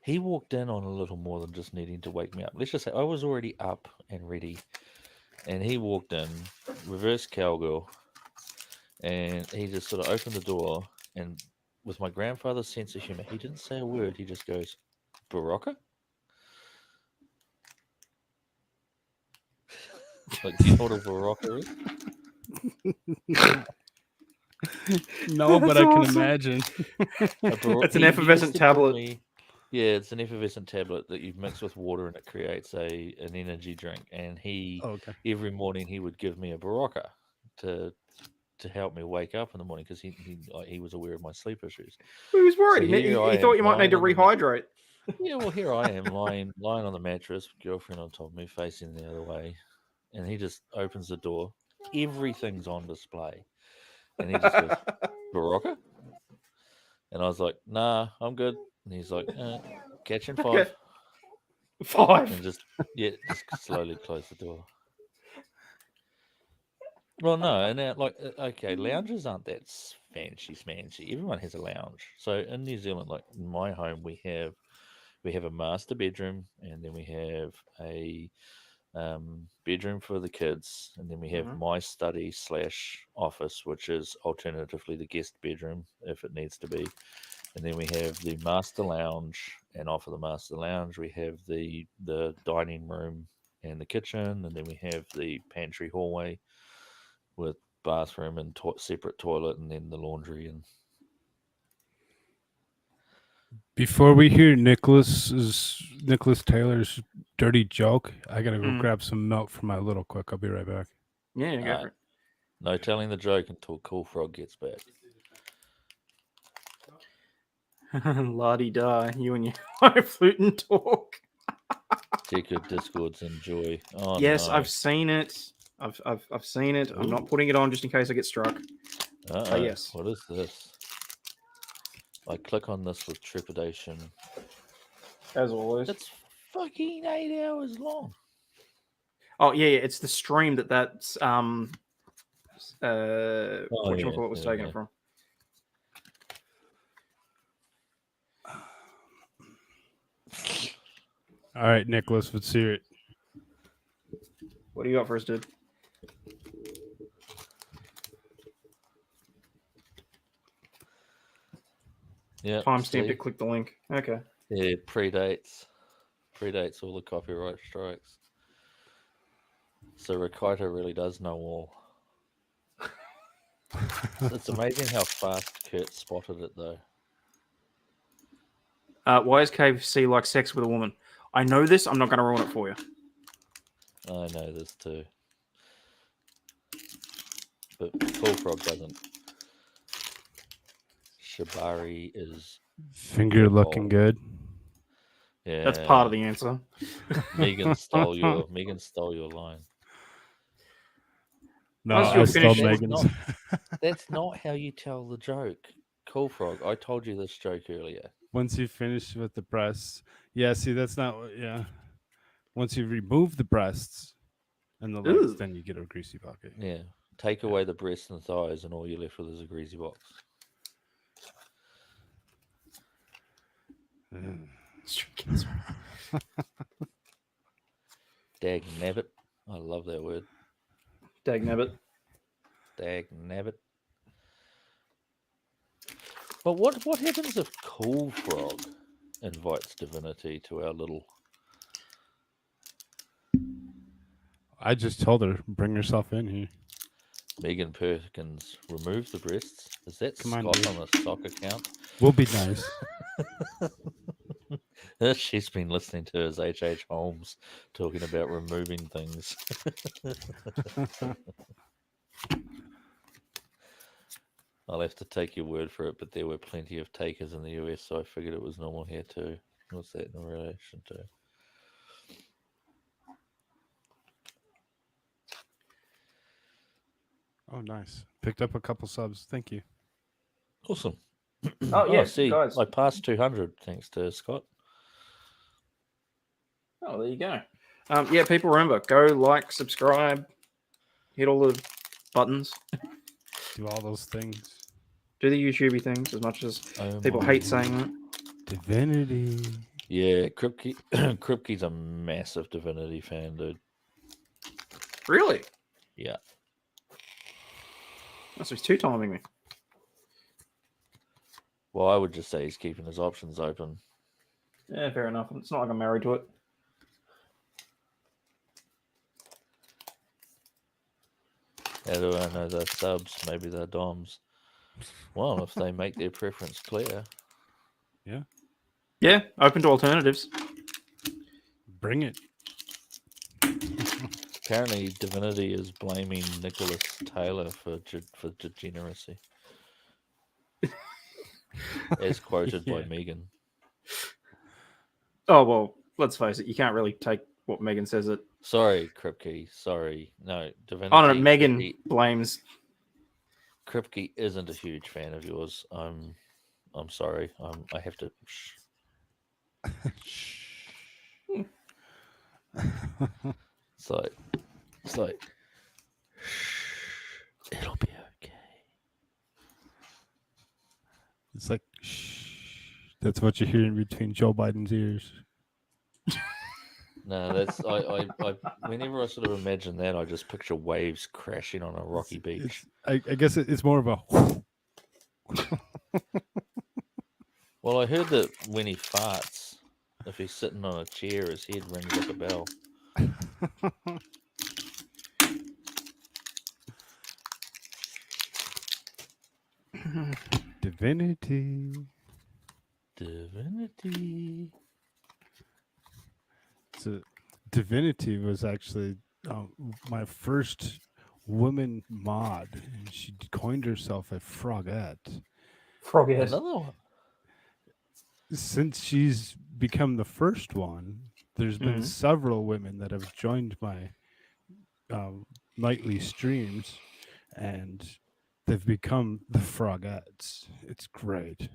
He walked in on a little more than just needing to wake me up. Let's just say I was already up and ready, and he walked in, reverse cowgirl, and he just sort of opened the door, and with my grandfather's sense of humor, he didn't say a word. He just goes, "Barocca?" Like, do you know what a Barocca is? No, but That's I can awesome. imagine. It's an He effervescent used to tell tablet. me- yeah, it's an effervescent tablet that you mix with water and it creates an energy drink. And he Okay. every morning he would give me a Barocca to help me wake up in the morning because he was aware of my sleep issues. He was worried. So he here I he thought am you might need to lying on the rehydrate. Yeah, well, here I am lying on the mattress, girlfriend on top of me, facing the other way, and he just opens the door. Everything's on display, and he just goes, "Barocca?" And I was like, "Nah, I'm good." And he's like, "Catch in 5," Okay. 5. and just slowly close the door. Well, no, and okay, lounges aren't that fancy smancy. Everyone has a lounge. So in New Zealand, like in my home, we have a master bedroom, and then we have a bedroom for the kids, and then we have my study / office, which is alternatively the guest bedroom if it needs to be. And then we have the master lounge, and off of the master lounge we have the dining room and the kitchen, and then we have the pantry hallway with bathroom and separate toilet, and then the laundry. And Before we hear Nicholas Taylor's dirty joke, I gotta go grab some milk for my little quick. I'll be right back. Yeah, go for it. No telling the joke until Cool Frog gets back. La-di-da, you and your high flute and talk. Check your Discords, enjoy. Oh, Yes, no. I've seen it. I've seen it. I'm not putting it on just in case I get struck. Uh-oh. Yes. What is this? I click on this with trepidation. As always. It's fucking 8 hours long. Oh yeah, it's the stream that's whatchamacallit was taken it from. All right, Nicholas, let's hear it. What do you got for us, dude? Yeah. Timestamped it, click the link. Okay. Yeah, predates all the copyright strikes. So Rakaita really does know all. It's amazing how fast Kurt spotted it, though. Why is KFC like sex with a woman? I know this. I'm not going to ruin it for you. I know this too. But Cool Frog doesn't. Shibari is Finger looking good. Yeah. That's part of the answer. Megan stole your line. No, Once I you're stole finished- Megan's. That's not how you tell the joke. Cool Frog, I told you this joke earlier. Once you finish with the breasts. Yeah, see, that's not what, yeah. Once you remove the breasts and the legs, Ooh. then you get a greasy pocket. Yeah. Take away the breasts and thighs, and all you're left with is a greasy box. Dag nabbit. I love that word. Dag nabbit. Dag nabbit. But what happens if Cool Frog invites Divinity to our little... I just told her, bring yourself in here. Megan Perkins remove the breasts? Is that Come on, Scott dude. on a sock account? We'll be nice. She's been listening to his H.H. Holmes talking about removing things. I'll have to take your word for it, but there were plenty of takers in the US, so I figured it was normal here too. What's that in relation to? Oh, nice. Picked up a couple subs. Thank you. Awesome. Oh, yeah, see, guys. I passed 200 thanks to Scott. Oh, there you go. Yeah, people remember, go like, subscribe, hit all the buttons, Do all those things. do the YouTubey things as much as Oh people my hate God. saying that. Divinity. Yeah, Kripke's a massive Divinity fan, dude. Really? Yeah. That's he's two-timing me. Well, I would just say he's keeping his options open. Yeah, fair enough. It's not like I'm married to it. How do I know they're subs? Maybe they're DOMs. Well, if they make their preference clear. Yeah, open to alternatives. Bring it. Apparently, Divinity is blaming Nicholas Taylor for degeneracy. As quoted by Megan. Oh, well, let's face it, you can't really take what Megan says it. Sorry, Kripke. Sorry. No, Divinity. Oh, no, Megan blames... Kripke isn't a huge fan of yours. I'm sorry. I have to... It's like, it'll be okay. It's like, shh. That's what you hear in between Joe Biden's ears. No, that's I whenever I sort of imagine that, I just picture waves crashing on a rocky beach. I guess it's more of a. Well, I heard that when he farts, if he's sitting on a chair, his head rings like a bell. Divinity. So, Divinity was actually my first woman mod. She coined herself a frogette. Froghead. Another one. Since she's become the first one, there's been several women that have joined my nightly streams, and they've become the frogettes. It's great.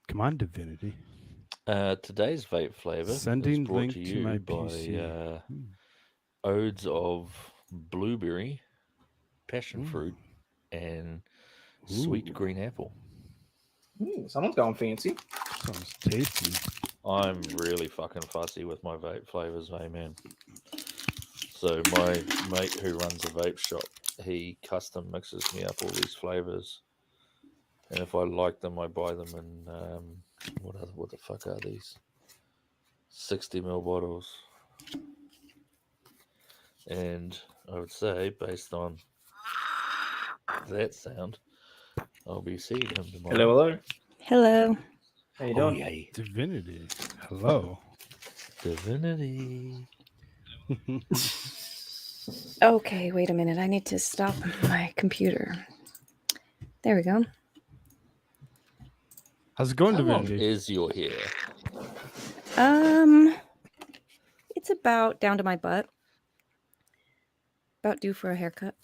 Come on, Divinity. Today's vape flavor Sending is brought link to to you my by PC. odes of blueberry, passion fruit, and sweet Ooh. green apple. Ooh, someone's going fancy. Sounds tasty. I'm really fucking fussy with my vape flavors, man. So my mate who runs a vape shop, he custom mixes me up all these flavors, and if I like them, I buy them in what the fuck are these? 60ml bottles. And I would say, based on that sound, I'll be seeing him tomorrow. Hello. Hello. How you Oh, doing? yay. Divinity. Hello. Divinity. Okay, wait a minute. I need to stop my computer. There we go. How's it going, How long Divinity? is your hair? It's about down to my butt. About due for a haircut.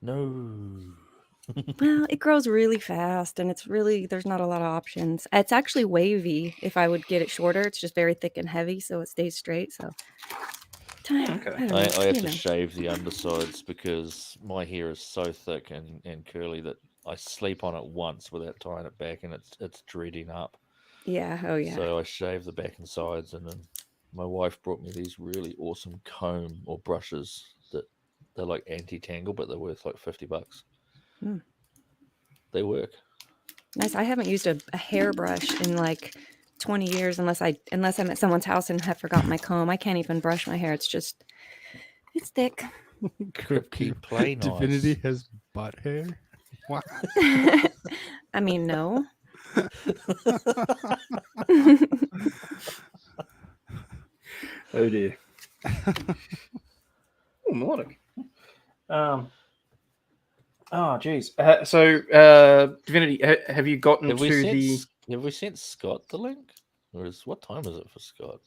No. Well, it grows really fast and there's not a lot of options. It's actually wavy if I would get it shorter. It's just very thick and heavy, so it stays straight. So, Okay. I don't know, I have you to know. shave the undersides because my hair is so thick and curly that I sleep on it once without tying it back, and it's dreading up. Yeah, oh yeah. So I shave the back and sides, and then my wife brought me these really awesome comb or brushes that they're like anti-tangle, but they're worth like $50. Hmm. They work. Nice. I haven't used a hairbrush in like 20 years unless I'm at someone's house and have forgotten my comb. I can't even brush my hair. It's thick. Keep play nice. Divinity has butt hair. Wow. I mean, no. Oh dear. Oh, melodic. Oh, geez. Divinity, have you gotten Have we to sent the? Have we sent Scott the link? Or what time is it for Scott?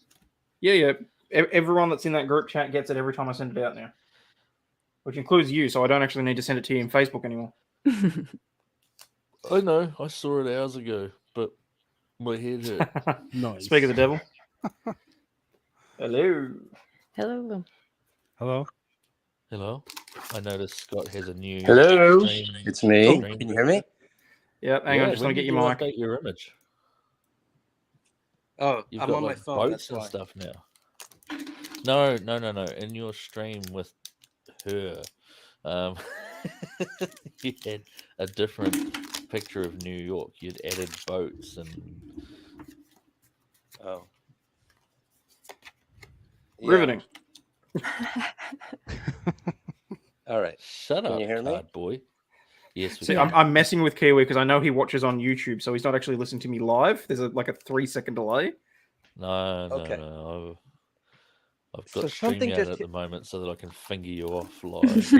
Yeah. Everyone that's in that group chat gets it every time I send it out now, which includes you. So I don't actually need to send it to you in Facebook anymore. I know. I saw it hours ago, but my head hurt. Nice. Speak of the devil. Hello. Hello. Hello. Hello. I noticed Scott has a new. Hello, stream- it's me. stream- Can you hear me? Yeah, hang on, just when want to get did your you mic. update your image. Oh, You've I'm got on my like phone. boats That's and why. stuff now. No. In your stream with her, you had a different picture of New York. You'd added boats and Oh, yeah. Riveting. All right. shut Can up, you hear me? card boy. Yes, we See, can. I'm messing with Kiwi because I know he watches on YouTube, so he's not actually listening to me live. There's a 3-second delay. No. I've got So something StreamYard just at hit- the moment so that I can finger you off live.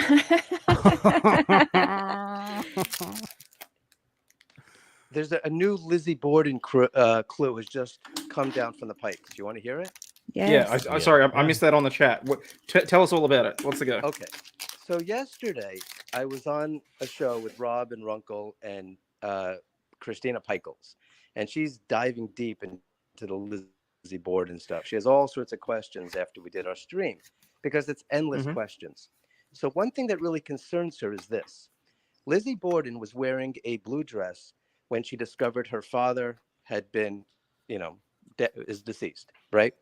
There's a new Lizzie Borden clue has just come down from the pipe. Do you want to hear it? Yes. Yeah, sorry, I missed that on the chat. Tell us all about it. What's the go? Okay. So yesterday I was on a show with Rob and Runkle and Christina Pickles, and she's diving deep into the Lizzie Borden stuff. She has all sorts of questions after we did our stream because it's endless Mhm. questions. So one thing that really concerns her is this. Lizzie Borden was wearing a blue dress when she discovered her father had been, is deceased, right?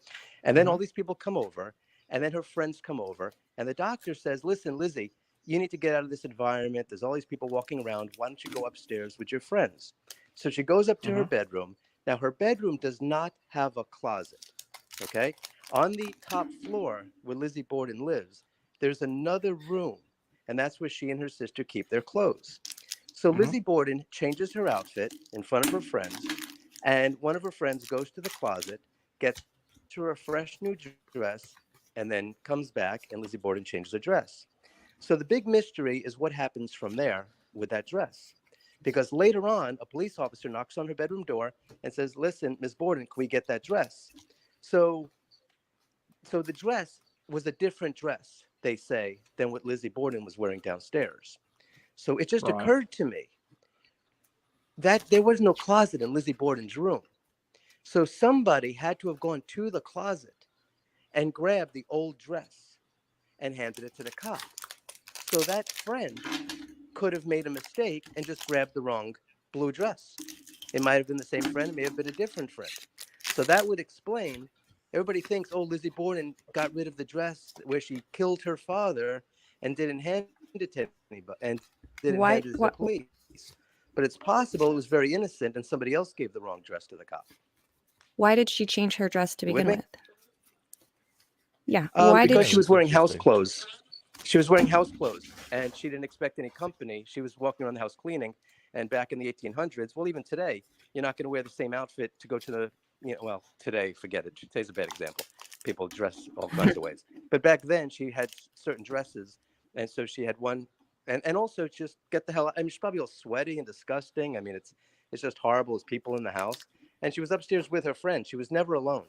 And then all these people come over, and then her friends come over, and the doctor says, listen, Lizzie, you need to get out of this environment. There's all these people walking around. Why don't you go upstairs with your friends? So she goes up to her bedroom. Now, her bedroom does not have a closet, okay? On the top floor where Lizzie Borden lives, there's another room, and that's where she and her sister keep their clothes. So Lizzie Borden changes her outfit in front of her friends, and one of her friends goes to the closet, gets her a fresh new dress, and then comes back, and Lizzie Borden changes her dress. So the big mystery is what happens from there with that dress. Because later on, a police officer knocks on her bedroom door and says, listen, Ms. Borden, can we get that dress? So the dress was a different dress, they say, than what Lizzie Borden was wearing downstairs. So it just occurred to me that there was no closet in Lizzie Borden's room. So somebody had to have gone to the closet and grabbed the old dress and handed it to the cop. So that friend could have made a mistake and just grabbed the wrong blue dress. It might have been the same friend. It may have been a different friend. So that would explain. Everybody thinks, oh, Lizzie Borden got rid of the dress where she killed her father and didn't hand it to anybody and didn't Why? hand it to the police. But it's possible it was very innocent and somebody else gave the wrong dress to the cop. Why did she change her dress to You with begin me? with? Yeah. Why Because did she was wearing house Interesting. clothes. She was wearing house clothes, and she didn't expect any company. She was walking around the house cleaning, and back in the 1800s, well, even today, you're not going to wear the same outfit to go to the, well, today, forget it. Today's a bad example. People dress all kinds of ways. But back then, she had certain dresses, and so she had one, and also just get the hell out. I mean, she's probably all sweaty and disgusting. I mean, it's just horrible. There's people in the house, and she was upstairs with her friend. She was never alone.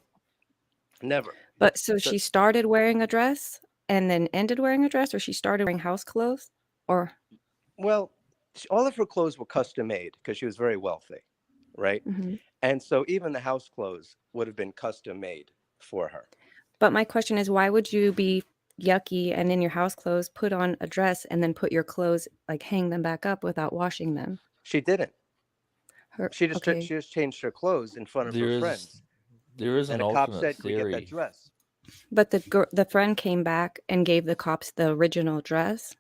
Never. But so she started wearing a dress and then ended wearing a dress, or she started wearing house clothes, or Well, all of her clothes were custom made because she was very wealthy, right? Mhm. And so even the house clothes would have been custom made for her. But my question is, why would you be yucky and in your house clothes put on a dress and then put your clothes, like hang them back up without washing them? She didn't. Her, She just okay. she just changed her clothes in front of her friends. There is an And a cop alternate said, "Can we get that theory. dress?" But the friend came back and gave the cops the original dress.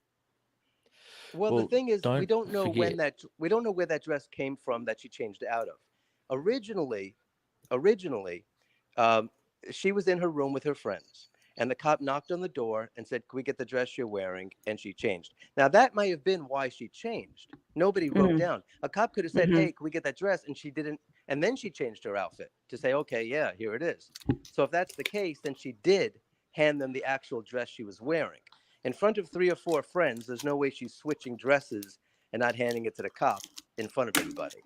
Well, the Well, thing is, we don't don't know forget. we don't know where that dress came from that she changed out of. Originally, she was in her room with her friends, and the cop knocked on the door and said, "Can we get the dress you're wearing?" And she changed. Now that might have been why she changed. Nobody wrote Mhm. down. A cop could have said, Mhm. "Hey, can we get that dress?" And she didn't. And then she changed her outfit to say, "Okay, yeah, here it is." So if that's the case, then she did hand them the actual dress she was wearing. In front of 3 or 4 friends, there's no way she's switching dresses and not handing it to the cop in front of everybody.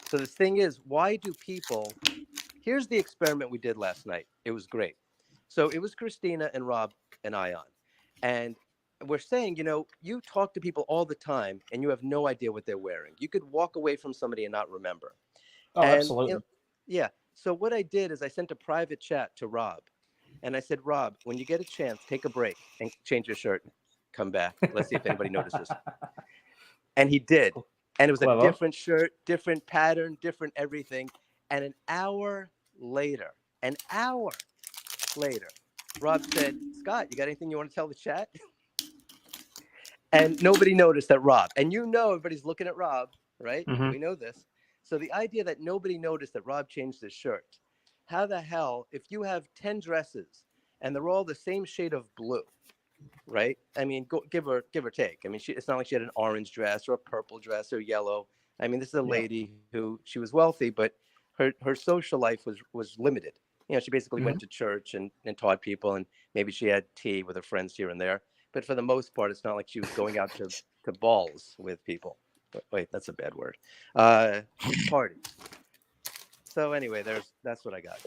So the thing is, why do people... Here's the experiment we did last night. It was great. So it was Christina and Rob and I on. And we're saying, you talk to people all the time and you have no idea what they're wearing. You could walk away from somebody and not remember. Oh, And, absolutely. yeah. So what I did is I sent a private chat to Rob. And I said, Rob, when you get a chance, take a break and change your shirt. Come back. Let's see if anybody notices. And he did. And it was Clever. a different shirt, different pattern, different everything. And an hour later, Rob said, Scott, you got anything you want to tell the chat? And nobody noticed that Rob, and everybody's looking at Rob, right? Mhm. We know this. So the idea that nobody noticed that Rob changed his shirt, how the hell, if you have 10 dresses and they're all the same shade of blue, right? I mean, give or take. I mean, it's not like she had an orange dress or a purple dress or yellow. I mean, this is a lady who, she was wealthy, but her social life was limited. She basically went to church and taught people, and maybe she had tea with her friends here and there. But for the most part, it's not like she was going out to balls with people. Wait, that's a bad word. Parties. So anyway, that's what I got.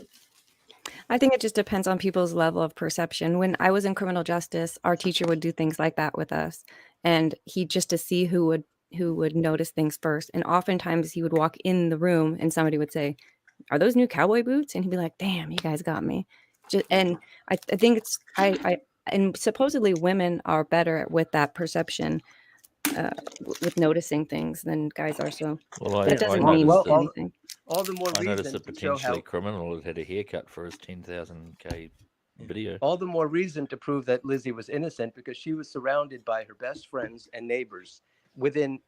I think it just depends on people's level of perception. When I was in criminal justice, our teacher would do things like that with us, and he just to see who would notice things first. And oftentimes he would walk in the room and somebody would say, "Are those new cowboy boots?" And he'd be like, "Damn, you guys got me." And I think it's and supposedly women are better with that perception, with noticing things than guys are. So Well, that I doesn't noticed mean that anything. All the more I noticed reason that to show potentially how... criminal had a haircut for his 10,000K video. All the more reason to prove that Lizzie was innocent, because she was surrounded by her best friends and neighbors within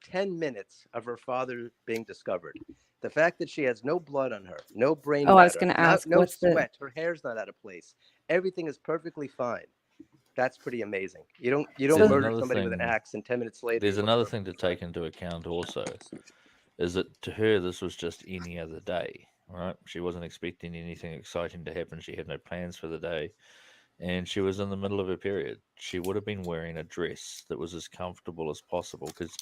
10 minutes of her father being discovered. The fact that she has no blood on her, no brain Oh, I was matter, going to ask, no what's the sweat, her hair's not out of place, everything is perfectly fine. That's pretty amazing. You don't There's murder another somebody with an thing- axe and 10 minutes later. There's you look another perfect. thing to take into account also, is that to her this was just any other day, right? She wasn't expecting anything exciting to happen. She had no plans for the day, and she was in the middle of her period. She would have been wearing a dress that was as comfortable as possible, because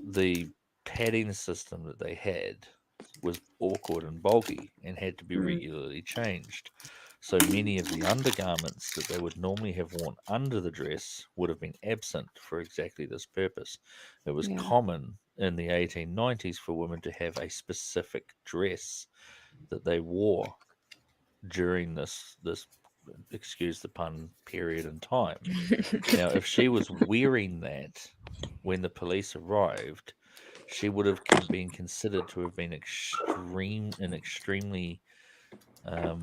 the padding system that they had was awkward and bulky and had to be regularly changed. So many of the undergarments that they would normally have worn under the dress would have been absent for exactly this purpose. It was Yeah. common in the 1890s for women to have a specific dress that they wore during this excuse the pun, period in time. Now, if she was wearing that when the police arrived, she would have been considered to have been extremely poor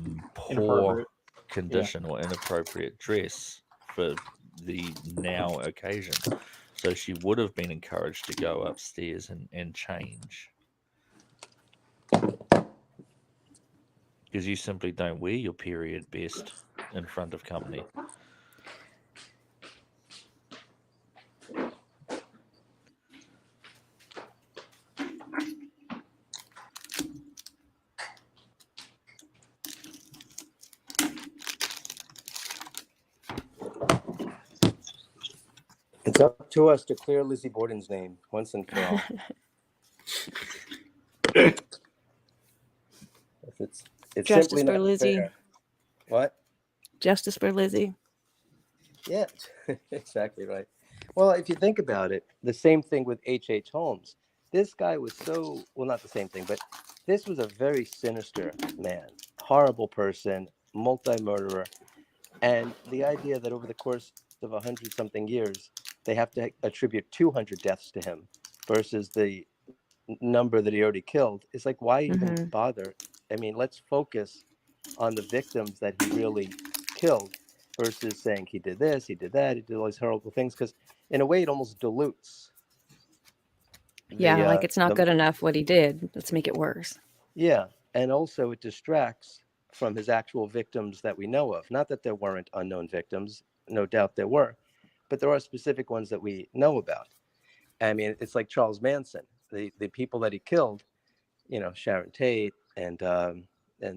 Inappropriate. condition or inappropriate dress for the now occasion. So she would have been encouraged to go upstairs and change. Because you simply don't wear your period best in front of company. It's up to us to clear Lizzie Borden's name once and for all. It's Justice simply for not Lizzie. fair. What? Justice for Lizzie. Yeah, exactly right. Well, if you think about it, the same thing with H.H. Holmes. This guy was so, well, not the same thing, but this was a very sinister man, horrible person, multi-murderer. And the idea that over the course of 100-something years, they have to attribute 200 deaths to him versus the number that he already killed, is like, why even bother? I mean, let's focus on the victims that he really killed versus saying he did this, he did that, he did all these horrible things, because in a way it almost dilutes. Yeah, like it's not good enough what he did. Let's make it worse. Yeah, and also it distracts from his actual victims that we know of. Not that there weren't unknown victims, no doubt there were, but there are specific ones that we know about. I mean, it's like Charles Manson, the people that he killed, you know, Sharon Tate and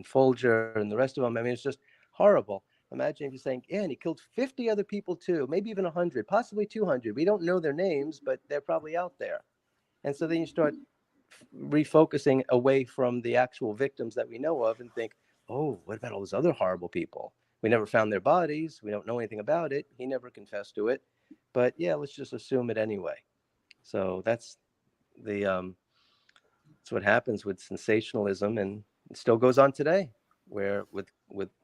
Folger and the rest of them. I mean, it's just horrible. Imagine if you're saying, yeah, and he killed 50 other people too, maybe even 100, possibly 200. We don't know their names, but they're probably out there. And so then you start refocusing away from the actual victims that we know of and think, oh, what about all those other horrible people? We never found their bodies. We don't know anything about it. He never confessed to it. But yeah, let's just assume it anyway. So that's what happens with sensationalism, and it still goes on today, where with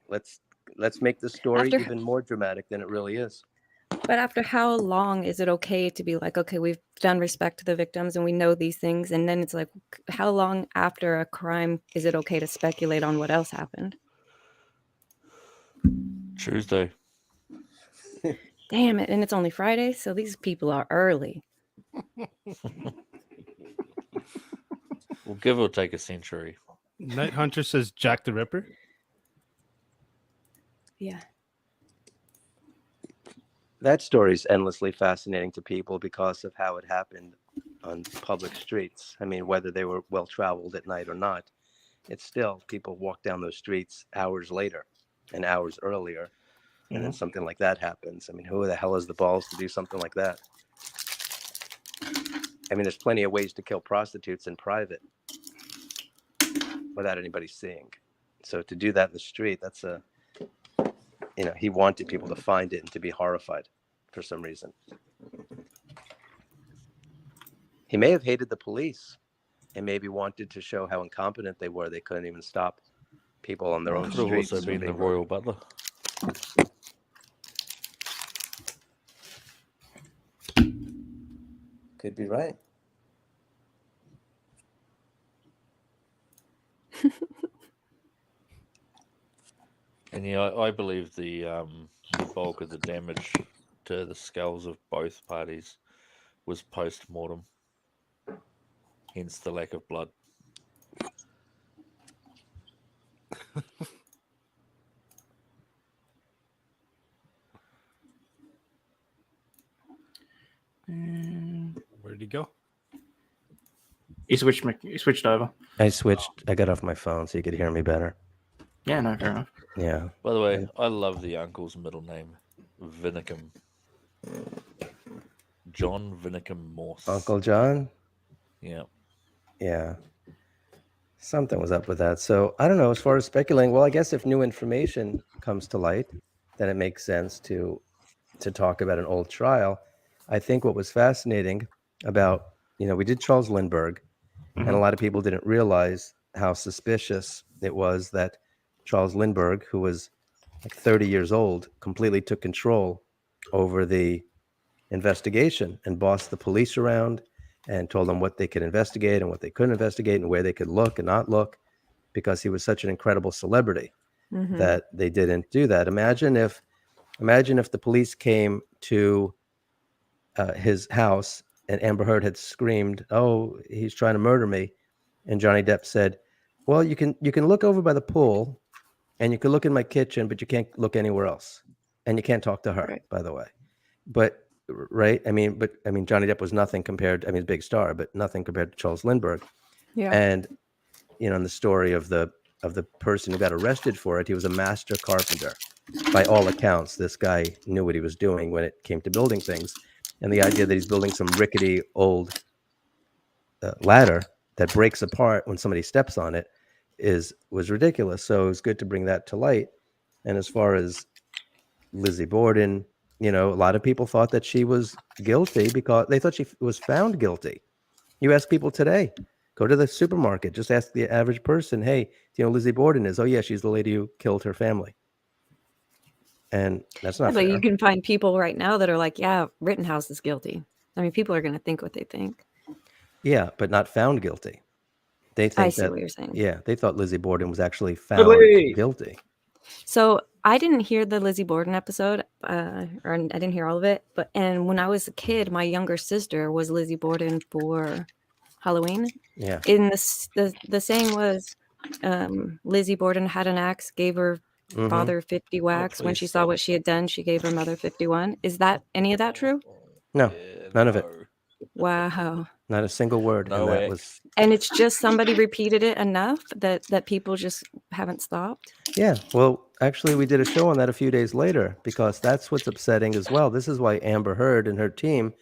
let's make the story even more dramatic than it really is. But after how long is it okay to be like, okay, we've done respect to the victims and we know these things, and then it's like, how long after a crime is it okay to speculate on what else happened? Tuesday. Damn it, and it's only Friday, so these people are early. We'll give or take a century. Night Hunter says Jack the Ripper. Yeah. That story is endlessly fascinating to people because of how it happened on public streets. I mean, whether they were well traveled at night or not, it's still people walk down those streets hours later and hours earlier, and then something like that happens. I mean, who the hell has the balls to do something like that? I mean, there's plenty of ways to kill prostitutes in private without anybody seeing. So to do that in the street, that's he wanted people to find it and to be horrified for some reason. He may have hated the police and maybe wanted to show how incompetent they were. They couldn't even stop people on their own Could have streets. also been the royal butler. Could be right. And yeah, I believe the bulk of the damage to the skulls of both parties was post-mortem, hence the lack of blood. Where did he go? He switched over. I got off my phone so you could hear me better. Yeah, no, fair enough. Yeah. By the way, I love the uncle's middle name, Vinicum. John Vinicum Morse. Uncle John? Yeah. Yeah. Something was up with that. So I don't know, as far as speculating, well, I guess if new information comes to light, then it makes sense to talk about an old trial. I think what was fascinating about, we did Charles Lindbergh, and a lot of people didn't realize how suspicious it was that Charles Lindbergh, who was like 30 years old, completely took control over the investigation and bossed the police around and told them what they could investigate and what they couldn't investigate and where they could look and not look, because he was such an incredible celebrity that they didn't do that. Imagine if the police came to his house and Amber Heard had screamed, "Oh, he's trying to murder me," and Johnny Depp said, "Well, you can look over by the pool, and you can look in my kitchen, but you can't look anywhere else, and you can't talk to her, Right. by the way." But right, I mean, Johnny Depp was nothing compared. I mean, big star, but nothing compared to Charles Lindbergh. Yeah. And in the story of the person who got arrested for it, he was a master carpenter. By all accounts, this guy knew what he was doing when it came to building things. And the idea that he's building some rickety old ladder that breaks apart when somebody steps on it was ridiculous. So it was good to bring that to light. And as far as Lizzie Borden, a lot of people thought that she was guilty because they thought she was found guilty. You ask people today, go to the supermarket, just ask the average person, "Hey, do you know who Lizzie Borden is?" "Oh yeah, she's the lady who killed her family." And that's not But fair. you can find people right now that are like, yeah, Rittenhouse is guilty. I mean, people are going to think what they think. Yeah, but not found guilty. They think I see that, what you're saying. yeah, they thought Lizzie Borden was actually found guilty. So I didn't hear the Lizzie Borden episode, or I didn't hear all of it. And when I was a kid, my younger sister was Lizzie Borden for Halloween. Yeah. In the saying was, Lizzie Borden had an axe, gave her father 50 whacks. When she saw what she had done, she gave her mother 51. Is that any of that true? No, none of it. Wow. Not a single word. No and way. And it's just somebody repeated it enough that people just haven't stopped. Yeah. Well, actually, we did a show on that a few days later because that's what's upsetting as well. This is why Amber Heard and her team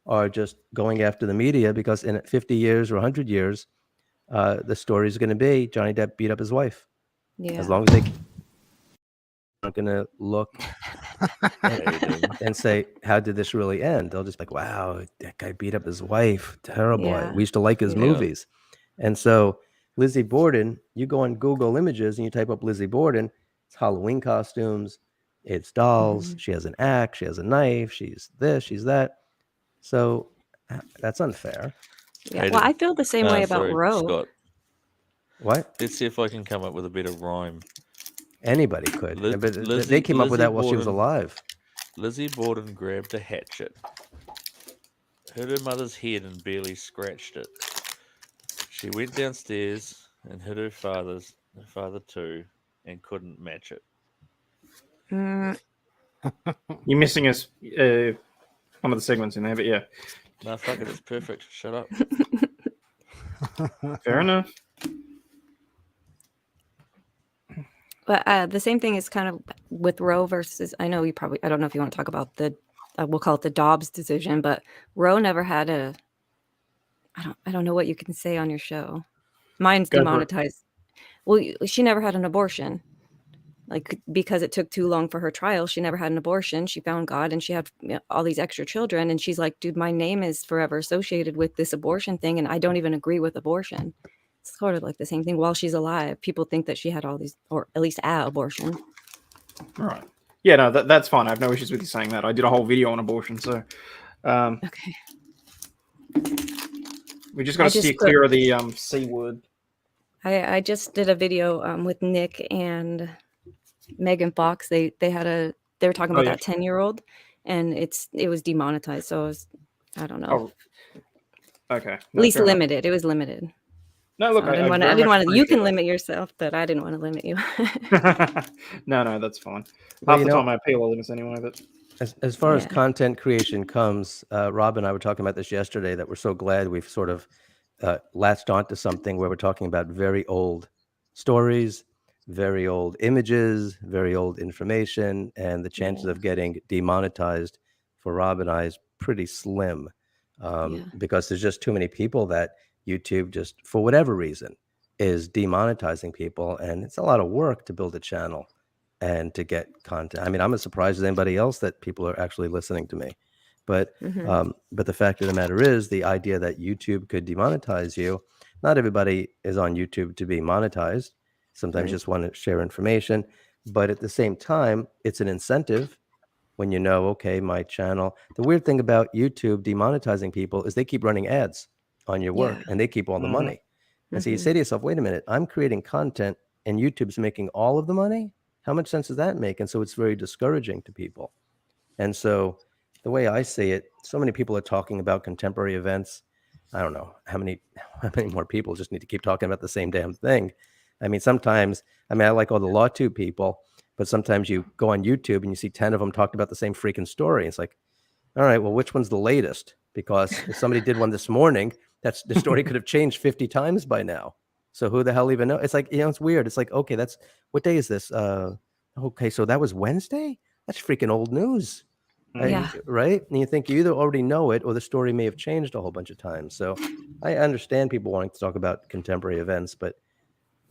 are just going after the media, because in 50 years or 100 years, the story is going to be Johnny Depp beat up his wife. Yeah. As long as they aren't going to look and say, "How did this really end?" They'll just be like, "Wow, that guy beat up his wife. Terrible. Yeah. We used to like his movies." And so Lizzie Borden, you go on Google Images and you type up Lizzie Borden, it's Halloween costumes, it's dolls, she has an axe, she has a knife, she's this, she's that. So that's unfair. Yeah. Well, I feel the same way about Roe. Scott. What? Let's see if I can come up with a bit of rhyme. Anybody could. But they came up with that while she was alive. Lizzie Borden grabbed a hatchet, hit her mother's head and barely scratched it. She went downstairs and hit her father too, and couldn't match it. You're missing us one of the segments in there, but yeah. No, fuck it, it's perfect. Shut up. Fair enough. But the same thing is kind of with Roe versus, I know I don't know if you want to talk about we'll call it the Dobbs decision, but Roe never had I don't know what you can say on your show. Mine's demonetized. Well, she never had an abortion. Like, because it took too long for her trial, she never had an abortion. She found God and she had all these extra children. And she's like, dude, my name is forever associated with this abortion thing. And I don't even agree with abortion. It's sort of like the same thing. While she's alive, people think that she had all these, or at least an abortion. Right. Yeah, no, that's fine. I have no issues with you saying that. I did a whole video on abortion, so okay. We just got to steer clear of the C word. I just did a video with Nick and Megan Fox. They were talking about that 10-year-old, and it was demonetized. So I don't know. Oh, okay. At least limited. It was limited. No, look, so I didn't want to. You can limit yourself, but I didn't want to limit you. No, that's fine. Well, Half the time I appeal limits anyway. But as far as content creation comes, Rob and I were talking about this yesterday, that we're so glad we've sort of latched onto something where we're talking about very old stories, very old images, very old information, and the chances of getting demonetized for Rob and I is pretty slim, because there's just too many people that YouTube, just for whatever reason, is demonetizing people, and it's a lot of work to build a channel and to get content. I mean, I'm as surprised as anybody else that people are actually listening to me. But but the fact of the matter is, the idea that YouTube could demonetize you, not everybody is on YouTube to be monetized. Sometimes you just want to share information. But at the same time, it's an incentive when okay, my channel. The weird thing about YouTube demonetizing people is they keep running ads. on your work, and they keep all the money. And so you say to yourself, wait a minute, I'm creating content and YouTube's making all of the money? How much sense does that make? And so it's very discouraging to people. And so the way I see it, so many people are talking about contemporary events. I don't know how many more people just need to keep talking about the same damn thing. I mean, sometimes, I like all the LawTube people, but sometimes you go on YouTube and you see 10 of them talking about the same freaking story. It's like, all right, well, which one's the latest? Because if somebody did one this morning, the story could have changed 50 times by now. So who the hell even know? It's like, it's weird. It's like, okay, what day is this? Okay, so that was Wednesday? That's freaking old news. Right? And you think you either already know it or the story may have changed a whole bunch of times. So I understand people wanting to talk about contemporary events, but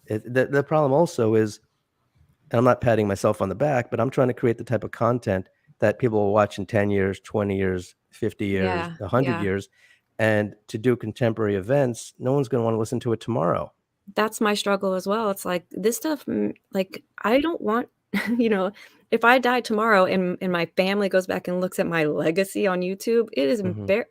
the problem also is, and I'm not patting myself on the back, but I'm trying to create the type of content that people will watch in 10 years, 20 years, 50 years, 100 years. And to do contemporary events, no one's going to want to listen to it tomorrow. That's my struggle as well. It's like this stuff, like I don't want, if I die tomorrow and my family goes back and looks at my legacy on YouTube, it is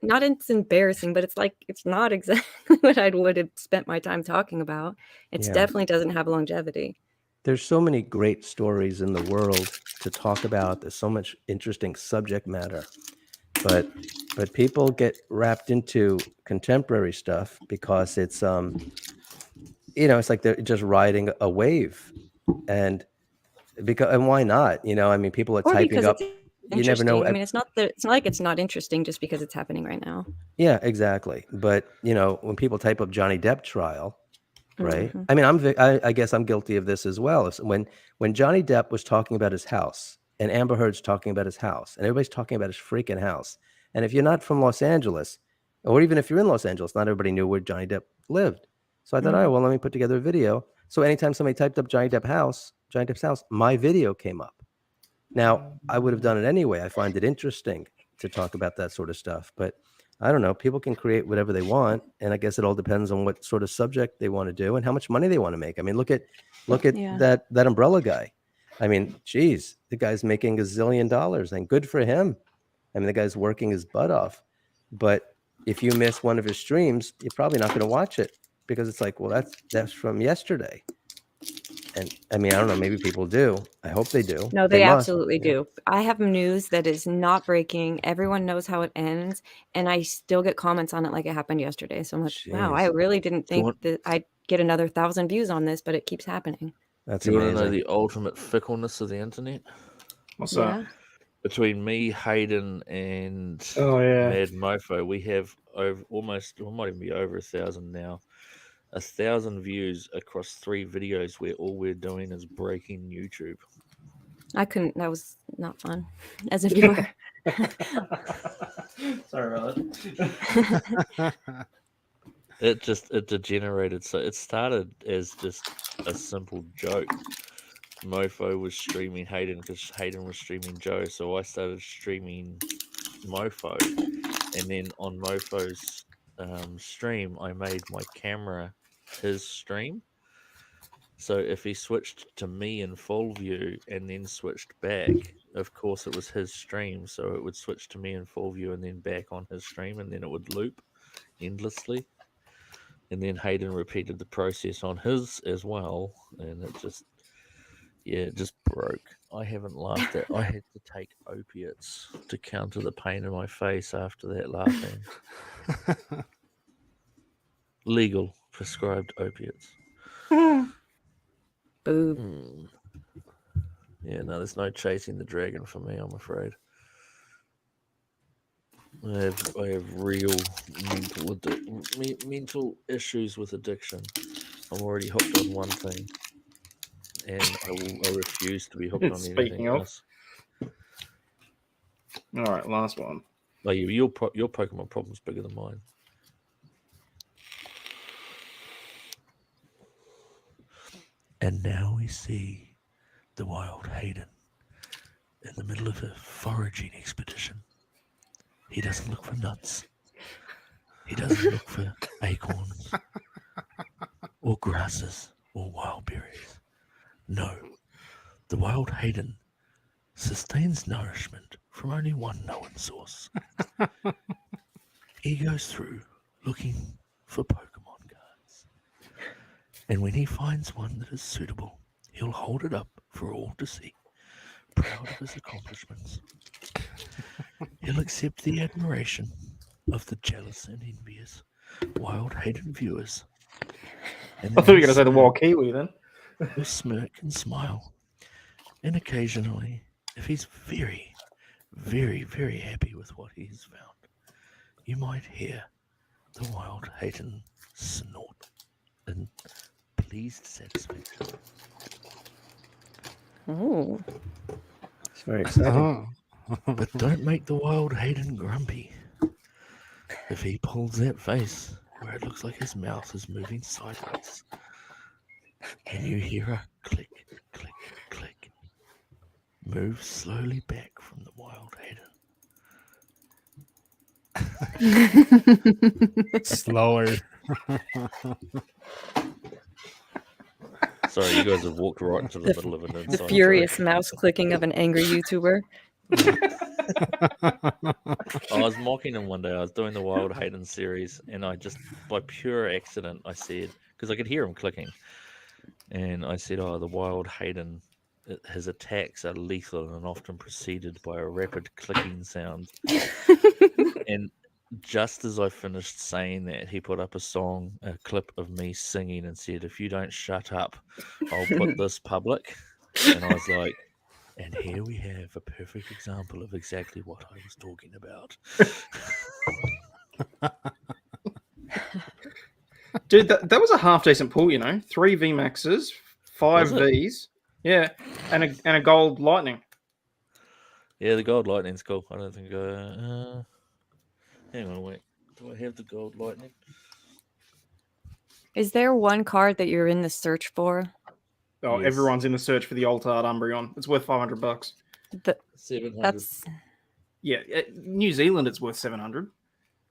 not it's embarrassing, but it's like, it's not exactly what I would have spent my time talking about. It definitely doesn't have longevity. There's so many great stories in the world to talk about. There's so much interesting subject matter, but people get wrapped into contemporary stuff because it's, it's like they're just riding a wave, and why not? People are typing up. You never know. It's not like it's not interesting just because it's happening right now. Yeah, exactly. But when people type up Johnny Depp trial, right? I guess I'm guilty of this as well. When Johnny Depp was talking about his house and Amber Heard's talking about his house and everybody's talking about his freaking house. And if you're not from Los Angeles, or even if you're in Los Angeles, not everybody knew where Johnny Depp lived. So I thought, all right, well, let me put together a video. So anytime somebody typed up Johnny Depp's house, my video came up. Now, I would have done it anyway. I find it interesting to talk about that sort of stuff. But I don't know. People can create whatever they want, and I guess it all depends on what sort of subject they want to do and how much money they want to make. Look at that umbrella guy. Geez, the guy's making $1 zillion, and good for him. The guy's working his butt off. But if you miss one of his streams, you're probably not going to watch it because it's like, well, that's from yesterday. And I don't know, maybe people do. I hope they do. No, they absolutely do. I have news that is not breaking. Everyone knows how it ends. And I still get comments on it like it happened yesterday. So I'm like, wow, I really didn't think that I'd get another 1,000 views on this, but it keeps happening. That's amazing. You want to know the ultimate fickleness of the internet? What's that? Between me, Hayden, and Mad Mofo, we have might even be over 1,000 now. 1,000 views across 3 videos where all we're doing is breaking YouTube. That was not fun as a viewer. Sorry about that. It degenerated. So it started as just a simple joke. Mofo was streaming Hayden because Hayden was streaming Joe. So I started streaming Mofo. And then on Mofo's stream, I made my camera his stream. So if he switched to me in full view and then switched back, of course it was his stream, so it would switch to me in full view and then back on his stream, and then it would loop endlessly. And then Hayden repeated the process on his as well, and it just broke. I haven't laughed at. I had to take opiates to counter the pain in my face after that laughing. Legal prescribed opiates. Boo. Yeah, no, there's no chasing the dragon for me, I'm afraid. I have real mental issues with addiction. I'm already hooked on one thing, and I refuse to be hooked on anything else. All right, last one. Like your Pokemon problem's bigger than mine. And now we see the wild Hayden in the middle of a foraging expedition. He doesn't look for nuts. He doesn't look for acorns or grasses or wild berries. No, the wild Hayden sustains nourishment from only one known source. He goes through looking for Pokemon cards. And when he finds one that is suitable, he'll hold it up for all to see, proud of his accomplishments. He'll accept the admiration of the jealous and envious, wild-hated viewers. And I thought you were going to say the wild kiwi then. he'll smirk and smile. And occasionally, if he's very, very, very happy with what he has found, you might hear the wild Hayden snort in pleased satisfaction. Oh. It's very exciting. But don't make the wild Hayden grumpy. If he pulls that face where it looks like his mouth is moving sideways, and you hear a click, click, click, move slowly back from the wild Hayden. Slower. Sorry, you guys have walked right into the middle of an The inside furious joke. mouse clicking of an angry YouTuber. I was mocking him one day. I was doing the Wild Hayden series, and I just, by pure accident, I said, because I could hear him clicking, and I said, "Oh, the Wild Hayden, his attacks are lethal and often preceded by a rapid clicking sound." And just as I finished saying that, he put up a clip of me singing, and said, "If you don't shut up, I'll put this public." And I was like, and here we have a perfect example of exactly what I was talking about. Dude, that was a half decent pool, 3 VMAXs, 5 Was it? Vs, yeah, and a gold lightning. Yeah, the gold lightning's cool. I don't think hang on, wait. Do I have the gold lightning? Is there one card that you're in the search for? Oh, Yes. everyone's in the search for the Altard Umbreon. It's worth $500. 700. That's Yeah, New Zealand, it's worth 700.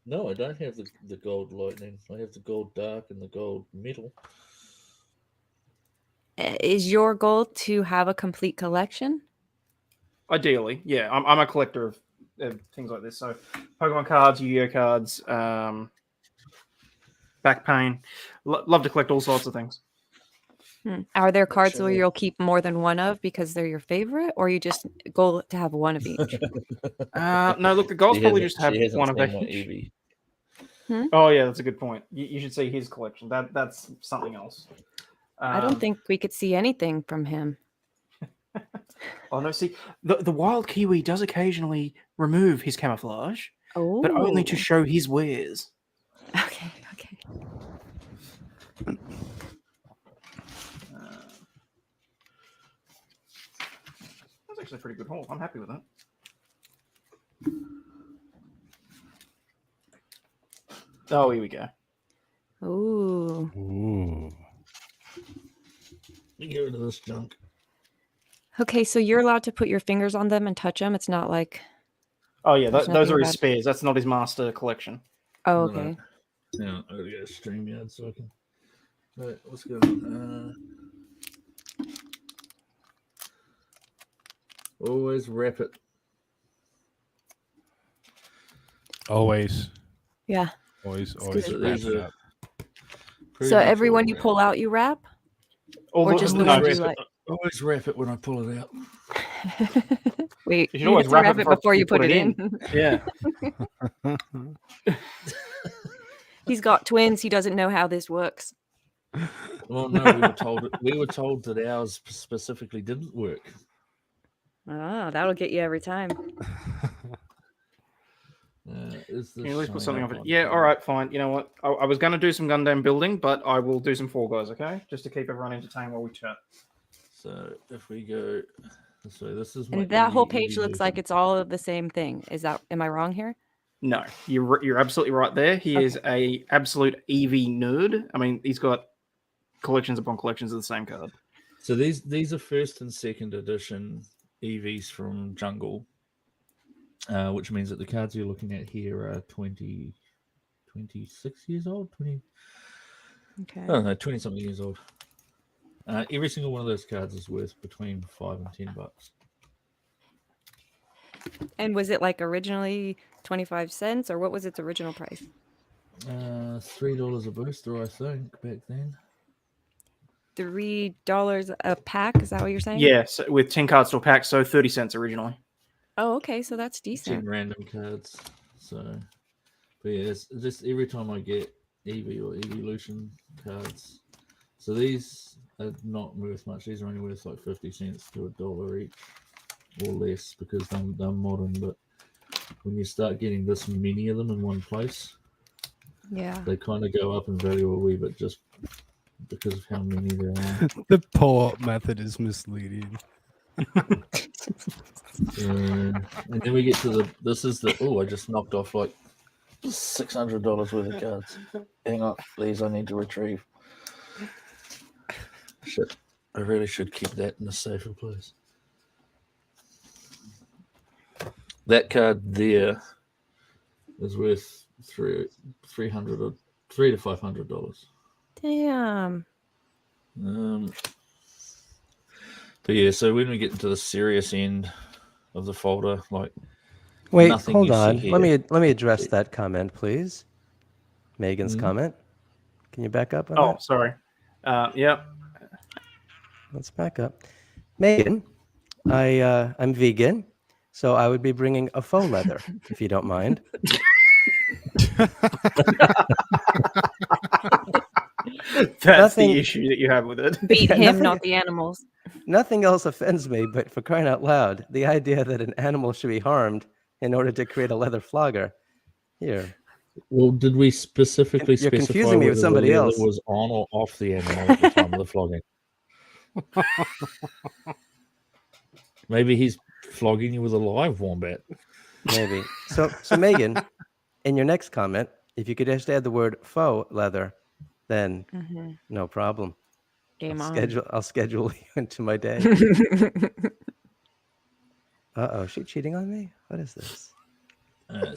No, I don't have the gold lightning. I have the gold dark and the gold metal. is your goal to have a complete collection? Ideally, yeah. I'm a collector of things like this. So, Pokemon cards, Yu-Gi-Oh cards, back pain. Love to collect all sorts of things. Are there cards where Actually- you'll keep more than one of because they're your favorite, or you just goal to have one of each? No, look, the goals probably just have one of each. Oh yeah, that's a good point. You should see his collection. That's something else. I don't think we could see anything from him. Oh no, see, the wild kiwi does occasionally remove his camouflage, Oh, but only to show his wares. Okay. That's actually a pretty good haul. I'm happy with that. Oh, here we go. Ooh. Ooh. Get rid of this junk. Okay, so you're allowed to put your fingers on them and touch them. It's not like Oh yeah, There's those nothing are his about- spares. That's not his master collection. oh, No, no. okay. Now I gotta go StreamYard so I can. Right, what's going on? Always wrap it. Always. Yeah. Always good. wrap it up. Pretty So much every one all you wrap. pull out, you wrap, or Although- just the no, ones you just- like. Always wrap it when I pull it out. Wait, You should you always have to wrap it before you put it in. Yeah. He's got twins. He doesn't know how this works. Well, no, we were told that ours specifically didn't work. Oh, that'll get you every time. Is Can this you at least put showing something up up? on Yeah, here? all right, fine. You know what? I was going to do some Gundam building, but I will do some Fall Guys, okay? Just to keep everyone entertained while we chat. So if we go, so this is my And that whole Eevee page looks like version. it's all of the same thing. Am I wrong here? No, you're absolutely right there. He is a absolute EV nerd. I mean, he's got collections upon collections of the same card. So these are first and second edition EVs from Jungle, which means that the cards you're looking at here are 26 years old, 20. Okay. I don't know, 20 something years old. Every single one of those cards is worth between $5 and $10. And was it like originally 25 cents, or what was its original price? $3 a booster, I think, back then. $3 a pack. Is that what you're saying? Yeah, so with 10 cards to a pack, so 30 cents originally. Oh, okay. So that's 10 decent. random cards. So, but yeah, it's just every time I get Eevee or Evolution cards. So these are not worth much. These are only worth like 50 cents to $1 each or less because they're modern. But when you start getting this many of them in one place, Yeah. they kind of go up in value a wee bit just because of how many there are. The pull-up method is misleading. And then we get to I just knocked off like $600 worth of cards. Hang on, these I need to retrieve. Shit, I really should keep that in a safer place. That card there is worth $300 to $500. Damn. But yeah, so when we get into the serious end of the folder, like Wait, nothing hold you see on. here. Let me address that comment, please. Megan's comment. Can you back up on Oh, that? sorry. Yep. Let's back up. Megan, I'm vegan, so I would be bringing a faux leather, if you don't mind. That's the issue that you have with it. Beat him, not the animals. Nothing else offends me, but for crying out loud, the idea that an animal should be harmed in order to create a leather flogger. Here. Well, did we specifically You're specify confusing me with whether somebody the leather else. was on or off the animal at the time of the flogging? Maybe he's flogging you with a live wombat. Maybe. So Megan, in your next comment, if you could just add the word faux leather, then no problem. Game on. I'll schedule you into my day. Uh-oh, is she cheating on me? What is this?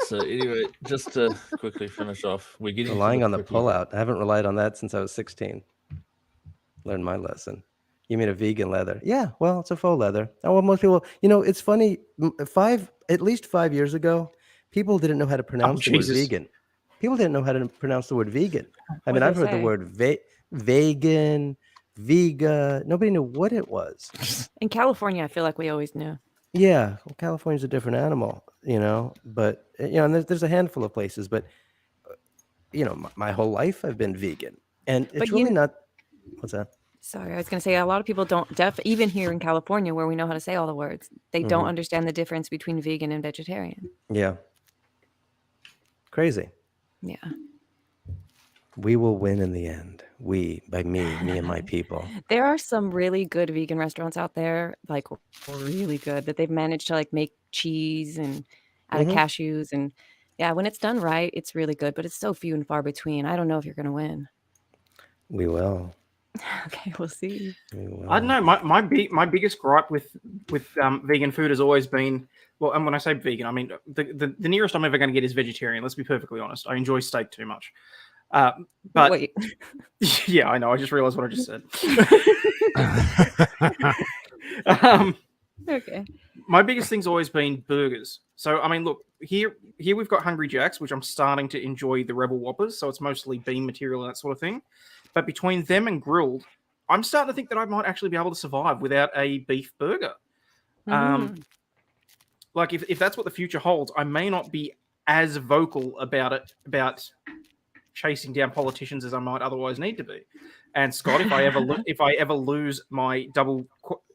So anyway, just to quickly finish off, we're getting relying on the pretty... pullout. I haven't relied on that since I was 16. Learned my lesson. You mean a vegan leather? Yeah, well, it's a faux leather. Oh, well, most people, it's funny. At least 5 years ago, people didn't know how to pronounce the word vegan. People didn't know how to pronounce the word vegan. I mean, I've heard the word vegan, vega. Nobody knew what it was. In California, I feel like we always knew. Yeah, well, California's a different animal, but and there's a handful of places, but my whole life I've been vegan, and it's really not. What's that? Sorry, I was going to say a lot of people don't. Even here in California, where we know how to say all the words, they don't understand the difference between vegan and vegetarian. Yeah. Crazy. Yeah. We will win in the end. Me and my people. There are some really good vegan restaurants out there, like really good, that they've managed to make cheese and out of cashews. And yeah, when it's done right, it's really good, but it's so few and far between. I don't know if you're going to win. We will. Okay, we'll see. I don't know. My biggest gripe with vegan food has always been, well, and when I say vegan, I mean the nearest I'm ever going to get is vegetarian. Let's be perfectly honest. I enjoy steak too much. But wait. Yeah, I know. I just realized what I just said. Okay. My biggest thing's always been burgers. So I mean, look, here we've got Hungry Jack's, which I'm starting to enjoy the Rebel Whoppers. So it's mostly bean material and that sort of thing. But between them and grilled, I'm starting to think that I might actually be able to survive without a beef burger. Like if that's what the future holds, I may not be as vocal about chasing down politicians as I might otherwise need to be. And Scott, if I ever lose my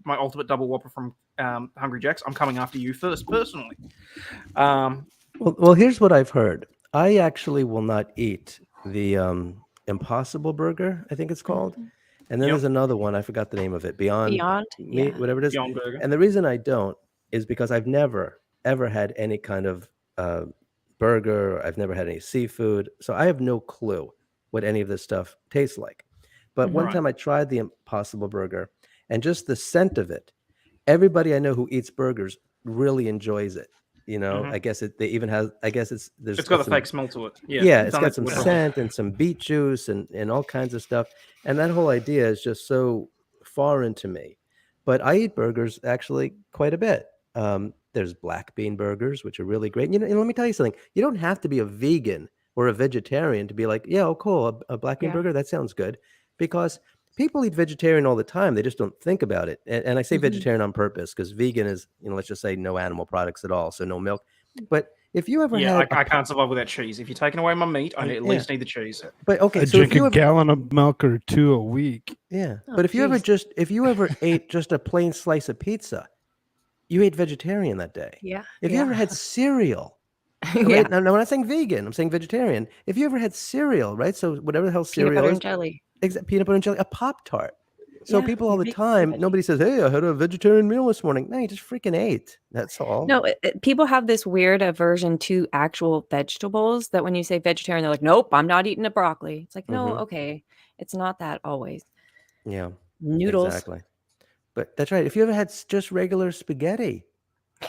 ultimate double whopper from Hungry Jack's, I'm coming after you first personally. Well, here's what I've heard. I actually will not eat the Impossible Burger, I think it's called. And then there's another one, I forgot the name of it. Beyond Meat, whatever it is. Beyond Burger. And the reason I don't is because I've never, ever had any kind of burger. I've never had any seafood. So I have no clue what any of this stuff tastes like. But one time I tried the Impossible Burger, and just the scent of it, everybody I know who eats burgers really enjoys it. I guess they even have. I guess it's got a fake smell to it. Yeah, it's got some scent and some beet juice and all kinds of stuff. And that whole idea is just so foreign to me. But I eat burgers actually quite a bit. There's black bean burgers, which are really great. And let me tell you something. You don't have to be a vegan or a vegetarian to be like, yeah, oh, cool, a black bean Yeah. burger, that sounds good. Because people eat vegetarian all the time. They just don't think about it. And I say Mhm. vegetarian on purpose because vegan is, let's just say no animal products at all. So no milk. But if you ever Yeah, had, I can't survive without cheese. If you're taking away my meat, I Yeah. at least need the cheese. but okay, I so if drink you a ever, gallon of milk or 2 a week. yeah, Oh, but if you ever geez. ate just a plain slice of pizza, you ate vegetarian that day. Yeah. If you ever Yeah. had cereal, Yeah. right? Now, I'm not saying vegan, I'm saying vegetarian. If you ever had cereal, right? So whatever the hell Peanut cereal butter is, and jelly. peanut butter and jelly, a Pop-Tart. So Yeah, people all you the make time, veggie. nobody says, hey, I had a vegetarian meal this morning. No, you just freaking ate. That's all. No, people have this weird aversion to actual vegetables that when you say vegetarian, they're like, nope, I'm not eating a broccoli. It's like, no, Mhm. okay. It's not that always. Yeah, Noodles. exactly. But that's right. If you ever had just regular spaghetti,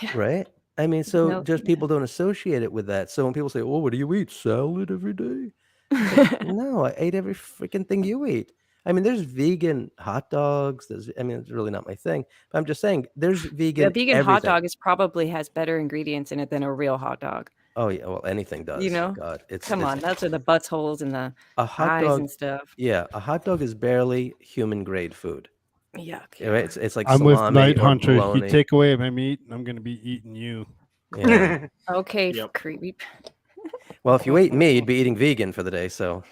Yeah. right? I mean, so No, just yeah. people don't associate it with that. So when people say, "Oh, what do you eat? Salad every day?" It's like, no, I ate every freaking thing you eat. I mean, there's vegan hot dogs. It's really not my thing. But I'm just saying, there's A vegan vegan hot everything. dog probably has better ingredients in it than a real hot dog. Oh yeah, well, anything does. You know? God, it's Come on, that's where the butts holes and the a hot eyes dog. and stuff. Yeah, a hot dog is barely human grade food. Yuck. Right? It's like I'm with salami Night or Hunter. You bologna. take away my meat, I'm going to be eating you. Yeah. Okay, Yep. creepy. Well, if you ate me, you'd be eating vegan for the day. So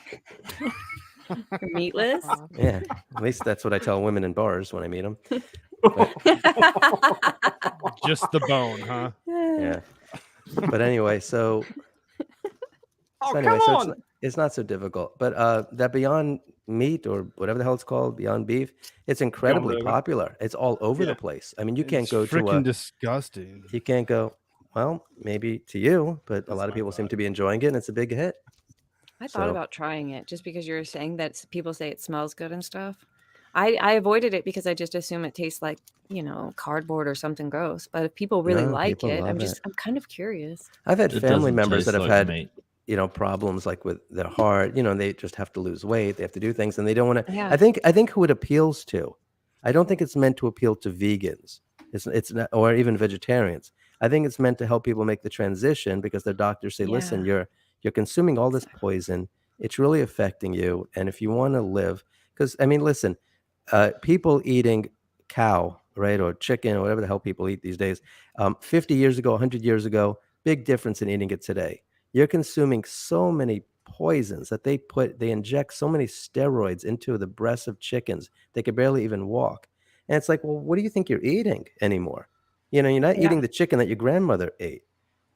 Meatless? yeah, at least that's what I tell women in bars when I meet them. Just the bone, huh? Yeah. But anyway, so Oh, anyway, come so on. it's not so difficult. But that Beyond Meat or whatever the hell it's called, Beyond Beef, it's incredibly Burger. popular. It's all over Yeah. the place. I mean, you can't It's go to freaking a, disgusting. you can't go. Well, maybe to you, but a That's lot of my people seem thought. to be enjoying it, and it's a big hit. I thought So about trying it just because you're saying that people say it smells good and stuff. I avoided it because I just assume it tastes like, cardboard or something gross. But if people really no, like people it, love it. I'm kind of curious. I've had It family doesn't members taste that have like had, meat. problems like with their heart. They just have to lose weight. They have to do things, and they don't want to. Yeah. I think who it appeals to. I don't think it's meant to appeal to vegans. It's not, or even vegetarians. I think it's meant to help people make the transition because their doctors say, listen, Yeah. you're consuming all this poison. It's really affecting you, and if you want to live, because I mean, listen, people eating cow, right, or chicken, or whatever the hell people eat these days, 50 years ago, 100 years ago, big difference in eating it today. You're consuming so many poisons that they inject so many steroids into the breasts of chickens they could barely even walk. And it's like, well, what do you think you're eating anymore? You're not Yeah. eating the chicken that your grandmother ate.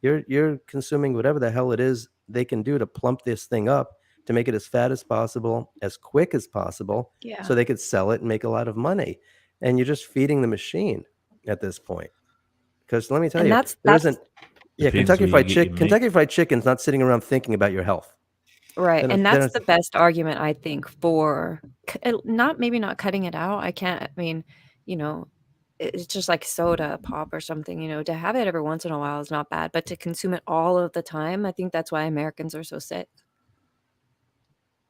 You're consuming whatever the hell it is they can do to plump this thing up to make it as fat as possible, as quick as possible, Yeah. so they could sell it and make a lot of money. And you're just feeding the machine at this point. Because let me tell And you, that's there isn't. Yeah, Depends Kentucky where you Fried get your Chicken. meat. Kentucky Fried Chicken's not sitting around thinking about your health. right. Then And then that's the best argument, I think, for maybe not cutting it out. It's just like soda pop or something, to have it every once in a while is not bad, but to consume it all of the time, I think that's why Americans are so sick.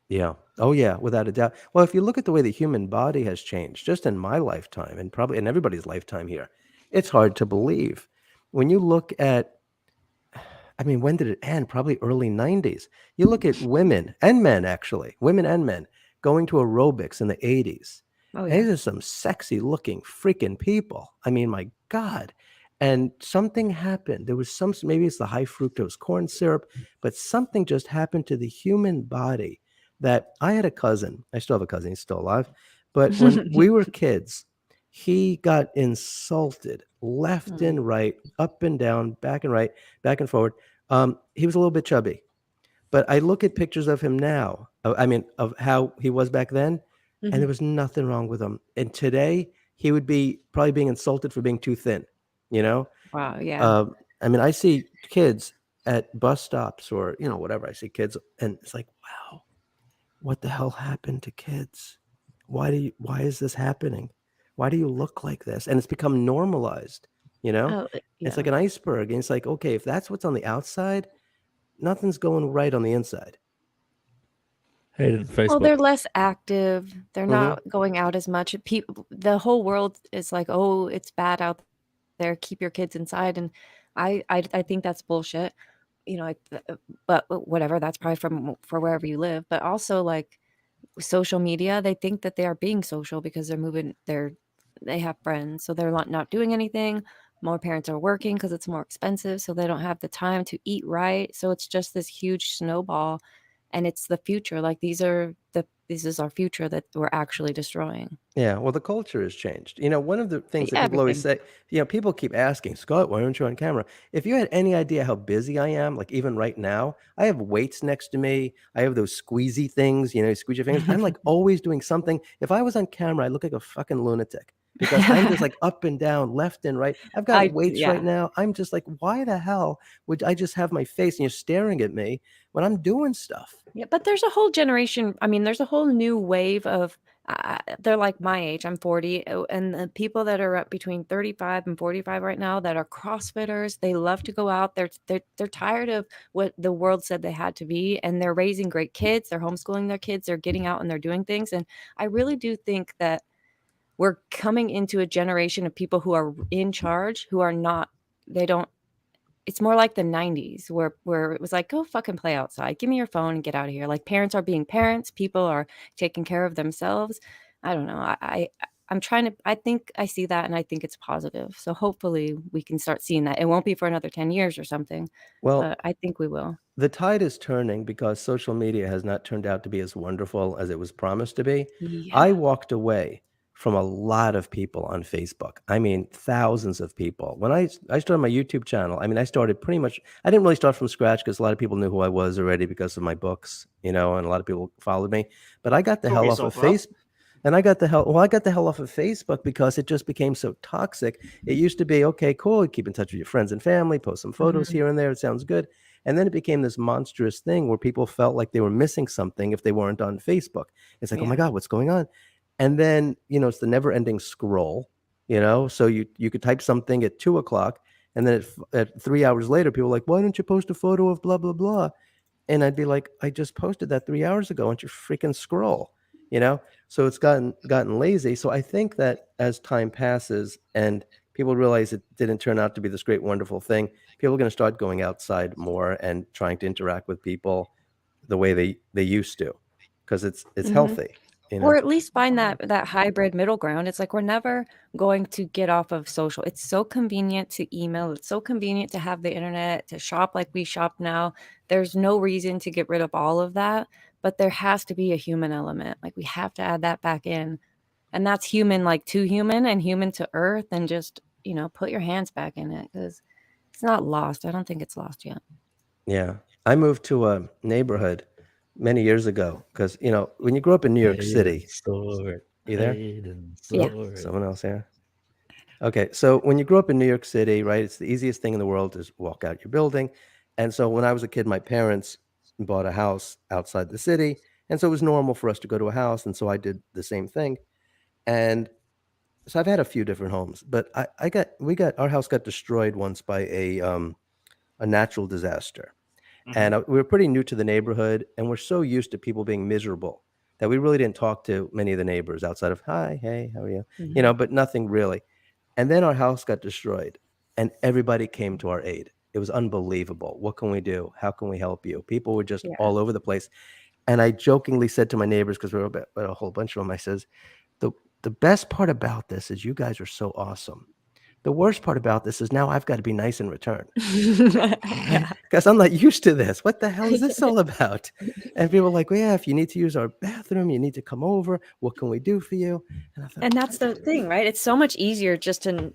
Yeah. Oh, yeah, without a doubt. Well, if you look at the way the human body has changed, just in my lifetime, and probably in everybody's lifetime here, it's hard to believe. When you look at, I mean, when did it end? Probably early 90s. You look at women and men, actually, women and men going to aerobics in the 80s. Oh, And yeah. these are some sexy looking freaking people. I mean, my God. And something happened. There was maybe it's the high fructose corn syrup, but something just happened to the human body that I had a cousin. I still have a cousin. He's still alive. But when we were kids, he got insulted left and right, up and down, back and right, back and forward. He was a little bit chubby. But I look at pictures of him now, of how he was back then, and Mhm. there was nothing wrong with him. And today, he would be probably being insulted for being too thin, you know? Wow. Yeah. I see kids at bus stops or, whatever. I see kids, and it's like, wow, what the hell happened to kids? Why is this happening? Why do you look like this? And it's become normalized, Oh, It's like yeah. an iceberg. And it's like, okay, if that's what's on the outside, nothing's going right on the inside. Hey, Well, Facebook. they're less active. They're Mhm. not going out as much. The whole world is like, oh, it's bad out there. Keep your kids inside. And I think that's bullshit. but whatever, that's probably for wherever you live. But also like social media, they think that they are being social because they have friends, so they're not doing anything. More parents are working because it's more expensive, so they don't have the time to eat right. So it's just this huge snowball, and it's the future. Like this is our future that we're actually destroying. Yeah, well, the culture has changed. One of the things that people always Everything. say, people keep asking, Scott, why aren't you on camera? If you had any idea how busy I am, like even right now, I have weights next to me. I have those squeezy things, you squeeze your fingers. I'm like always doing something. If I was on camera, I look like a fucking lunatic because I'm just like up and down, left and right. I've got weights right now. I'm just like, why the hell would I just have my face and you're staring at me when I'm doing stuff? Yeah, but there's a whole generation. I mean, there's a whole new wave of they're like my age. I'm 40, and the people that are up between 35 and 45 right now that are CrossFitters, they love to go out. They're tired of what the world said they had to be, and they're raising great kids. They're homeschooling their kids. They're getting out and they're doing things. And I really do think that we're coming into a generation of people who are in charge, who are not. They don't. It's more like the 90s where it was like, go fucking play outside. Give me your phone and get out of here. Like parents are being parents. People are taking care of themselves. I don't know. I think I see that and I think it's positive. So hopefully we can start seeing that. It won't be for another 10 years or something. Well, but I think we will. The tide is turning because social media has not turned out to be as wonderful as it was promised to be. Yeah. I walked away from a lot of people on Facebook. I mean, thousands of people. When I started my YouTube channel, I started pretty much, I didn't really start from scratch because a lot of people knew who I was already because of my books, and a lot of people followed me. But I got the hell off of Facebook. And I got the hell off of Facebook because it just became so toxic. It used to be, okay, cool, keep in touch with your friends and family, post some photos here and there, it sounds good. And then it became this monstrous thing where people felt like they were missing something if they weren't on Facebook. It's like, oh my God, what's going on? And then, it's the never ending scroll, so you could type something at 2:00 and then at 3 hours later, people are like, why don't you post a photo of blah, blah, blah? And I'd be like, I just posted that 3 hours ago. Why don't you freaking scroll? So it's gotten lazy. So I think that as time passes and people realize it didn't turn out to be this great, wonderful thing, people are going to start going outside more and trying to interact with people the way they used to, because it's healthy. Or at least find that hybrid middle ground. It's like we're never going to get off of social. It's so convenient to email. It's so convenient to have the internet, to shop like we shop now. There's no reason to get rid of all of that, but there has to be a human element. Like we have to add that back in. And that's human, like to human and human to earth, and just, put your hands back in it because it's not lost. I don't think it's lost yet. Yeah. I moved to a neighborhood many years ago because, when you grow up in New York City, you there? Yeah. Someone else here? Okay. So when you grow up in New York City, right, it's the easiest thing in the world to walk out your building. And so when I was a kid, my parents bought a house outside the city. And so it was normal for us to go to a house. And so I did the same thing. And so I've had a few different homes, but our house got destroyed once by a natural disaster. And we were pretty new to the neighborhood, and we're so used to people being miserable that we really didn't talk to many of the neighbors outside of, hi, hey, how are you? But nothing really. And then our house got destroyed, and everybody came to our aid. It was unbelievable. What can we do? How can we help you? People were just all over the place. And I jokingly said to my neighbors, because we were a whole bunch of them, I says, the best part about this is you guys are so awesome. The worst part about this is now I've got to be nice in return because I'm not used to this. What the hell is this all about? And people are like, well, yeah, if you need to use our bathroom, you need to come over. What can we do for you? And I thought, and that's the thing, right? It's so much easier just to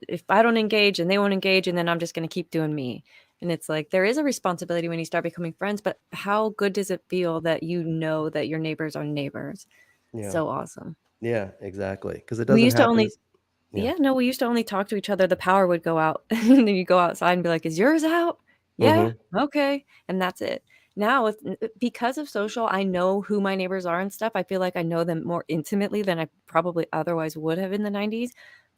if I don't engage and they won't engage, and then I'm just going to keep doing me. And it's like there is a responsibility when you start becoming friends, but how good does it feel that that your neighbors are neighbors? Yeah. So awesome. Yeah, exactly. Because it doesn't We used to happen only as- we used to only talk to each other. The power would go out and then you go outside and be like, is yours out? Yeah. Okay. And that's it. Now, because of social, I know who my neighbors are and stuff. I feel like I know them more intimately than I probably otherwise would have in the 90s.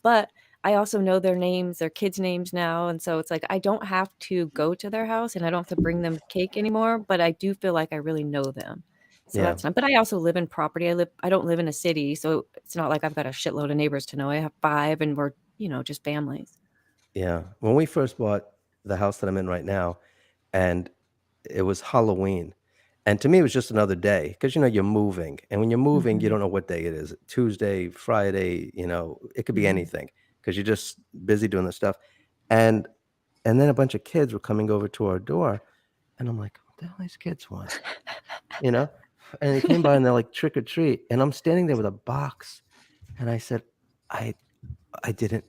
But I also know their names, their kids' names now. And so it's like I don't have to go to their house and I don't have to bring them cake anymore. But I do feel like I really know them. So that's not, but I also live in property. I don't live in a city. So it's not like I've got a shitload of neighbors to know. I have 5 and we're, just families. Yeah. When we first bought the house that I'm in right now, and it was Halloween. And to me, it was just another day because, you're moving. And when you're moving, you don't know what day it is. Tuesday, Friday, it could be anything because you're just busy doing this stuff. And then a bunch of kids were coming over to our door. And I'm like, what the hell these kids want? And they came by and they're like, trick or treat. And I'm standing there with a box. And I said, I didn't,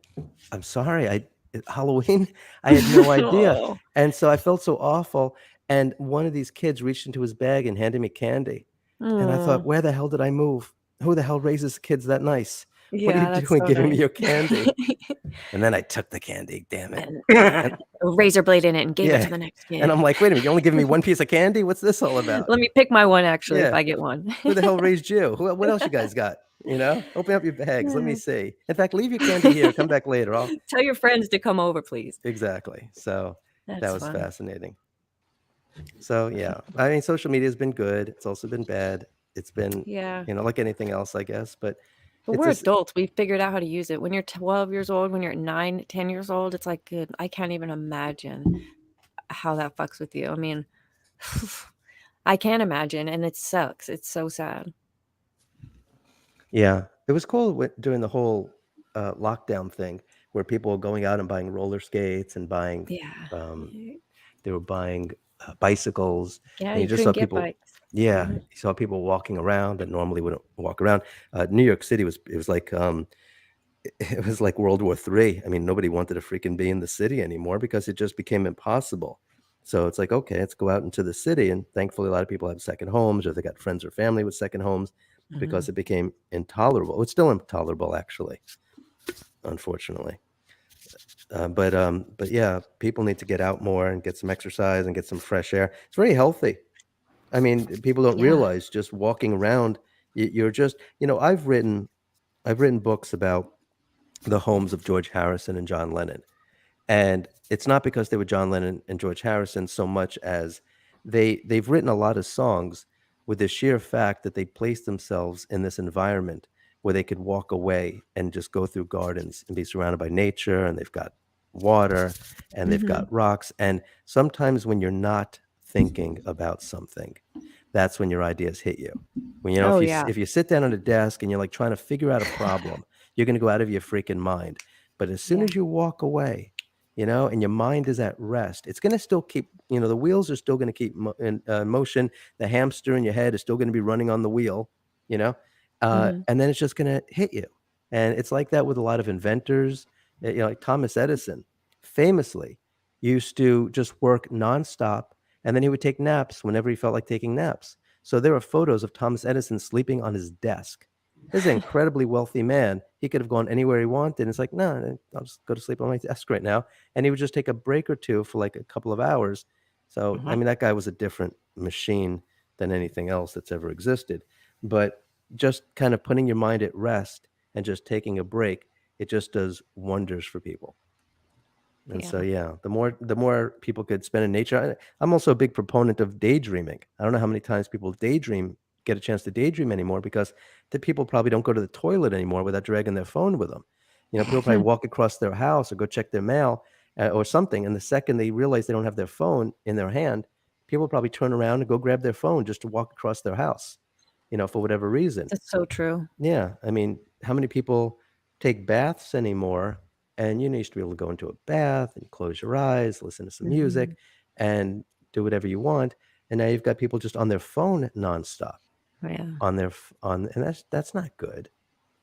I'm sorry. Halloween, I had no idea. Oh. And so I felt so awful. And one of these kids reached into his bag and handed me candy. And I thought, where the hell did I move? Who the hell raises kids that nice? What are you doing giving me your candy? And then I took the candy, damn it. And a razor blade in it and gave it to the next kid. And I'm like, wait a minute, you're only giving me one piece of candy? What's this all about? Let me pick my one, actually, if I get one. Who the hell raised you? What else you guys got? Open up your bags. Let me see. In fact, leave your candy here. Come back later. I'll Tell your friends to come over, please. Exactly. So that was funny. fascinating. So yeah, I mean, social media has been good. It's also been bad. It's been, like anything else, I guess. But we're adults. We figured out how to use it. When you're 12 years old, when you're 9, 10 years old, it's like, good. I can't even imagine how that fucks with you. I mean, I can't imagine, and it sucks. It's so sad. Yeah, it was cool during the whole lockdown thing where people were going out and buying roller skates and buying, they were buying bicycles. Yeah, and you just couldn't saw get people. bikes. Yeah, you saw people walking around that normally wouldn't walk around. New York City was like World War III. I mean, nobody wanted to freaking be in the city anymore because it just became impossible. So it's like, okay, let's go out into the city. And thankfully, a lot of people have second homes, or they got friends or family with second homes because it became intolerable. It's still intolerable, actually, unfortunately. But yeah, people need to get out more and get some exercise and get some fresh air. It's very healthy. I mean, people don't realize just walking around, you're just, I've written books about the homes of George Harrison and John Lennon. And it's not because they were John Lennon and George Harrison so much as they've written a lot of songs with the sheer fact that they placed themselves in this environment where they could walk away and just go through gardens and be surrounded by nature, and they've got water and they've got rocks. And sometimes when you're not thinking about something, that's when your ideas hit you. When if you sit down at a desk and you're like trying to figure out a problem, you're going to go out of your freaking mind. But as soon as you walk away, and your mind is at rest, it's going to still keep, the wheels are still going to keep in motion. The hamster in your head is still going to be running on the wheel, and then it's just going to hit you. And it's like that with a lot of inventors, like Thomas Edison famously used to just work nonstop. And then he would take naps whenever he felt like taking naps. So there are photos of Thomas Edison sleeping on his desk. This is an incredibly wealthy man. He could have gone anywhere he wanted. And it's like, no, I'll just go to sleep on my desk right now. And he would just take a break or two for like a couple of hours. So, I mean, that guy was a different machine than anything else that's ever existed. But just kind of putting your mind at rest and just taking a break, it just does wonders for people. And so, the more people could spend in nature. I'm also a big proponent of daydreaming. I don't know how many times people get a chance to daydream anymore because the people probably don't go to the toilet anymore without dragging their phone with them. People probably walk across their house or go check their mail or something. And the second they realize they don't have their phone in their hand, people probably turn around and go grab their phone just to walk across their house, for whatever reason. That's so true. Yeah. I mean, how many people take baths anymore? And you used to be able to go into a bath and close your eyes, listen to some music, and do whatever you want. And now you've got people just on their phone nonstop. Yeah. And that's not good,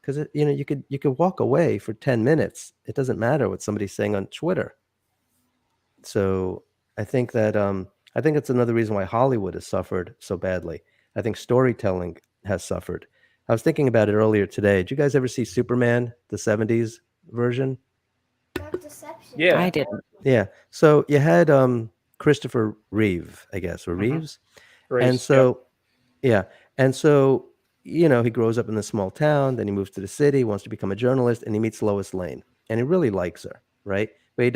because you could walk away for 10 minutes. It doesn't matter what somebody's saying on Twitter. So I think that it's another reason why Hollywood has suffered so badly. I think storytelling has suffered. I was thinking about it earlier today. Did you guys ever see Superman, the 70s version? Yeah, I didn't. Yeah. So you had Christopher Reeve, I guess, or Reeves. And so, And so, he grows up in this small town, then he moves to the city, wants to become a journalist, and he meets Lois Lane. And he really likes her, right? But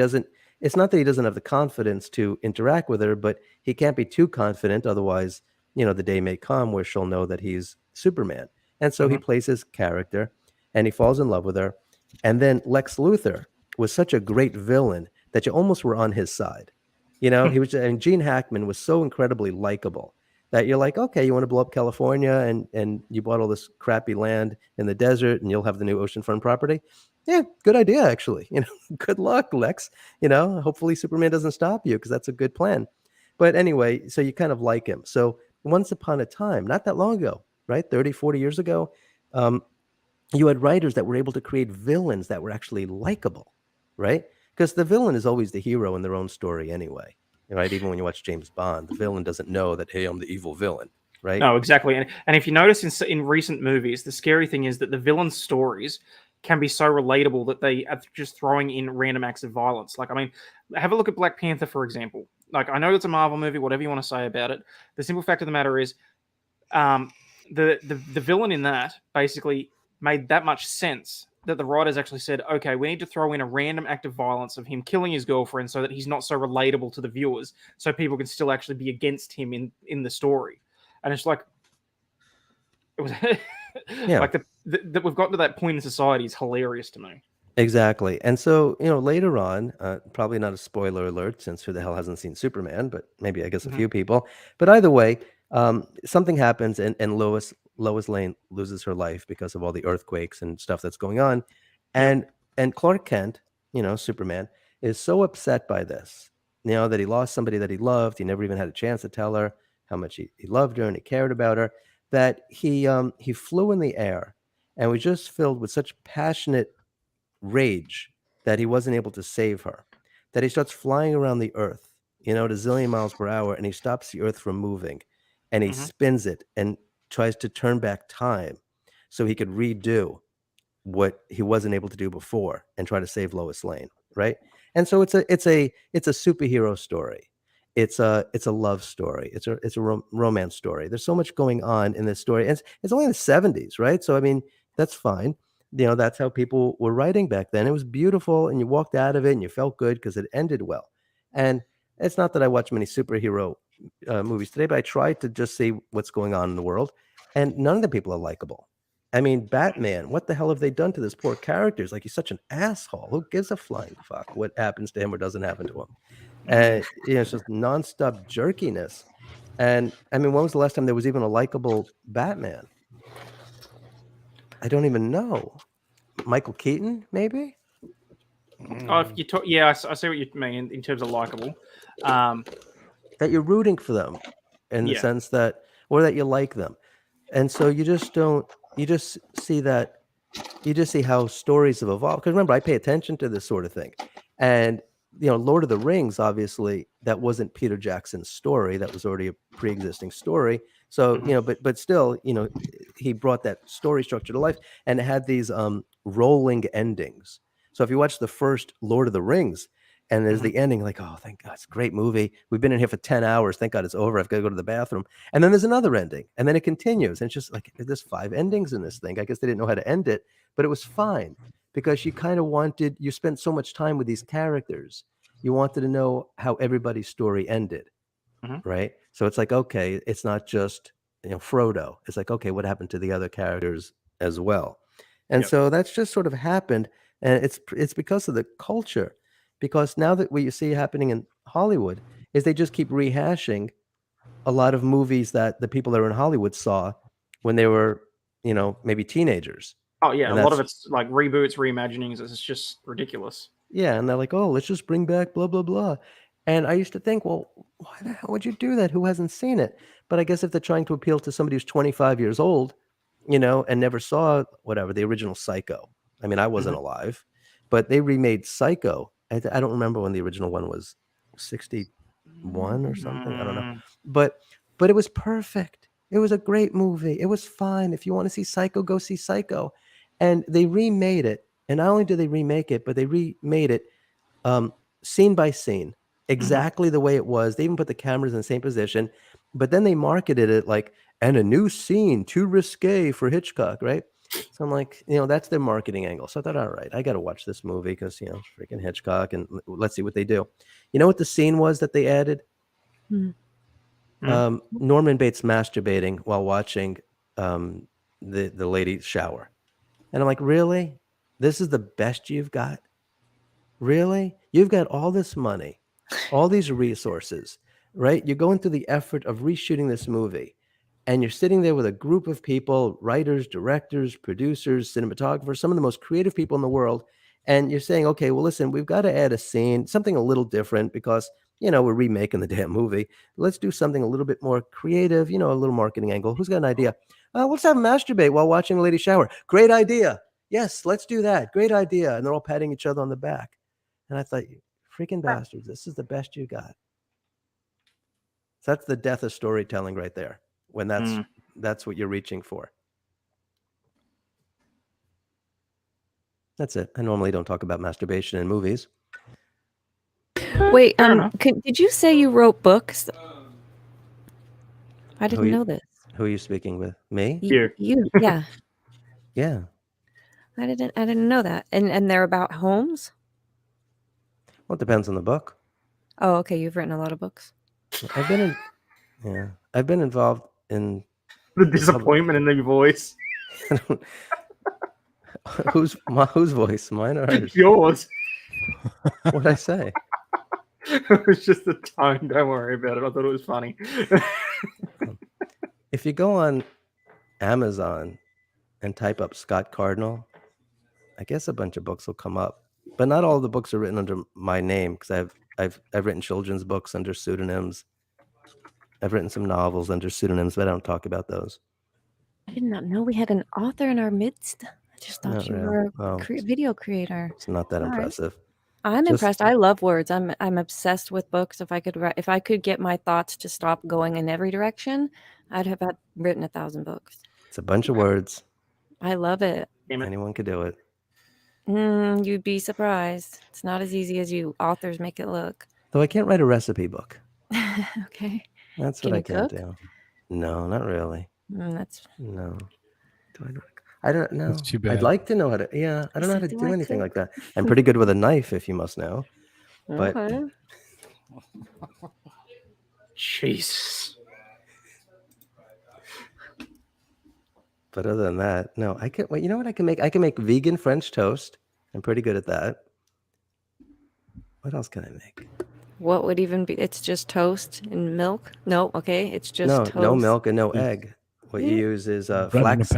it's not that he doesn't have the confidence to interact with her, but he can't be too confident. Otherwise, the day may come where she'll know that he's Superman. And so he plays his character and he falls in love with her. And then Lex Luthor was such a great villain that you almost were on his side. You know, and Gene Hackman was so incredibly likable that you're like, okay, you want to blow up California and you bought all this crappy land in the desert and you'll have the new oceanfront property. Yeah, good idea, actually. You know, good luck, Lex. You know, hopefully Superman doesn't stop you because that's a good plan. But anyway, so you kind of like him. So once upon a time, not that long ago, right, 30, 40 years ago, you had writers that were able to create villains that were actually likable, right? Because the villain is always the hero in their own story anyway, right? Even when you watch James Bond, the villain doesn't know that, hey, I'm the evil villain, right? No, exactly. And if you notice in recent movies, the scary thing is that the villain's stories can be so relatable that they are just throwing in random acts of violence. Like, I mean, have a look at Black Panther, for example. Like, I know it's a Marvel movie, whatever you want to say about it. The simple fact of the matter is, the villain in that basically made that much sense that the writers actually said, okay, we need to throw in a random act of violence of him killing his girlfriend so that he's not so relatable to the viewers, so people can still actually be against him in the story. And it's like, it was like that we've gotten to that point in society is hilarious to me. Exactly. And so, you know, later on, probably not a spoiler alert since who the hell hasn't seen Superman, but maybe I guess a few people. But either way, something happens and Lois Lane loses her life because of all the earthquakes and stuff that's going on. And Clark Kent, you know, Superman, is so upset by this, you know, that he lost somebody that he loved. He never even had a chance to tell her how much he loved her and he cared about her, that he flew in the air and was just filled with such passionate rage that he wasn't able to save her, that he starts flying around the earth, you know, at a zillion miles per hour, and he stops the earth from moving, and he spins it and tries to turn back time so he could redo what he wasn't able to do before and try to save Lois Lane, right? And so it's a superhero story. It's a love story. It's a romance story. There's so much going on in this story. And it's only in the 70s, right? So I mean, that's fine. You know, that's how people were writing back then. It was beautiful, and you walked out of it and you felt good because it ended well. And it's not that I watch many superhero movies today, but I try to just see what's going on in the world. And none of the people are likable. I mean, Batman, what the hell have they done to this poor character? It's like, he's such an asshole. Who gives a flying fuck what happens to him or doesn't happen to him? And, you know, it's just nonstop jerkiness. And I mean, when was the last time there was even a likable Batman? I don't even know. Michael Keaton, maybe? Oh, if you talk, yeah, I see what you mean in terms of likable. That you're rooting for them in the sense that, or that you like them. And so you just see how stories have evolved. Because remember, I pay attention to this sort of thing. And, you know, Lord of the Rings, obviously, that wasn't Peter Jackson's story. That was already a pre-existing story. So, you know, but still, you know, he brought that story structure to life, and it had these rolling endings. So if you watch the first Lord of the Rings, and there's the ending, like, oh, thank God, it's a great movie. We've been in here for 10 hours. Thank God it's over. I've got to go to the bathroom. And then there's another ending, and then it continues. And it's just like, there's 5 endings in this thing. I guess they didn't know how to end it, but it was fine because you kind of you spent so much time with these characters. You wanted to know how everybody's story ended, right? So it's like, okay, it's not just, you know, Frodo. It's like, okay, what happened to the other characters as well? And so that's just sort of happened. And it's because of the culture. Because now that what you see happening in Hollywood is they just keep rehashing a lot of movies that the people that are in Hollywood saw when they were, you know, maybe teenagers. Oh yeah, a lot of it's like reboots, reimaginings. It's just ridiculous. Yeah, and they're like, oh, let's just bring back blah, blah, blah. And I used to think, well, why the hell would you do that? Who hasn't seen it? But I guess if they're trying to appeal to somebody who's 25 years old, you know, and never saw the original Psycho. I mean, I wasn't alive, but they remade Psycho. I don't remember when the original one was, 61 or something. I don't know. But it was perfect. It was a great movie. It was fine. If you want to see Psycho, go see Psycho. And they remade it. And not only did they remake it, but they remade it scene by scene, exactly the way it was. They even put the cameras in the same position. But then they marketed it like, and a new scene, too risque for Hitchcock, right? So I'm like, you know, that's their marketing angle. So I thought, all right, I got to watch this movie because, you know, freaking Hitchcock, and let's see what they do. You know what the scene was that they added? Norman Bates masturbating while watching the lady shower. And I'm like, really? This is the best you've got? Really? You've got all this money. all these resources, right? You're going through the effort of reshooting this movie, and you're sitting there with a group of people, writers, directors, producers, cinematographers, some of the most creative people in the world. And you're saying, okay, well, listen, we've got to add a scene, something a little different because, we're remaking the damn movie. Let's do something a little bit more creative, a little marketing angle. Who's got an idea? Let's have a masturbate while watching a lady shower. Great idea. Yes, let's do that. Great idea. And they're all patting each other on the back. And I thought, you freaking bastards, this is the best you got. So that's the death of storytelling right there, when that's what you're reaching for. That's it. I normally don't talk about masturbation in movies. Wait, did you say you wrote books? I didn't know this. Who are you speaking with? Me? You, yeah. Yeah. I didn't know that. And they're about homes? Well, it depends on the book. Oh, okay. You've written a lot of books. I've been involved in The disappointment in the voice. Whose voice? Mine or hers? Yours. What'd I say? It was just the tone. Don't worry about it. I thought it was funny. If you go on Amazon and type up Scott Cardinal, I guess a bunch of books will come up. But not all the books are written under my name, because I've written children's books under pseudonyms. I've written some novels under pseudonyms, but I don't talk about those. I did not know we had an author in our midst. I just thought you were a video creator. It's not that impressive. I'm impressed. I love words. I'm obsessed with books. If I could get my thoughts to stop going in every direction, I'd have written 1,000 books. It's a bunch of words. I love it. Anyone could do it. You'd be surprised. It's not as easy as you authors make it look. Though I can't write a recipe book. Okay. That's what I can't do. No, not really. No. I don't know. That's too bad. I'd like to know how to. Yeah, I don't know how to do anything like that. I'm pretty good with a knife, if you must know. But Jesus. But other than that, no. I can. Well, you know what I can make? I can make vegan French toast. I'm pretty good at that. What else can I make? What would even be? It's just toast and milk. No, okay. It's just toast. No milk and no egg. What you use is flax.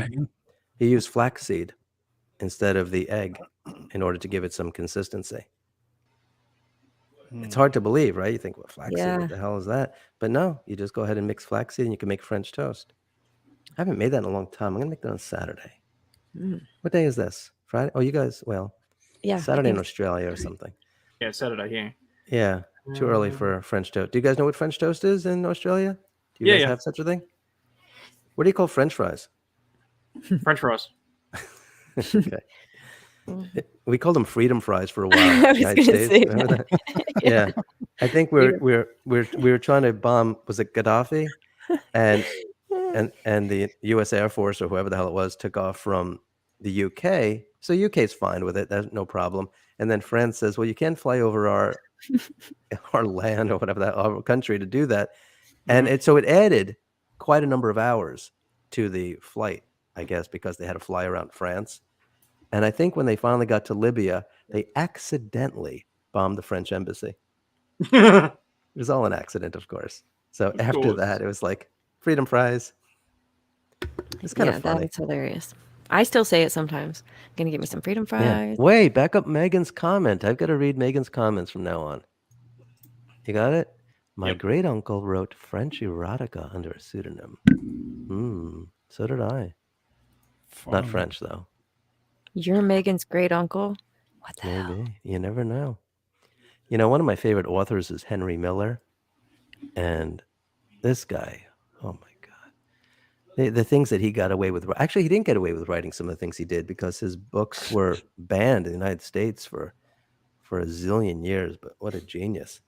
You use flaxseed instead of the egg in order to give it some consistency. It's hard to believe, right? You think, well, flaxseed, what the hell is that? But no, you just go ahead and mix flaxseed and you can make French toast. I haven't made that in a long time. I'm going to make that on Saturday. What day is this? Friday? Oh, you guys, Saturday in Australia or something. Yeah, Saturday, yeah. Yeah, too early for French toast. Do you guys know what French toast is in Australia? Do you guys have such a thing? What do you call French fries? French fries. Okay. We called them freedom fries for a while in the United States. Remember that? Yeah. I think we're trying to bomb, was it Gaddafi? And the US Air Force or whoever the hell it was took off from the UK. So UK's fine with it. There's no problem. And then France says, well, you can't fly over our land or whatever, our country, to do that. And so it added quite a number of hours to the flight, I guess, because they had to fly around France. And I think when they finally got to Libya, they accidentally bombed the French embassy. It was all an accident, of course. So after that, it was like freedom fries. It's kind of funny. That's hilarious. I still say it sometimes. Gonna get me some freedom fries. Yeah. Wait, back up Megan's comment. I've got to read Megan's comments from now on. You got it? My great uncle wrote French erotica under a pseudonym. So did I. Not French, though. You're Megan's great uncle? What the hell? Maybe. You never know. You know, one of my favorite authors is Henry Miller. And this guy, oh my God. The things that he got away with. Actually, he didn't get away with writing some of the things he did because his books were banned in the United States for a zillion years. But what a genius.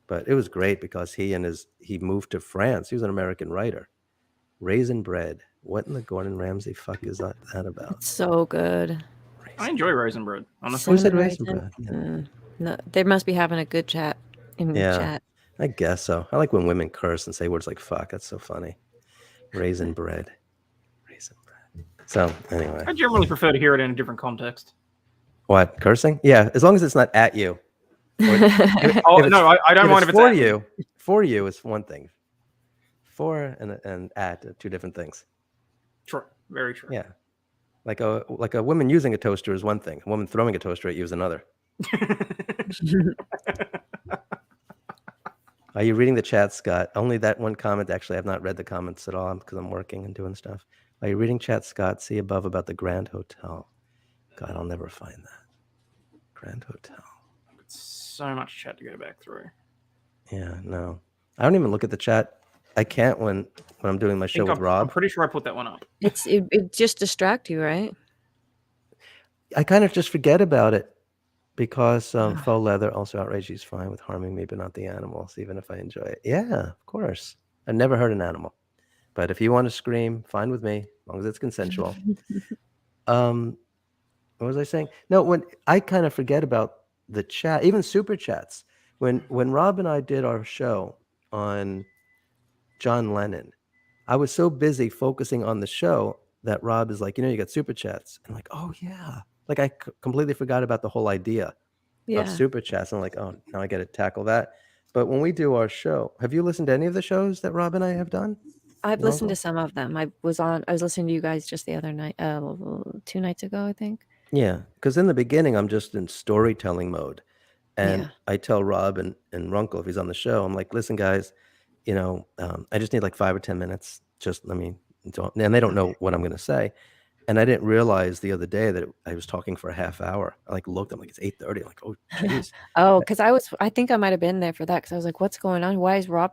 But it was great because he moved to France. He was an American writer. Raisin Bread. What in the Gordon Ramsay fuck is that about? It's so good. I enjoy Raisin Bread. Honestly. Who said Raisin Bread? Yeah. No, they must be having a good chat in the chat. I guess so. I like when women curse and say words like fuck. That's so funny. Raisin Bread. Raisin Bread. So, anyway. I generally prefer to hear it in a different context. What? Cursing? Yeah, as long as it's not at you. Oh no, I don't mind if it's for at. you. For you is one thing. For and at are two different things. True, very true. Yeah, like a woman using a toaster is one thing. A woman throwing a toaster at you is another. Are you reading the chat, Scott? Only that one comment. Actually, I've not read the comments at all because I'm working and doing stuff. Are you reading chat, Scott? See above about the Grand Hotel. God, I'll never find that. Grand Hotel. So much chat to go back through. Yeah, no. I don't even look at the chat. I can't when I'm doing my show with Rob. I'm pretty sure I put that one up. It just distract you, right? I kind of just forget about it. Because faux leather also outraged. He's fine with harming me, but not the animals, even if I enjoy it. Yeah, of course. I've never hurt an animal. But if you want to scream, fine with me, as long as it's consensual. What was I saying? No, when I kind of forget about the chat, even super chats. When Rob and I did our show on John Lennon, I was so busy focusing on the show that Rob is like, you got super chats. And I'm like, oh yeah. Like I completely forgot about the whole idea of super chats. I'm like, oh, now I got to tackle that. But when we do our show, have you listened to any of the shows that Rob and I have done? I've listened to some of them. I was listening to you guys just the other night, 2 nights ago, I think. Yeah, because in the beginning, I'm just in storytelling mode. And I tell Rob and Runkle, if he's on the show, I'm like, listen, guys, I just need like 5 or 10 minutes. Just let me, and they don't know what I'm going to say. And I didn't realize the other day that I was talking for a half hour. I looked, I'm like, it's 8:30. I'm like, oh, jeez. Because I think I might have been there for that. Because I was like, what's going on? Why is Rob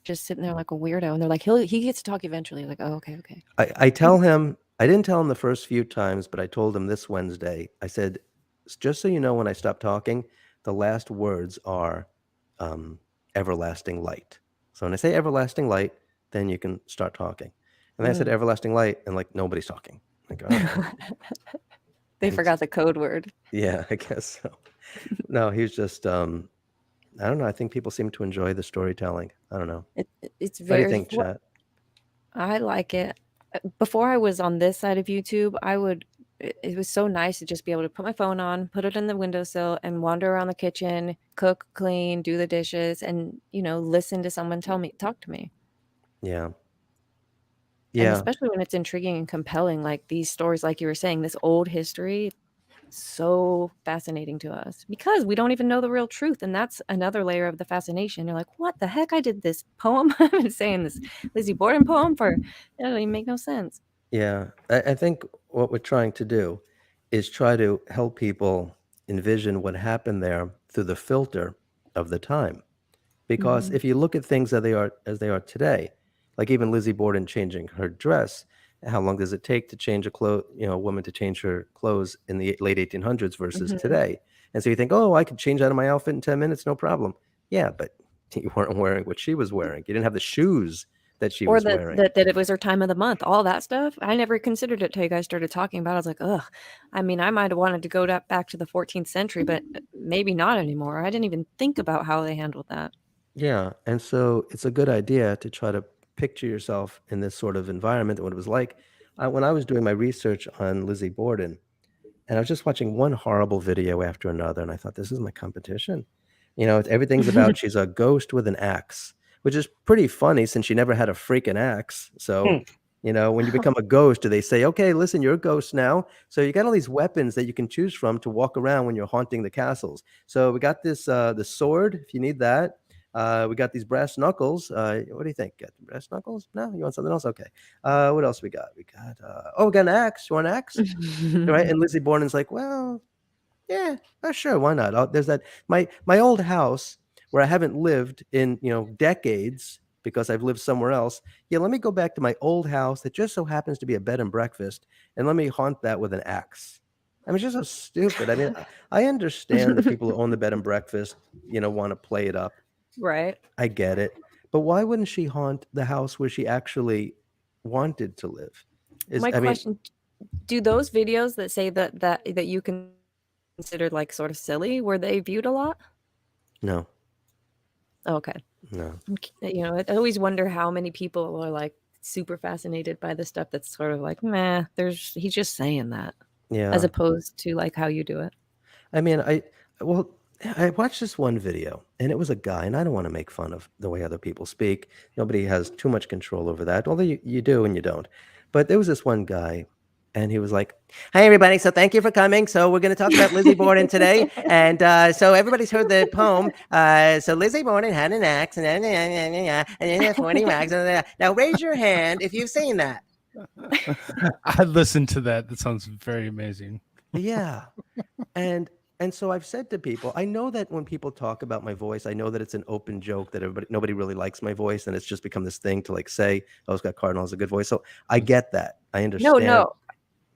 just sitting there like a weirdo? And they're like, he gets to talk eventually. Like, oh, okay. I tell him, I didn't tell him the first few times, but I told him this Wednesday, I said, just so you know, when I stop talking, the last words are everlasting light. So when I say everlasting light, then you can start talking. And then I said everlasting light, and nobody's talking. Like, oh. They forgot the code word. Yeah, I guess so. No, he's just I don't know. I think people seem to enjoy the storytelling. I don't know. It's What very. do you think, chat? I like it. Before I was on this side of YouTube, it was so nice to just be able to put my phone on, put it in the windowsill, and wander around the kitchen, cook, clean, do the dishes, and listen to someone talk to me. Yeah. And especially when it's intriguing and compelling, like these stories, like you were saying, this old history, so fascinating to us because we don't even know the real truth. And that's another layer of the fascination. You're like, what the heck? I did this poem. I've been saying this Lizzie Borden poem it doesn't even make no sense. Yeah. I think what we're trying to do is try to help people envision what happened there through the filter of the time. Because if you look at things as they are today, like even Lizzie Borden changing her dress, how long does it take to change a woman to change her clothes in the late 1800s versus today? And so you think, oh, I could change out of my outfit in 10 minutes, no problem. Yeah, but you weren't wearing what she was wearing. You didn't have the shoes that she was wearing. That it was her time of the month, all that stuff. I never considered it till you guys started talking about it. I was like, ugh. I mean, I might have wanted to go back to the 14th century, but maybe not anymore. I didn't even think about how they handled that. Yeah, and so it's a good idea to try to picture yourself in this sort of environment, what it was like. When I was doing my research on Lizzie Borden, and I was just watching one horrible video after another, and I thought, this is my competition. Everything's about she's a ghost with an axe, which is pretty funny since she never had a freaking axe. So, when you become a ghost, do they say, okay, listen, you're a ghost now. So you got all these weapons that you can choose from to walk around when you're haunting the castles. So we got this, the sword, if you need that. We got these brass knuckles. What do you think? Got the brass knuckles? No, you want something else? Okay. What else we got? We got we got an axe. You want an axe? Right? And Lizzie Borden's like, well, yeah, sure, why not? There's that my old house where I haven't lived in decades because I've lived somewhere else. Yeah, let me go back to my old house that just so happens to be a bed and breakfast, and let me haunt that with an axe. I mean, it's just so stupid. I mean, I understand the people who own the bed and breakfast, want to play it up. Right. I get it. But why wouldn't she haunt the house where she actually wanted to live? Question, do those videos that say that you considered like sort of silly, were they viewed a lot? No. Okay. No. I always wonder how many people are like super fascinated by the stuff that's sort of like, meh, he's just saying that. Yeah. As opposed to like how you do it. I mean, I watched this one video, and it was a guy, and I don't want to make fun of the way other people speak. Nobody has too much control over that, although you do and you don't. But there was this one guy, and he was like, "Hi, everybody. So thank you for coming. So we're going to talk about Lizzie Borden today. And so everybody's heard the poem. So Lizzie Borden had an axe, and then 40 rags. Now raise your hand if you've seen that." I listened to that. That sounds very amazing. Yeah. And so I've said to people, I know that when people talk about my voice, I know that it's an open joke that nobody really likes my voice, and it's just become this thing to like say, "Oh, Scott Cardinal has a good voice." So I get that. I understand. No.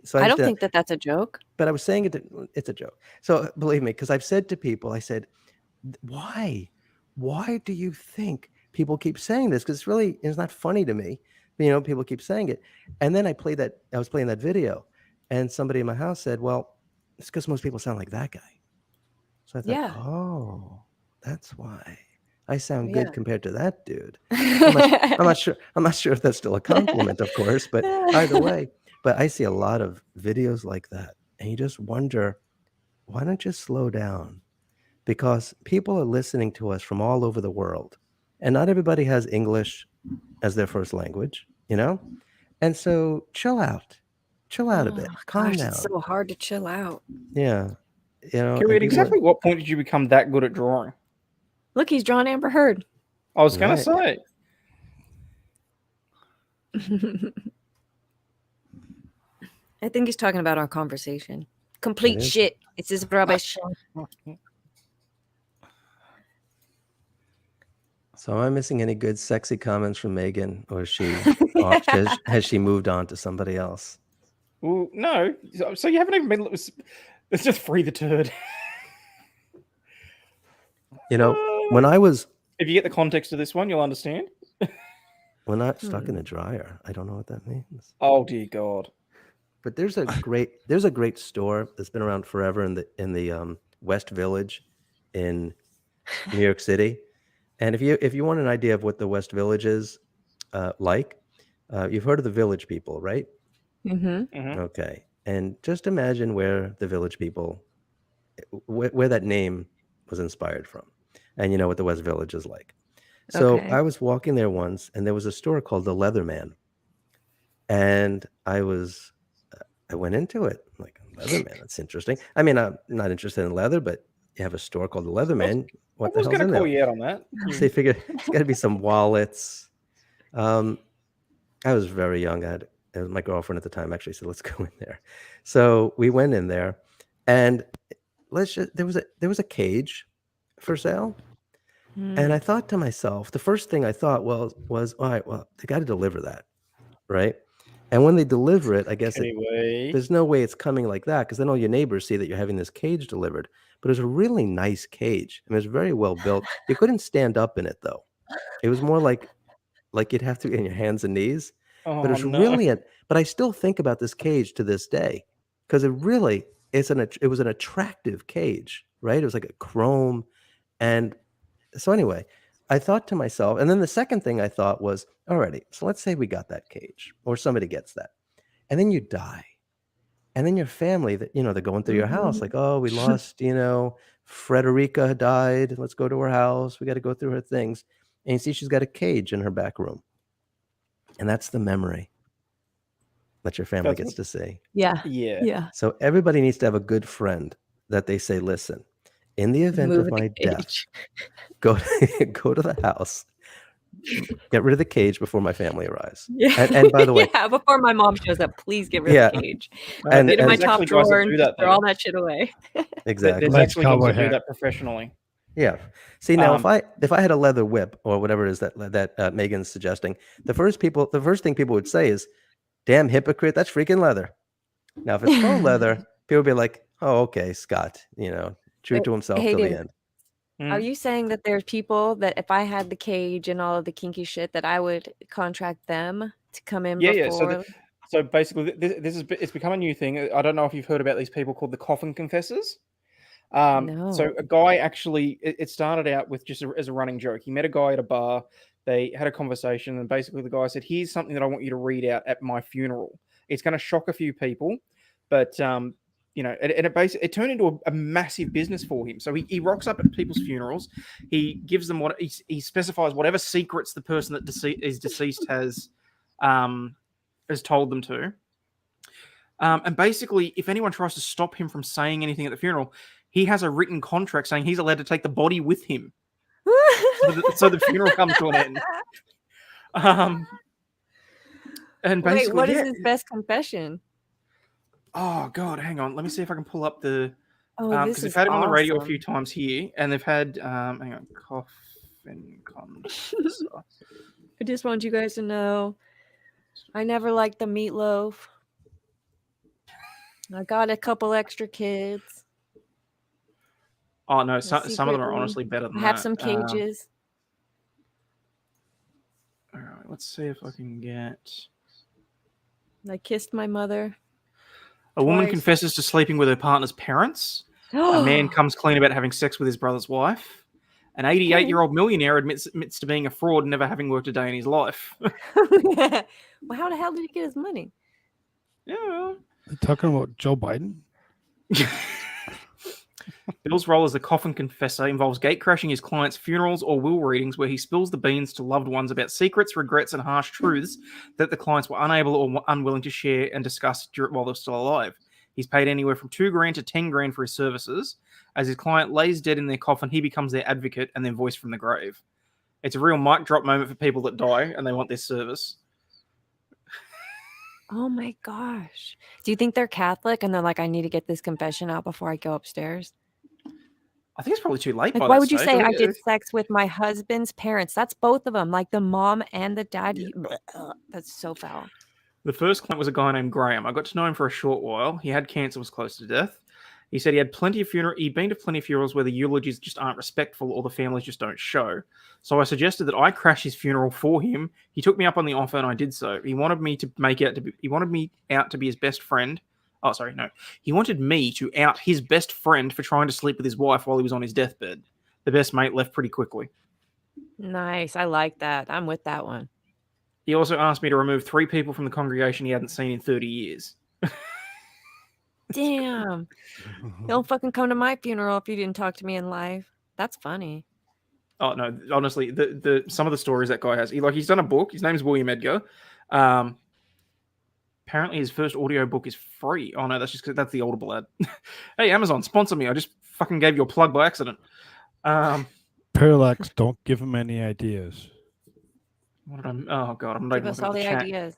So I don't think that that's a joke. But I was saying it's a joke. So believe me, because I've said to people, I said, why do you think people keep saying this? Because it's not funny to me. People keep saying it. And then I was playing that video, and somebody in my house said, "Well, it's because most people sound like that guy." So I thought, oh, that's why I sound good compared to that dude. I'm not sure if that's still a compliment, of course, but either way. But I see a lot of videos like that, and you just wonder, why don't you slow down? Because people are listening to us from all over the world, and not everybody has English as their first language, And so chill out a bit, calm down. It's so hard to chill out. Yeah. At exactly what point did you become that good at drawing? Look, he's drawn Amber Heard. I was going to say. I think he's talking about our conversation. Complete shit. It's just rubbish. So am I missing any good sexy comments from Megan, or has she moved on to somebody else? Well, no. So you haven't even been... Let's just free the turd. When I was... If you get the context of this one, you'll understand. When I stuck in a dryer, I don't know what that means. Oh, dear God. But there's a great store that's been around forever in the West Village in New York City. And if you want an idea of what the West Village is like, you've heard of the Village People, right? Mm-hmm. Mm-hmm. Okay. And just imagine where the Village People, where that name was inspired from. And you know what the West Village is like. So I was walking there once, and there was a store called the Leatherman. And I went into it. I'm like, Leatherman, that's interesting. I mean, I'm not interested in leather, but you have a store called the Leatherman. What the hell's in there? I was going to call you out on that. So you figure it's got to be some wallets. I was very young. My girlfriend at the time actually said, "Let's go in there." So we went in there, and there was a cage for sale. And I thought to myself, the first thing I thought was, all right, well, they got to deliver that, right? And when they deliver it, I guess there's no way it's coming like that, because then all your neighbors see that you're having this cage delivered. But it was a really nice cage. I mean, it was very well built. You couldn't stand up in it, though. It was more like you'd have to be on your hands and knees. But it was really but I still think about this cage to this day, because it was an attractive cage, right? It was like a chrome. And so anyway, I thought to myself, and then the second thing I thought was, alrighty, so let's say we got that cage, or somebody gets that, and then you die. And then your family, that they're going through your house, like, "Oh, we lost, Frederica died. Let's go to her house. We got to go through her things." And you see she's got a cage in her back room. And that's the memory that your family gets to see. Yeah. So everybody needs to have a good friend that they say, "Listen, in the event of my death, go to the house, get rid of the cage before my family arrives." Yeah. And by the way, before my mom shows up, please get rid of the cage. And get in my there's top actually guys that drawer do and that, just throw though. all that shit away. Exactly. There's actually guys that do that professionally. Yeah. See, now if I had a leather whip, or whatever it is that Megan's suggesting, the first thing people would say is, "Damn hypocrite, that's freaking leather." Now, if it's faux leather, people would be like, "Oh, okay, Scott, true to himself till the end." Are you saying that there's people that if I had the cage and all of the kinky shit, that I would contract them to come in before? Yeah. So basically, it's become a new thing. I don't know if you've heard about these people called the coffin confessors. No. So a guy actually, it started out with just as a running joke. He met a guy at a bar. They had a conversation, and basically the guy said, "Here's something that I want you to read out at my funeral. It's going to shock a few people, but it turned into a massive business for him. So he rocks up at people's funerals. He gives them he specifies whatever secrets the person that is deceased has told them to. And basically, if anyone tries to stop him from saying anything at the funeral, he has a written contract saying he's allowed to take the body with him. so the funeral comes to an end. And basically, wait, what is his best confession? Oh God, hang on. Let me see if I can pull up the. Oh, because they've had him on the radio a few times here, and they've had hang on, coffin confessor. I just want you guys to know, I never liked the meatloaf. I got a couple extra kids. Oh no, some of them are honestly better than that. I have some cages. All right, let's see if I can get. I kissed my mother. A woman confesses to sleeping with her partner's parents. A man comes clean about having sex with his brother's wife. An 88-year-old millionaire admits to being a fraud and never having worked a day in his life. Well, how the hell did he get his money? Yeah. They're talking about Joe Biden? Bill's role as the coffin confessor involves gatecrashing his clients' funerals or will readings where he spills the beans to loved ones about secrets, regrets, and harsh truths that the clients were unable or unwilling to share and discuss while they're still alive. He's paid anywhere from $2,000 to $10,000 for his services. As his client lays dead in their coffin, he becomes their advocate and their voice from the grave. It's a real mic drop moment for people that die and they want this service. Oh my gosh. Do you think they're Catholic and they're like, I need to get this confession out before I go upstairs? I think it's probably too late. Like, why would you say I did sex with my husband's parents? That's both of them, like the mom and the dad. Yeah. That's so foul. The first client was a guy named Graham. I got to know him for a short while. He had cancer, was close to death. He said he'd been to plenty of funerals where the eulogies just aren't respectful or the families just don't show. So I suggested that I crash his funeral for him. He took me up on the offer and I did so. He wanted me out to be his best friend. Oh, sorry, no. He wanted me to out his best friend for trying to sleep with his wife while he was on his deathbed. The best mate left pretty quickly. Nice. I like that. I'm with that one. He also asked me to remove 3 people from the congregation he hadn't seen in 30 years. Damn. Don't fucking come to my funeral if you didn't talk to me in life. That's funny. Oh no, honestly, the some of the stories that guy has, he's done a book. His name's William Edgar. Apparently his first audio book is free. Oh no, that's just 'cause that's the Audible ad. Hey, Amazon, sponsor me. I just fucking gave you a plug by accident. Parallax, don't give him any ideas. What did I? Oh god, I'm not Give us all the ideas.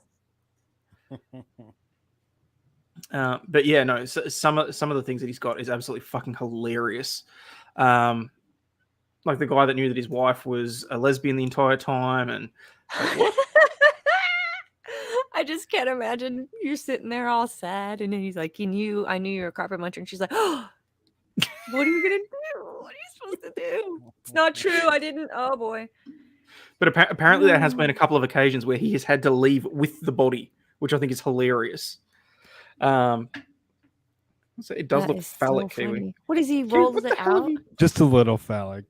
But yeah, no. Some of the things that he's got is absolutely fucking hilarious. Like the guy that knew that his wife was a lesbian the entire time, and like, what? I just can't imagine you're sitting there all sad, and then he's like, I knew you were a carpet muncher, and she's like, oh, what are you gonna do? What are you supposed to do? It's not true. I didn't. Oh boy. But apparently there has been a couple of occasions where he has had to leave with the body, which I think is hilarious. So it does look phallic, so Kiwi. What is he rolls it out? Just a little phallic.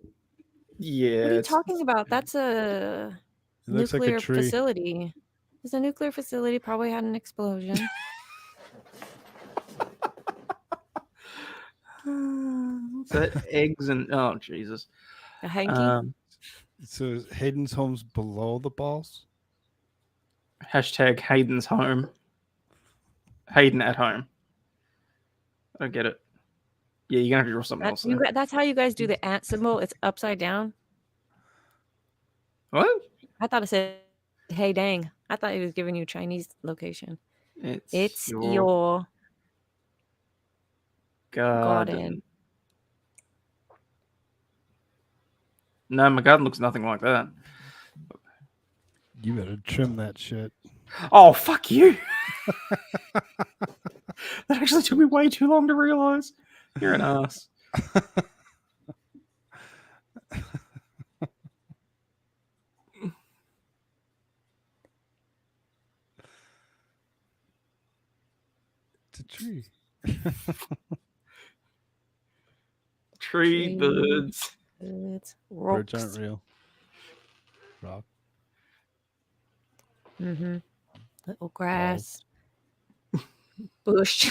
Yeah. What are you talking about? That's a nuclear facility. It's a nuclear facility. Probably had an explosion. What's that? Eggs and oh Jesus. A hanky. So Hayden's home's below the balls. Hashtag Hayden's home. Hayden at home. I don't get it. Yeah, you're gonna have to draw something else. That's how you guys do the ant symbol. It's upside down. What? I thought it said, "Hey, dang." I thought he was giving you a Chinese location. It's your garden. No, my garden looks nothing like that. You better trim that shit. Oh, fuck you. That actually took me way too long to realize. You're an ass. It's a tree. Tree, birds. Birds aren't real. Rock. Mm-hmm. Little grass. bush,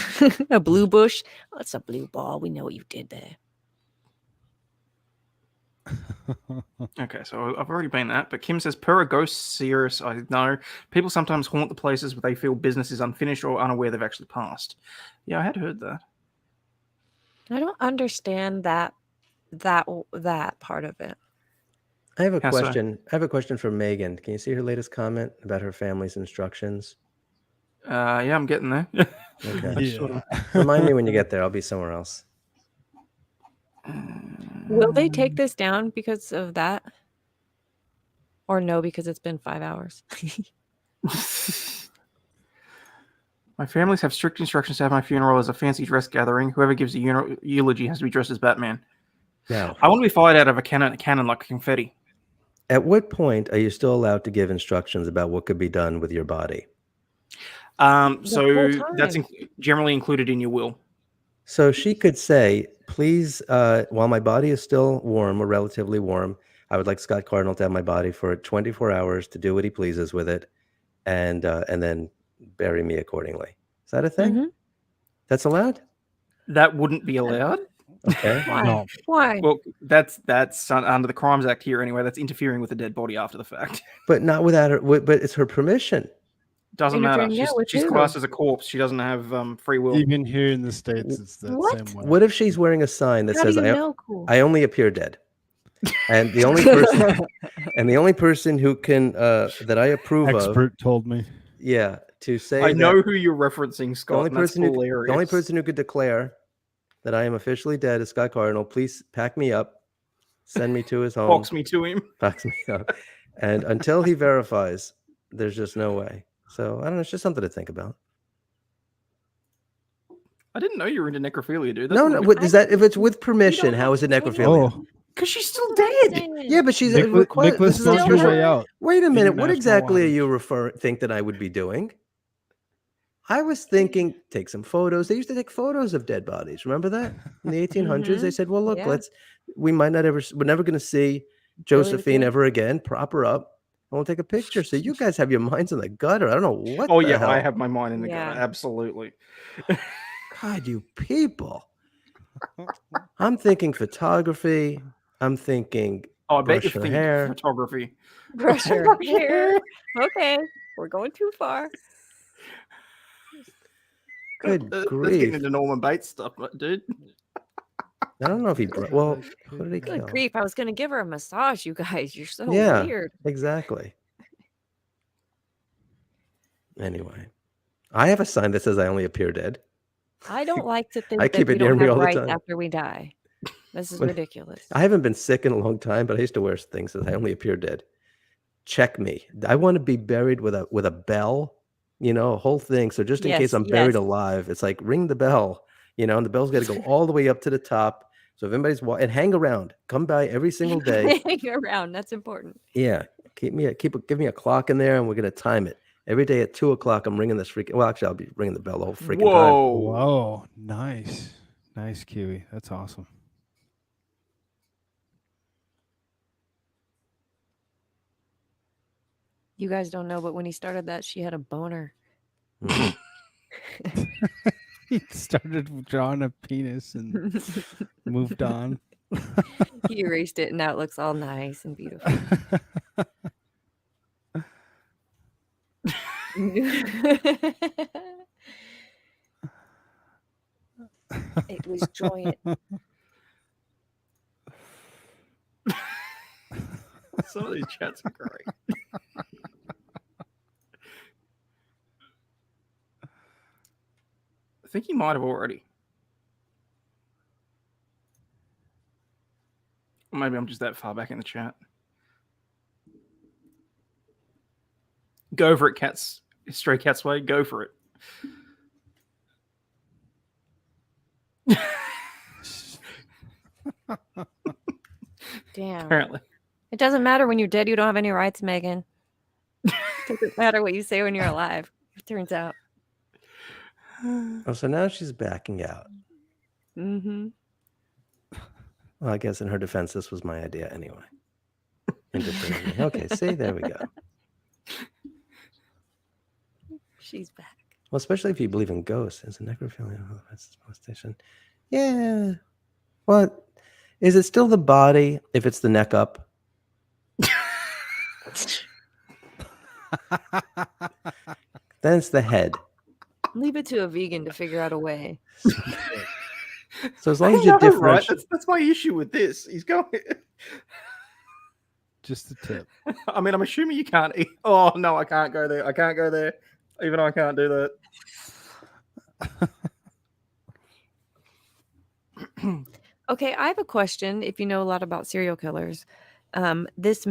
a blue bush. Oh, it's a blue ball. We know what you did there. Okay, so I've already been that, but Kim says, per a ghost seeress, I know people sometimes haunt the places where they feel business is unfinished or unaware they've actually passed. Yeah, I had heard that. I don't understand that part of it. I have a How so? question. I have a question for Megan. Can you see her latest comment about her family's instructions? Yeah, I'm getting there. Okay. I just sort of- Remind me when you get there. I'll be somewhere else. Will they take this down because of that? Or no, because it's been 5 hours? My families have strict instructions to have my funeral as a fancy dress gathering. Whoever gives a eulogy has to be dressed as Batman. Now, I want to be fired out of a cannon like confetti. at what point are you still allowed to give instructions about what could be done with your body? So that's generally included in your will. So she could say, please, while my body is still warm or relatively warm, I would like Scott Cardinal to have my body for 24 hours to do what he pleases with it, and then bury me accordingly. Is that a thing? Mm-hmm. That's allowed? That wouldn't be allowed. Okay. Why? No. Why? Well, that's under the Crimes Act here anyway. That's interfering with a dead body after the fact. But not without her. But it's her permission. Doesn't matter. Interfering, yeah, with She's who? classed as a corpse. She doesn't have free will. Even here in the States, it's that What? same way. What if she's wearing a sign that How do says, you know? Cool. I only appear dead? And the only person who can that I approve of, Expert told me. yeah, to say I that know who you're referencing, Scott. the only and that's person who hilarious. the only person who could declare that I am officially dead is Scott Cardinal. Please pack me up, send me to his home, box me to him. box me up, and until he verifies, there's just no way. So I don't know. It's just something to think about. I didn't know you were into necrophilia, dude. No, what is that? If it's with permission, how is it necrophilia? Oh, Because she's still dead. Yeah, but she's Nicholas this is a forced her special- way out. Wait a minute. What International exactly are waters. you think that I would be doing? I was thinking, take some photos. They used to take photos of dead bodies. Remember that in the 1800s? They said, well, look, Yeah. we're never going to see Josephine ever again. Prop her up. And we'll take a picture. So you guys have your minds in the gutter. I don't know what. Oh the yeah, hell. I have my mind in the Yeah. gutter. Absolutely. God, you people. I'm thinking photography. I'm thinking Oh, I bet you brush her think hair. photography. Brush your hair. Okay, we're going too far. Good That's grief. getting into Norman Bates stuff, dude. I don't know if he. Well, who did he Good kill? grief! I was gonna give her a massage. You guys, you're so Yeah. weird. Exactly. Anyway, I have a sign that says I only appear dead. I don't like to think I that keep we it near don't me have all the rights time. after we die. This is When- ridiculous. I haven't been sick in a long time, but I used to wear things that I only appear dead. Check me. I want to be buried with a bell, a whole thing. So just in case Yes, I'm buried yes. alive, it's like ring the bell, and the bell's got to go all the way up to the top. So if anybody's and hang around, come by every single day. Hang around. That's important. Yeah, give me a clock in there, and we're gonna time it every day at 2:00. I'm ringing this freaking. Well, actually, I'll be ringing the bell the whole freaking time. Whoa. Whoa, nice. Nice, Kiwi. That's awesome. You guys don't know, but when he started that, she had a boner. He started drawing a penis and moved on. He erased it, and now it looks all nice and beautiful. It was joyous. Some of these chats are great. I think he might have already. Or maybe I'm just that far back in the chat. Go for it, cats. Stray Cats Way. Go for it. Damn. Apparently. It doesn't matter when you're dead. You don't have any rights, Megan. It doesn't matter what you say when you're alive. It turns out. Oh, so now she's backing out. Mm-hmm. Well, I guess in her defense, this was my idea anyway. Okay, see, there we go. She's back. Well, especially if you believe in ghosts. It's a necrophilia molestation. Yeah. Well, is it still the body if it's the neck up? Then it's the head. Leave it to a vegan to figure out a way. So as long as I you know, right? differentiate, That's my issue with this. He's going. Just a tip. I mean, I'm assuming you can't eat. Oh no, I can't go there. I can't go there. Even I can't do that. Okay, I have a question. If you know a lot about serial killers, what's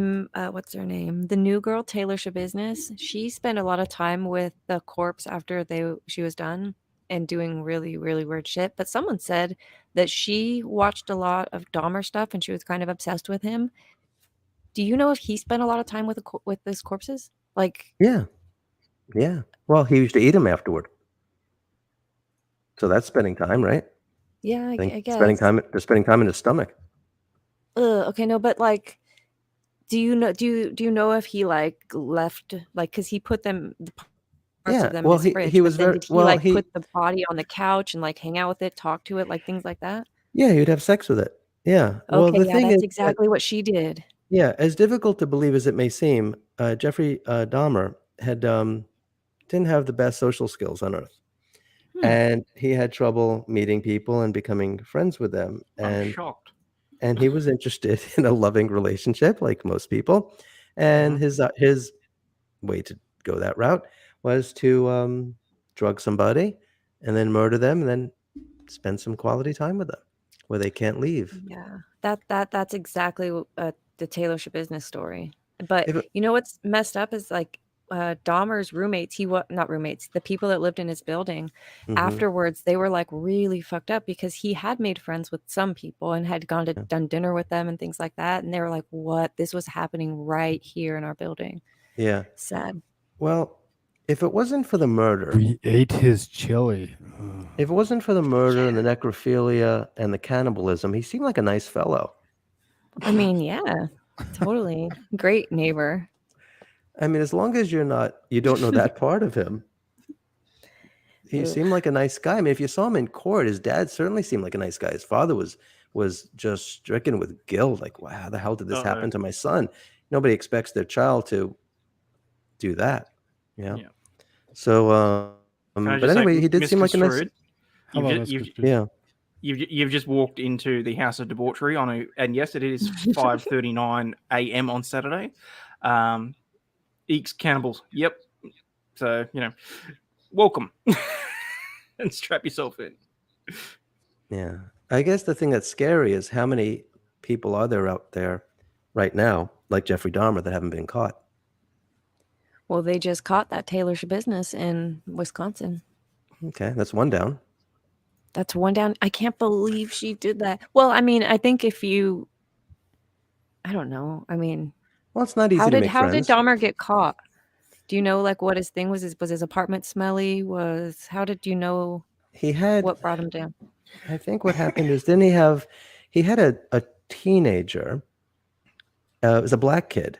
her name? The new girl, Taylor Shabiznes. She spent a lot of time with the corpse after she was done and doing really, really weird shit. But someone said that she watched a lot of Dahmer stuff and she was kind of obsessed with him. Do you know if he spent a lot of time with his corpses? Like, yeah. Well, he used to eat them afterward. So that's spending time, right? yeah, I guess. Spending time in his stomach. Okay, no, but like, do you know if he like left, like, because he put them parts Yeah. of them Well, in his fridge, he but was then very did he well. like put the body on the couch and like hang out with it, talk to it, like things like that? Yeah, he would have sex with it. Yeah. Well, Okay, the yeah, thing that's is, exactly what she did. yeah, as difficult to believe as it may seem, Jeffrey Dahmer had didn't have the best social skills on earth, and he had trouble meeting people and becoming friends with them. I'm shocked. And he was interested in a loving relationship, like most people. And his way to go that route was to drug somebody and then murder them and then spend some quality time with them where they can't leave. Yeah, that's exactly the Taylor Shabiznes story. But If it- you know what's messed up is like Dahmer's roommates, not roommates, the people that lived in his building, Mhm. afterwards, they were like really fucked up because he had made friends with some people and had gone to done dinner with them and things like that. And they were like, what? This was happening right here in our building. Yeah. Sad. Well, if it wasn't for the murder, We ate his chili. if it wasn't for the murder and the necrophilia and the cannibalism, he seemed like a nice fellow. I mean, yeah, totally. Great neighbor. I mean, as long as you don't know that part of him. He seemed like a nice guy. I mean, if you saw him in court, his dad certainly seemed like a nice guy. His father was just stricken with guilt. Like, wow, how the hell did this happen to my son? Nobody expects their child to do that. Yeah. So, but anyway, he did seem like a nice. You've just walked into the house of debauchery and yes, it is 5:39 a.m. on Saturday. Eeks cannibals. Yep. So, welcome. And strap yourself in. Yeah. I guess the thing that's scary is how many people are there out there right now, like Jeffrey Dahmer, that haven't been caught. Well, they just caught that Taylor Shabiznes in Wisconsin. Okay, that's one down. That's one down. I can't believe she did that. Well, I mean, I think I don't know. I mean, well, it's not easy to make friends. How did Dahmer get caught? Do you know like what his thing was? Was his apartment smelly? How did you know what brought him down? I think what happened is he had a teenager. It was a black kid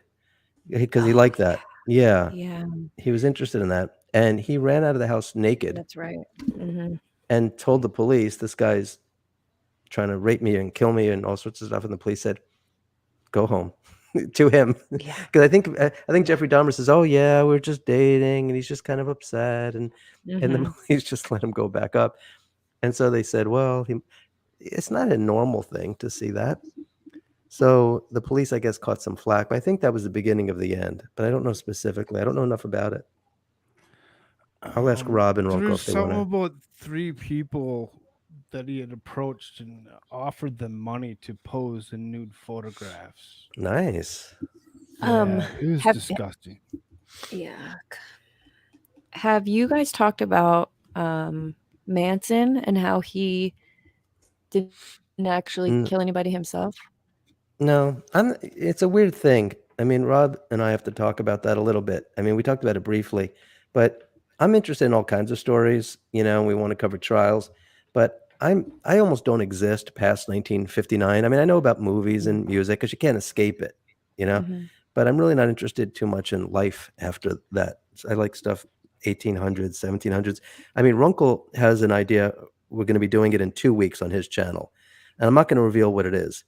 because he liked that. Yeah. Yeah. He was interested in that. And he ran out of the house naked. That's right. Mm-hmm. And told the police, this guy's trying to rape me and kill me and all sorts of stuff. And the police said, go home. To him. Because I think Jeffrey Dahmer says, oh yeah, we're just dating and he's just kind of upset and the police just let him go back up. And so they said, well, it's not a normal thing to see that. So the police, I guess, caught some flack. But I think that was the beginning of the end. But I don't know specifically. I don't know enough about it. I'll ask Rob and Ronco if they want to. About 3 people that he had approached and offered them money to pose in nude photographs. Nice. Yeah, it was disgusting. Yeah. Have you guys talked about Manson and how he didn't actually kill anybody himself? No, it's a weird thing. I mean, Rob and I have to talk about that a little bit. I mean, we talked about it briefly, but I'm interested in all kinds of stories, we want to cover trials, but I almost don't exist past 1959. I mean, I know about movies and music because you can't escape it, but I'm really not interested too much in life after that. I like stuff 1800s, 1700s. I mean, Runkle has an idea. We're going to be doing it in 2 weeks on his channel. And I'm not going to reveal what it is,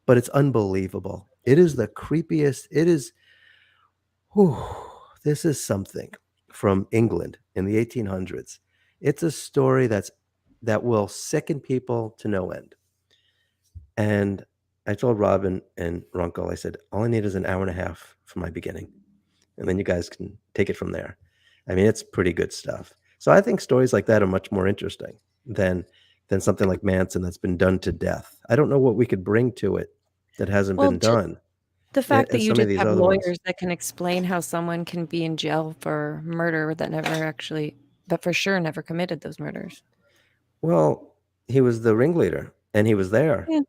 but it's unbelievable. It is the creepiest. It is, this is something from England in the 1800s. It's a story that will sicken people to no end. And I told Robin and Runkle, I said, all I need is an hour and a half for my beginning. And then you guys can take it from there. I mean, it's pretty good stuff. So I think stories like that are much more interesting than something like Manson that's been done to death. I don't know what we could bring to it that hasn't been done. The fact that as you some of just these have other ones. lawyers that can explain how someone can be in jail for murder that never actually, but for sure never committed those murders. Well, he was the ringleader, and he was there. Yeah.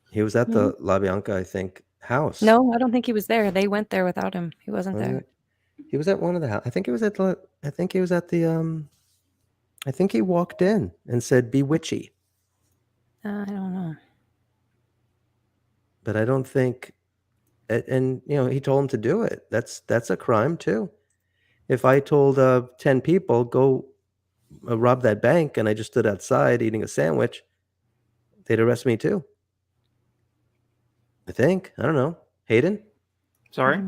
He was at the La Bianca, I think, house. No, I don't think he was there. They went there without him. He wasn't Wasn't there. it? He was at one of the house. I think he was at the. I think he was at the. I think he walked in and said, "Be witchy," I don't know. but I don't think. And you know, he told him to do it. That's a crime too. If I told 10 people go rob that bank, and I just stood outside eating a sandwich, they'd arrest me too. I think. I don't know. Hayden. Sorry.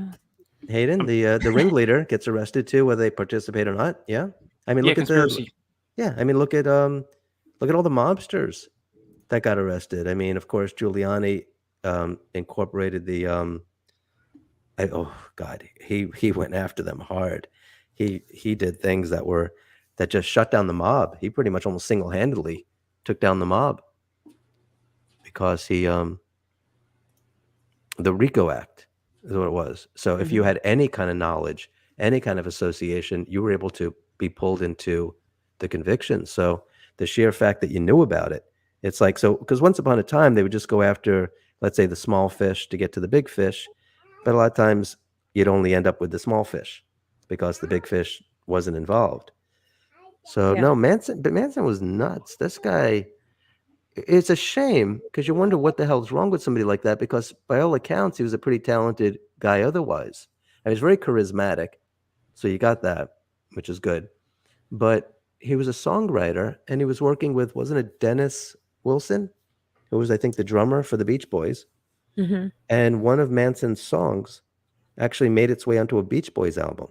Hayden, the ringleader, gets arrested too, whether they participate or not. Yeah. I mean, Yeah, look at conspiracy. I mean, look at all the mobsters that got arrested. I mean, of course, Giuliani incorporated the oh God, he went after them hard. He did things that just shut down the mob. He pretty much almost single-handedly took down the mob because he the RICO Act is what it was. So if you had any kind of knowledge, any kind of association, you were able to be pulled into the conviction. So the sheer fact that you knew about it, it's like, so because once upon a time they would just go after, let's say, the small fish to get to the big fish, but a lot of times you'd only end up with the small fish because the big fish wasn't involved. So no, Manson was nuts. This guy, it's a shame because you wonder what the hell's wrong with somebody like that, because by all accounts, he was a pretty talented guy otherwise. And he was very charismatic. So you got that, which is good. But he was a songwriter, and he was working with, wasn't it Dennis Wilson, who was, I think, the drummer for the Beach Boys. And one of Manson's songs actually made its way onto a Beach Boys album.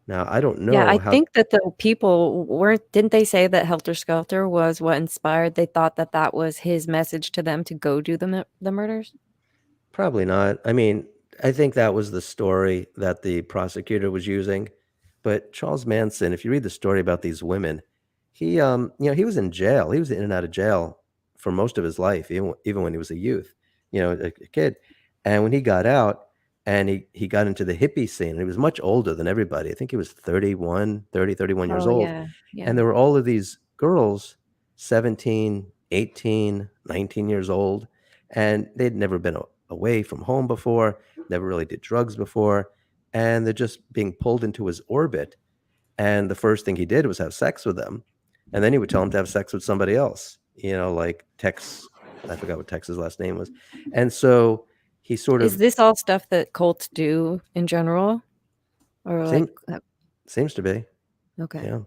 Now, I don't know. Yeah, I think that the people didn't they say that Helter Skelter was what inspired? They thought that that was his message to them to go do the murders? Probably not. I mean, I think that was the story that the prosecutor was using. But Charles Manson, if you read the story about these women, he, he was in jail. He was in and out of jail for most of his life, even when he was a youth, a kid. And when he got out and he got into the hippie scene, and he was much older than everybody. I think he was 31 years old. Yeah. And there were all of these girls, 17, 18, 19 years old, and they'd never been away from home before, never really did drugs before, and they're just being pulled into his orbit. And the first thing he did was have sex with them, and then he would tell them to have sex with somebody else, like Tex. I forgot what Tex's last name was. And so he sort of... Is this all stuff that cults do in general? Or seems to be. Okay. Yeah.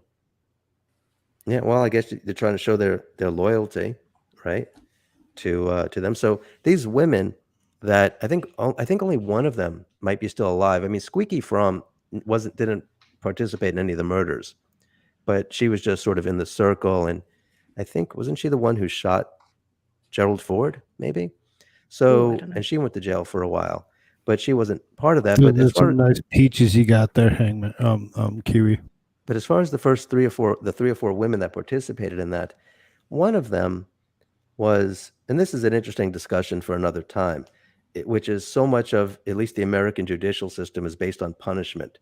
Yeah, well, I guess they're trying to show their loyalty, right, to them. So these women that I think only one of them might be still alive. I mean, Squeaky Fromm didn't participate in any of the murders, but she was just sort of in the circle. And I think, wasn't she the one who shot Gerald Ford, maybe? So, and she went to jail for a while, but she wasn't part of that. So but there's some nice peaches you got there, Hangman, Kiwi. But as far as the first three or four women that participated in that, one of them was, and this is an interesting discussion for another time, which is so much of, at least the American judicial system, is based on punishment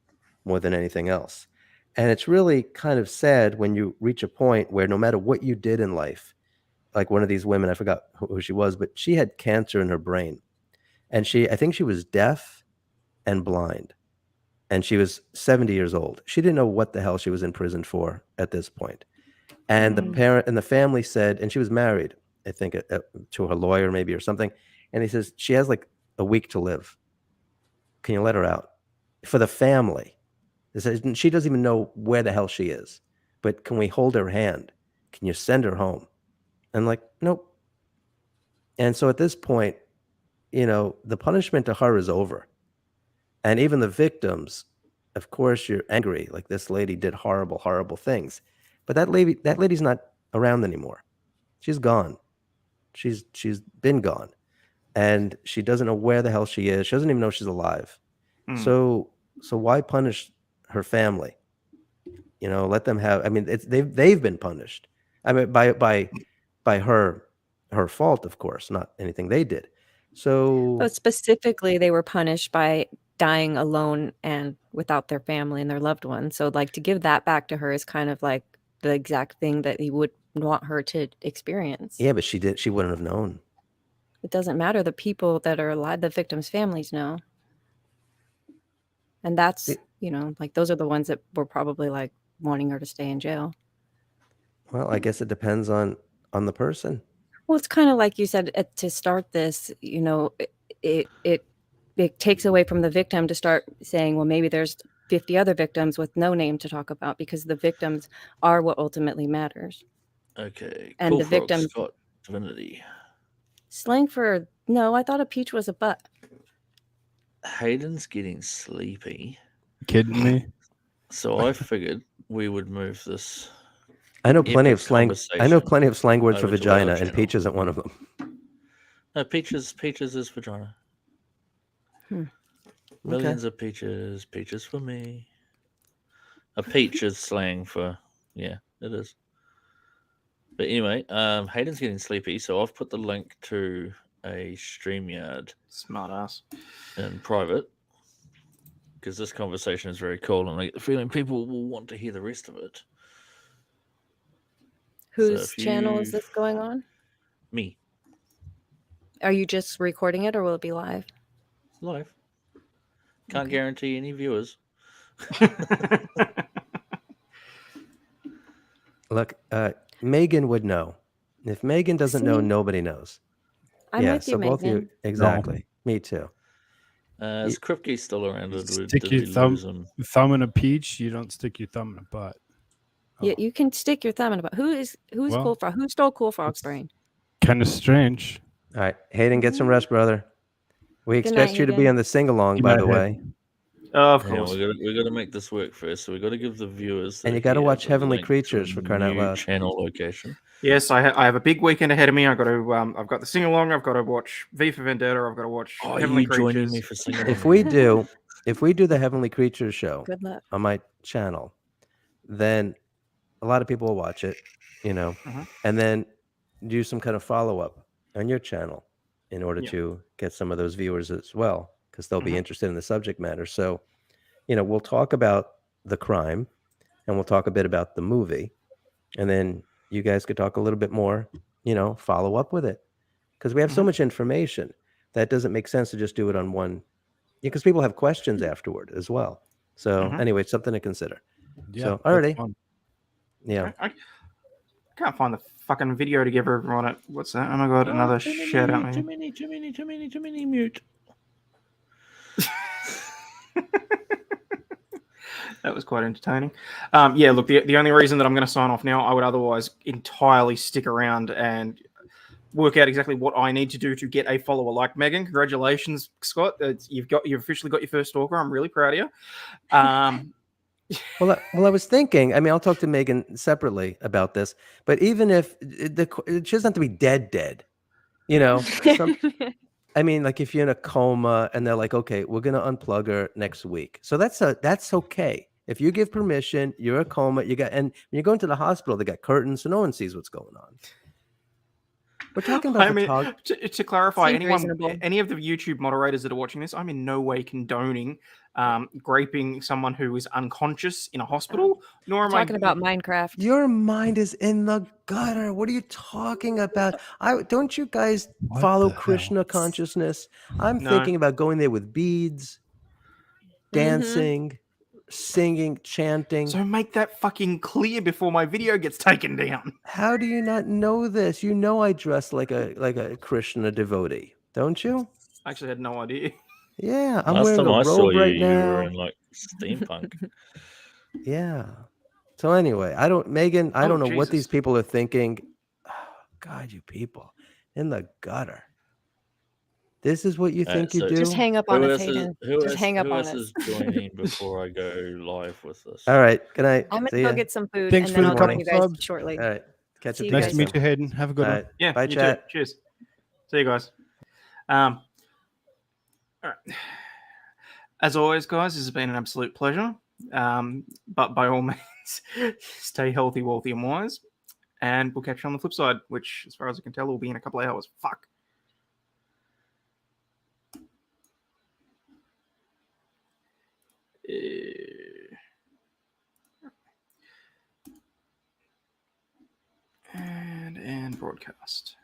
more than anything else. And it's really kind of sad when you reach a point where no matter what you did in life, like one of these women, I forgot who she was, but she had cancer in her brain. And I think she was deaf and blind. And she was 70 years old. She didn't know what the hell she was in prison for at this point. And the parent and the family said, and she was married, I think, to her lawyer maybe or something. And he says, she has like a week to live. Can you let her out? For the family. She doesn't even know where the hell she is. But can we hold her hand? Can you send her home? And like, nope. And so at this point, the punishment to her is over. And even the victims, of course, you're angry. Like, this lady did horrible, horrible things. But that lady's not around anymore. She's gone. She's been gone. And she doesn't know where the hell she is. She doesn't even know she's alive. So why punish her family? Let them have. I mean, they've been punished. I mean, by her fault, of course, not anything they did. So, But specifically, they were punished by dying alone and without their family and their loved ones. So, like, to give that back to her is kind of like the exact thing that you would want her to experience. Yeah, but she wouldn't have known. It doesn't matter. The people that are alive, the victims' families know. And that's, like, those are the ones that were probably like wanting her to stay in jail. Well, I guess it depends on the person. Well, it's kind of like you said to start this, it takes away from the victim to start saying, well, maybe there's 50 other victims with no name to talk about, because the victims are what ultimately matters. Okay. And the victims. Scott Divinity. Slang for no, I thought a peach was a butt. Hayden's getting sleepy. Kidding me? So I figured we would move this. I know plenty of slang. I know conversation plenty of slang words for over to vagina, our and channel. peach isn't one of them. No, peaches is vagina. Millions of peaches, peaches for me. A peach is slang for, yeah, it is. But anyway, Hayden's getting sleepy, so I've put the link to a StreamYard Smart ass. in private, because this conversation is very cool, and I get the feeling people will want to hear the rest of it. Whose channel is this going on? Me. Are you just recording it, or will it be live? Live. Can't guarantee any viewers. Look, Megan would know. If Megan doesn't know, nobody knows. I'm with you, both of you, Megan. exactly. Me too. Is Kripke still around? Stick your thumb in a peach. You don't stick your thumb in a butt. Yeah, you can stick your thumb in a butt. Who's Cool Frog? Who stole Cool Frog's brain? Kind of strange. All right, Hayden, get some rest, brother. We Good expect night, you to be Hayden. on the sing-along, by the way. Of Yeah, course. we got to make this work first, so we got to give the viewers. And the you got to here watch the Heavenly link to Creatures a for crying out new loud. channel location. Yes, I have a big weekend ahead of me. I've got to. I've got the sing along. I've got to watch V for Vendetta. I've got to watch Oh, Heavenly you joining Creatures. me for singing? If we do the Heavenly Creatures show Good luck. on my channel, then a lot of people will watch it, and then do some kind of follow-up on your channel in order to get some of those viewers as well, because they'll be interested in the subject matter. So, we'll talk about the crime, and we'll talk a bit about the movie, and then you guys could talk a little bit more, follow up with it, because we have so much information that doesn't make sense to just do it on one, because people have questions afterward as well. So anyway, it's something to consider. Yeah, so alrighty. Yeah. I can't find the fucking video to give everyone it. What's that? Oh my god, another shout out, man. Too many mute. That was quite entertaining. Yeah, look, the only reason that I'm going to sign off now, I would otherwise entirely stick around and work out exactly what I need to do to get a follower like Megan. Congratulations, Scott. You've officially got your first stalker. I'm really proud of you. Well, I was thinking, I mean, I'll talk to Megan separately about this, but even if it doesn't have to be dead, I mean, like if you're in a coma and they're like, okay, we're going to unplug her next week. So that's okay. If you give permission, you're a coma, and when you go into the hospital, they got curtains so no one sees what's going on. We're talking about to clarify, Seems reasonable. any of the YouTube moderators that are watching this, I'm in no way condoning raping someone who is unconscious in a hospital. Nor am I talking about Minecraft. Your mind is in the gutter. What are you talking about? Don't you guys follow Krishna consciousness? I'm thinking about going there with beads, dancing, singing, chanting. So make that fucking clear before my video gets taken down. How do you not know this? You know I dress like a Krishna devotee, don't you? I actually had no idea. Yeah, I'm Last wearing time a I saw robe you, right you were now. in like steampunk. Yeah. So anyway, I don't, Megan, I Oh, don't know what these Jesus. people are thinking. Oh, God, you people in the gutter. This is what you think you So do? Just hang up on us, Hayden. Who Just hang up who on else us. is joining before I go live with this? All right. Good night. I'm See gonna go ya. get some food, Thanks and for then the I'll couple join you guys subs. shortly. All right. Catch See up you Nice again to meet soon. you, Hayden. Have a good All one. right. Yeah, Bye, you chat. too. Cheers. See you guys. All right. As always, guys, this has been an absolute pleasure. But by all means, stay healthy, wealthy, and wise. And we'll catch you on the flip side, which, as far as I can tell, will be in a couple of hours. Fuck. And broadcast.